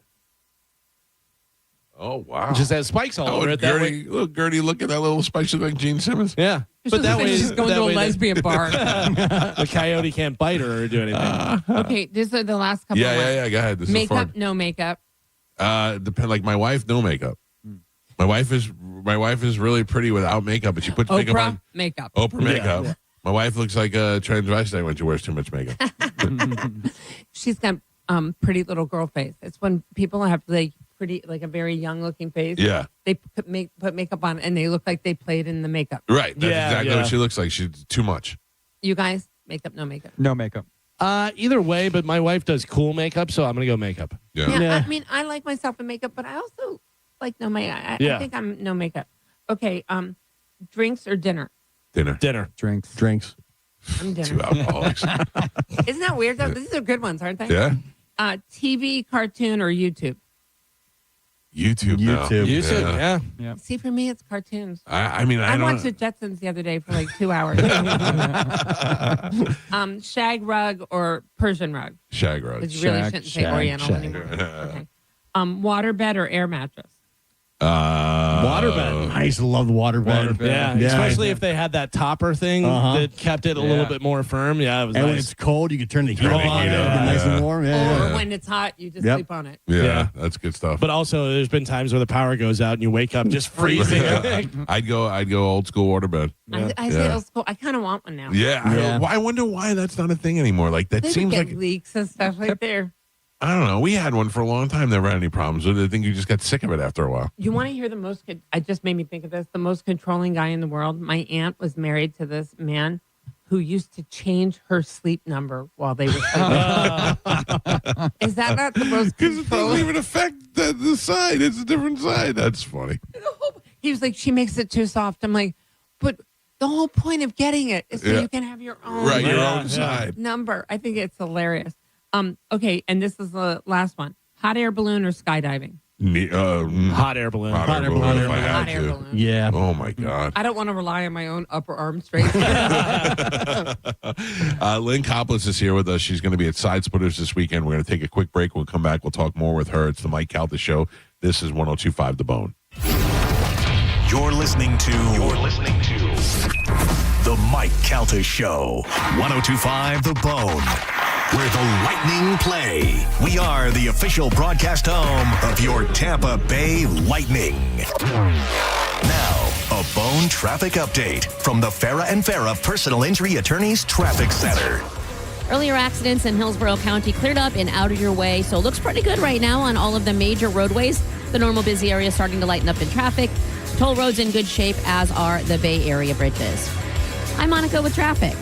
Oh wow! It just has spikes all over it. That way, Look, Gertie, look at that little spike. She's like Gene Simmons. yeah. But that way, she's going to a lesbian bar. the coyote can't bite her or do anything. Okay, these are the last couple. Yeah. Go ahead. This is Makeup, fun. no makeup. Depend. Like my wife, no makeup. My wife is really pretty without makeup, but she puts makeup Oprah, on. makeup. Oprah makeup. Yeah. My wife looks like a transvestite when she wears too much makeup. She's got pretty little girl face. It's when people have like pretty, like a very young looking face. Yeah. They put makeup on and they look like they played in the makeup. Right. That's exactly what she looks like. She's too much. You guys, makeup, no makeup. No makeup. Either way, but my wife does cool makeup, so I'm gonna go makeup. Yeah. I mean, I like myself in makeup, but I also like no makeup. I think I'm no makeup. Okay. Drinks or dinner? Dinner. Drinks. I'm dinner. Two alcoholics. Isn't that weird though? These are good ones, aren't they? Yeah. TV, cartoon, or YouTube? YouTube. Now. YouTube. Yeah. See, for me, it's cartoons. I mean, I don't. watched the Jetsons the other day for like 2 hours. Shag rug or Persian rug? Shag rug. Because you really shouldn't say Oriental anymore. Okay. Water bed or air mattress? Water waterbed. I used to love the waterbed. Yeah, especially if they had that topper thing that kept it a little bit more firm. Yeah, it was And when nice. it's cold, you could turn the heat on. Yeah. Nice and warm. Or when it's hot, you just sleep on it. Yeah, that's good stuff. But also, there's been times where the power goes out and you wake up just freezing. I'd go old school waterbed. I say old school. I kind of want one now. Yeah. I wonder why that's not a thing anymore. Like that They seems get like leaks and stuff like there. I don't know. We had one for a long time. Never had any problems with it. I think you just got sick of it after a while. You want to hear the most? I just made me think of this. The most controlling guy in the world. My aunt was married to this man who used to change her sleep number while they were sleeping. Is that not the most? Because it doesn't even affect the side. It's a different side. That's funny. He was like, she makes it too soft. I'm like, but the whole point of getting it is so you can have your own your own side number. I think it's hilarious. Okay, and this is the last one: hot air balloon or skydiving? Hot air balloon. Hot air balloon. If I had Hot air to. balloon. Yeah. Oh my God. I don't want to rely on my own upper arm strength. Lynn Coppolis is here with us. She's going to be at Side Splitters this weekend. We're going to take a quick break. We'll come back. We'll talk more with her. It's the Mike Calta Show. This is 102.5 The Bone. You're listening to The Mike Calta Show. 102.5 The Bone, where the Lightning play. We are the official broadcast home of your Tampa Bay Lightning. Now, a Bone traffic update from the Farah and Farah Personal Injury Attorneys Traffic Center. Earlier accidents in Hillsborough County cleared up and out of your way, so it looks pretty good right now on all of the major roadways. The normal busy area is starting to lighten up in traffic. Toll roads in good shape, as are the Bay Area bridges. I'm Monica with traffic.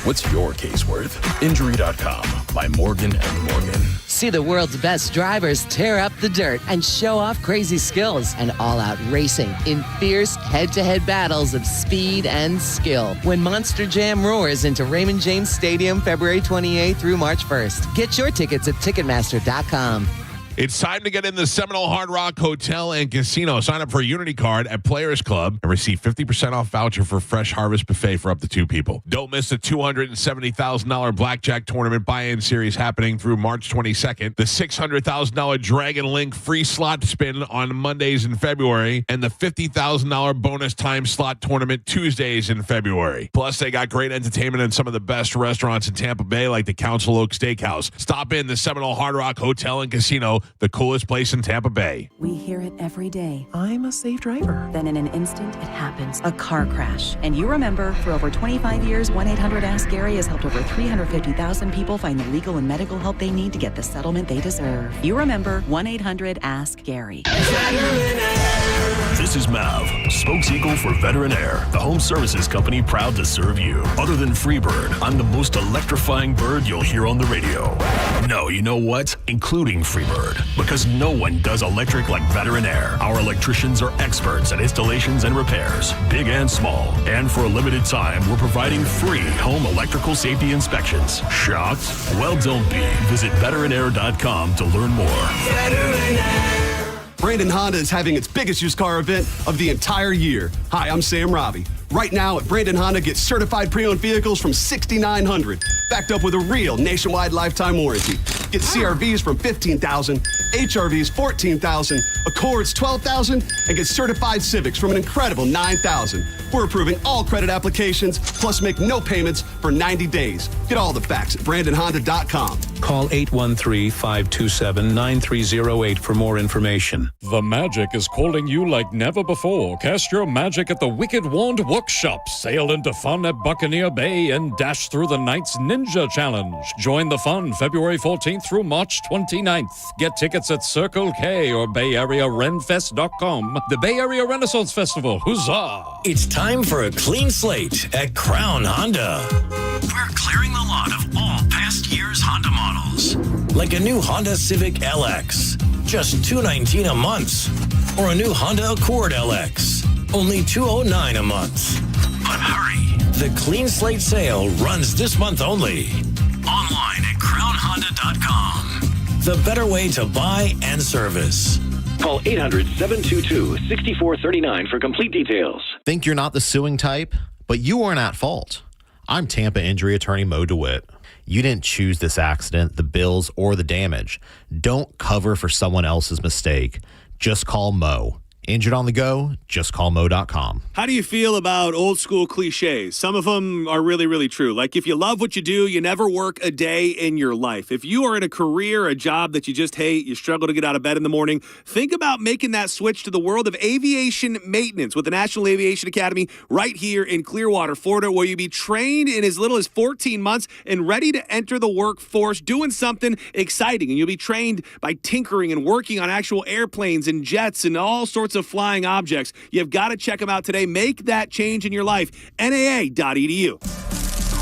What's your case worth? Injury.com by Morgan & Morgan. See the world's best drivers tear up the dirt and show off crazy skills and all-out racing in fierce head-to-head battles of speed and skill. When Monster Jam roars into Raymond James Stadium February 28th through March 1st. Get your tickets at Ticketmaster.com. It's time to get in the Seminole Hard Rock Hotel and Casino. Sign up for a Unity card at Players Club and receive 50% off voucher for Fresh Harvest Buffet for up to 2 people. Don't miss the $270,000 Blackjack Tournament buy-in series happening through March 22nd. The $600,000 Dragon Link free slot spin on Mondays in February. And the $50,000 bonus time slot tournament Tuesdays in February. Plus, they got great entertainment and some of the best restaurants in Tampa Bay, like the Council Oak Steakhouse. Stop in the Seminole Hard Rock Hotel and Casino, the coolest place in Tampa Bay. We hear it every day. I'm a safe driver. Then in an instant, it happens. A car crash. And you remember, for over 25 years, 1-800-ASK-GARY has helped over 350,000 people find the legal and medical help they need to get the settlement they deserve. You remember 1-800-ASK-GARY. This is Mav, spokespeople for Veteran Air, the home services company proud to serve you. Other than Freebird, I'm the most electrifying bird you'll hear on the radio. No, you know what? Including Freebird, because no one does electric like Veteran Air. Our electricians are experts at installations and repairs, big and small. And for a limited time, we're providing free home electrical safety inspections. Shocked? Well, don't be. Visit veteranair.com to learn more. Veteran Air. Brandon Honda is having its biggest used car event of the entire year. Hi, I'm Sam Robbie. Right now at Brandon Honda, get certified pre-owned vehicles from $6,900, backed up with a real nationwide lifetime warranty. Get CRVs from $15,000, HRVs $14,000, Accords $12,000, and get certified Civics from an incredible $9,000. We're approving all credit applications, plus make no payments for 90 days. Get all the facts at BrandonHonda.com. Call 813-527-9308 for more information. The magic is calling you like never before. Cast your magic at the Wicked Wand Workshop. Sail into fun at Buccaneer Bay and dash through the night's Ninja Challenge. Join the fun February 14th through March 29th. Get tickets at Circle K or BayAreaRenFest.com. The Bay Area Renaissance Festival. Huzzah! It's time for a clean slate at Crown Honda. We're clearing the lot of all past year's Honda models, like a new Honda Civic LX, just $219 a month, or a new Honda Accord LX, only $209 a month. But hurry, the clean slate sale runs this month only. Online at crownhonda.com. The better way to buy and service. Call 800-722-6439 for complete details. Think you're not the suing type, but you weren't at fault. I'm Tampa injury attorney Mo DeWitt. You didn't choose this accident, the bills, or the damage. Don't cover for someone else's mistake. Just call Mo. Injured on the go? Just call Mo.com. How do you feel about old school cliches? Some of them are really, really true. Like, if you love what you do, you never work a day in your life. If you are in a career, a job that you just hate, you struggle to get out of bed in the morning, think about making that switch to the world of aviation maintenance with the National Aviation Academy right here in Clearwater, Florida, where you'll be trained in as little as 14 months and ready to enter the workforce doing something exciting. And you'll be trained by tinkering and working on actual airplanes and jets and all sorts of flying objects. You've got to check them out today. Make that change in your life. NAA.edu.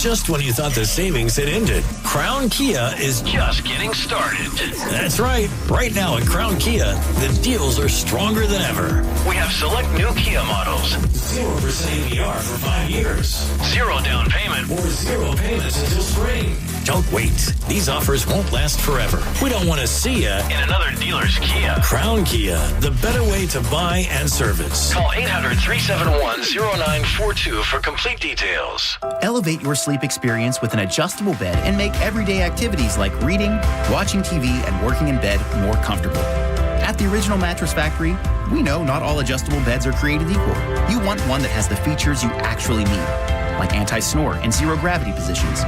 Just when you thought the savings had ended, Crown Kia is just getting started. That's right. Right now at Crown Kia, the deals are stronger than ever. We have select new Kia models. 0% APR for 5 years. 0 down payment or 0 payments until spring. Don't wait. These offers won't last forever. We don't want to see you in another dealer's Kia. Crown Kia, the better way to buy and service. Call 800-371-0942 for complete details. Elevate your sleep experience with an adjustable bed and make everyday activities like reading, watching TV, and working in bed more comfortable. At the Original Mattress Factory, we know not all adjustable beds are created equal. You want one that has the features you actually need, like anti-snore and zero-gravity positions.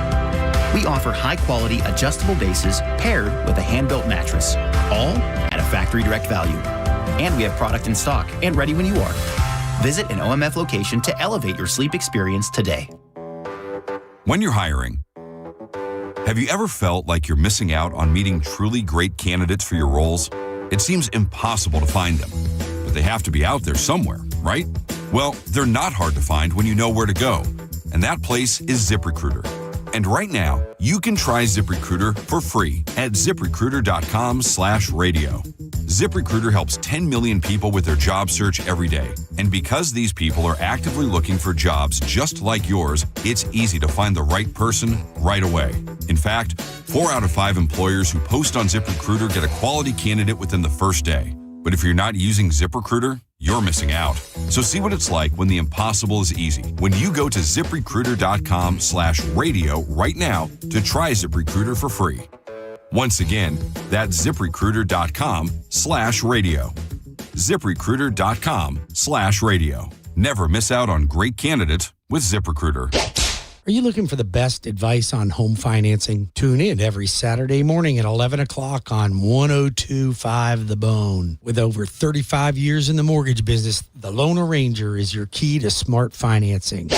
We offer high-quality adjustable bases paired with a hand-built mattress, all at a factory direct value. And we have product in stock and ready when you are. Visit an OMF location to elevate your sleep experience today. When you're hiring, have you ever felt like you're missing out on meeting truly great candidates for your roles? It seems impossible to find them, but they have to be out there somewhere, right? Well, they're not hard to find when you know where to go, and that place is ZipRecruiter. And right now, you can try ZipRecruiter for free at ZipRecruiter.com/radio. ZipRecruiter helps 10 million people with their job search every day. And because these people are actively looking for jobs just like yours, it's easy to find the right person right away. In fact, 4 out of 5 employers who post on ZipRecruiter get a quality candidate within the first day. But if you're not using ZipRecruiter, you're missing out. So see what it's like when the impossible is easy. When you go to ZipRecruiter.com/radio right now to try ZipRecruiter for free. Once again, that's ZipRecruiter.com/radio. ZipRecruiter.com/radio. Never miss out on great candidates with ZipRecruiter. Are you looking for the best advice on home financing? Tune in every Saturday morning at 11 o'clock on 102.5 The Bone. With over 35 years in the mortgage business, the Loan Arranger is your key to smart financing.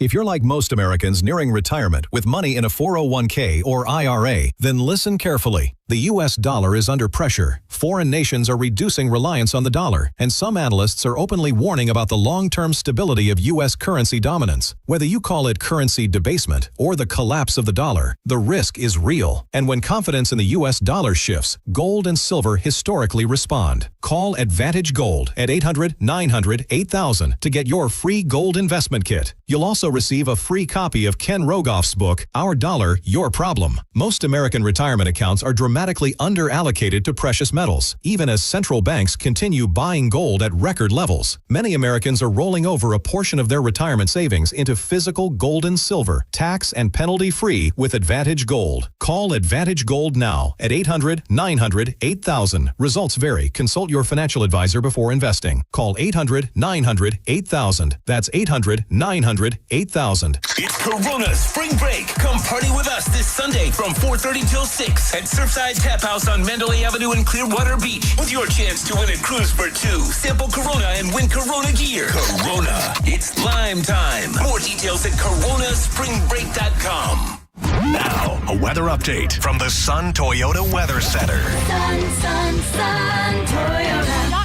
If you're like most Americans nearing retirement with money in a 401k or IRA, then listen carefully. The U.S. dollar is under pressure. Foreign nations are reducing reliance on the dollar, and some analysts are openly warning about the long-term stability of U.S. currency dominance. Whether you call it currency debasement or the collapse of the dollar, the risk is real. And when confidence in the U.S. dollar shifts, gold and silver historically respond. Call Advantage Gold at 800-900-8000 to get your free gold investment kit. You'll also receive a free copy of Ken Rogoff's book, Our Dollar, Your Problem. Most American retirement accounts are dramatically underallocated to precious metals, even as central banks continue buying gold at record levels. Many Americans are rolling over a portion of their retirement savings into physical gold and silver, tax and penalty-free with Advantage Gold. Call Advantage Gold now at 800-900-8000. Results vary. Consult your financial advisor before investing. Call 800-900-8000. That's 800-900-8000. It's Corona Spring Break. Come party with us this Sunday from 4:30 till 6 at Surfside Tap House on Mandalay Avenue in Clearwater Beach with your chance to win a cruise for 2. Sample Corona and win Corona gear. Corona. It's lime time. More details at coronaspringbreak.com. Now, a weather update from the Sun Toyota Weather Center. Toyota.com.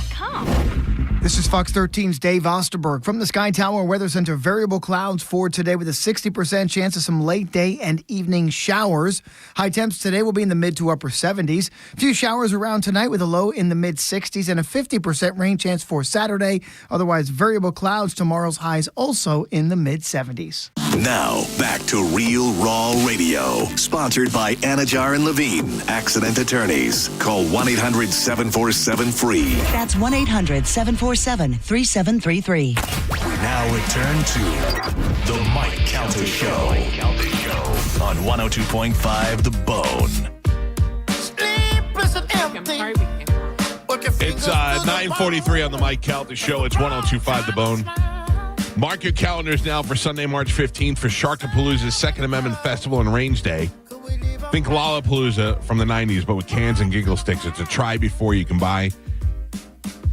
This is Fox 13's Dave Osterberg from the Sky Tower Weather Center. Variable clouds for today with a 60% chance of some late day and evening showers. High temps today will be in the mid to upper 70s. A few showers around tonight with a low in the mid 60s and a 50% rain chance for Saturday. Otherwise, variable clouds. Tomorrow's highs also in the mid 70s. Now, back to Real Raw Radio. Sponsored by Anajar and Levine, accident attorneys. Call 1-800-747-FREE. That's 1-800-747-3733. We now return to The Mike Calta Show on 102.5 The Bone. Sleep is an empty, It's 9:43 on the Mike Calta Show. It's 102.5 The Bone. Mark your calendars now for Sunday, March 15th for Sharkapalooza's Second Amendment Festival and Range Day. Think Lollapalooza from the 90s, but with cans and giggle sticks. It's a try before you can buy.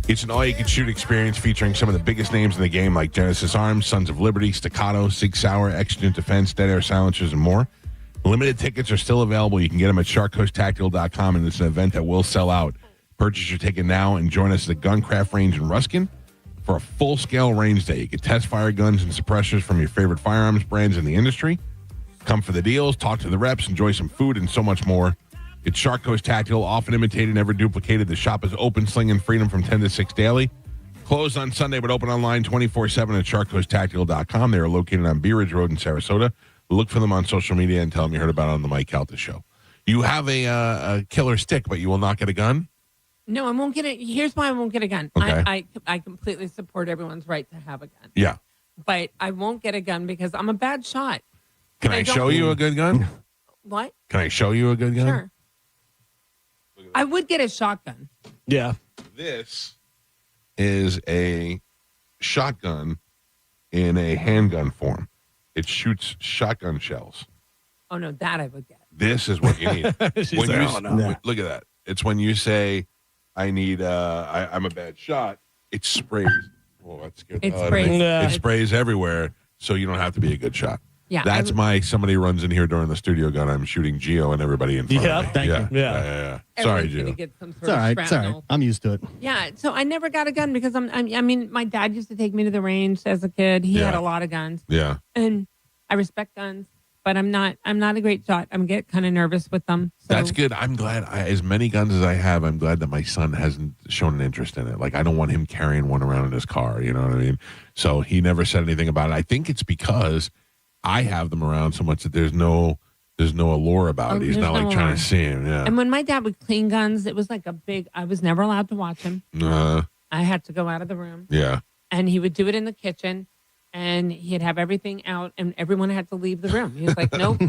It's an all-you-can-shoot experience featuring some of the biggest names in the game like Genesis Arms, Sons of Liberty, Staccato, Sig Sauer, Exigent Defense, Dead Air Silencers, and more. Limited tickets are still available. You can get them at sharkcoasttactical.com, and it's an event that will sell out. Purchase your ticket now and join us at the Guncraft Range in Ruskin for a full-scale range day. You can test fire guns and suppressors from your favorite firearms brands in the industry. Come for the deals, talk to the reps, enjoy some food, and so much more. It's Shark Coast Tactical, often imitated, never duplicated. The shop is open, slinging freedom from 10 to 6 daily. Closed on Sunday, but open online 24/7 at sharkcoasttactical.com. They are located on Bee Ridge Road in Sarasota. Look for them on social media and tell them you heard about it on the Mike Calta Show. You have a killer stick, but you will not get a gun? No, I won't get it. Here's why I won't get a gun. Okay. I completely support everyone's right to have a gun. Yeah. But I won't get a gun because I'm a bad shot. Can I show you a good gun? What? Can I show you a good gun? Sure. I would get a shotgun. Yeah. This is a shotgun in a handgun form. It shoots shotgun shells. Oh, no, that I would get. This is what you need. When like, you, "Oh, no." Look at that. It's when you say, I need, I'm a bad shot, it sprays. Oh, that scared the It hell out of me. sprays. Yeah. It sprays everywhere, so you don't have to be a good shot. Yeah, That's somebody runs in here during the studio gun. I'm shooting Geo and everybody in front of me. thank you. Yeah. Sorry, Everyone's gonna Geo. get some sort It's all of right. It's all right. shrapnel. I'm used to it. Yeah, so I never got a gun because I mean, my dad used to take me to the range as a kid. He had Yeah. a lot of guns, Yeah. and I respect guns, but I'm not a great shot. I'm get kind of nervous with them. So. That's good. I'm glad. As many guns as I have, I'm glad that my son hasn't shown an interest in it. Like, I don't want him carrying one around in his car. You know what I mean? So he never said anything about it. I think it's because I have them around so much that there's no allure about it. He's There's not like no trying allure. to see him. Yeah. And when my dad would clean guns, it was like a big. I was never allowed to watch him. I had to go out of the room. Yeah. And he would do it in the kitchen, and he'd have everything out, and everyone had to leave the room. He was like, "Nope,"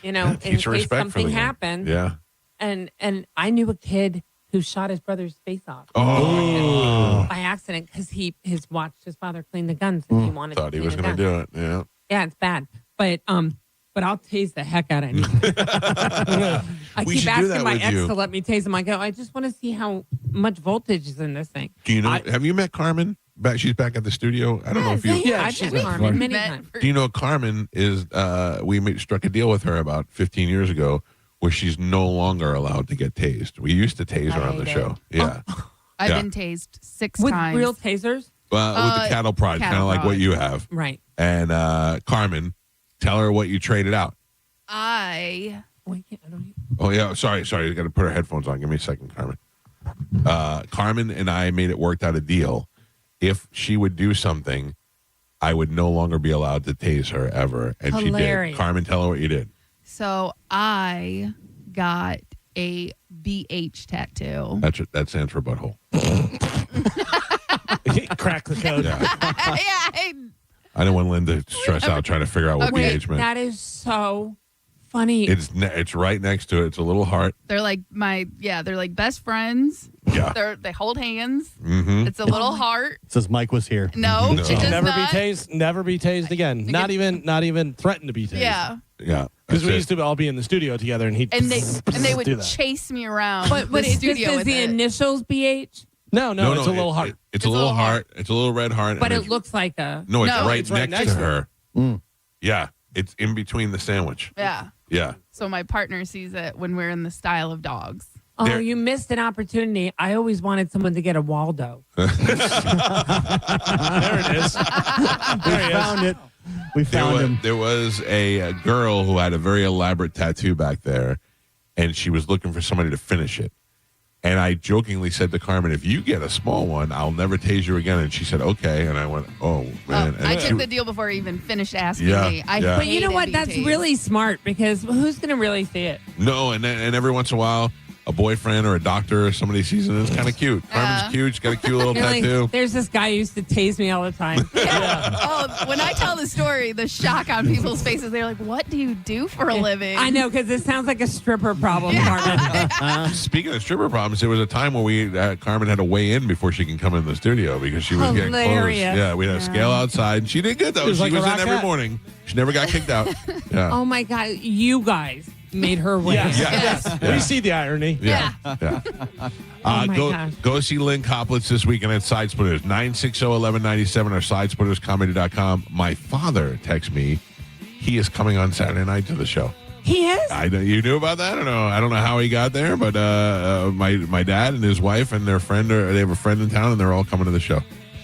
in Teach case respect for something the game. happened. Yeah. And I knew a kid who shot his brother's face off. Oh. By accident, because he watched his father clean the guns, and he wanted Thought to he clean was the going to guns. do it. Yeah. Yeah, it's bad, but I'll tase the heck out of him. I We keep should do asking that my with ex you. to let me tase him. I go, I just want to see how much voltage is in this thing. Do you know? Have you met Carmen? She's back at the studio. I don't know if you. I've met Carmen many times. Do you know Carmen is? Struck a deal with her about 15 years ago, where she's no longer allowed to get tased. We used to tase her on the show. Yeah. I've Yeah. been tased 6 With times. real tasers? With the cattle prod, kind of like what you have. Right. And Carmen, tell her what you traded out. I Oh, yeah. Sorry. You got to put her headphones on. Give me a second, Carmen. Carmen and I worked out a deal. If she would do something, I would no longer be allowed to tase her ever. And she did. Hilarious. Carmen, tell her what you did. So I got a BH tattoo. That stands for butthole. Crack the code. Yeah. I I don't want Lynn to stress out trying to figure out what Wait, BH meant. that is so funny. It's right next to it. It's a little heart. They're like they're like best friends. Yeah. They hold hands. Mm-hmm. It's a little heart. It says Mike was here. No, it does Never not. be tased. Never be tased again. Not even threaten to be tased. Yeah. Yeah. Because we That's used to all be in the studio together, and he'd And they would do that. chase me around But the it just studio says with the it. initials BH, No, it's a little heart. It's a little heart. It's a little red heart. but and it looks like a. No, it's right it's right next next to to her. Mm. Yeah. It's in between the sandwich. Yeah. Yeah. So my partner sees it when we're in the style of dogs. Oh, There- you missed an opportunity. I always wanted someone to get a Waldo. There it is. There he is. Found it. We found him. There was a girl who had a very elaborate tattoo back there, and she was looking for somebody to finish it. And I jokingly said to Carmen, if you get a small one, I'll never tase you again. And she said, okay. And I went, oh, man. And I she- took the deal before he even finished asking Yeah, me. I yeah. But you know hated what? being That's tased. really smart because who's going to really see it? No, and every once in a while, a boyfriend or a doctor or somebody sees it. It's kind of cute. Carmen's cute. She's got a cute little You're like, tattoo. there's this guy who used to tase me all the time. Oh, when I tell the story, the shock on people's faces, they're like, what do you do for a living? I know, because it sounds like a stripper problem, Carmen. Speaking of stripper problems, there was a time when Carmen had to weigh in before she can come in the studio because she was getting close. Hilarious. Yeah, we had a scale outside. She did good, though. She was like a in every rocket. morning. She never got kicked out. Yeah. Oh, my God. You guys made her win. Yes. Yeah. We see the irony. Yeah. Oh my go gosh. go see Lynn Koplitz this weekend at Side Splitters, 960-1197 or sidesplitterscomedy.com. My father texted me. He is coming on Saturday night to the show. He is? You knew about that? I don't know how he got there, but my dad and his wife and their friend, they have a friend in town, and they're all coming to the show.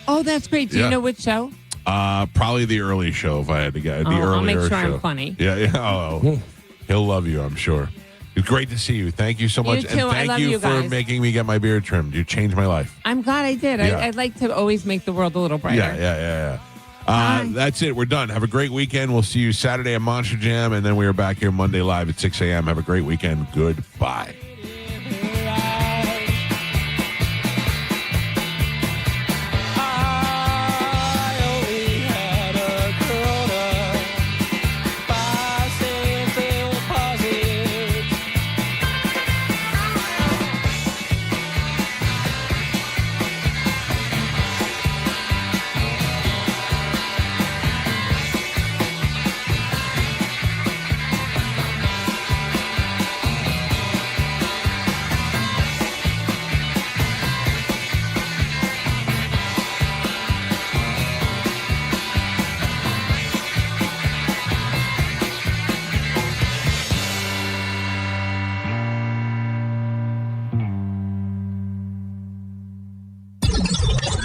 Oh, that's great. Do you know which show? Probably the early show, if I had to guess. The earlier I'll make sure show. I'm funny. Yeah. Oh, he'll love you, I'm sure. It's great to see you. Thank you so much. You too. And I thank love you you for guys. making me get my beard trimmed. You changed my life. I'm glad I did. Yeah. I'd like to always make the world a little brighter. Yeah. That's it. We're done. Have a great weekend. We'll see you Saturday at Monster Jam, and then we are back here Monday live at 6 a.m. Have a great weekend. Goodbye.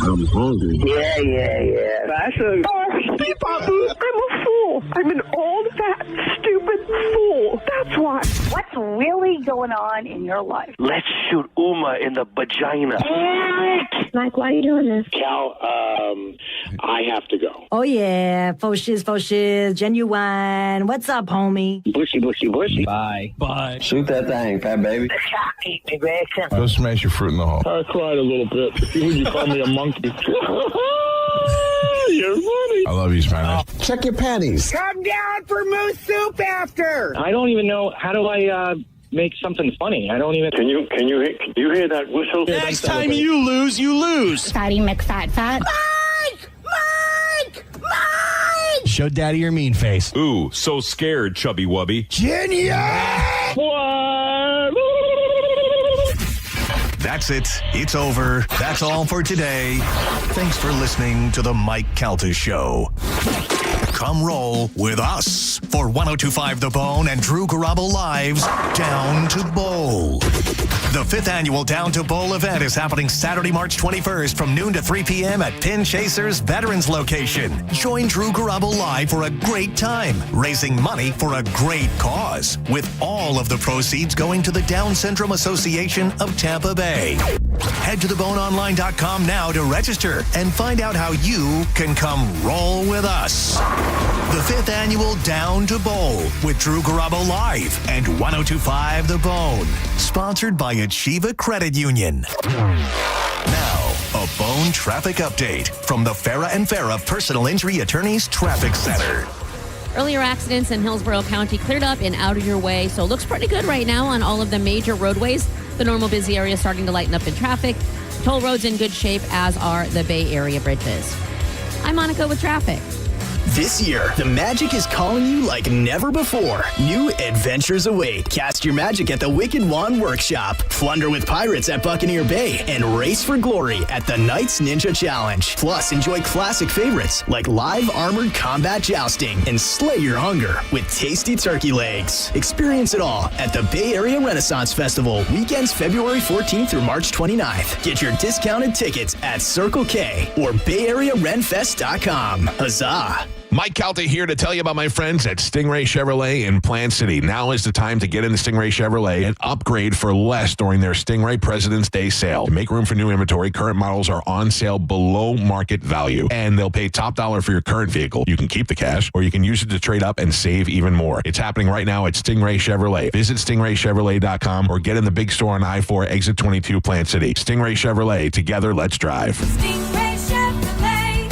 I'm hungry. Yeah. Fashion. I'm a fool. I'm an old, fat, stupid fool. That's why. What's really going on in your life? Let's shoot Uma in the vagina. Mike, why are you doing this? Cal, I have to go. Oh, yeah. Faux shiz, genuine. What's up, homie? Bushy. Bye. Shoot that thing, fat baby. Eat me, bitch. Go smash your fruit in the hole. I cried a little bit. Would you call me a monkey? You're funny. I love you, Spanish. Check your panties. Come down for moose soup after. I don't even know. How do I make something funny? I don't even. Can you hear that whistle? Next time you lose, you lose. Fatty McFat. Mike! Show daddy your mean face. Ooh, so scared, chubby wubby. Genius! What? That's it. It's over. That's all for today. Thanks for listening to The Mike Calta Show. Come roll with us for 102.5 The Bone and Drew Garabo Live's Down to Bowl. The 5th annual Down to Bowl event is happening Saturday, March 21st from noon to 3 p.m. at Pin Chasers Veterans Location. Join Drew Garabo Live for a great time, raising money for a great cause, with all of the proceeds going to the Down Syndrome Association of Tampa Bay. Head to theboneonline.com now to register and find out how you can come roll with us. The 5th annual Down to Bowl with Drew Garabo Live and 102.5 The Bone. Sponsored by Achieva Credit Union. Now, a Bone traffic update from the Farah and Farah Personal Injury Attorneys Traffic Center. Earlier accidents in Hillsborough County cleared up and out of your way, so it looks pretty good right now on all of the major roadways. The normal busy area starting to lighten up in traffic. Toll roads in good shape, as are the Bay Area bridges. I'm Monica with traffic. This year, the magic is calling you like never before. New adventures await. Cast your magic at the Wicked Wand Workshop. Plunder with pirates at Buccaneer Bay and race for glory at the Knights Ninja Challenge. Plus, enjoy classic favorites like live armored combat jousting and slay your hunger with tasty turkey legs. Experience it all at the Bay Area Renaissance Festival, weekends February 14th through March 29th. Get your discounted tickets at Circle K or BayAreaRenFest.com. Huzzah! Mike Calta here to tell you about my friends at Stingray Chevrolet in Plant City. Now is the time to get into Stingray Chevrolet and upgrade for less during their Stingray President's Day sale. To make room for new inventory, current models are on sale below market value, and they'll pay top dollar for your current vehicle. You can keep the cash, or you can use it to trade up and save even more. It's happening right now at Stingray Chevrolet. Visit stingraychevrolet.com or get in the big store on I-4 Exit 22 Plant City. Stingray Chevrolet. Together, let's drive. Stingray Chevrolet.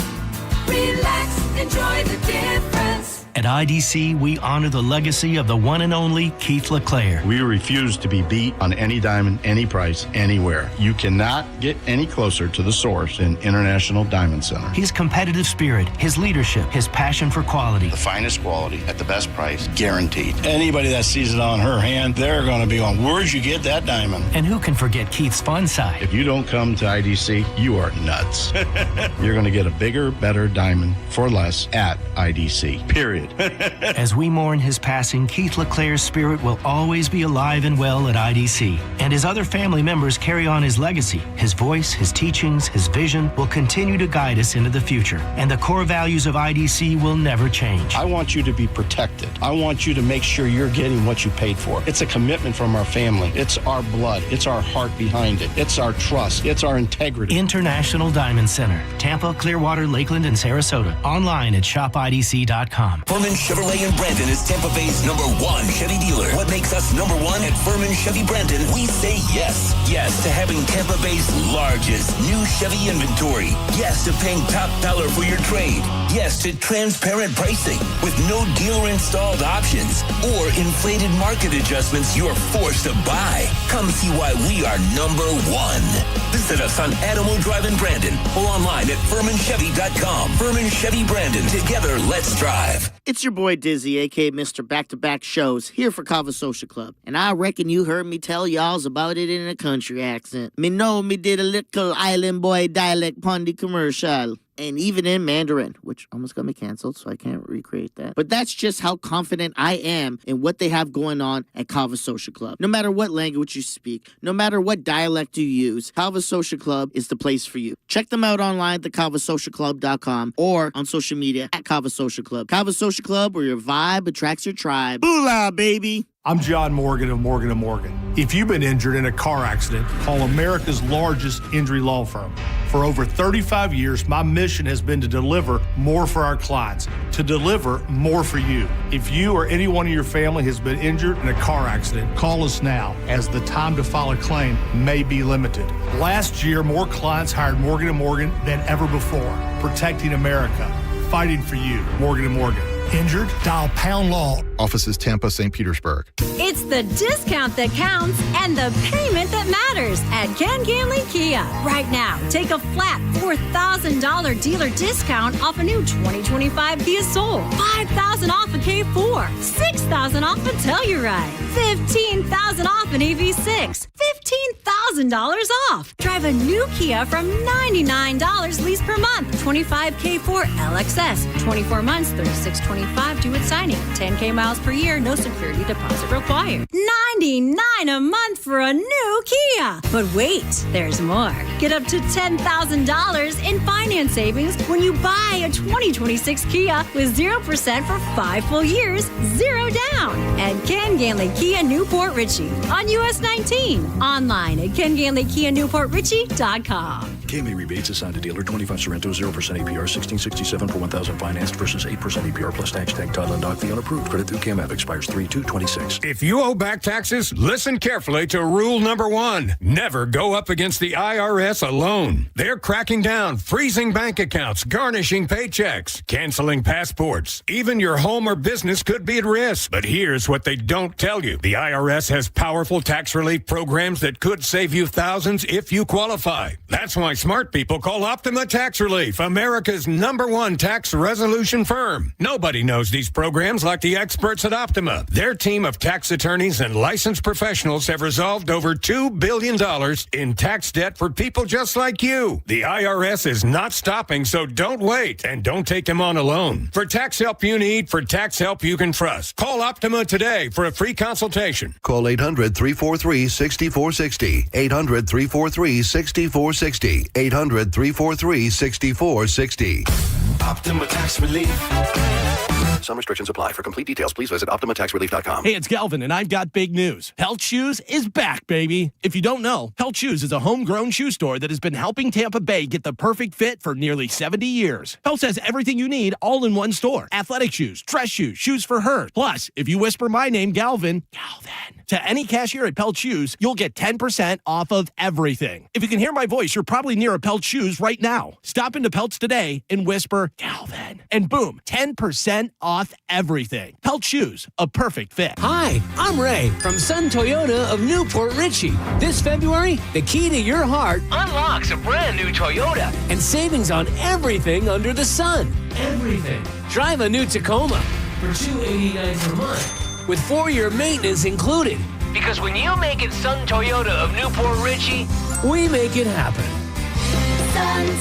Relax, enjoy the difference. At IDC, we honor the legacy of the one and only Keith LeClaire. We refuse to be beat on any diamond, any price, anywhere. You cannot get any closer to the source in International Diamond Center. His competitive spirit, his leadership, his passion for quality. The finest quality at the best price, guaranteed. Anybody that sees it on her hand, they're going to be on, where'd you get that diamond? And who can forget Keith's fun side? If you don't come to IDC, you are nuts. You're going to get a bigger, better diamond for less at IDC, period. As we mourn his passing, Keith LeClaire's spirit will always be alive and well at IDC. And his other family members carry on his legacy. His voice, his teachings, his vision will continue to guide us into the future. And the core values of IDC will never change. I want you to be protected. I want you to make sure you're getting what you paid for. It's a commitment from our family. It's our blood. It's our heart behind it. It's our trust. It's our integrity. International Diamond Center, Tampa, Clearwater, Lakeland, and Sarasota. Online at shopidc.com. Furman Chevrolet in Brandon is Tampa Bay's #1 Chevy dealer. What makes us #1 at Furman Chevy Brandon? We say yes. Yes to having Tampa Bay's largest new Chevy inventory. Yes to paying top dollar for your trade. Yes to transparent pricing with no dealer installed options or inflated market adjustments you're forced to buy. Come see why we are #1. Visit us on Adamo Drive in Brandon or online at FurmanChevy.com. Furman Chevy Brandon. Together, let's drive. It's your boy Dizzy, a.k.a. Mr. Back-to-Back Shows, here for Kava Social Club. And I reckon you heard me tell y'alls about it in a country accent. Me know me did a little island boy dialect pondy commercial. And even in Mandarin, which almost got me canceled, so I can't recreate that. But that's just how confident I am in what they have going on at Kava Social Club. No matter what language you speak, no matter what dialect you use, Kava Social Club is the place for you. Check them out online at thekavasocialclub.com or on social media at Kava Social Club. Kava Social Club, where your vibe attracts your tribe. Boolah, baby! I'm John Morgan of Morgan & Morgan. If you've been injured in a car accident, call America's largest injury law firm. For over 35 years, my mission has been to deliver more for our clients, to deliver more for you. If you or anyone in your family has been injured in a car accident, call us now, as the time to file a claim may be limited. Last year, more clients hired Morgan & Morgan than ever before, protecting America, fighting for you. Morgan & Morgan. Injured? Dial pound law. Offices Tampa, St. Petersburg. It's the discount that counts and the payment that matters at Ken Gamley Kia. Right now, take a flat $4,000 dealer discount off a new 2025 Kia Soul, $5,000 off a K4, $6,000 off a Telluride, $15,000 off an EV6, $15,000 off. Drive a new Kia from $99 lease per month, 25 K4 LXS, 24 months, $36.25 due at signing, 10K miles per year, no security deposit required. $99 a month for a new Kia. But wait, there's more. Get up to $10,000 in finance savings when you buy a 2026 Kia with 0% for 5 full years, 0 down. At Ken Ganley Kia Newport Richey on US 19. Online at KenGanleyKia NewportRichey.com. KMA rebates assigned to dealer 25 Sorrento, 0% APR, $16.67 per 1,000 financed versus 8% APR plus tax, tag, title, and doc fee unapproved. Credit through CAMAP expires 3/2/26. If you owe back taxes, listen carefully to rule number 1. Never go up against the IRS alone. They're cracking down, freezing bank accounts, garnishing paychecks, canceling passports. Even your home or business could be at risk. But here's what they don't tell you. The IRS has powerful tax relief programs that could save you thousands if you qualify. That's why smart people call Optima Tax Relief, America's #1 tax resolution firm. Nobody knows these programs like the experts at Optima. Their team of tax attorneys and licensed professionals have resolved over $2 billion in tax debt for people just like you. The IRS is not stopping, so don't wait and don't take them on alone. For tax help you need, for tax help you can trust, call Optima today for a free consultation. Call 800-343-6460. 800-343-6460. 800-343-6460. Optima Tax Relief. Some restrictions apply. For complete details, please visit OptimaTaxRelief.com. Hey, it's Galvin, and I've got big news. Pelt Shoes is back, baby. If you don't know, Pelt Shoes is a homegrown shoe store that has been helping Tampa Bay get the perfect fit for nearly 70 years. Pelt has everything you need all in one store. Athletic shoes, dress shoes, shoes for her. Plus, if you whisper my name, Galvin, to any cashier at Pelt Shoes, you'll get 10% off of everything. If you can hear my voice, you're probably near a Pelt Shoes right now. Stop into Pelt's today and whisper, Galvin. And boom, 10% off everything. Pelt Shoes, a perfect fit. Hi, I'm Ray from Sun Toyota of Newport Richey. This February, the key to your heart unlocks a brand new Toyota and savings on everything under the sun. Everything. Drive a new Tacoma for $289 per month with 4-year maintenance included. Because when you make it Sun Toyota of Newport Richey, we make it happen. Sun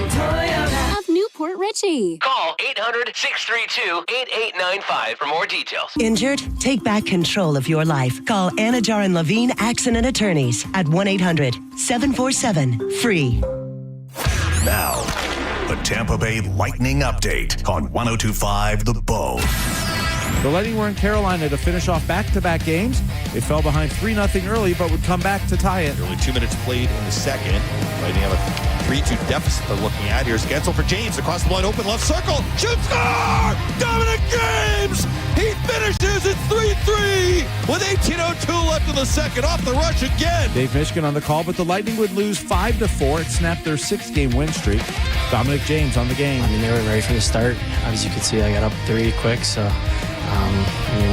Toyota of Newport Richey. Call 800-632-8895 for more details. Injured? Take back control of your life. Call Anajar and Levine Accident Attorneys at 1-800-747-FREE. Now, the Tampa Bay Lightning update on 102.5 The Bone. The Lightning were in Carolina to finish off back-to-back games. They fell behind 3-0 early, but would come back to tie it. Only 2 minutes played in the second. Lightning have a 3-2 deficit they're looking at. Here's Gensel for James. Across the line, open left circle. Shoot, score! Dominic James! He finishes at 3-3 with 18:02 left in the second. Off the rush again. Dave Mishkin on the call, but the Lightning would lose 5-4. It snapped their 6-game win streak. Dominic James on the game. I mean, they were ready from the start. As you can see, I got up 3 quick, so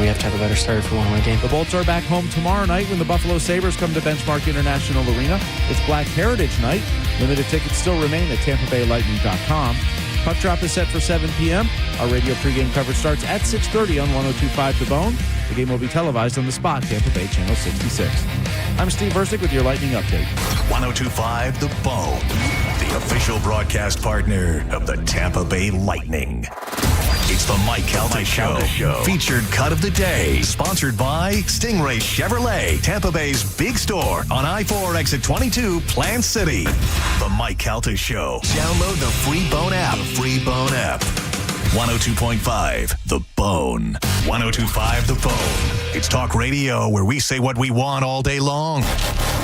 we have to have a better start if we want to win a game. The Bolts are back home tomorrow night when the Buffalo Sabres come to Benchmark International Arena. It's Black Heritage Night. Limited tickets still remain at TampaBayLightning.com. Puck drop is set for 7 p.m. Our radio pregame coverage starts at 6:30 on 102.5 The Bone. The game will be televised on The Spot, Tampa Bay Channel 66. I'm Steve Versick with your Lightning Update. 102.5 The Bone, the official broadcast partner of the Tampa Bay Lightning. It's the Mike Calta Show. Featured cut of the day. Sponsored by Stingray Chevrolet, Tampa Bay's big store on I-4 exit 22, Plant City. The Mike Calta Show. Download the free Bone app. 102.5 The Bone. 102.5 The Bone. It's talk radio where we say what we want all day long.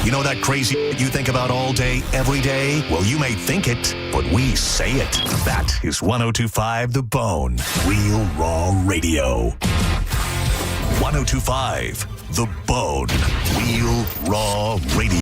You know that crazy you think about all day, every day? Well, you may think it, but we say it. That is 102.5 The Bone. Real raw radio. 102.5 The Bone. Real raw radio.